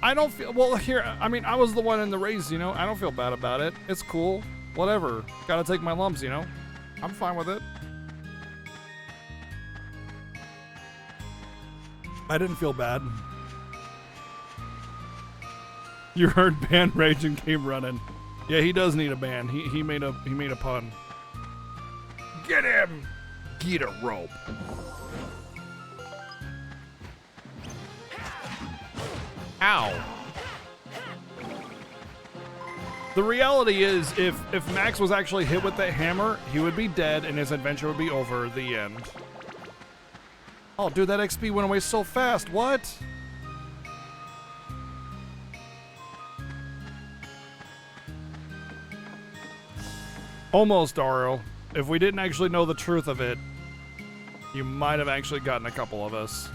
S1: I don't feel, well here, I mean, I was the one in the race, you know? I don't feel bad about it. It's cool. Whatever. Gotta take my lumps, you know? I'm fine with it. I didn't feel bad. You heard ban rage and came running. Yeah, he does need a ban. He made a pun. Get him! Get a rope. Ow. The reality is, if Max was actually hit with that hammer, he would be dead and his adventure would be over. The end. Oh, dude, that XP went away so fast. What? Almost, Aro. If we didn't actually know the truth of it, you might have actually gotten a couple of us.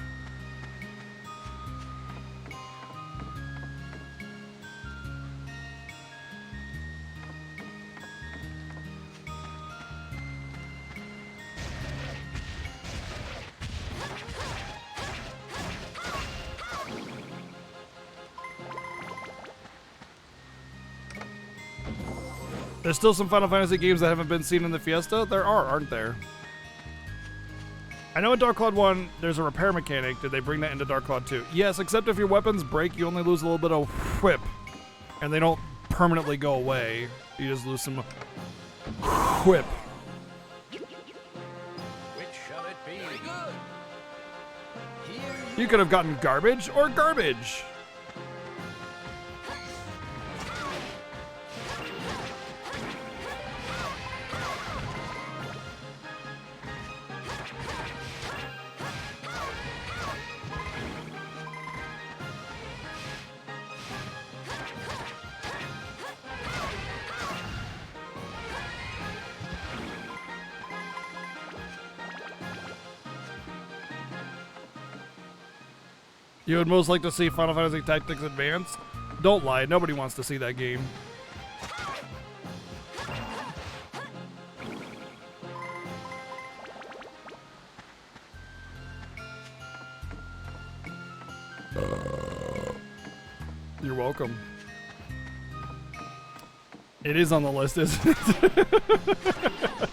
S1: There's still some Final Fantasy games that haven't been seen in the Fiesta? There are, aren't there? I know in Dark Cloud 1, there's a repair mechanic. Did they bring that into Dark Cloud 2? Yes, except if your weapons break, you only lose a little bit of whip. And they don't permanently go away. You just lose some whip.
S2: Which shall it be?
S1: You could have gotten garbage or garbage. You would most like to see Final Fantasy Tactics Advance? Don't lie, nobody wants to see that game. You're welcome. It is on the list, isn't it?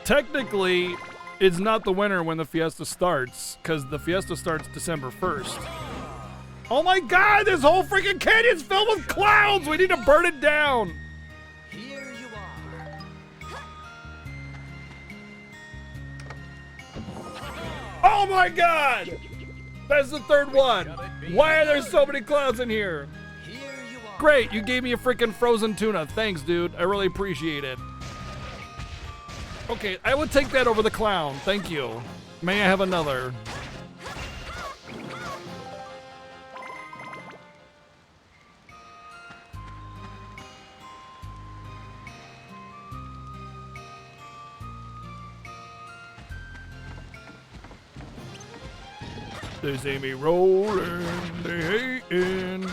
S1: Technically, it's not the winter when the Fiesta starts, because the Fiesta starts December 1st. Oh my god, this whole freaking canyon's filled with clouds! We need to burn it down!
S2: Here you are.
S1: Oh my god! That's the third one! Why are there so many clouds in here?
S2: Here you are.
S1: Great, you gave me a freaking frozen tuna. Thanks, dude. I really appreciate it. Okay, I would take that over the clown. Thank you. May I have another? They see me rolling, they hating.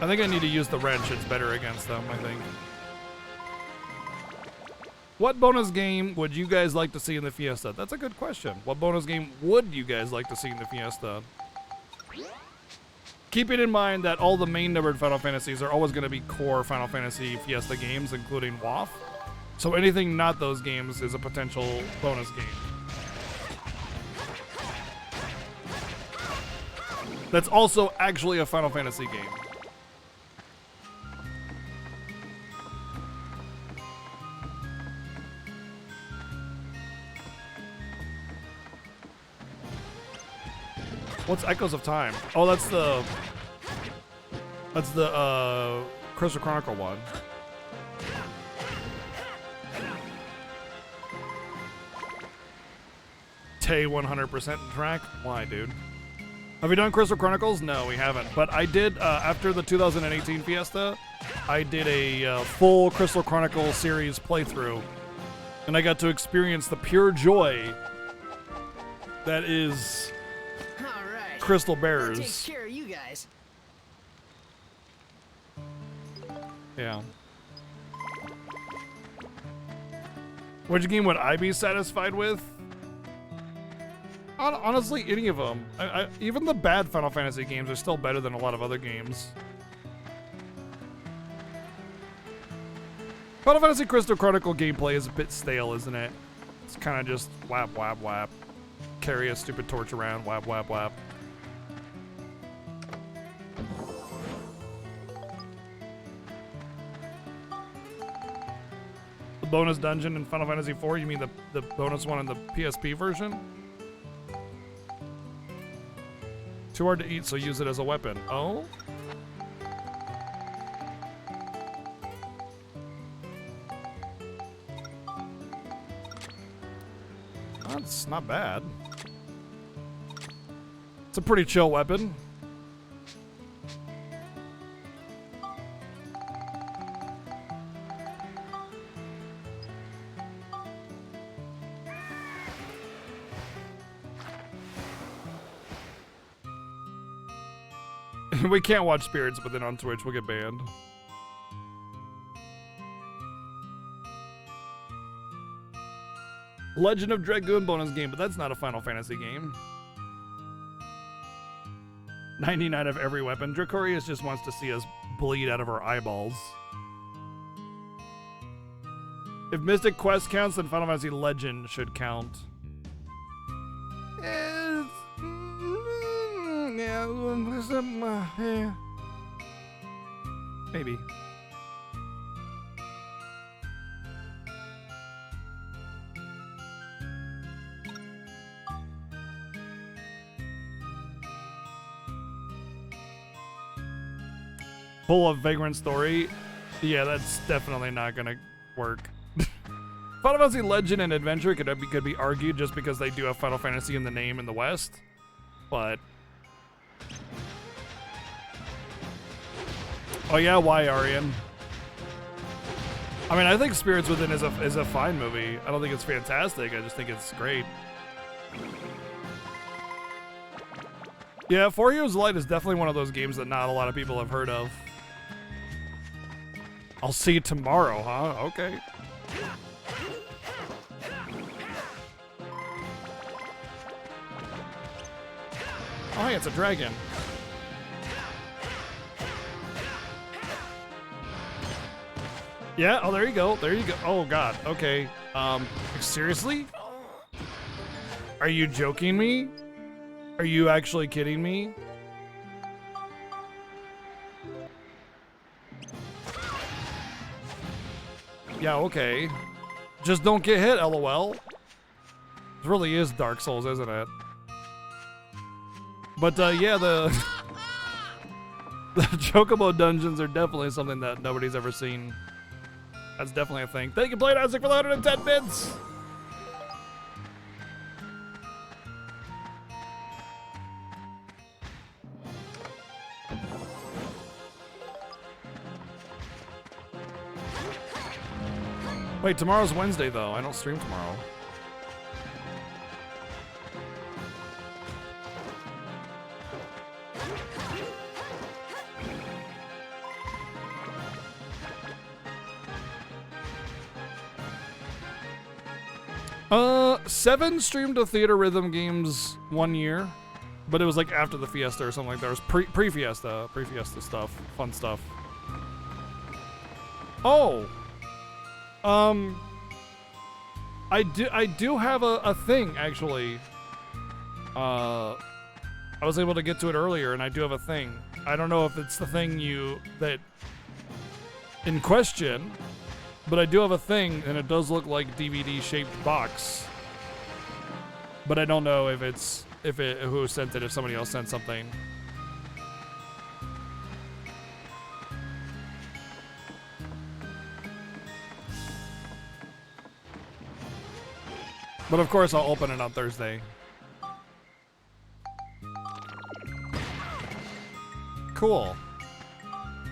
S1: I think I need to use the wrench. It's better against them, I think. What bonus game would you guys like to see in the Fiesta? That's a good question. What bonus game would you guys like to see in the Fiesta? Keeping in mind that all the main numbered Final Fantasies are always going to be core Final Fantasy Fiesta games, including WAF. So anything not those games is a potential bonus game. That's also actually a Final Fantasy game. What's Echoes of Time? Oh, that's the Crystal Chronicle one. Tay 100% track? Why, dude? Have we done Crystal Chronicles? No, we haven't. But I did, after the 2018 Fiesta, I did a full Crystal Chronicle series playthrough. And I got to experience the pure joy that is
S3: Alright.
S1: Crystal
S3: I'll
S1: Bearers.
S3: take care of you guys.
S1: Yeah. Which game would I be satisfied with? Honestly, any of them. Even the bad Final Fantasy games are still better than a lot of other games. Final Fantasy Crystal Chronicle gameplay is a bit stale, isn't it? It's kind of just whap, whap, whap. Carry a stupid torch around, whap, whap, whap. The bonus dungeon in Final Fantasy IV? You mean the bonus one in the PSP version? Too hard to eat, so use it as a weapon. Oh? That's not bad. It's a pretty chill weapon. We can't watch Spirits, but then on Twitch we'll get banned. Legend of Dragoon bonus game, but that's not a Final Fantasy game. 99 of every weapon. Dracorius just wants to see us bleed out of our eyeballs. If Mystic Quest counts, then Final Fantasy Legend should count. Yeah, maybe. Full of Vagrant Story? Yeah, that's definitely not gonna work. Final Fantasy Legend and Adventure could be argued just because they do have Final Fantasy in the name in the West, but... Oh yeah, why, Arian? I mean, I think Spirits Within is a fine movie. I don't think it's fantastic, I just think it's great. Yeah, Four Heroes Light is definitely one of those games that not a lot of people have heard of. I'll see you tomorrow, huh? Okay. Oh, hey, it's a dragon. Yeah, oh, there you go. There you go. Oh, God. Okay. Seriously? Are you joking me? Are you actually kidding me? Yeah, okay. Just don't get hit, LOL. It really is Dark Souls, isn't it? But yeah, the the Chocobo dungeons are definitely something that nobody's ever seen. That's definitely a thing. Thank you, Blade Isaac, for the 110 bits! Wait, tomorrow's Wednesday, though. I don't stream tomorrow. Seven streamed to Theater Rhythm Games 1 year, but it was like after the Fiesta or something like that. It was pre-Fiesta stuff, fun stuff. Oh, I do have a thing actually. I was able to get to it earlier, and I do have a thing. I don't know if it's the thing that in question, but I do have a thing, and it does look like DVD-shaped box. But I don't know if who sent it, if somebody else sent something. But of course, I'll open it on Thursday. Cool.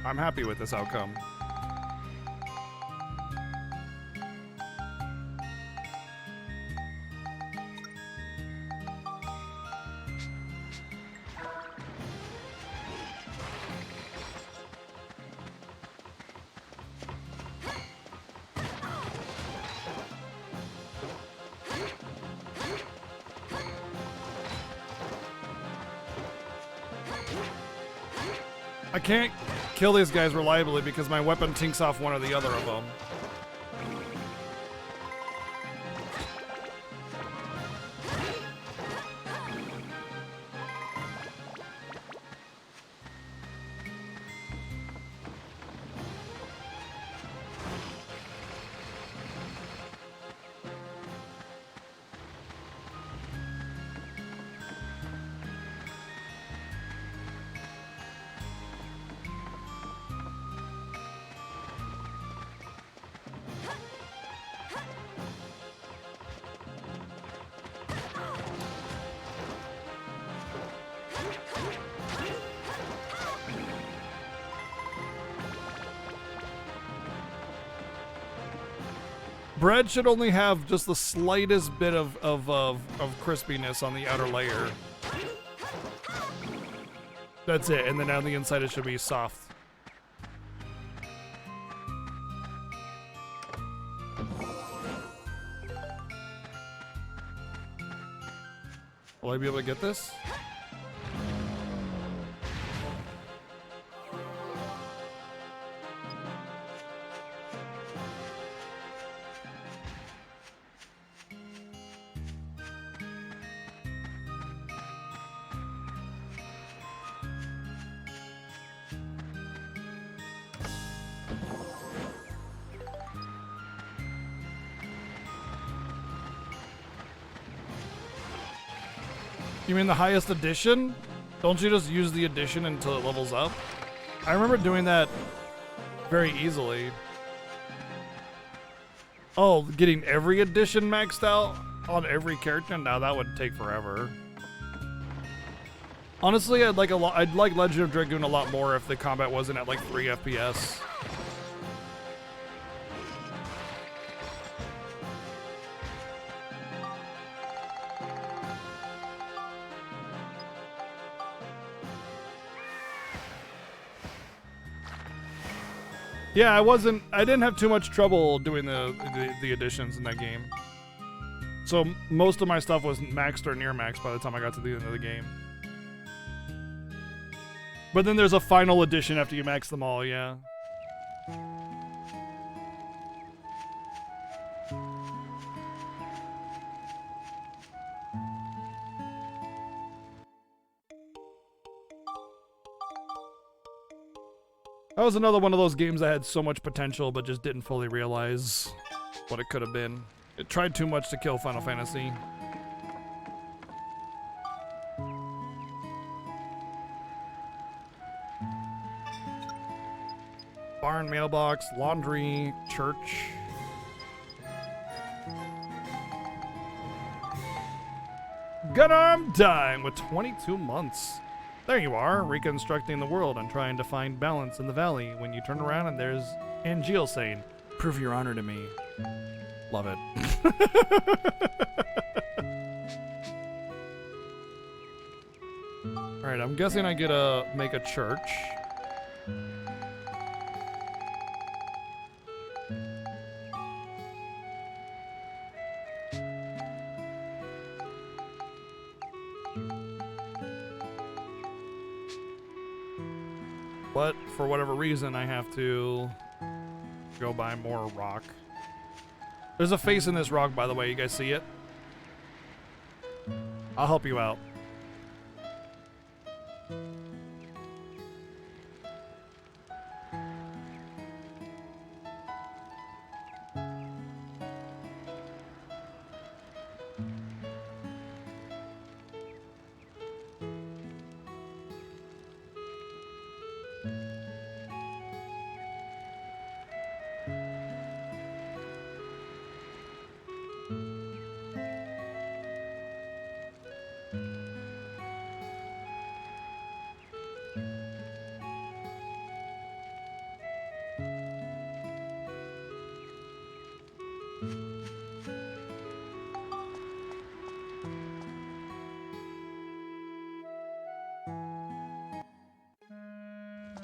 S1: I'm happy with this outcome. I can't kill these guys reliably because my weapon tinks off one or the other of them. Bread should only have just the slightest bit of crispiness on the outer layer. That's it, and then on the inside it should be soft. Will I be able to get this? You mean the highest edition? Don't you just use the edition until it levels up? I remember doing that very easily. Oh, getting every edition maxed out on every character? Now that would take forever. Honestly, I'd like Legend of Dragoon a lot more if the combat wasn't at like 3 FPS. Yeah, I didn't have too much trouble doing the additions in that game. So most of my stuff was maxed or near maxed by the time I got to the end of the game. But then there's a final edition after you max them all, yeah. That was another one of those games that had so much potential but just didn't fully realize what it could have been. It tried too much to kill Final Fantasy. Barn, mailbox, laundry, church. Gunarm time with 22 months. There you are, reconstructing the world and trying to find balance in the valley when you turn around and there's Angeal saying, "Prove your honor to me." Love it. Alright, I'm guessing I get to make a church. But for whatever reason, I have to go buy more rock. There's a face in this rock, by the way. You guys see it? I'll help you out.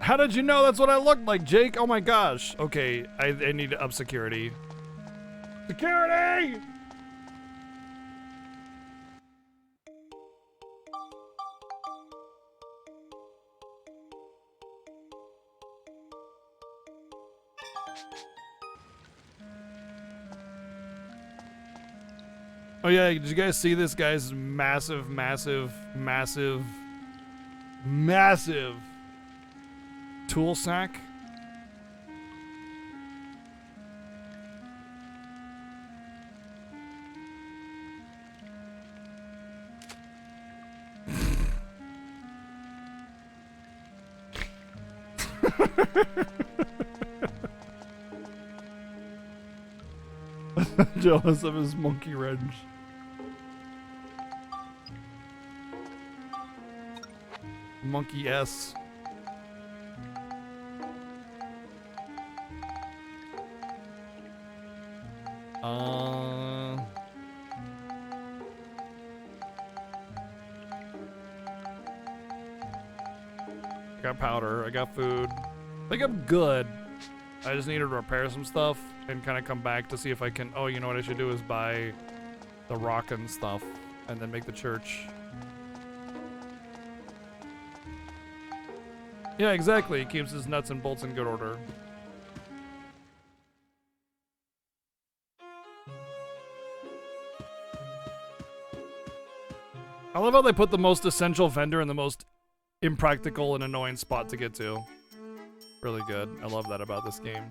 S1: How did you know that's what I looked like, Jake? Oh my gosh. Okay, I need to up security. Security! Oh yeah, did you guys see this guy's massive tool sack? Jealous of his monkey wrench. Monkey S. I got powder, I got food. I think I'm good. I just need to repair some stuff and kind of come back to see if I can. Oh, you know what I should do is buy the rock and stuff and then make the church. Yeah, exactly. He keeps his nuts and bolts in good order. I love how they put the most essential vendor in the most impractical and annoying spot to get to. Really good. I love that about this game.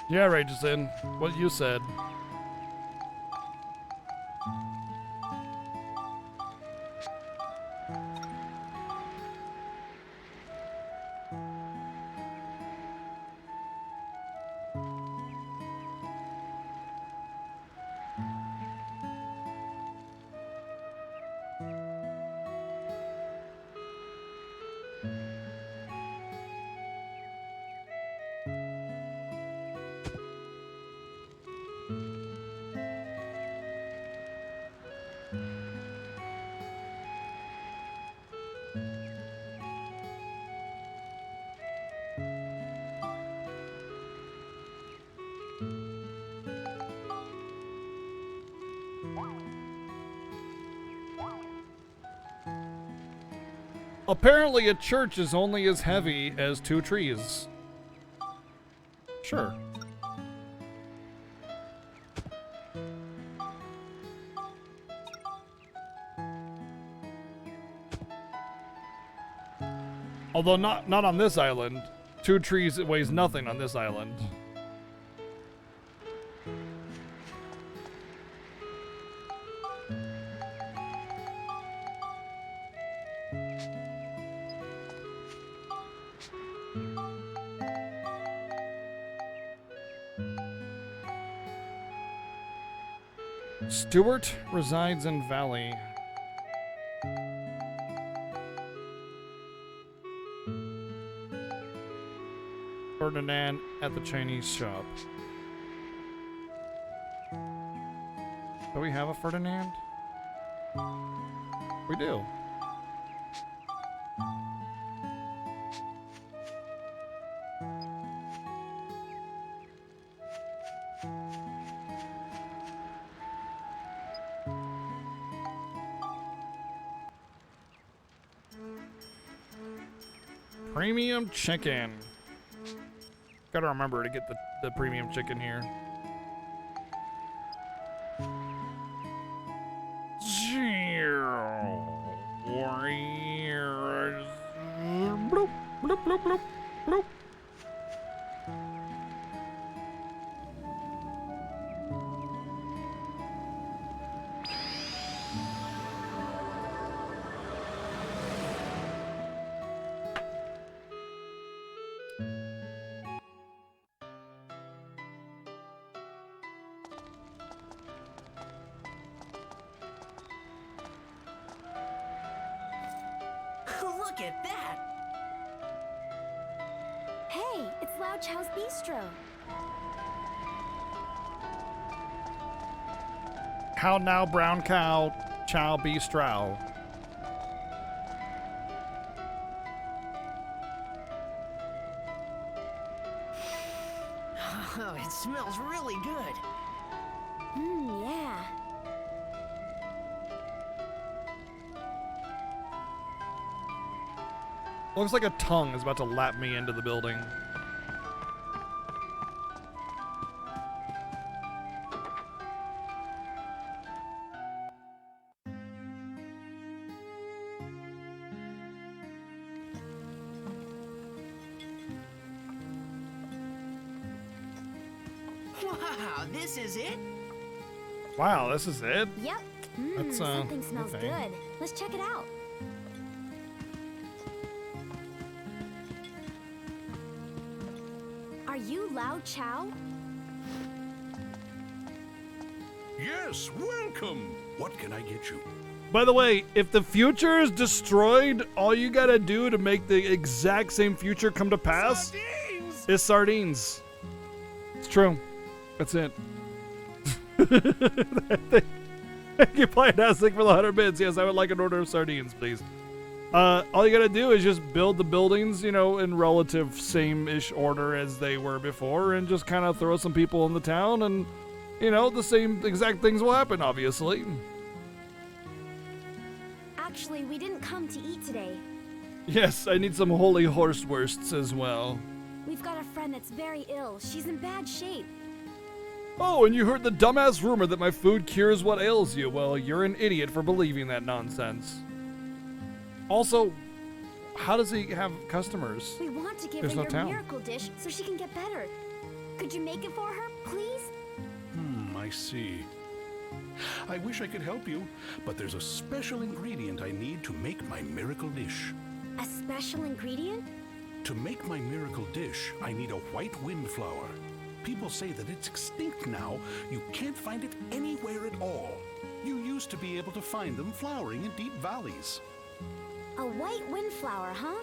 S1: Yeah, Rageson, what you said. Apparently a church is only as heavy as 2 trees. Sure. Although not on this island. 2 trees, it weighs nothing on this island. Stewart resides in Valley. Ferdinand at the Chinese shop. Do we have a Ferdinand? We do. Premium chicken. Gotta remember to get the premium chicken here. Bloop, bloop, bloop, bloop, bloop.
S3: Look at that!
S4: Hey, it's Lao Chow's Bistro.
S1: How now, brown cow, chow bistro.
S3: Oh, it smells really good.
S4: Yeah.
S1: Looks like a tongue is about to lap me into the building.
S3: Wow, this is it?
S1: Wow, this is it?
S4: Yep.
S1: That's,
S4: Something smells
S1: okay.
S4: good. Let's check it out. Are you Lao Chow?
S2: Yes, welcome. What can I get you?
S1: By the way, if the future is destroyed, all you gotta do to make the exact same future come to pass
S2: Sardines!
S1: is sardines. It's true. That's it. Thank you, Playtastic, for the 100 bits. Yes, I would like an order of sardines, please. All you gotta do is just build the buildings, you know, in relative same-ish order as they were before, and just kind of throw some people in the town, and, you know, the same exact things will happen, obviously.
S4: Actually, we didn't come to eat today.
S1: Yes, I need some holy horsewursts as well.
S4: We've got a friend that's very ill. She's in bad shape.
S1: Oh, and you heard the dumbass rumor that my food cures what ails you. Well, you're an idiot for believing that nonsense. Also, how does he have customers?
S4: We want to give
S1: There's
S4: her
S1: no
S4: your
S1: town.
S4: miracle dish so she can get better. Could you make it for her, please?
S8: I see. I wish I could help you, but there's a special ingredient I need to make my miracle dish.
S4: A special ingredient?
S8: To make my miracle dish, I need a white windflower. People say that it's extinct now. You can't find it anywhere at all. You used to be able to find them flowering in deep valleys.
S4: A white windflower, huh?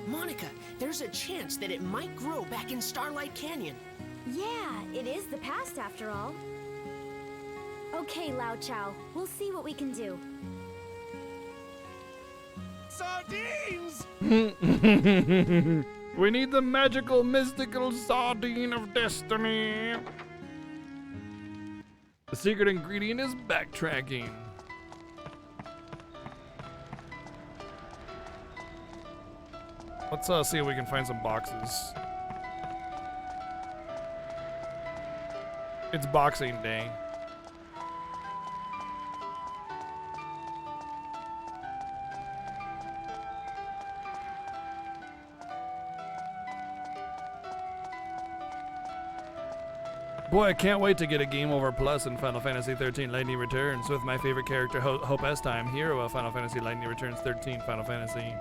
S3: Monica, there's a chance that it might grow back in Starlight Canyon.
S4: Yeah, it is the past after all. Okay, Lao Chow, we'll see what we can do.
S2: Sardines!
S1: We need the magical, mystical sardine of destiny. The secret ingredient is backtracking. Let's see if we can find some boxes. It's Boxing Day. Boy, I can't wait to get a Game Over Plus in Final Fantasy 13 Lightning Returns with my favorite character, Hope Estime, hero of Final Fantasy Lightning Returns 13 Final Fantasy.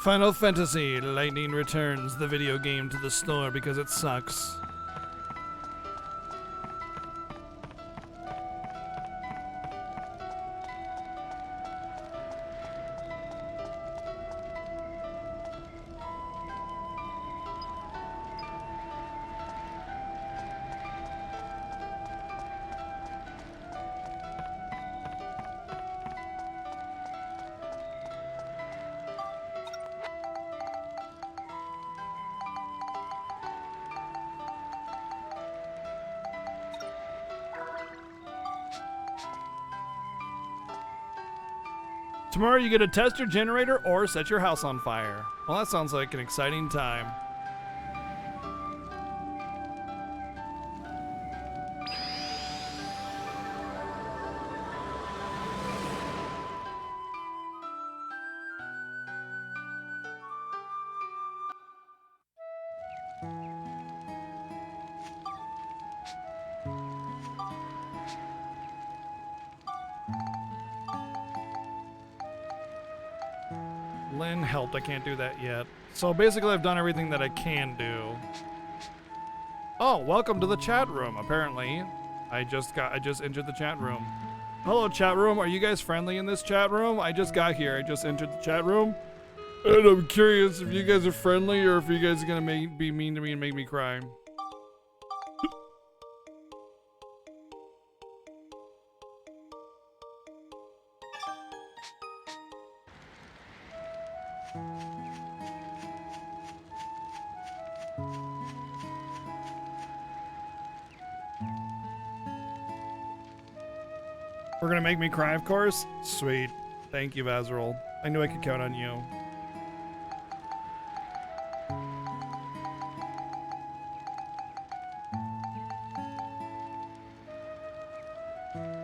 S1: Final Fantasy Lightning Returns the video game to the store because it sucks. Tomorrow you get to test your generator or set your house on fire. Well, that sounds like an exciting time. Lynn helped. I can't do that yet. So basically I've done everything that I can do. Oh, welcome to the chat room. Apparently, I just entered the chat room. Hello, chat room. Are you guys friendly in this chat room? I just got here. I just entered the chat room. And I'm curious if you guys are friendly or if you guys are gonna be mean to me and make me cry. We're gonna make me cry, of course? Sweet. Thank you, Vazrul. I knew I could count on you.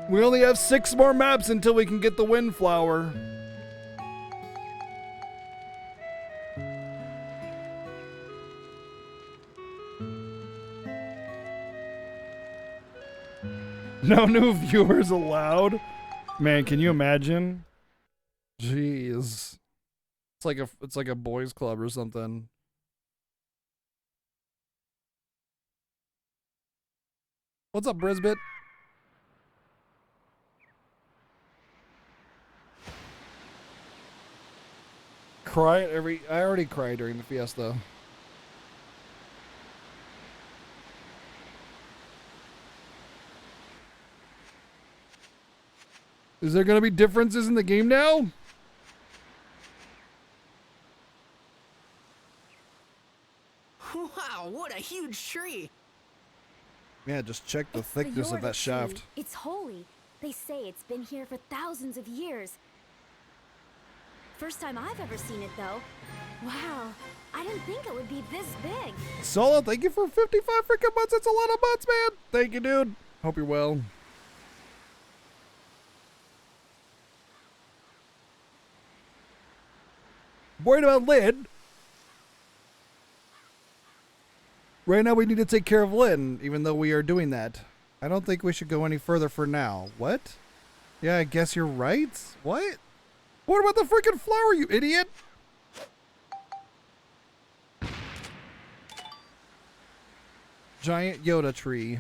S1: We only have 6 more maps until we can get the Windflower. No new viewers allowed. Man, can you imagine? Jeez. It's like a boys club or something. What's up, Brisbane? Cry at every... I already cried during the fiesta. Is there gonna be differences in the game now?
S3: Wow, what a huge tree!
S1: Yeah, just check the
S4: It's
S1: thickness of
S4: Yorda
S1: that
S4: tree.
S1: shaft.
S4: It's holy. They say it's been here for thousands of years. First time I've ever seen it, though. Wow, I didn't think it would be this big.
S1: Solo, thank you for 55 freaking months. That's a lot of months, man. Thank you, dude. Hope you're well. Worried about Lynn. Right now we need to take care of Lynn, even though we are doing that. I don't think we should go any further for now. What? Yeah, I guess you're right. What? What about the freaking flower, you idiot? Giant Yoda tree.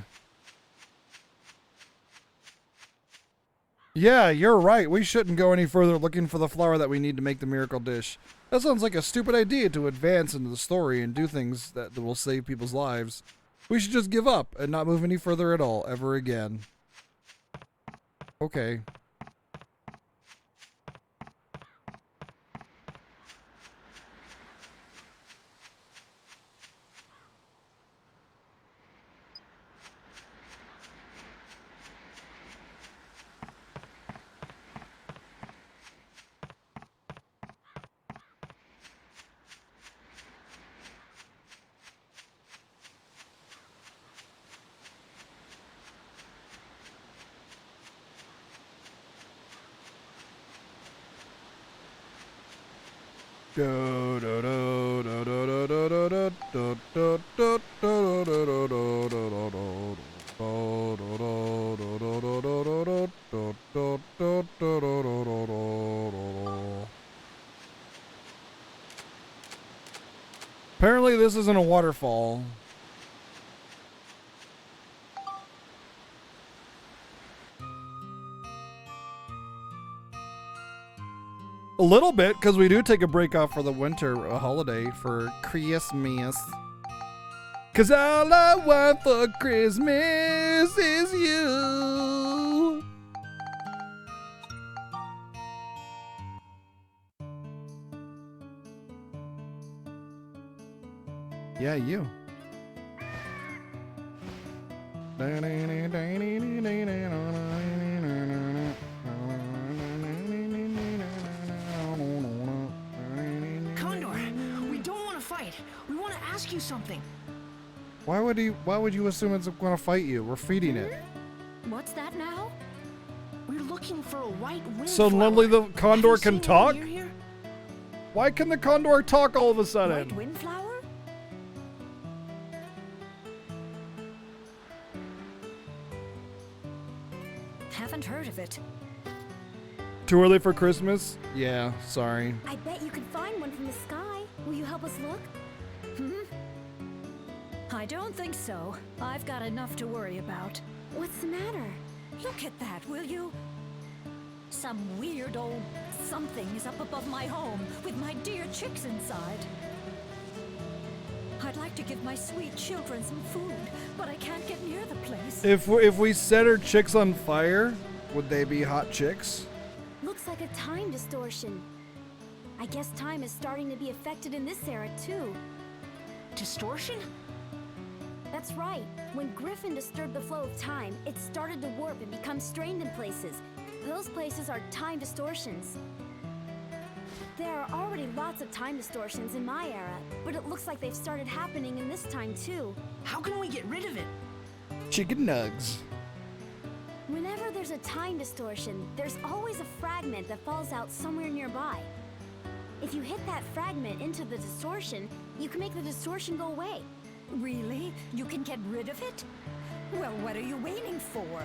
S1: Yeah, you're right. We shouldn't go any further looking for the flower that we need to make the miracle dish. That sounds like a stupid idea to advance into the story and do things that will save people's lives. We should just give up and not move any further at all, ever again. Okay. Apparently this isn't a waterfall. A little bit, because we do take a break off for the winter holiday for Christmas. Because all I want for Christmas is you. Yeah, you.
S3: Condor, we don't want to fight. We want to ask you something.
S1: Why would you assume it's going to fight you? We're feeding it.
S4: What's that now?
S3: We're looking for a white windflower.
S1: So suddenly the condor
S3: Have you
S1: can
S3: seen
S1: talk?
S3: one near here?
S1: Why can the condor talk all of a
S4: White
S1: sudden?
S4: windflower? Haven't heard of it.
S1: Too early for Christmas? Yeah, sorry.
S4: I bet you could find one from the sky. Will you help us look?
S9: I don't think so. I've got enough to worry about.
S4: What's the matter?
S9: Look at that, will you? Some weird old something is up above my home with my dear chicks inside. I'd like to give my sweet children some food, but I can't get near the place.
S1: If we set our chicks on fire, would they be hot chicks?
S4: Looks like a time distortion. I guess time is starting to be affected in this era too.
S3: Distortion?
S4: That's right. When Griffin disturbed the flow of time, it started to warp and become strained in places. Those places are time distortions. There are already lots of time distortions in my era, but it looks like they've started happening in this time too.
S3: How can we get rid of it?
S1: Chicken nugs.
S4: Whenever there's a time distortion, there's always a fragment that falls out somewhere nearby. If you hit that fragment into the distortion, you can make the distortion go away.
S9: Really? You can get rid of it? Well, what are you waiting for?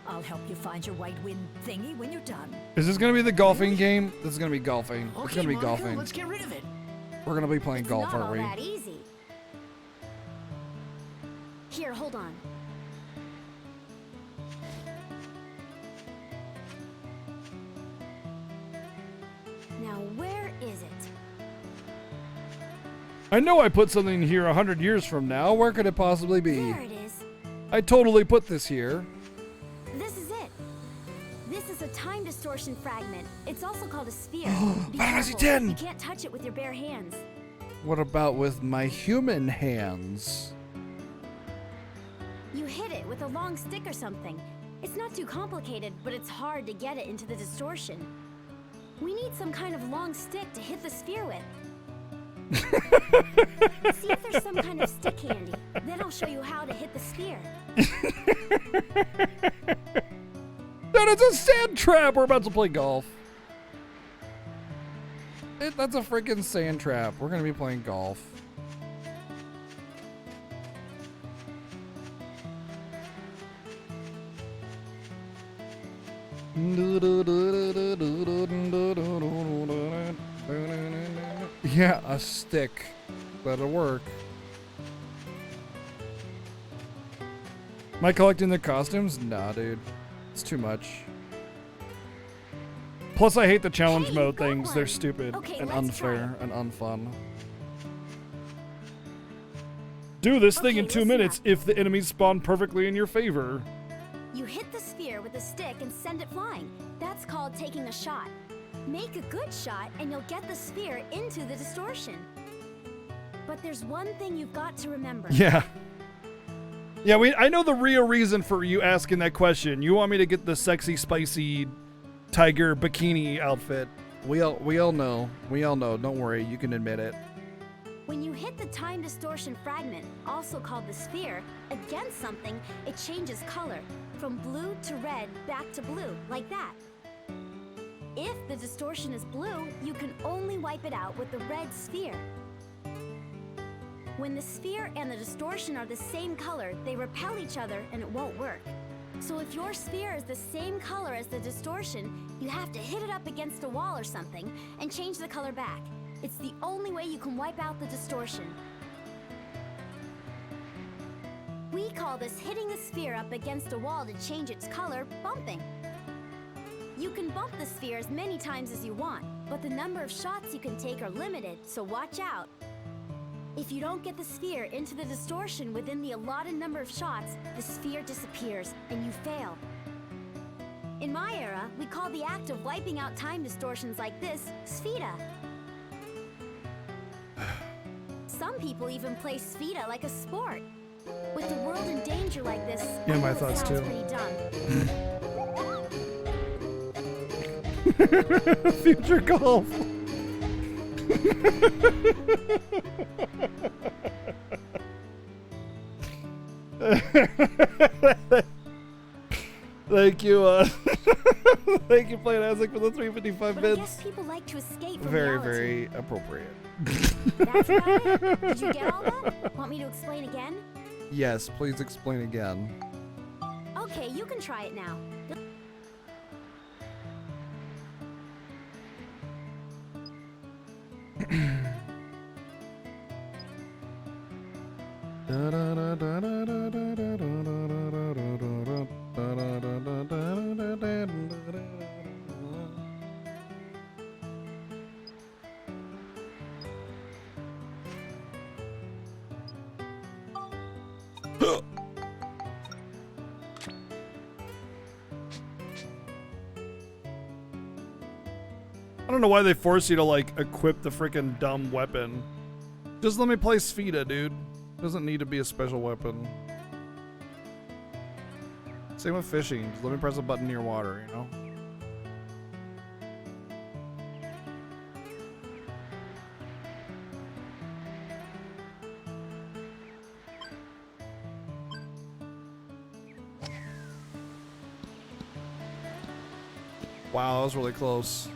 S9: I'll help you find your white wind thingy when you're done.
S1: Is this gonna be the golfing game? This is gonna be golfing. It's
S3: Okay,
S1: gonna be
S3: Monica,
S1: golfing.
S3: let's get rid of it.
S1: We're gonna be playing
S4: It's
S1: golf,
S4: not
S1: aren't
S4: all
S1: we?
S4: that easy. Here, hold on. Now, where is it?
S1: I know I put something here 100 years from now. Where could it possibly be?
S4: There it is.
S1: I totally put this here.
S4: This is it. This is a time distortion fragment. It's also called a sphere. Be
S1: Final Fantasy
S4: careful.
S1: X.
S4: You can't touch it with your bare hands.
S1: What about with my human hands?
S4: You hit it with a long stick or something. It's not too complicated, but it's hard to get it into the distortion. We need some kind of long stick to hit the sphere with. See if there's some kind of stick handy. Then I'll show you how to hit the sphere.
S1: That is a sand trap! We're about to play golf. That's a freaking sand trap. We're gonna be playing golf. Yeah, a stick. That'll work. Am I collecting the costumes? Nah, dude. It's too much. Plus, I hate the challenge
S4: Hey,
S1: mode
S4: got
S1: things. They're
S4: one.
S1: stupid
S4: Okay,
S1: and
S4: let's
S1: unfair and unfun. do this thing
S4: Okay,
S1: in 2
S4: listen
S1: minutes
S4: up.
S1: if the enemies spawn perfectly in your favor.
S4: You hit the sphere with a stick and send it flying. That's called taking a shot. Make a good shot and you'll get the sphere into the distortion. But there's one thing you've got to remember.
S1: Yeah. Yeah, I know the real reason for you asking that question. You want me to get the sexy, spicy tiger bikini outfit.
S10: We all know. We all know. Don't worry. You can admit it.
S4: When you hit the time distortion fragment, also called the sphere, against something, it changes color. From blue to red, back to blue, like that. If the distortion is blue, you can only wipe it out with the red sphere. When the sphere and the distortion are the same color, they repel each other and it won't work. So if your sphere is the same color as the distortion, you have to hit it up against a wall or something and change the color back. It's the only way you can wipe out the distortion. We call this hitting the sphere up against a wall to change its color bumping. You can bump the sphere as many times as you want, but the number of shots you can take are limited, so watch out. If you don't get the sphere into the distortion within the allotted number of shots, the sphere disappears and you fail. In my era, we call the act of wiping out time distortions like this Sfida. Some people even play Sfida like a sport. With the world in danger like this,
S1: Yeah, my
S4: I know it
S1: thoughts
S4: sounds
S1: too.
S4: pretty dumb.
S1: Future golf. Thank you, thank you, Plain Isaac, for the 355
S4: But I
S1: bits.
S4: guess people like to escape from
S10: Very,
S4: reality.
S10: very appropriate.
S4: That's about it. Did you get all that? Want me to explain again?
S10: Yes, please explain again.
S4: Okay, you can try it now.
S1: I don't know why they force you to, like, equip the freaking dumb weapon. Just let me play Sfida, dude. Doesn't need to be a special weapon. Same with fishing. Just let me press a button near water, you know? Wow, that was really close.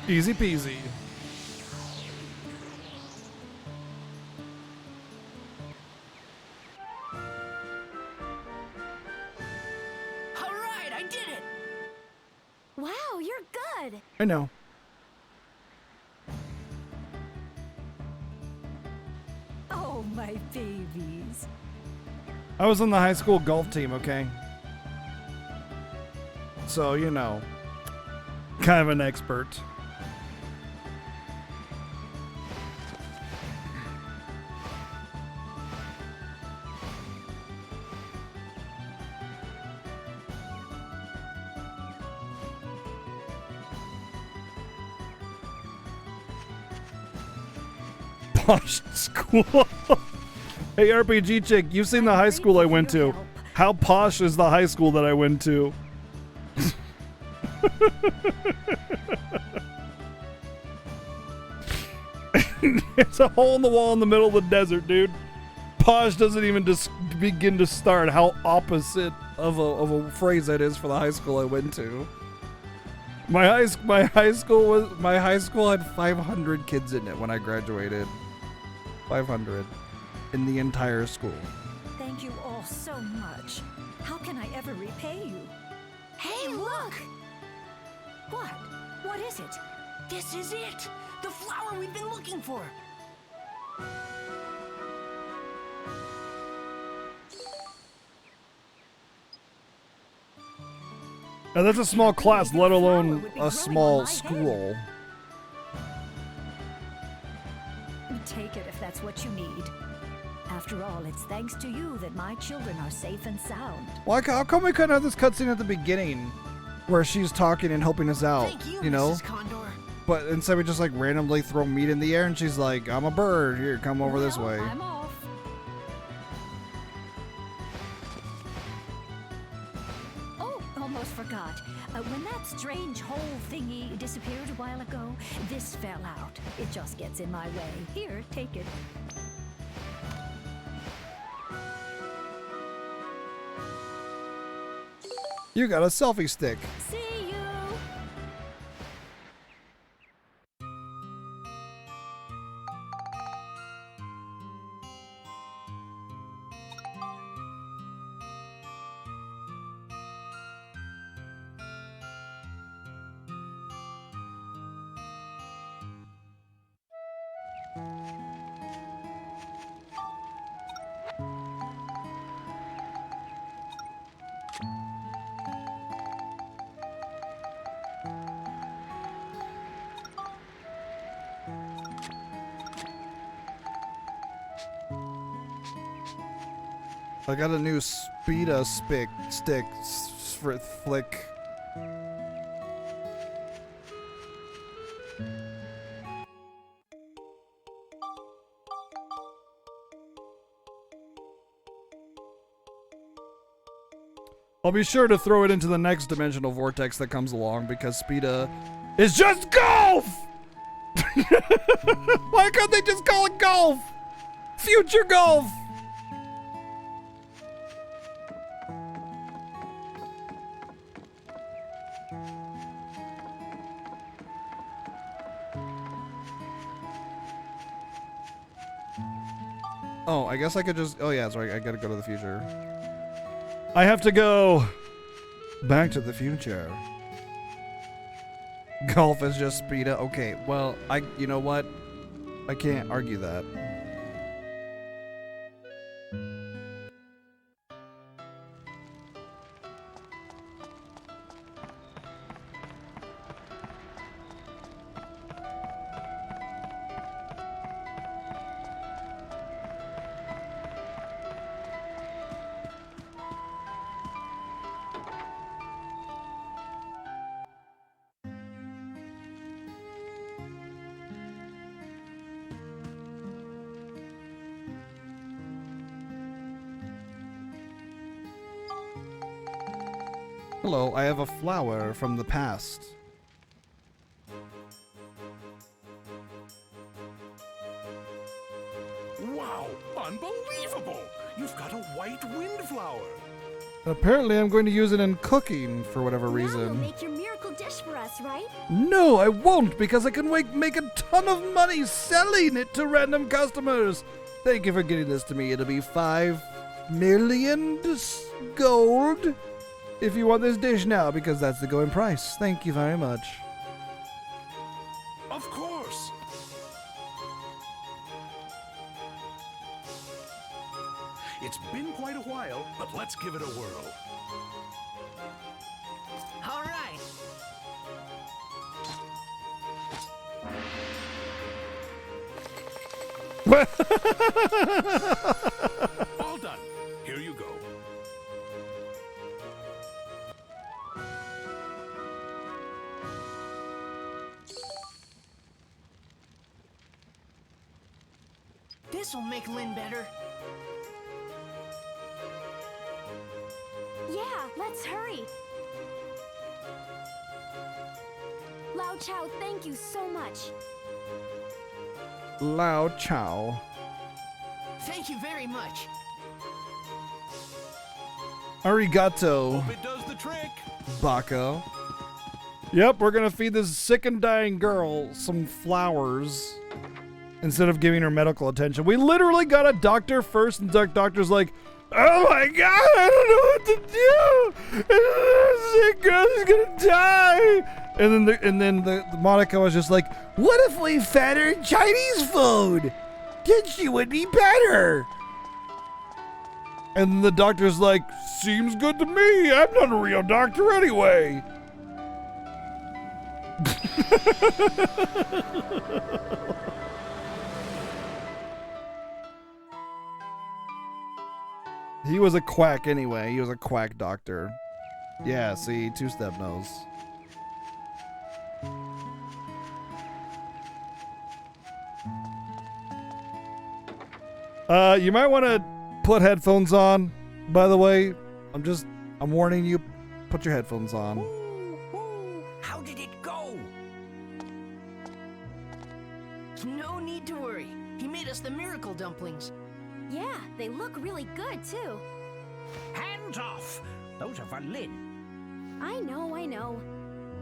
S1: Easy peasy.
S3: All right, I did it.
S4: Wow, you're good.
S1: I know.
S9: Oh, my babies.
S1: I was on the high school golf team, okay? So, you know, kind of an expert. Posh school. Hey, RPG chick, you've seen the high school I went to. How posh is the high school that I went to? It's a hole in the wall in the middle of the desert, dude. Posh doesn't even just begin to start how opposite of a phrase that is for the high school I went to. My high school had 500 kids in it when I graduated. 500 in the entire school.
S9: Thank Thank you all so much. How can I ever repay you?
S3: Hey, look!
S9: What? What is it?
S3: This is it! The flower we've been looking for!
S1: Now that's a small class, let alone a small school.
S9: Take it if that's what you need. After all, it's thanks to you that my children are safe and sound.
S10: Why? How come we couldn't have this cutscene at the beginning, where she's talking and helping us out?
S3: Thank
S10: you know.
S3: Mrs. Condor.
S10: But instead we just like randomly throw meat in the air, and she's like, "I'm a bird. Here, come over this way."
S9: I'm off. Oh, almost forgot. When that strange hole thingy disappeared a while ago, this fell out. It just gets in my way. Here, take it.
S10: You got a selfie stick.
S9: See you.
S10: I got a new Speeda stick for flick.
S1: I'll be sure to throw it into the next dimensional vortex that comes along because Speeda is just golf! Why can't they just call it golf? Future golf!
S10: Oh, I guess I could just. Oh yeah, sorry. I gotta go to the future.
S1: I have to go.
S10: Back to the future. Golf is just Speeda. Okay, well, you know what? I can't argue that. Hello, I have a flower from the past.
S8: Wow, unbelievable! You've got a white windflower.
S10: Apparently, I'm going to use it in cooking for whatever
S4: Now you'll
S10: reason.
S4: make your miracle dish for us, right?
S10: No, I won't, because I can make a ton of money selling it to random customers. Thank you for getting this to me. It'll be 5 million gold if you want this dish now, because that's the going price. Thank you very much.
S8: Of course. It's been quite a while, but let's give it a whirl.
S3: All right.
S8: All done. Here you go.
S3: This'll make Lynn better.
S4: Yeah, let's hurry. Lao Chao, thank you so much.
S10: Lao Chao.
S3: Thank you very much.
S10: Arigato,
S8: Hope it does the trick.
S10: Bako.
S1: Yep, we're gonna feed this sick and dying girl some flowers instead of giving her medical attention. We literally got a doctor first, and the doctor's like,
S10: Oh my god, I don't know what to do! This sick girl is gonna die! And then the Monica was just like, what if we fed her Chinese food? Then she would be better. And the doctor's like, seems good to me. I'm not a real doctor anyway. He was a quack anyway. He was a quack doctor. Yeah, see, two-step nose. You might want to put headphones on, by the way. I'm warning you, put your headphones on.
S2: How did it go?
S3: No need to worry. He made us the miracle dumplings.
S4: Yeah, they look really good too.
S5: Hands off! Those are for Lynn.
S4: I know.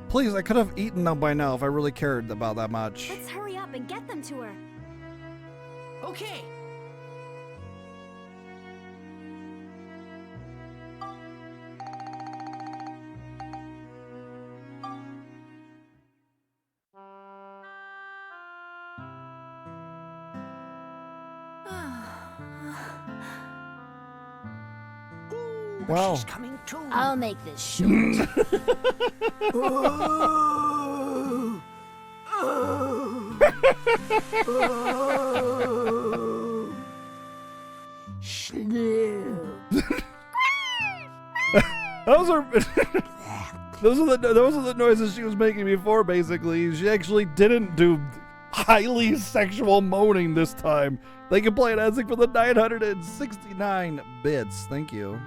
S10: Please, I could have eaten them by now if I really cared about that much.
S4: Let's hurry up and get them to her.
S3: Okay.
S10: Wow.
S5: She's coming too.
S9: I'll make this short.
S10: Those are the noises she was making before. Basically, she actually didn't do highly sexual moaning this time. Thank you, Play Dancing, for the 969 bits. Thank you.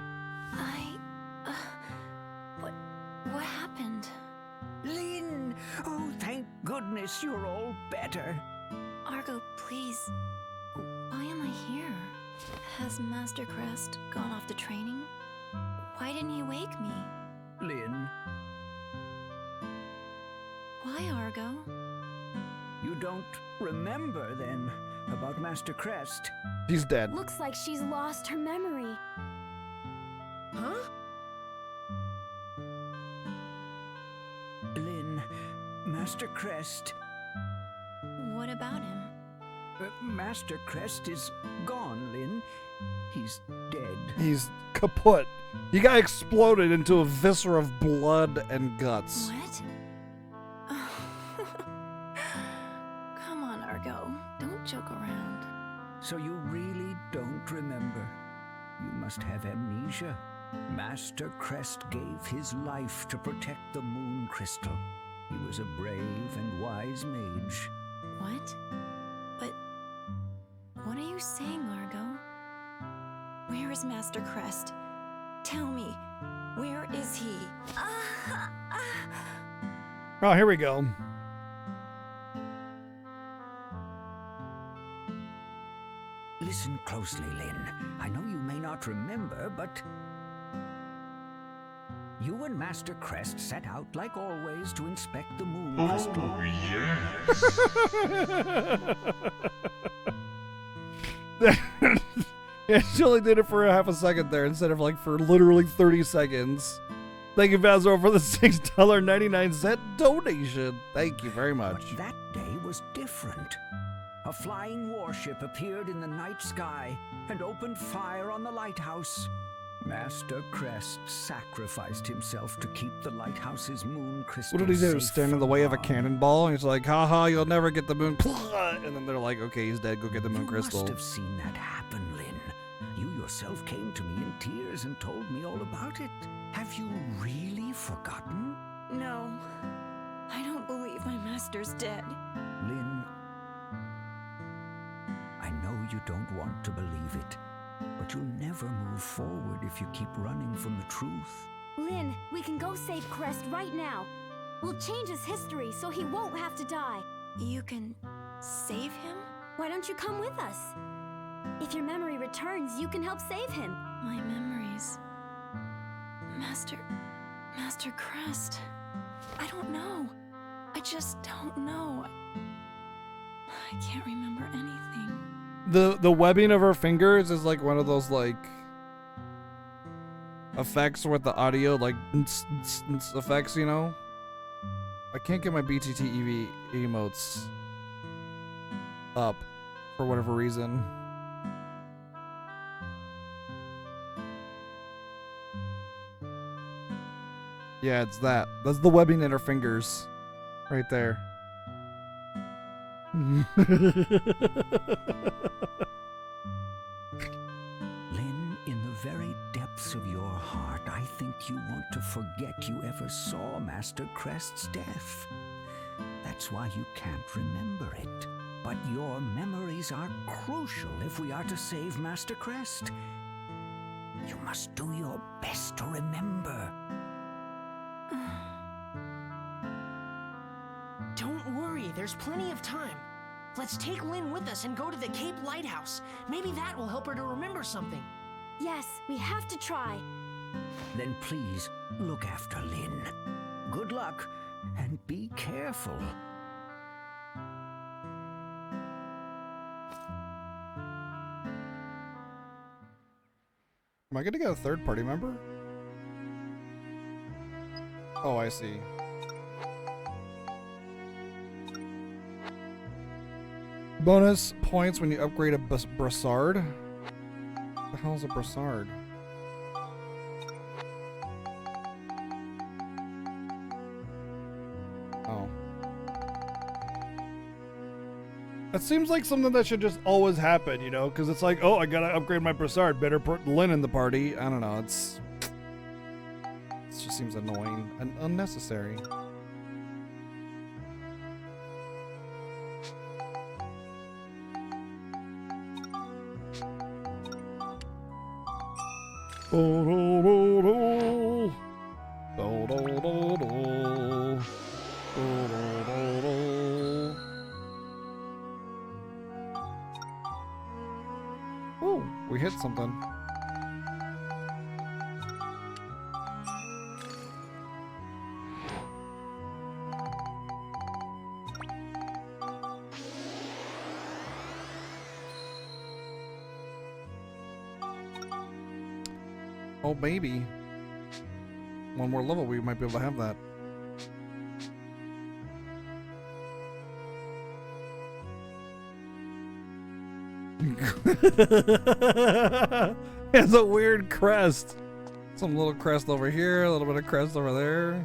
S6: What happened?
S5: Lynn! Oh, thank goodness you're all better.
S6: Argo, please. Why am I here? Has Master Crest gone off to training? Why didn't he wake me?
S5: Lynn,
S6: Why, Argo?
S5: you don't remember then about Master Crest?
S10: She's dead.
S4: Looks like she's lost her memory.
S3: Huh?
S5: Lynn, Master Crest.
S6: What about him?
S5: Master Crest is gone, Lynn. He's dead.
S10: He's kaput. He got exploded into a viscera of blood and guts.
S6: What? Come on, Argo. Don't joke around.
S5: So you really don't remember? You must have amnesia. Master Crest gave his life to protect the moon crystal. He was a brave and wise mage.
S6: What? But what are you saying, Argo? Where is Master Crest? Tell me, where is he?
S10: Oh, here we go.
S5: Listen closely, Lynn. I know you may not remember, but you and Master Crest set out, like always, to inspect the moon crystal.
S10: Yeah, she only did it for a half a second there instead of like for literally 30 seconds. Thank you, Vazor, for the $6.99 donation. Thank you very much.
S5: But that day was different. A flying warship appeared in the night sky and opened fire on the lighthouse. Master Crest sacrificed himself to keep the lighthouse's moon crystal.
S10: What did he do?
S5: safe
S10: Stand in the
S5: from
S10: way of a
S5: harm.
S10: cannonball? And he's like, haha, you'll never get the moon. And then they're like, okay, he's dead. Go get the moon
S5: You
S10: crystal.
S5: must have seen that happen, Lynn. You yourself came to me in tears and told me all about it. Have you really forgotten?
S6: No, I don't believe my master's dead.
S5: Lynn, I know you don't want to believe it, but you'll never move forward if you keep running from the truth.
S4: Lynn, we can go save Crest right now. We'll change his history so he won't have to die.
S6: You can save him?
S4: Why don't you come with us? If your memory returns, you can help save him.
S6: My memories. Master Crest. I don't know. I just don't know. I can't remember anything.
S10: The webbing of her fingers is like one of those like effects with the audio, like effects, you know? I can't get my BTT EV emotes up for whatever reason. Yeah, it's that. That's the webbing in her fingers. Right there.
S5: Lynn, in the very depths of your heart, I think you want to forget you ever saw Master Crest's death. That's why you can't remember it. But your memories are crucial if we are to save Master Crest. You must do your best to remember.
S3: Don't worry, there's plenty of time. Let's take Lynn with us and go to the Cape Lighthouse. Maybe that will help her to remember something.
S4: Yes, we have to try.
S5: Then please look after Lynn. Good luck and be careful.
S10: Am I gonna get a third party member? Oh, I see. Bonus points when you upgrade a brassard. What the hell is a brassard? Oh. That seems like something that should just always happen, you know? Because it's like, oh, I gotta upgrade my brassard. Better put Lynn in the party. I don't know. It just seems annoying and unnecessary. Oh, we hit something. Oh, maybe. One more level, we might be able to have that. It's a weird crest. Some little crest over here, a little bit of crest over there.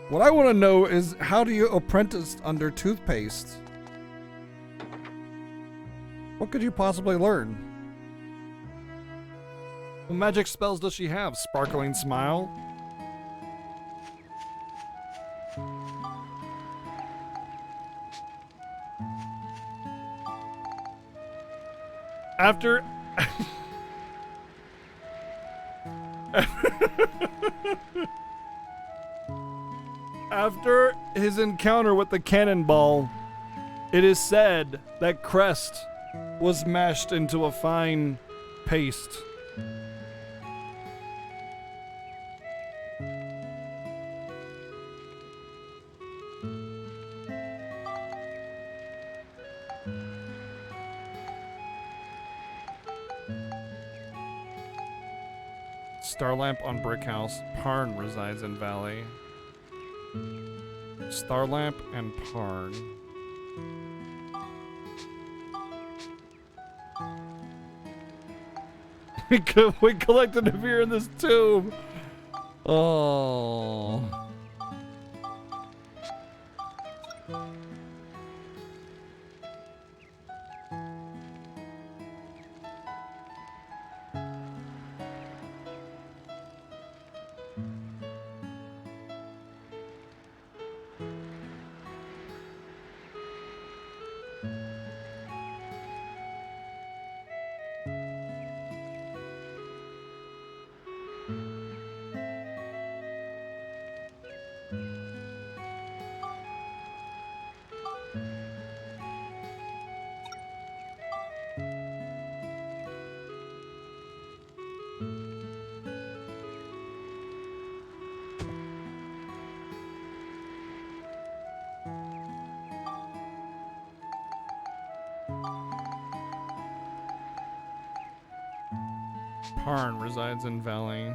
S10: What I want to know is, how do you apprentice under toothpaste? What could you possibly learn?
S1: What magic spells does she have? Sparkling Smile? After... After his encounter with the cannonball, it is said that Crest was mashed into a fine paste. Starlamp on Brick House. Parn resides in Valley. Starlamp and Parn. We collected a beer in this tube. Oh. Parn resides in Valley.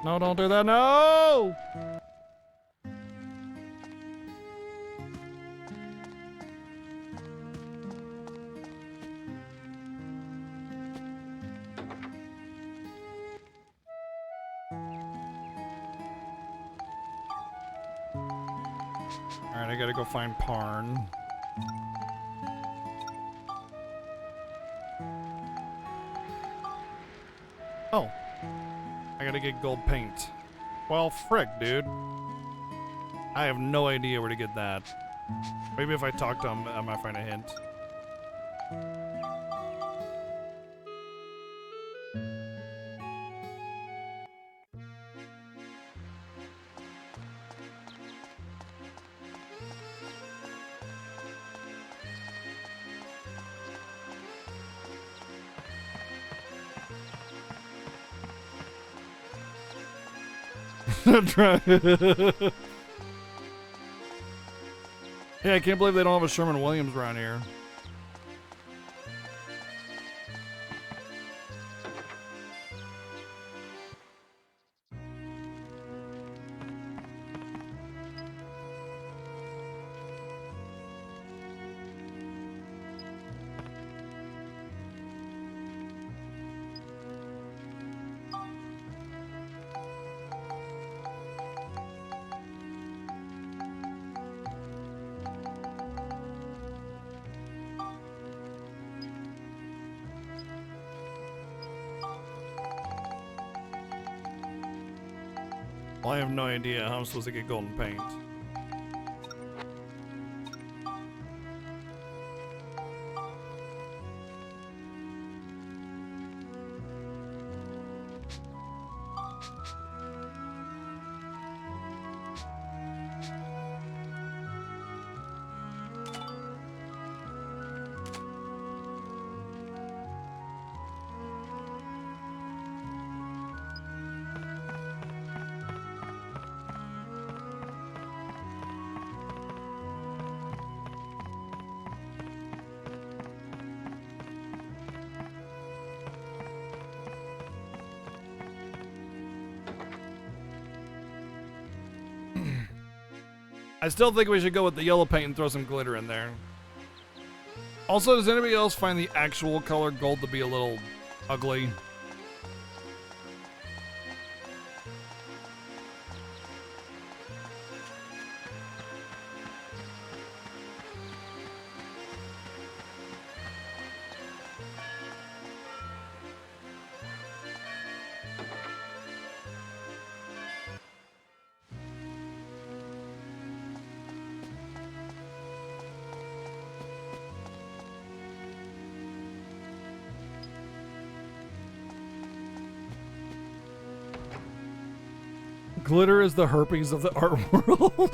S1: No, don't do that. No! Alright, I gotta go find Parn. Oh. I gotta get gold paint. Well, frick, dude. I have no idea where to get that. Maybe if I talk to him, I might find a hint. Yeah, I can't believe they don't have a Sherman Williams around here. Well, I have no idea how I'm supposed to get golden paint. I still think we should go with the yellow paint and throw some glitter in there. Also, does anybody else find the actual color gold to be a little ugly? Glitter is the herpes of the art world.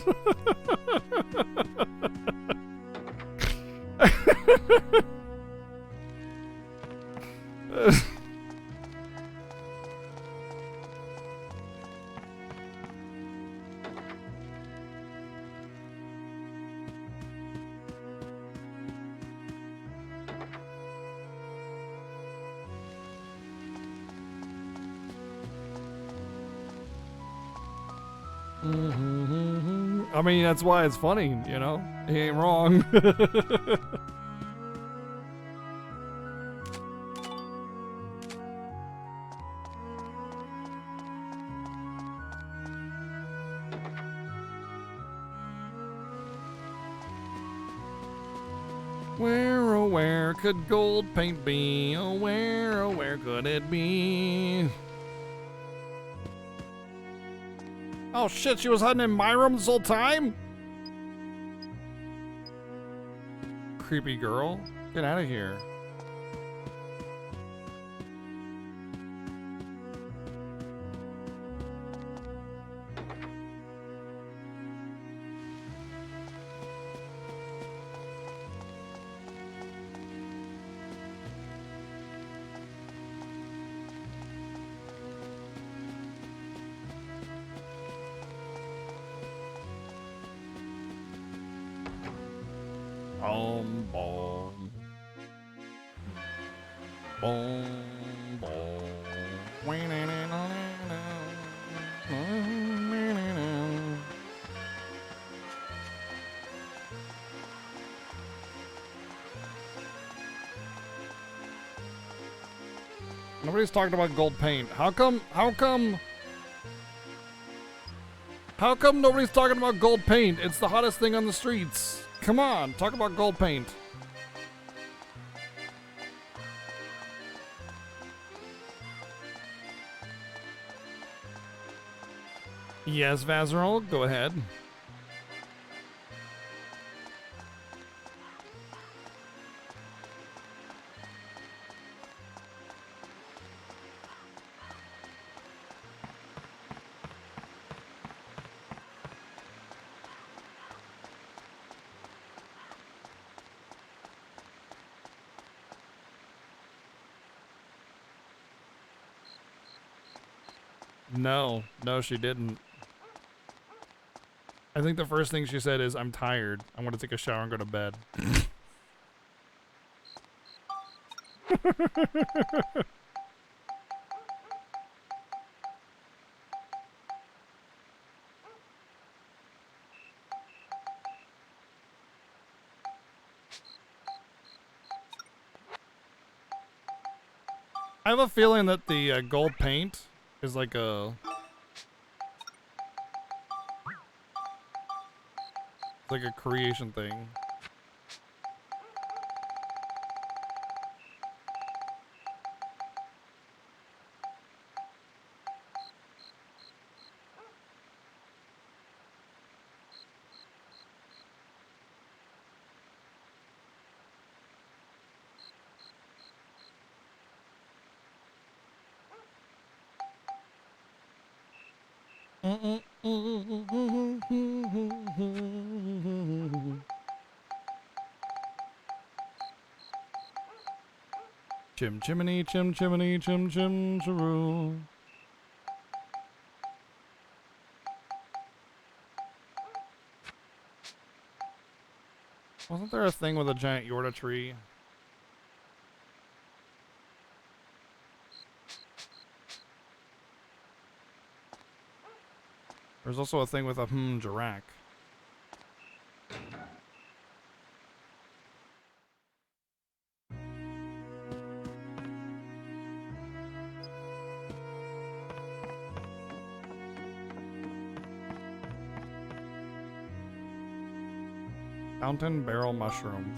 S1: I mean, that's why it's funny, you know? He ain't wrong. Where, oh, where could gold paint be? Oh, where could it be? Oh shit, she was hiding in my room this whole time? Creepy girl. Get out of here. Boom, boom. Boom, boom. Nobody's talking about gold paint. How come nobody's talking about gold paint? It's the hottest thing on the streets. Come on, talk about gold paint. Yes, Vazerol, go ahead. No, she didn't. I think the first thing she said is, I'm tired. I want to take a shower and go to bed. I have a feeling that the gold paint is like a... like a creation thing. Chim chimney, chim chimney, chim chim chiroo. Wasn't there a thing with a giant Yorta tree? There's also a thing with a Jirac. Fountain barrel mushroom.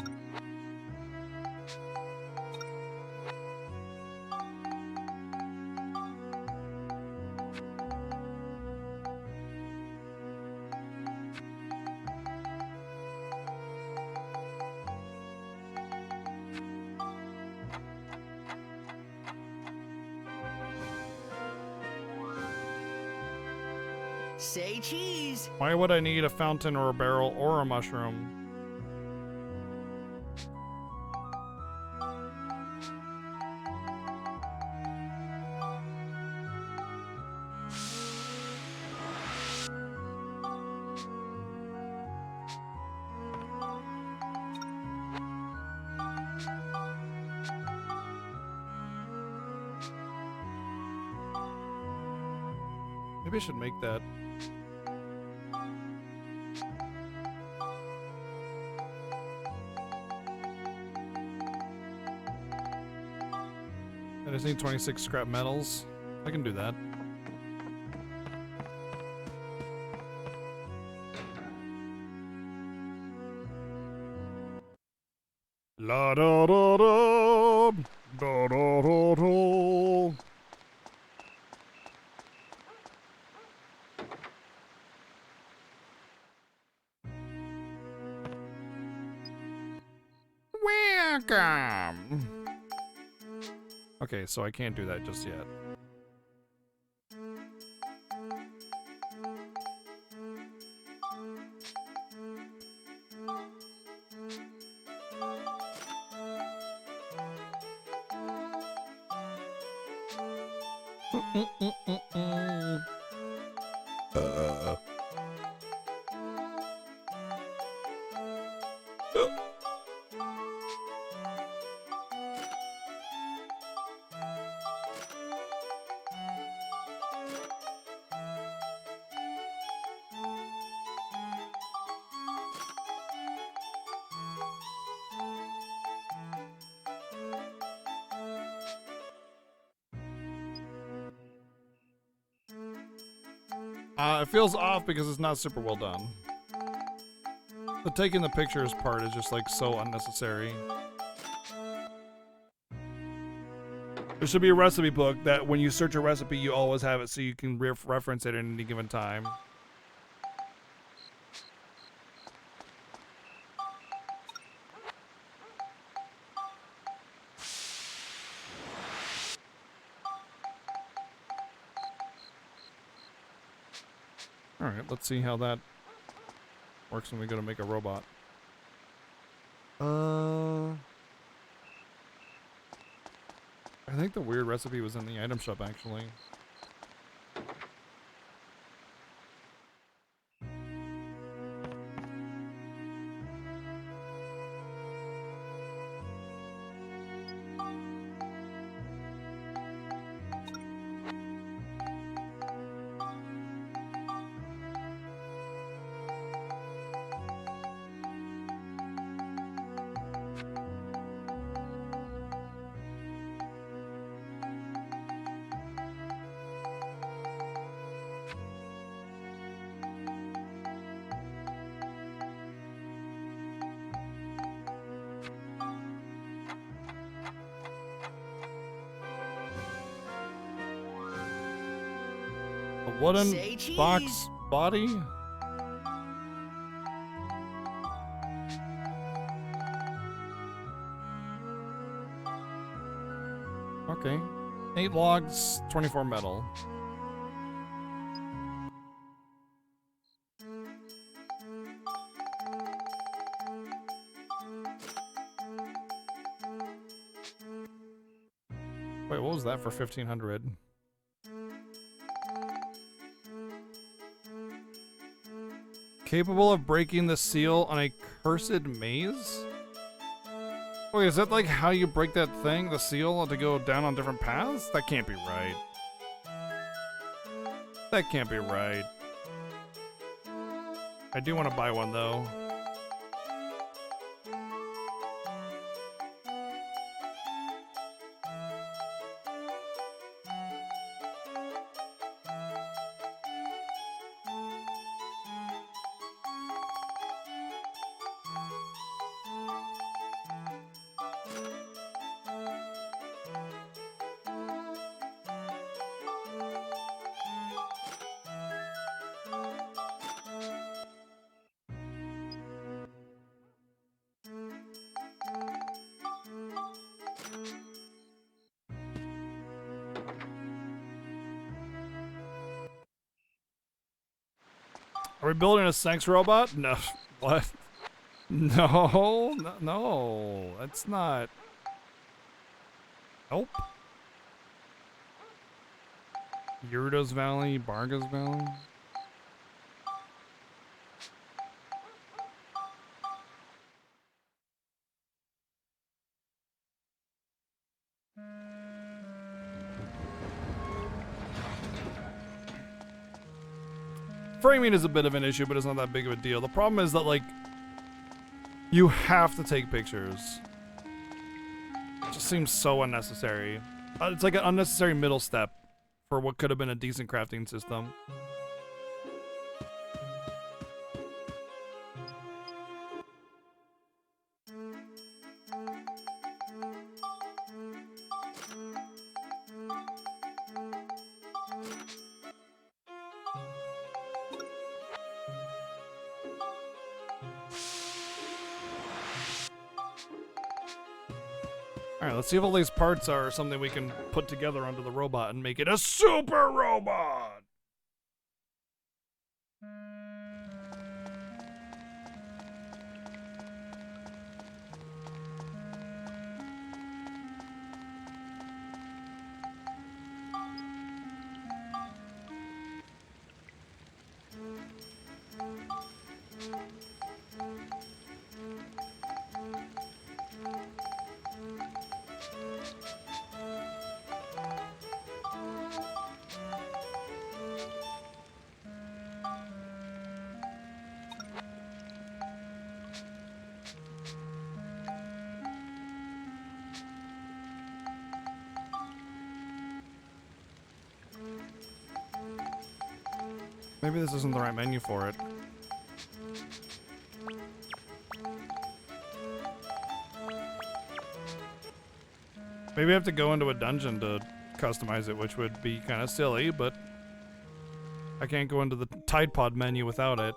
S3: Say cheese.
S1: Why would I need a fountain or a barrel or a mushroom? Maybe I should make that. I just need 26 scrap metals. I can do that. La da da da da da da da. Welcome. Okay, so I can't do that just yet. It feels off because it's not super well done. The taking the pictures part is just like so unnecessary. There should be a recipe book that when you search a recipe, you always have it so you can reference it at any given time. Alright, let's see how that works when we go to make a robot. I think the weird recipe was in the item shop, actually. Wooden
S3: Say cheese.
S1: box body? Okay. 8 logs, 24 metal. Wait, what was that for 1500? Capable of breaking the seal on a cursed maze? Wait, is that like how you break that thing, the seal, to go down on different paths? That can't be right. That can't be right. I do want to buy one though. Are we building a sex robot? No. What? No. No. That's not. Nope. Gyarados Valley, Bargas Valley. Framing is a bit of an issue, but it's not that big of a deal. The problem is that, like, you have to take pictures. It just seems so unnecessary. It's like an unnecessary middle step for what could have been a decent crafting system. Alright, let's see if all these parts are something we can put together onto the robot and make it a super robot! Maybe this isn't the right menu for it. Maybe I have to go into a dungeon to customize it, which would be kind of silly, but I can't go into the Tide Pod menu without it.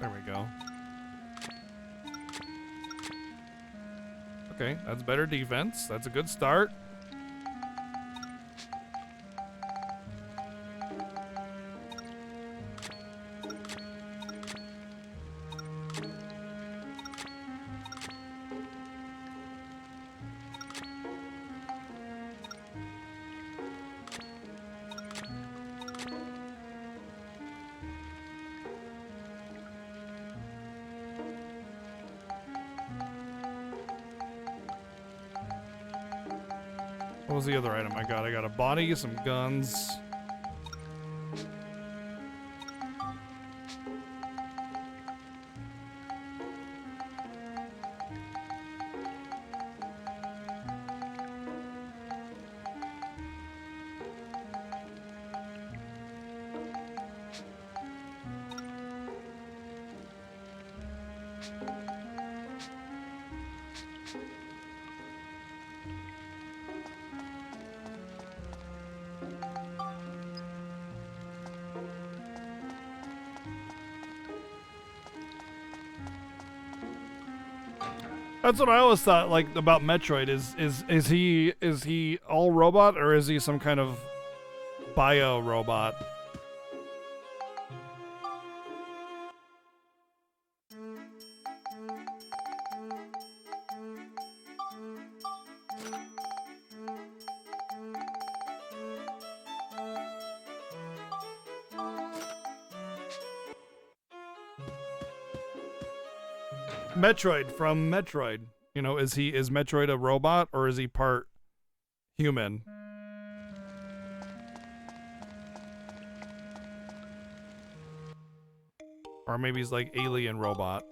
S1: There we go. Okay, that's better defense. That's a good start. What was the other item I got? I got a body, some guns. That's what I always thought, like, about Metroid. Is he all robot, or is he some kind of bio robot? Metroid from Metroid. You know, is Metroid a robot, or is he part human? Or maybe he's like alien robot.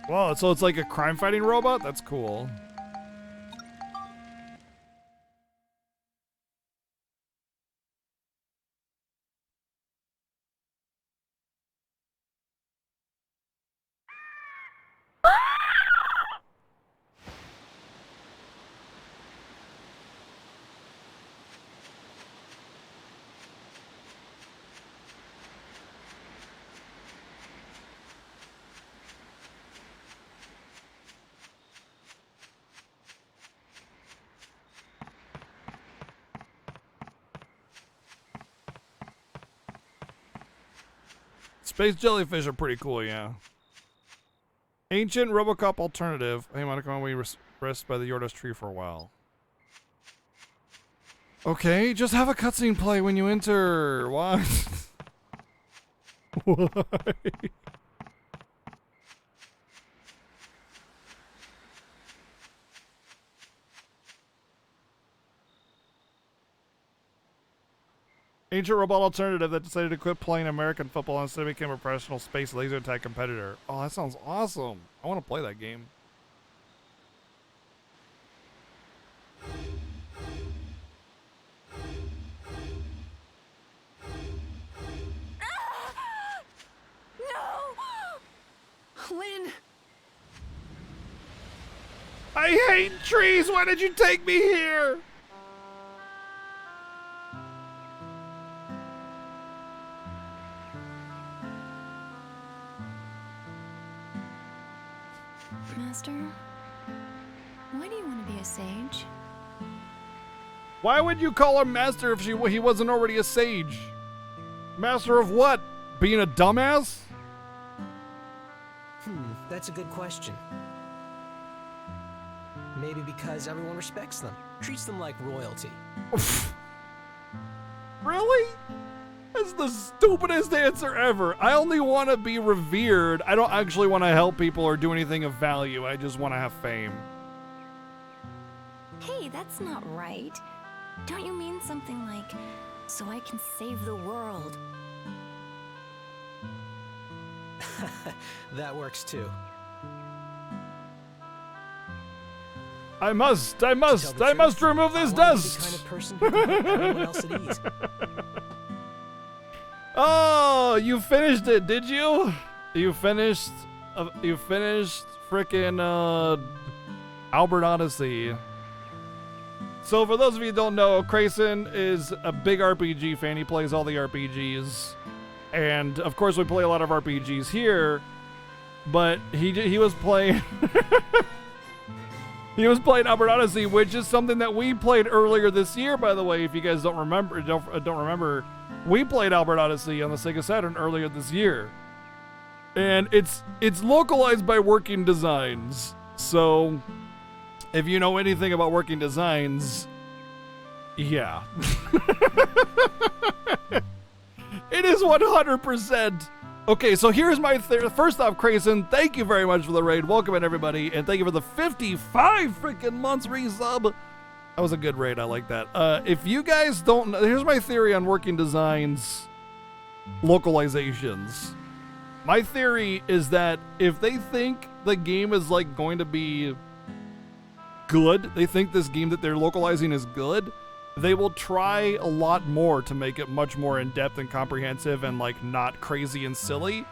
S1: Wow, so it's like a crime-fighting robot? That's cool. Space jellyfish are pretty cool, yeah. Ancient Robocop alternative. Hey, Monica, we rest by the Yordos tree for a while. Okay, just have a cutscene play when you enter. What? Why? Ancient robot alternative that decided to quit playing American football and instead became a professional space laser tag competitor. Oh, that sounds awesome. I want to play that game.
S3: No! Lynn!
S1: I hate trees! Why did you take me here?
S6: Master, why do you want to be a sage?
S1: Why would you call him master if he wasn't already a sage? Master of what? Being a dumbass?
S3: That's a good question. Maybe because everyone respects them, treats them like royalty.
S1: Really? That's the stupidest answer ever. I only want to be revered. I don't actually want to help people or do anything of value. I just want to have fame.
S6: Hey, that's not right. Don't you mean something like, so I can save the world?
S3: That works too.
S1: I must remove this dust.
S3: The kind of person who can put everyone else at ease.
S1: Oh, you finished it, did you? You finished frickin' Albert Odyssey. So for those of you who don't know, Crayson is a big RPG fan. He plays all the RPGs. And of course we play a lot of RPGs here, but he was playing he was playing Albert Odyssey, which is something that we played earlier this year, by the way. If you guys don't remember, we played Albert Odyssey on the Sega Saturn earlier this year. And it's localized by Working Designs. So if you know anything about Working Designs, yeah. It is 100%. Okay, so here's my first off, Crayson, thank you very much for the raid. Welcome in, everybody, and thank you for the 55 freaking months resub. That was a good raid. I like that. If you guys don't know, here's my theory on Working Designs localizations. My theory is that if they think the game is like going to be good, they think this game that they're localizing is good, they will try a lot more to make it much more in-depth and comprehensive and like not crazy and silly.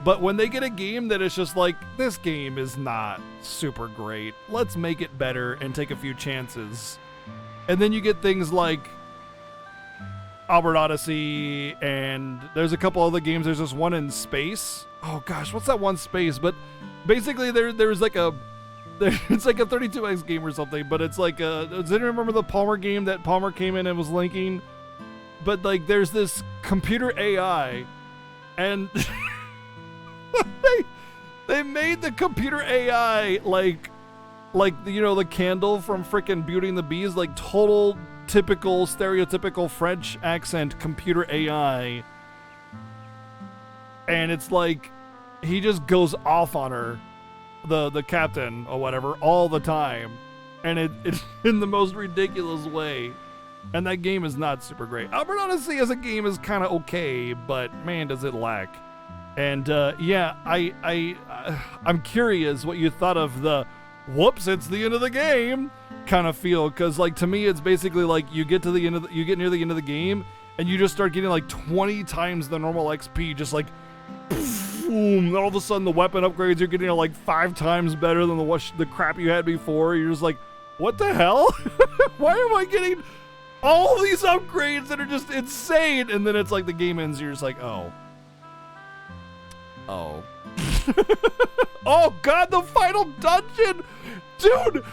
S1: But when they get a game that is just like, this game is not super great, let's make it better and take a few chances. And then you get things like Albert Odyssey, and there's a couple other games. There's this one in space. Oh gosh, what's that one space? But basically there's like it's like a 32X game or something, but it's like does anyone remember the Palmer game that Palmer came in and was linking? But like there's this computer AI, and they made the computer AI like you know, the candle from frickin' Beauty and the Beast, like total typical stereotypical French accent computer AI. And it's like he just goes off on her, the captain or whatever, all the time, and it's in the most ridiculous way. And that game is not super great. Albert Odyssey as a game is kind of okay, but man, does it lack. And yeah, I'm curious what you thought of the whoops, it's the end of the game kind of feel, because like to me it's basically like you get near the end of the game and you just start getting like 20 times the normal XP, just like boom, all of a sudden the weapon upgrades you're getting are like 5 times better than the crap you had before. You're just like, what the hell? Why am I getting all these upgrades that are just insane? And then it's like the game ends, you're just like, oh oh god, the final dungeon, dude,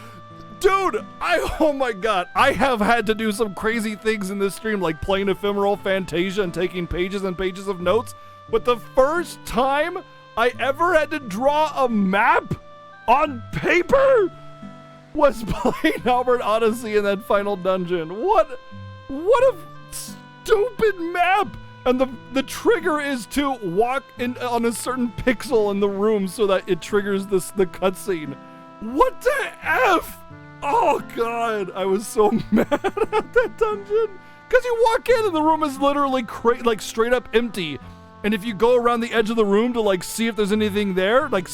S1: oh my god, I have had to do some crazy things in this stream, like playing Ephemeral Fantasia and taking pages and pages of notes. But the first time I ever had to draw a map on paper was playing Albert Odyssey in that final dungeon. What a stupid map! And the trigger is to walk on a certain pixel in the room so that it triggers the cutscene. What the F? Oh god, I was so mad at that dungeon. Because you walk in and the room is literally like straight up empty. And if you go around the edge of the room to like see if there's anything there, like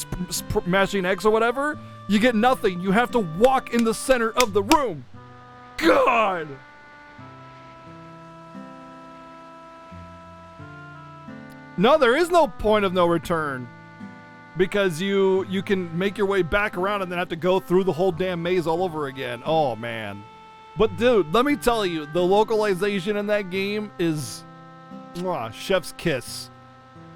S1: mashing X or whatever, you get nothing. You have to walk in the center of the room. God! No, there is no point of no return, because you can make your way back around and then have to go through the whole damn maze all over again. Oh man. But dude, let me tell you, the localization in that game is chef's kiss.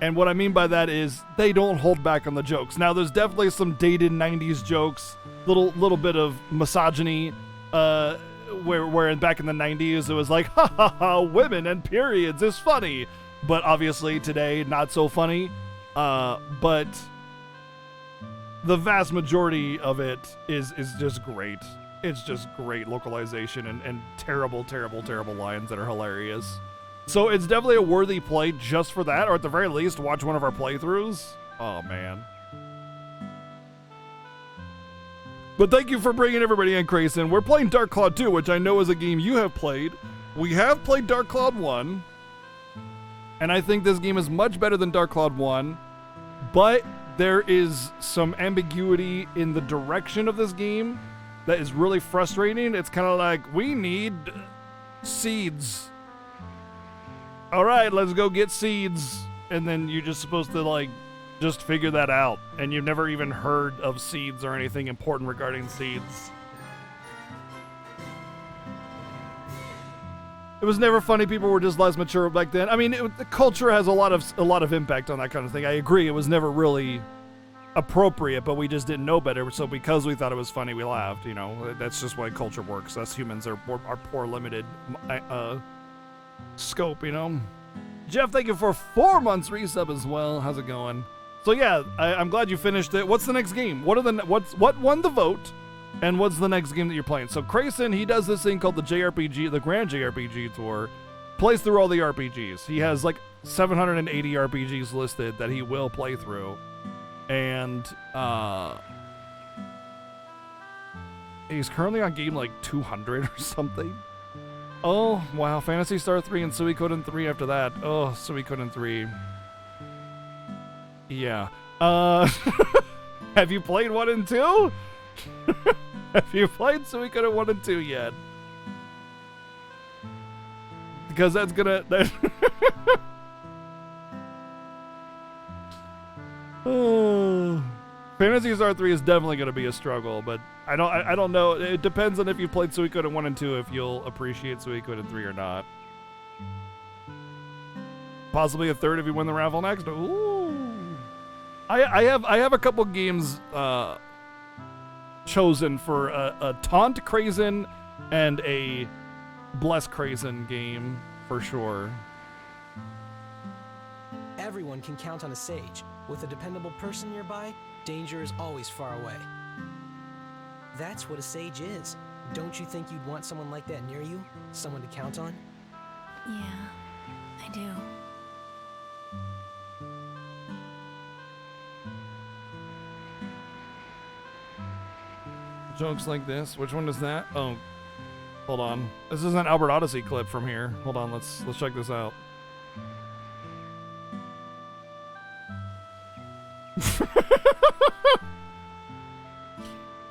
S1: And what I mean by that is they don't hold back on the jokes. Now there's definitely some dated 90s jokes, little bit of misogyny, where back in the 90s it was like, ha ha ha, women and periods is funny, but obviously today not so funny. But the vast majority of it is just great. It's just great localization and terrible lines that are hilarious. So it's definitely a worthy play just for that, or at the very least, watch one of our playthroughs. Oh, man. But thank you for bringing everybody in, Grayson. We're playing Dark Cloud 2, which I know is a game you have played. We have played Dark Cloud 1, and I think this game is much better than Dark Cloud 1, but there is some ambiguity in the direction of this game that is really frustrating. It's kind of like, we need seeds. All right, let's go get seeds. And then you're just supposed to, like, just figure that out. And you've never even heard of seeds or anything important regarding seeds. It was never funny. People were just less mature back then. I mean, the culture has a lot of impact on that kind of thing. I agree. It was never really appropriate, but we just didn't know better. So because we thought it was funny, we laughed. You know, that's just why culture works. Us humans are poor, limited scope. You know. Jeff, thank you for 4 months resub as well. How's it going? So yeah, I'm glad you finished it. What's the next game? What won the vote? And what's the next game that you're playing? So Grayson, he does this thing called the JRPG, the Grand JRPG Tour. Plays through all the RPGs. He has like 780 RPGs listed that he will play through. And he's currently on game like 200 or something. Oh, wow. Phantasy Star 3 and Suikoden 3 after that. Oh, Suikoden 3. Yeah. Have you played 1 and 2? Have you played Suikoden 1 and 2 yet? Because that's gonna... Oh. Phantasy Star 3 is definitely gonna be a struggle, but I don't know. It depends on if you played Suikoden 1 and 2 if you'll appreciate Suikoden 3 or not. Possibly a third if you win the raffle next. Ooh. I have a couple games chosen for a Taunt Krazen and a Bless Krazen game for sure.
S11: Everyone can count on a sage. With a dependable person nearby, danger is always far away. That's what a sage is. Don't you think you'd want someone like that near you? Someone to count on?
S6: Yeah, I do.
S1: Jokes like this. Which one is that? Oh, hold on. This is an Albert Odyssey clip from here. Hold on. Let's check this out.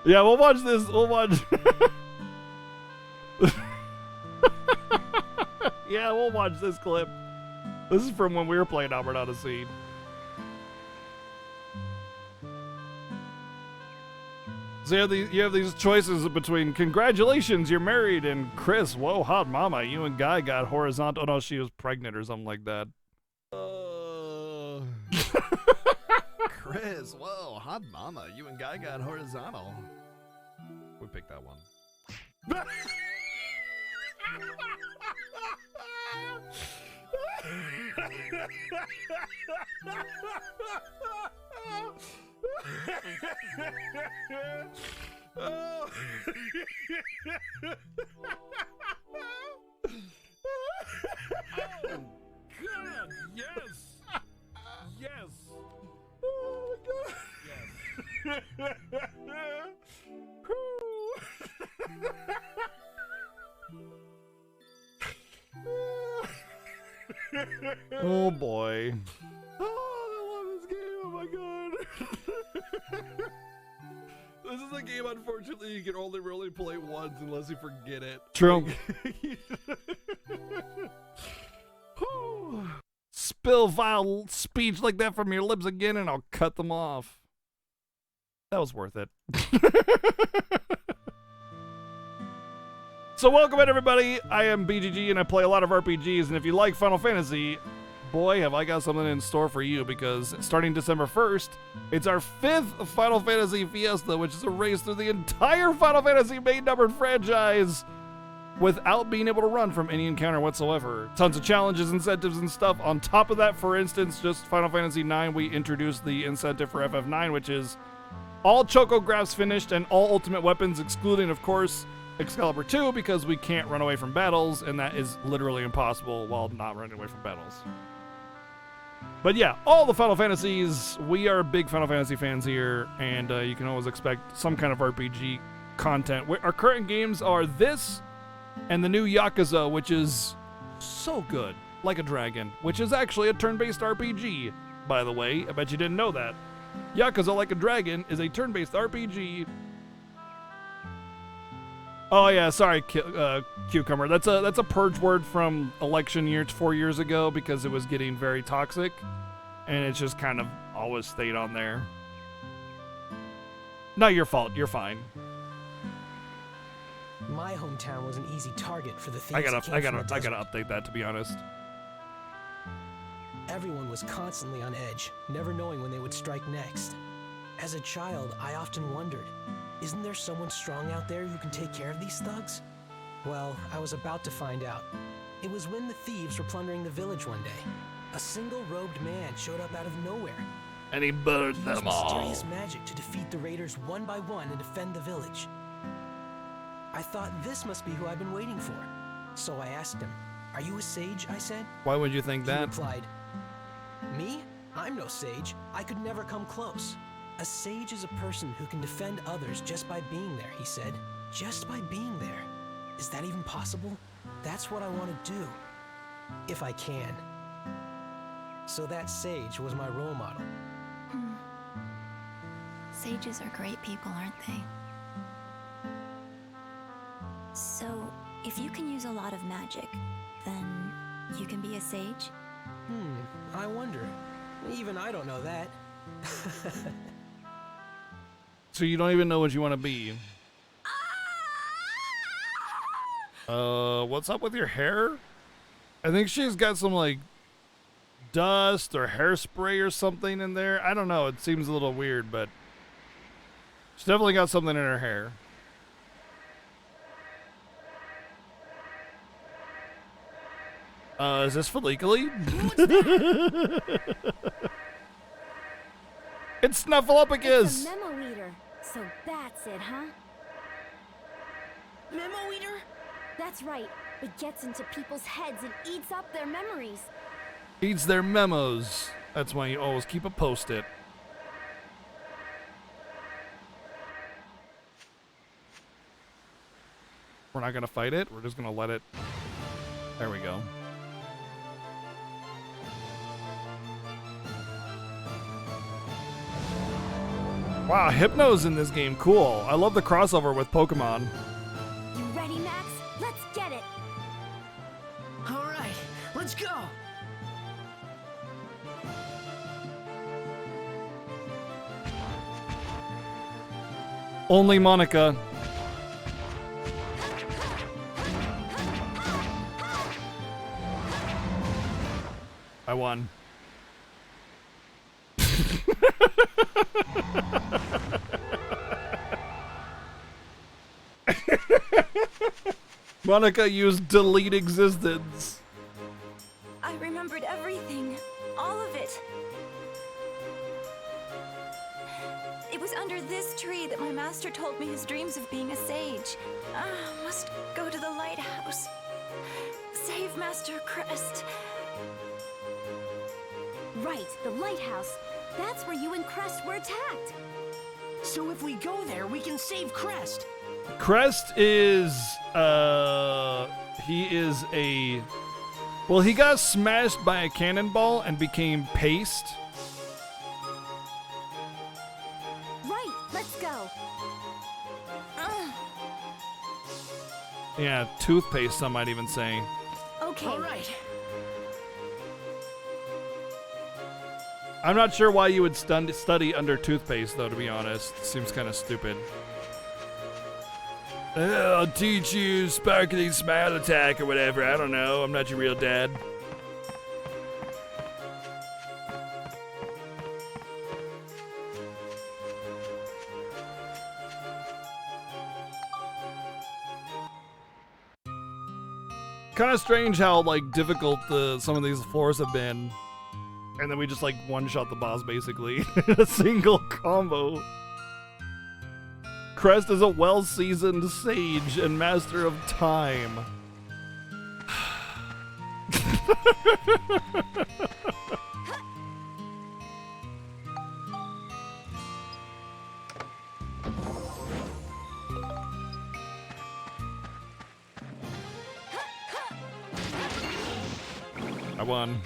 S1: Yeah, we'll watch this. We'll watch. Yeah, we'll watch this clip. This is from when we were playing Albert Odyssey. So you have these choices between congratulations, you're married, and Chris, whoa, hot mama, you and Guy got horizontal. Oh no, she was pregnant or something like that. Chris, whoa, hot mama, you and Guy got horizontal. We picked that one. Oh. Oh, God, yes. Yes. Oh, my God. Yes. Oh, boy. Oh, I love this game. Oh, my God. This is a game, unfortunately, you can only really play once unless you forget it. True. Spill vile speech like that from your lips again, and I'll cut them off. That was worth it. So welcome in, everybody. I am BGG, and I play a lot of RPGs, and if you like Final Fantasy, boy, have I got something in store for you, because starting December 1st, it's our 5th Final Fantasy Fiesta, which is a race through the entire Final Fantasy main numbered franchise. without being able to run from any encounter whatsoever. Tons of challenges, incentives, and stuff. On top of that, for instance, just Final Fantasy IX, we introduced the incentive for FF9, which is all Chocographs finished and all ultimate weapons, excluding, of course, Excalibur 2, because we can't run away from battles, and that is literally impossible while not running away from battles. But yeah, all the Final Fantasies, we are big Final Fantasy fans here, and you can always expect some kind of RPG content. Our current games are this and the new Yakuza, which is so good, Like a Dragon, which is actually a turn-based RPG, by the way. I bet you didn't know that. Yakuza Like a Dragon is a turn-based RPG. Oh yeah, sorry, Cucumber. That's a purge word from election year 4 years ago because it was getting very toxic, and it's just kind of always stayed on there. Not your fault. You're fine.
S11: My hometown was an easy target for the thieves.
S1: I gotta update that, to be honest.
S11: Everyone was constantly on edge, never knowing when they would strike next. As a child, I often wondered, isn't there someone strong out there who can take care of these thugs? Well, I was about to find out. It was when the thieves were plundering the village one day. A single robed man showed up out of nowhere.
S1: And he burned
S11: He used mysterious magic to defeat the raiders one by one and defend the village. I thought this must be who I've been waiting for. So I asked him, "Are you a sage?" I said.
S1: Why would you think that?
S11: He replied, "Me? I'm no sage. I could never come close." A sage is a person who can defend others just by being there, he said. Just by being there. Is that even possible? That's what I want to do. If I can. So that sage was my role model.
S6: Sages are great people, aren't they? So, if you can use a lot of magic, then you can be a sage?
S11: I wonder. Even I don't know that.
S1: So you don't even know what you want to be. What's up with your hair? I think she's got some, like, dust or hairspray or something in there. I don't know. It seems a little weird, but she's definitely got something in her hair. Is this for legally? It's Snuffleupagus!
S4: It's a memo eater. So that's it, huh?
S3: Memo eater?
S4: That's right. It gets into people's heads and eats up their memories.
S1: Eats their memos. That's why you always keep a post-it. We're not gonna fight it. We're just gonna let it. There we go. Wow, Hypno's in this game. Cool. I love the crossover with Pokemon.
S4: You ready, Max? Let's get it.
S3: All right, let's go.
S1: Only Monica. I won. Monica used delete existence.
S6: I remembered everything. All of it. It was under this tree that my master told me his dreams of being a sage. Must go to the lighthouse. Save Master Crest.
S4: Right, the lighthouse. That's where you and Crest were attacked.
S3: So if we go there, we can save Crest.
S1: Crest is, he is a, well, he got smashed by a cannonball and became paste.
S4: Right, let's go.
S1: Yeah, toothpaste, some might even say.
S4: Okay.
S3: All right.
S1: I'm not sure why you would study under toothpaste, though, to be honest. Seems kind of stupid. I'll teach you sparkling smile attack or whatever. I don't know. I'm not your real dad. Kind of strange how like difficult some of these floors have been, and then we just like one-shot the boss basically in a single combo. Crest is a well-seasoned sage and master of time. I won.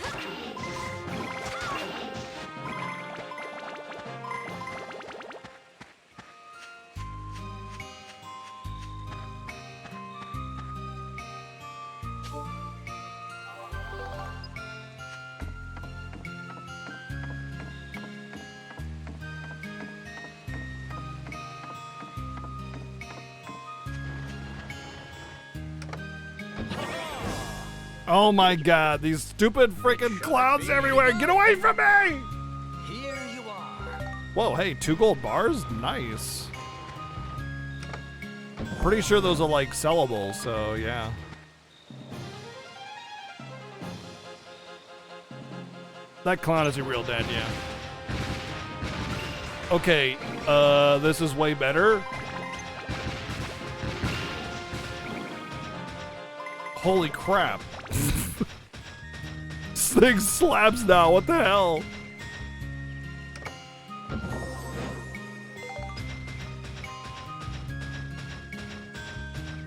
S1: Oh my god, these stupid freaking clouds everywhere! Get away from me!
S11: Here you are.
S1: Whoa, hey, 2 gold bars? Nice. Pretty sure those are like sellable, so yeah. That clown is a real dead, yeah. Okay, this is way better. Holy crap. This thing slaps now, what the hell?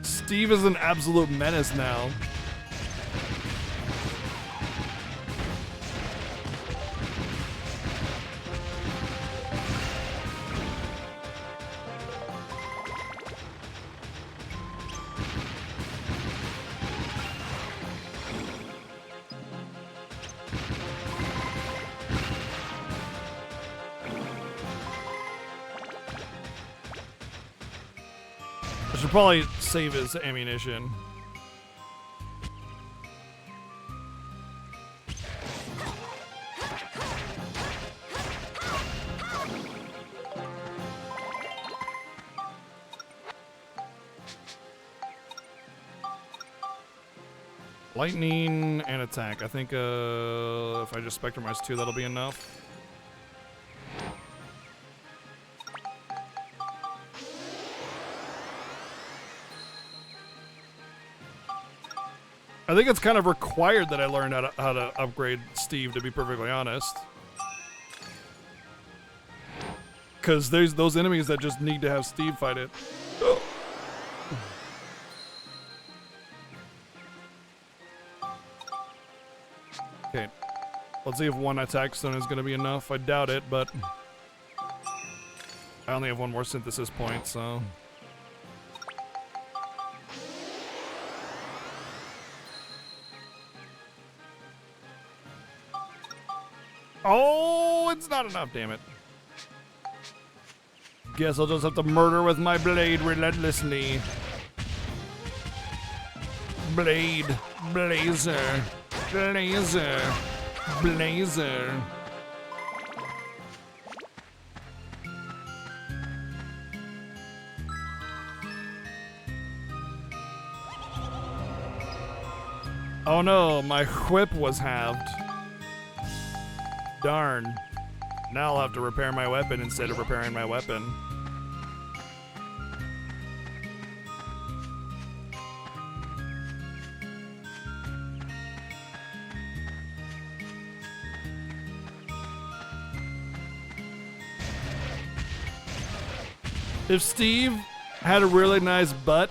S1: Steve is an absolute menace now. I should probably save his ammunition. Lightning and attack. I think if I just Spectrumize 2, that'll be enough. I think it's kind of required that I learn how to upgrade Steve, to be perfectly honest. Because there's those enemies that just need to have Steve fight it. Okay, let's see if 1 attack stone is going to be enough. I doubt it, but I only have 1 more synthesis point, so... Oh, it's not enough, damn it. Guess I'll just have to murder with my blade relentlessly. Blade, blazer, blazer, blazer. Oh no, my whip was halved. Darn. Now I'll have to repair my weapon instead of repairing my weapon. If Steve had a really nice butt,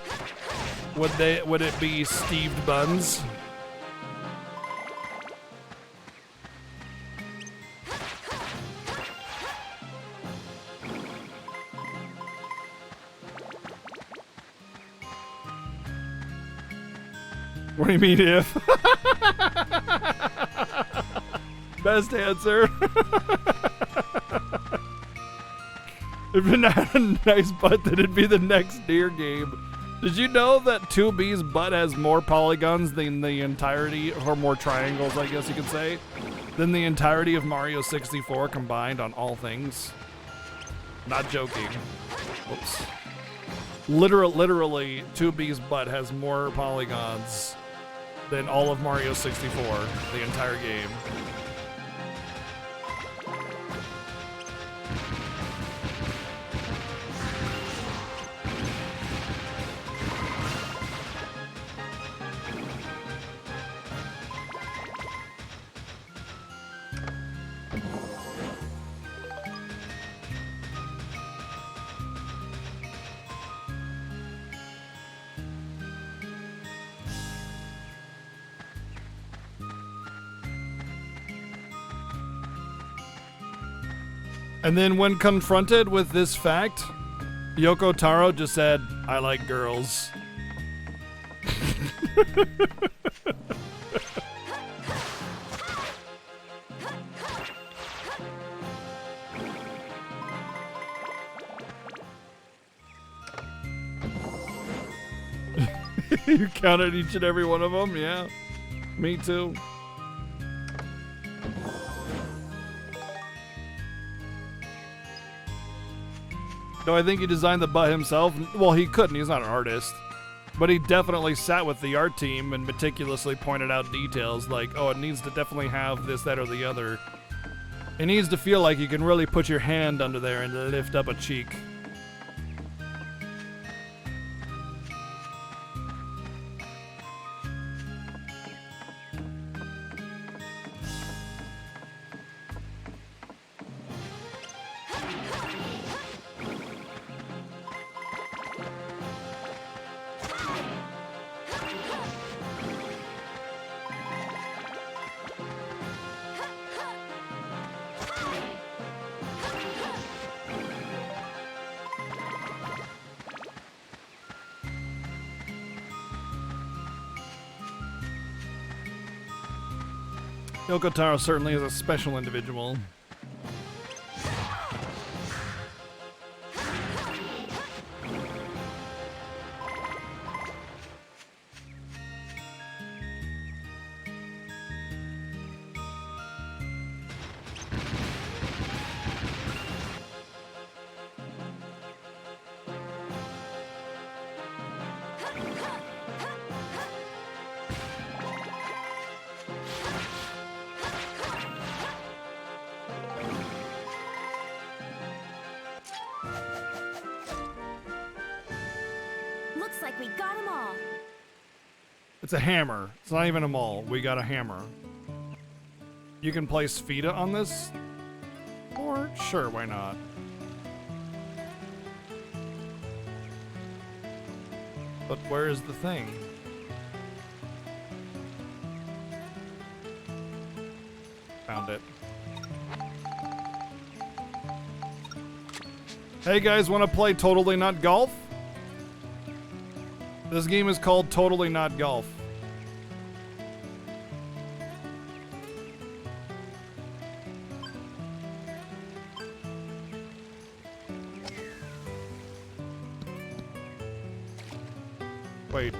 S1: would it be Steved buns? What do you mean if? Best answer. If it had a nice butt, then it'd be the next Deer game. Did you know that 2B's butt has more polygons than the entirety, or more triangles, I guess you could say, than the entirety of Mario 64 combined on all things? Not joking. Oops. Literally, 2B's butt has more polygons than all of Mario 64, the entire game. And then when confronted with this fact, Yoko Taro just said, "I like girls." You counted each and every one of them? Yeah. Me too. No, I think he designed the butt himself. Well, he couldn't. He's not an artist. But he definitely sat with the art team and meticulously pointed out details like, oh, it needs to definitely have this, that, or the other. It needs to feel like you can really put your hand under there and lift up a cheek. Yoko Taro certainly is a special individual.
S4: Looks like we got them all.
S1: It's a hammer. It's not even a maul. We got a hammer. You can place Fida on this? Or, sure, why not? But where is the thing? Found it. Hey guys, want to play Totally Not Golf? This game is called Totally Not Golf. Wait.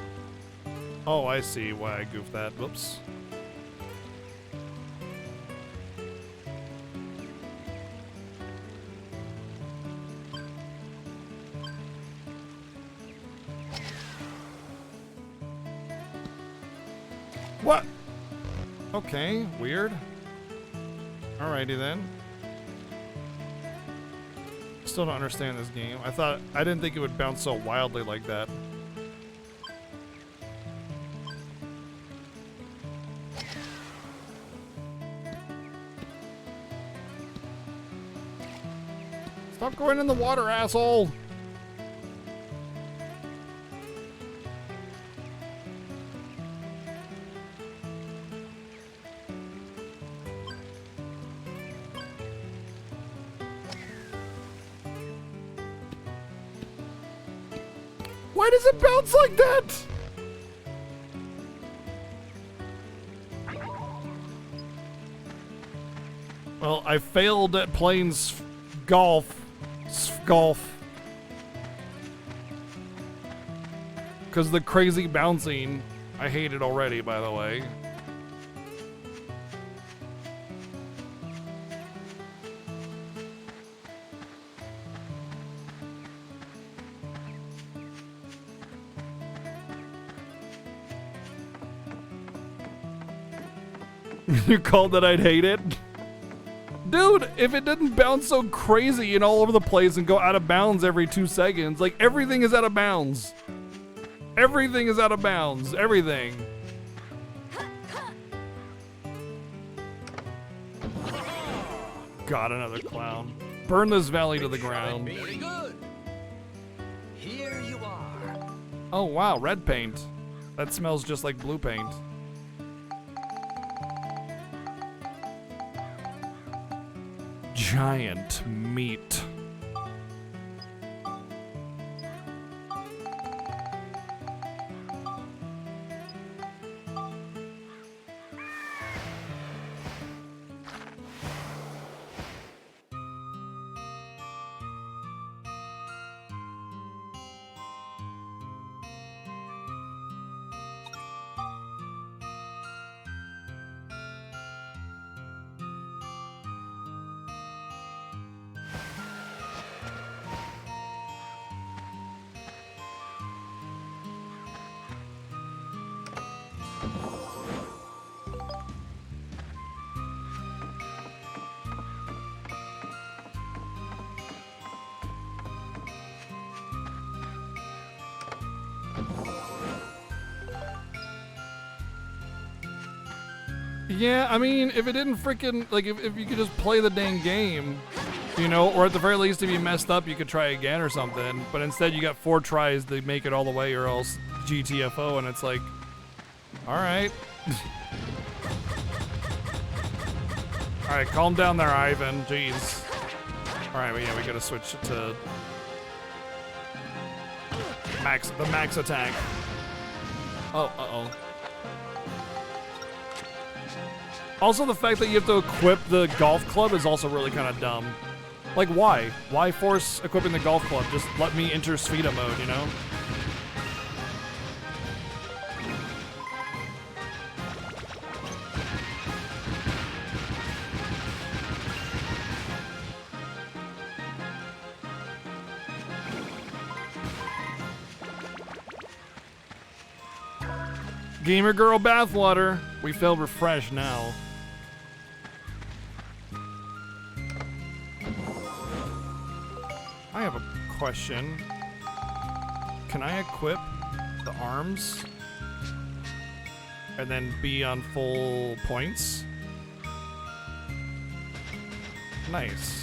S1: Oh, I see why I goofed that. Whoops. What? Okay, weird. Alrighty then. Still don't understand this game. I didn't think it would bounce so wildly like that. Stop going in the water, asshole! Why does it bounce like that? Well, I failed at playing golf. Because the crazy bouncing, I hate it already, by the way. You called that I'd hate it? Dude, if it didn't bounce so crazy and all over the place and go out of bounds every 2 seconds, like everything is out of bounds. Everything is out of bounds. Everything. God, another clown. Burn this valley to the ground.
S2: Very good. Here you are.
S1: Oh wow, red paint. That smells just like blue paint. Giant meat. Yeah, I mean, if it didn't freaking, like, if you could just play the dang game, you know, or at the very least, if you messed up, you could try again or something. But instead, you got 4 tries to make it all the way, or else GTFO, and it's like, all right. All right, calm down there, Ivan. Jeez. All right, well, yeah, we gotta switch it to the max attack. Oh, uh-oh. Also, the fact that you have to equip the golf club is also really kind of dumb. Like, why? Why force equipping the golf club? Just let me enter Spheda mode, you know? Gamer Girl bathwater. We feel refreshed now. I have a question. Can I equip the arms and then be on full points? Nice.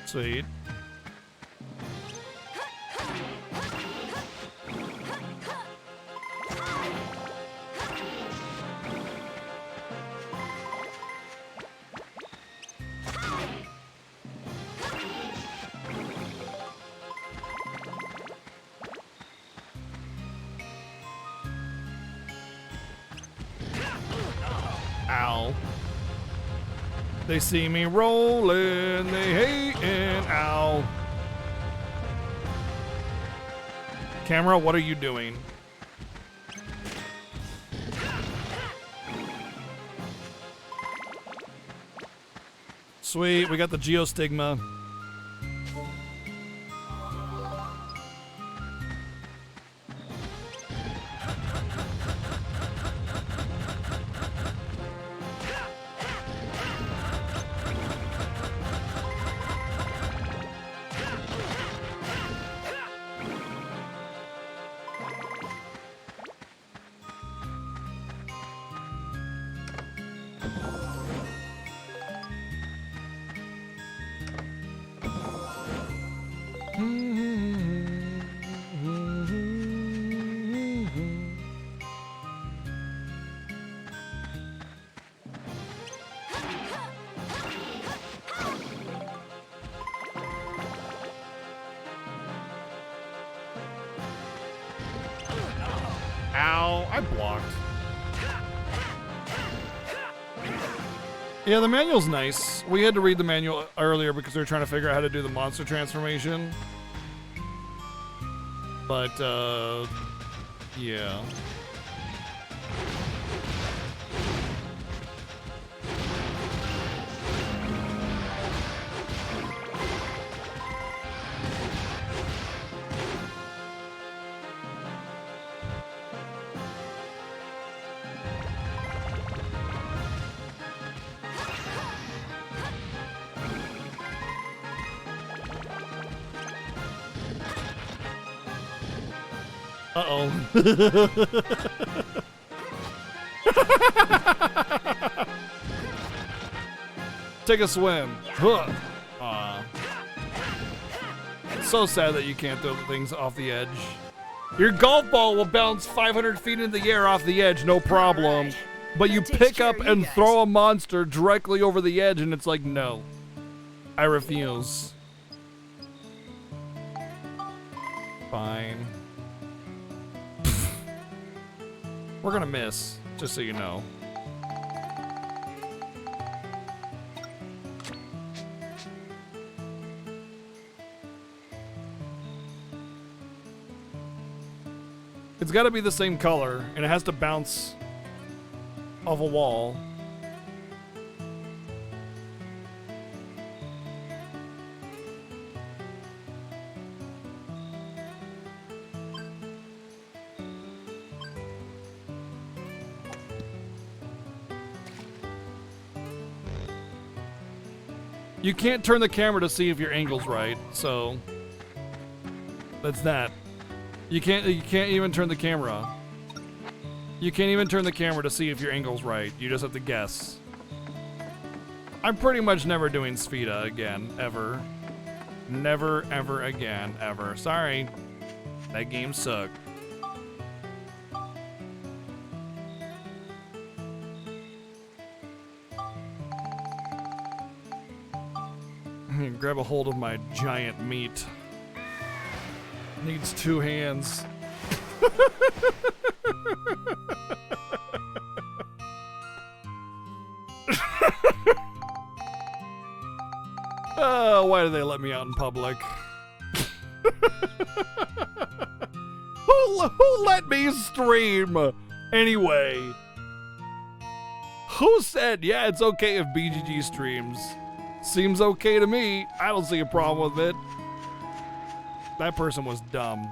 S1: Sweet. Ow. They see me rolling, they hating, ow. Camera, what are you doing? Sweet, we got the Geostigma. Ow, I blocked. Yeah, the manual's nice. We had to read the manual earlier because we were trying to figure out how to do the monster transformation. But, yeah. Uh-oh. Take a swim. Huh. Aw. It's so sad that you can't throw things off the edge. Your golf ball will bounce 500 feet in the air off the edge, no problem. But you pick up and throw a monster directly over the edge, and it's like, no. I refuse. Fine. We're gonna miss, just so you know. It's gotta be the same color, and it has to bounce off a wall. You can't turn the camera to see if your angle's right, so that's that. You can't even turn the camera. You can't even turn the camera to see if your angle's right. You just have to guess. I'm pretty much never doing Spheda again, ever. Never, ever again, ever. Sorry. That game sucked. Grab a hold of my giant meat. Needs 2 hands. Oh, why did they let me out in public? Who let me stream? Anyway. Who said, yeah, it's okay if BGG streams? Seems okay to me. I don't see a problem with it. That person was dumb.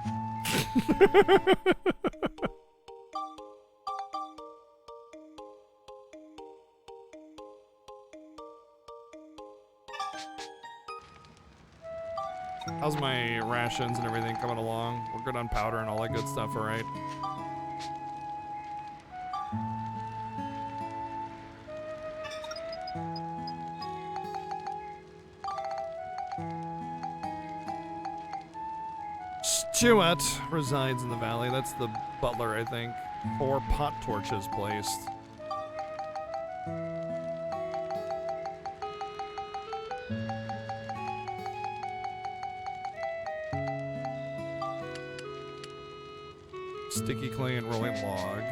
S1: How's my rations and everything coming along? We're good on powder and all that good stuff, all right? Stuart resides in the valley. That's the butler, I think. 4 pot torches placed. Sticky clay and rolling log.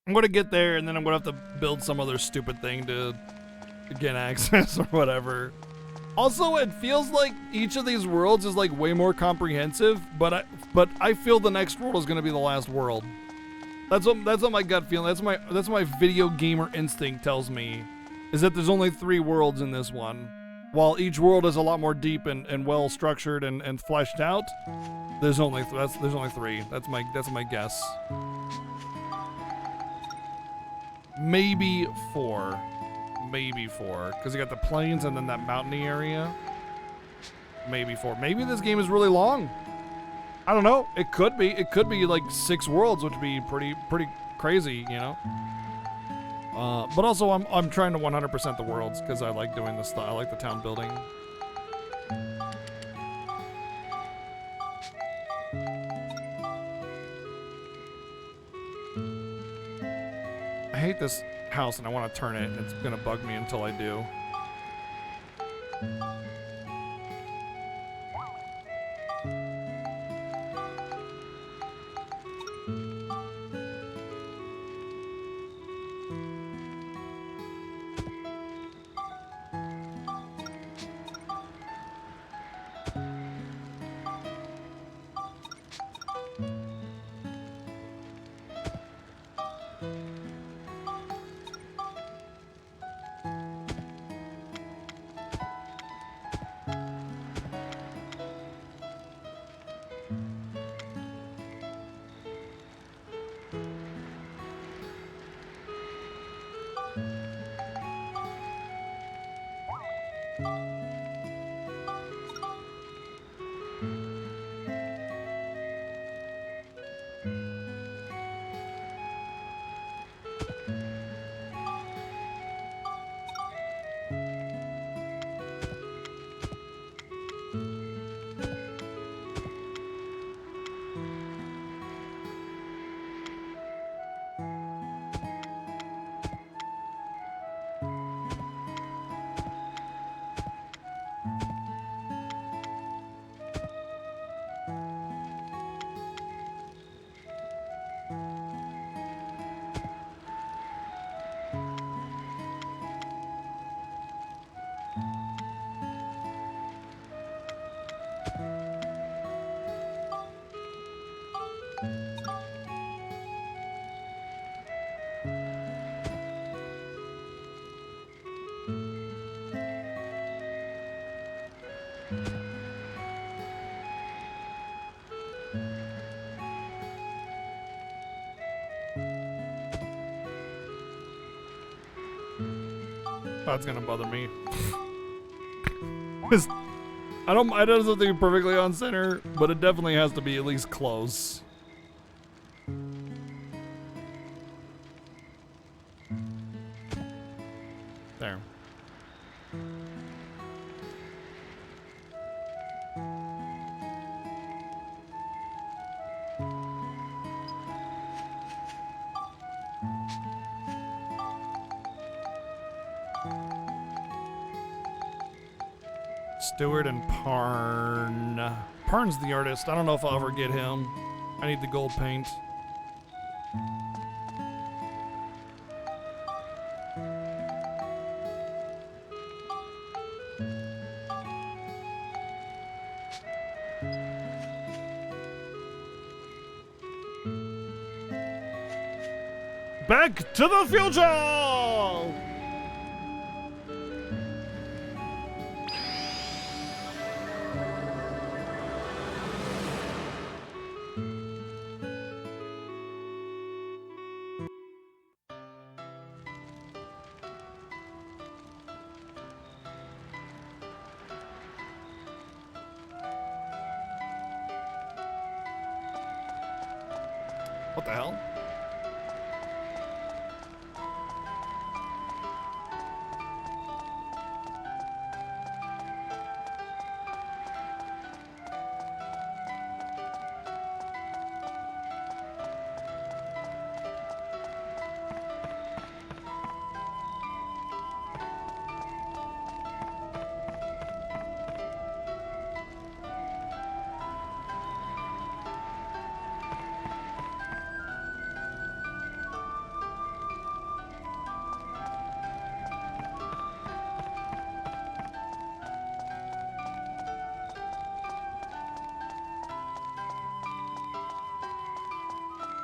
S1: I'm gonna get there and then I'm gonna have to build some other stupid thing to get access or whatever. Also, it feels like each of these worlds is like way more comprehensive, but I feel the next world is gonna be the last world. That's what my gut feeling. That's my video gamer instinct tells me, is that there's only 3 worlds in this one. While each world is a lot more deep and well structured and fleshed out, there's only 3. That's my guess. Maybe 4. Maybe 4, because you got the plains and then that mountainy area. Maybe 4. Maybe this game is really long. I don't know. It could be. It could be like 6 worlds, which would be pretty crazy, you know. But also, I'm trying to 100% the worlds because I like doing this stuff. I like the town building. I hate this house and I want to turn it, and it's gonna bug me until I do. That's gonna bother me. It doesn't have to be perfectly on center, but it definitely has to be at least close. There. Stewart and Parn. Parn's the artist. I don't know if I'll ever get him. I need the gold paint. Back to the future! What the hell?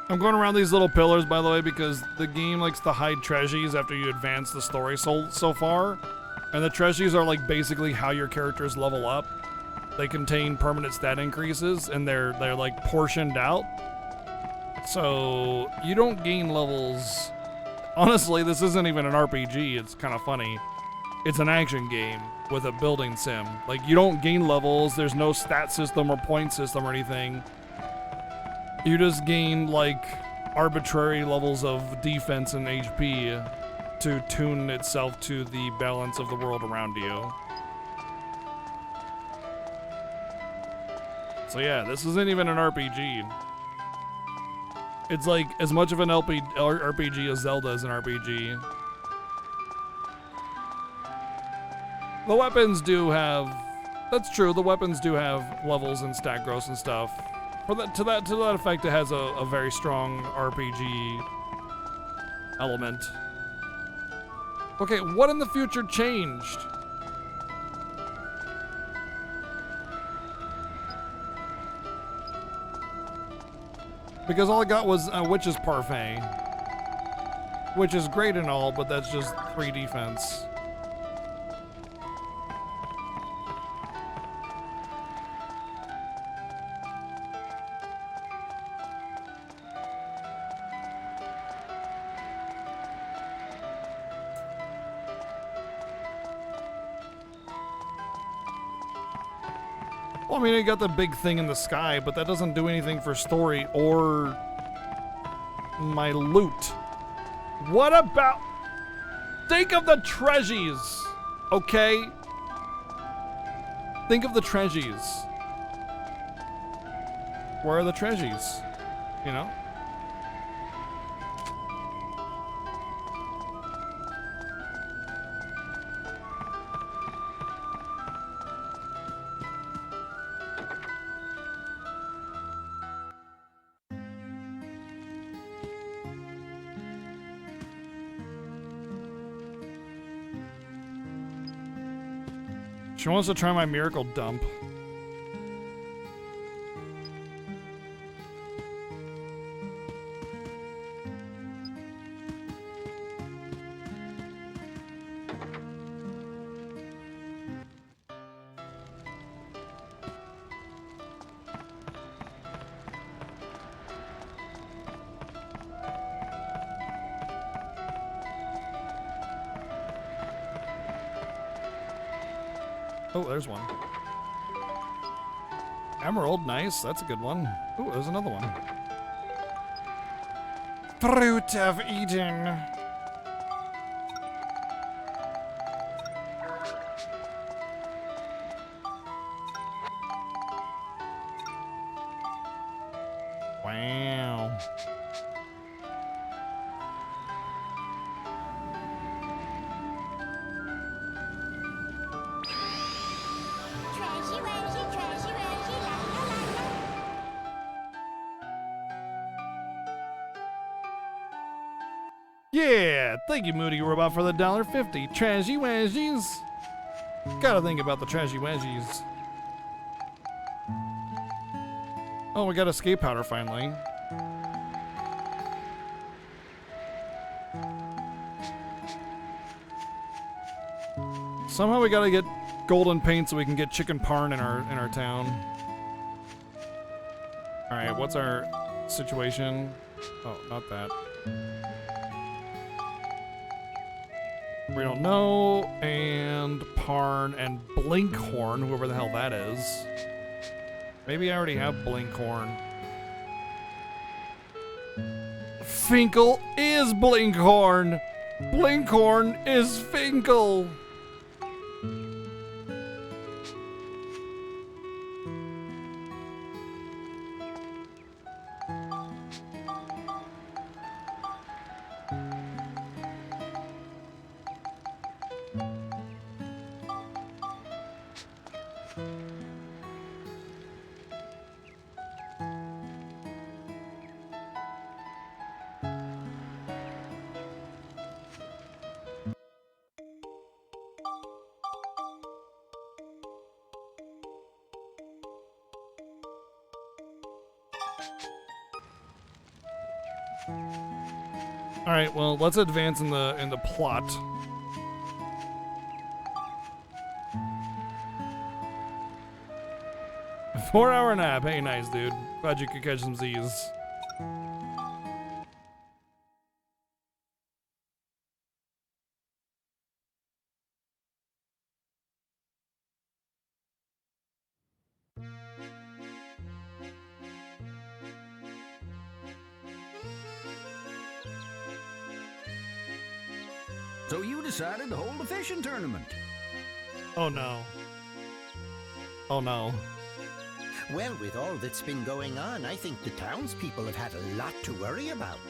S1: I'm going around these little pillars, by the way, because the game likes to hide treasures after you advance the story so far. And the treasures are like basically how your characters level up. They contain permanent stat increases, and they're like portioned out. So you don't gain levels. Honestly, this isn't even an RPG. It's kind of funny. It's an action game with a building sim. Like, you don't gain levels. There's no stat system or point system or anything. You just gain like arbitrary levels of defense and HP to tune itself to the balance of the world around you. So yeah, this isn't even an RPG. It's like as much of an RPG as Zelda is an RPG. The weapons do have, that's true, the weapons do have levels and stat growth and stuff. To that effect, it has a very strong RPG element. Okay, what in the future changed? Because all I got was a Witch's Parfait. Which is great and all, but that's just 3 defense. Well, I mean, you got the big thing in the sky, but that doesn't do anything for story or my loot. What about... Think of the treasures, okay? Think of the treasures. Where are the treasures? You know? She wants to try my miracle dump. Oh, there's one. Emerald, nice. That's a good one. Oh, there's another one. Fruit of Eden. Wow. Yeah, thank you, Moody Robot, for the $1.50. Trashy Wazzies. Gotta think about the Trashy Wazzies. Oh, we got escape powder finally. Somehow we gotta get golden paint so we can get chicken parn in our town. All right, what's our situation? Oh, not that. We don't know, and Parn and Blinkhorn, whoever the hell that is. Maybe I already have Blinkhorn. Finkel is Blinkhorn! Blinkhorn is Finkel! All right, well, let's advance in the plot. A 4-hour nap. Hey, nice, dude. Glad you could catch some Z's.
S5: So you decided to hold a fishing tournament.
S1: Oh no. Oh no.
S12: Well, with all that's been going on, I think the townspeople have had a lot to worry about.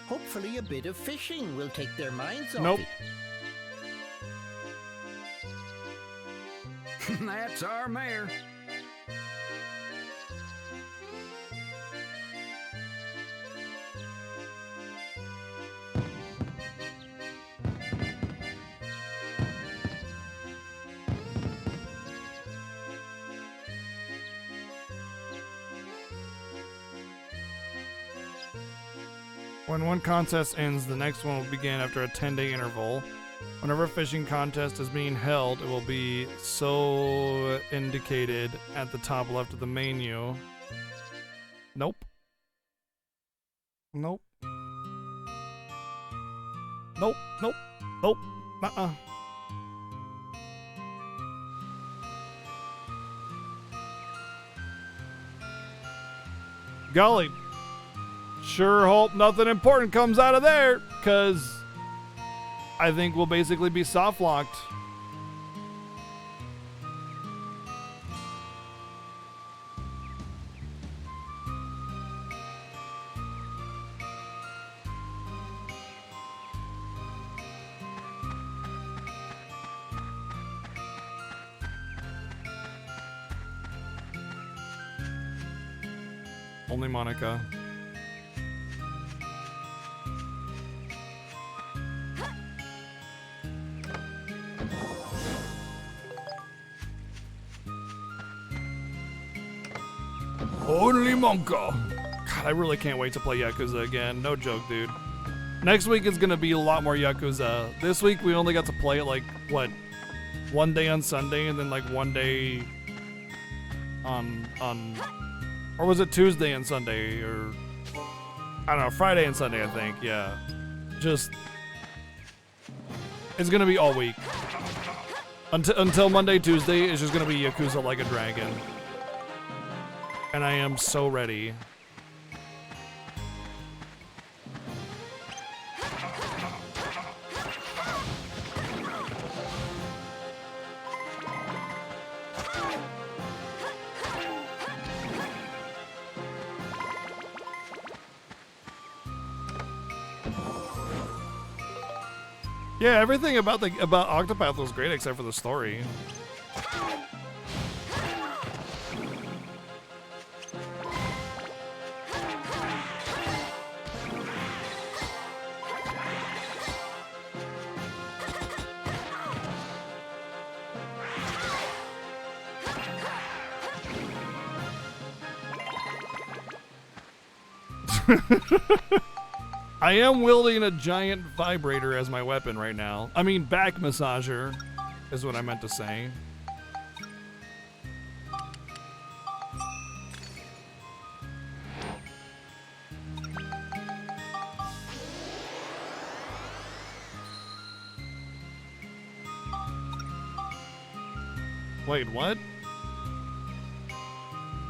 S12: Hopefully a bit of fishing will take their minds off
S1: Nope.
S12: it.
S5: That's our mayor.
S1: When one contest ends, the next one will begin after a 10-day interval. Whenever a fishing contest is being held, it will be so indicated at the top left of the menu. Nope. Nope. Nope. Nope. Nope. Uh-uh. Golly. Sure hope nothing important comes out of there, because I think we'll basically be soft locked. Only Monica. Only Monka. God, I really can't wait to play Yakuza again. No joke, dude. Next week is gonna be a lot more Yakuza. This week we only got to play it like, what, one day on Sunday and then like one day on or was it Tuesday and Sunday, or I don't know, Friday and Sunday, I think. Yeah, just it's gonna be all week until Monday, Tuesday. It's just gonna be Yakuza Like a Dragon. And I am so ready. Yeah, everything about Octopath was great except for the story. I am wielding a giant vibrator as my weapon right now. I mean, back massager is what I meant to say. Wait, what?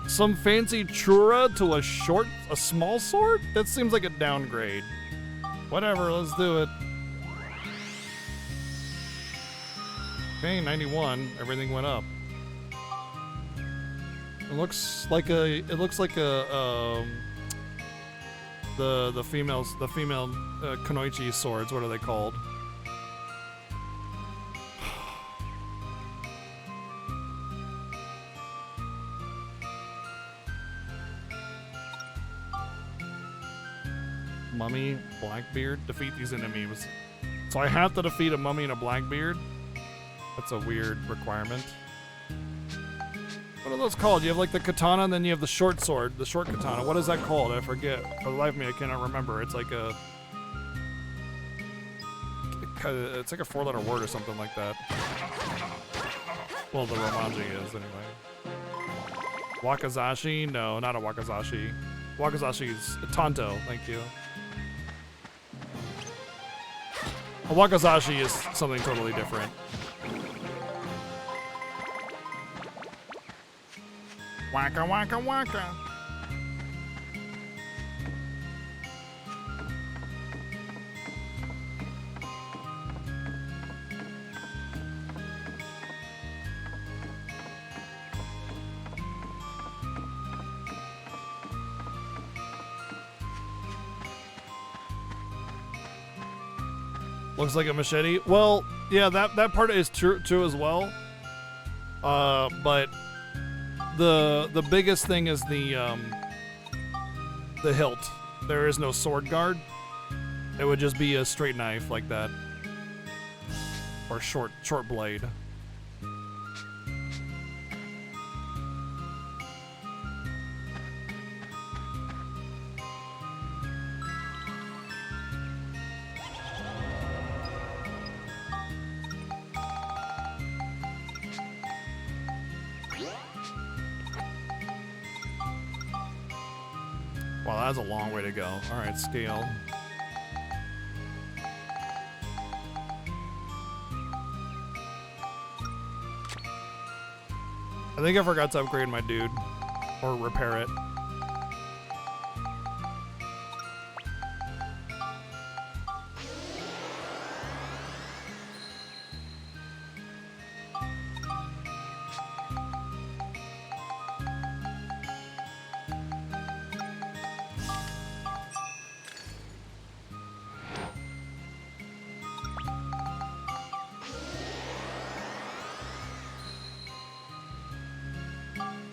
S1: Some fancy chura to a small sword? That seems like a downgrade. Whatever, let's do it. Okay, 91. Everything went up. It looks like the female Kunoichi swords. What are they called? Mummy, Blackbeard, defeat these enemies. So I have to defeat a mummy and a Blackbeard? That's a weird requirement. What are those called? You have like the katana, and then you have the short sword, the short katana. What is that called? I forget. For the life of me, I cannot remember. It's like a... It's like a 4-letter word or something like that. Well, the Romanji is, anyway. Wakazashi? No, not a Wakazashi. Wakazashi is Tonto, thank you. A Wakazashi is something totally different. Waka waka waka. Looks like a machete. Well, yeah, that part is true as well. But the biggest thing is the hilt. There is no sword guard. It would just be a straight knife like that, or short blade. Wow, that's a long way to go. All right, scale. I think I forgot to upgrade my dude, or repair it.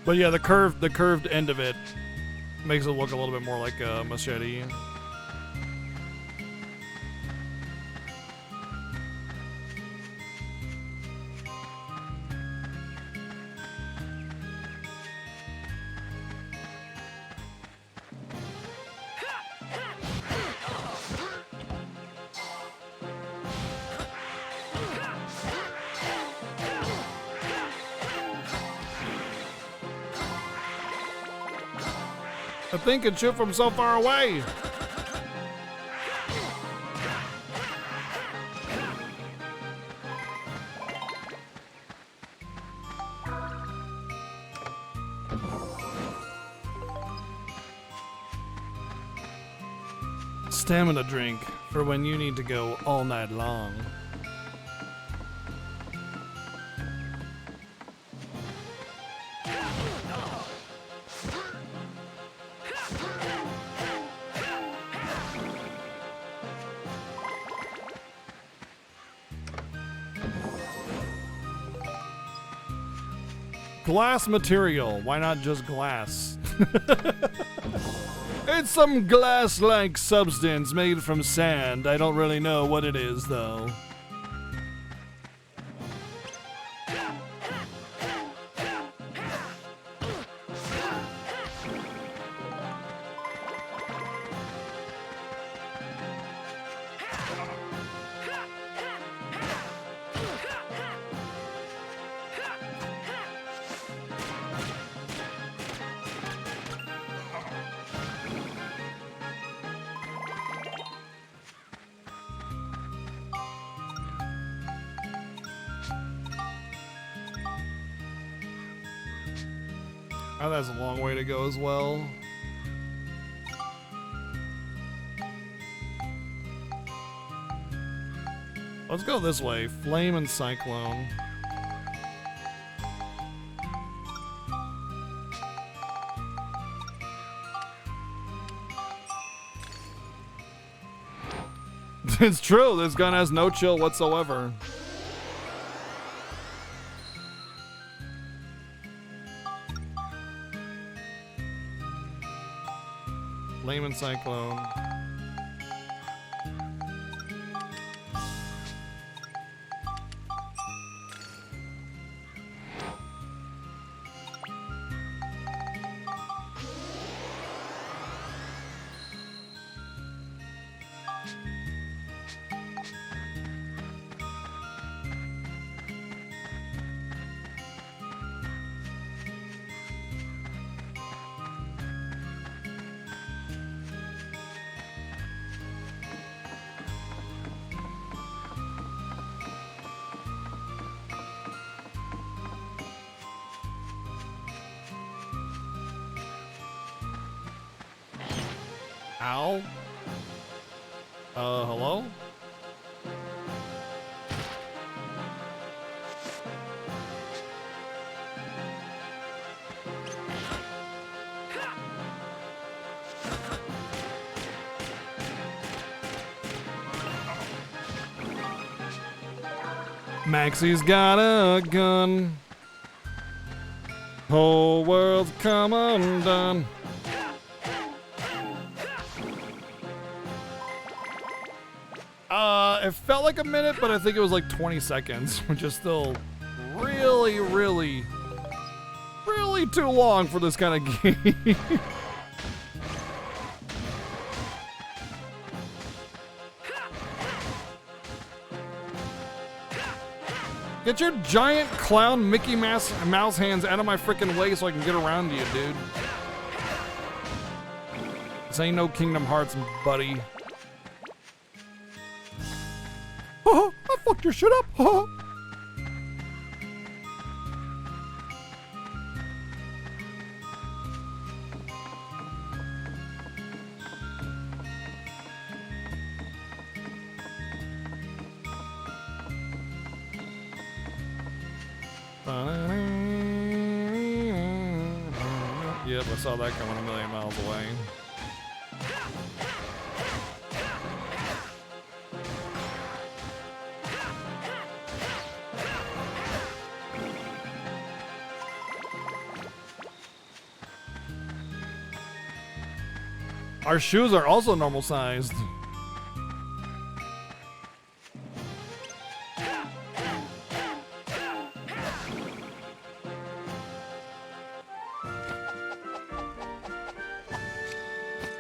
S1: But yeah, the curved end of it makes it look a little bit more like a machete. I think it shoot from so far away. Stamina drink for when you need to go all night long. Glass material. Why not just glass? It's some glass-like substance made from sand. I don't really know what it is, though. Oh, that's a long way to go as well. Let's go this way. Flame and Cyclone. It's true. This gun has no chill whatsoever. Flame and Cyclone. Ow. Hello? Maxie's got a gun. Whole world's come undone. It felt like a minute, but I think it was like 20 seconds, which is still really, really, really too long for this kind of game. Get your giant clown Mickey Mouse hands out of my freaking way so I can get around you, dude. This ain't no Kingdom Hearts, buddy. Oh, I fucked your shit up. Oh. Yep, I saw that coming a million miles away. Our shoes are also normal sized.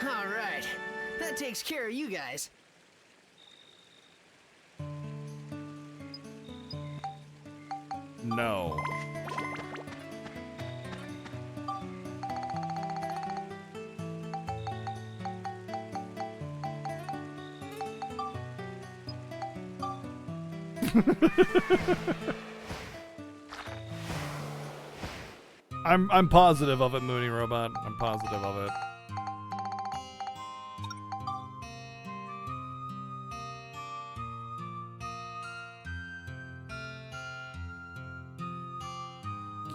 S3: All right, that takes care of you guys.
S1: No. I'm positive of it, Mooney Robot. I'm positive of it.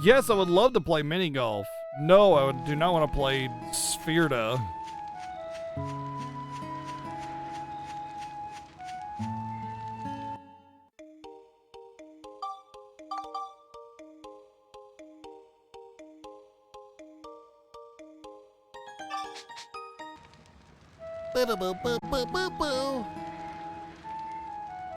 S1: Yes, I would love to play mini golf. No, do not want to play Spherda.
S10: Boo-boo-boo-boo-boo-boo.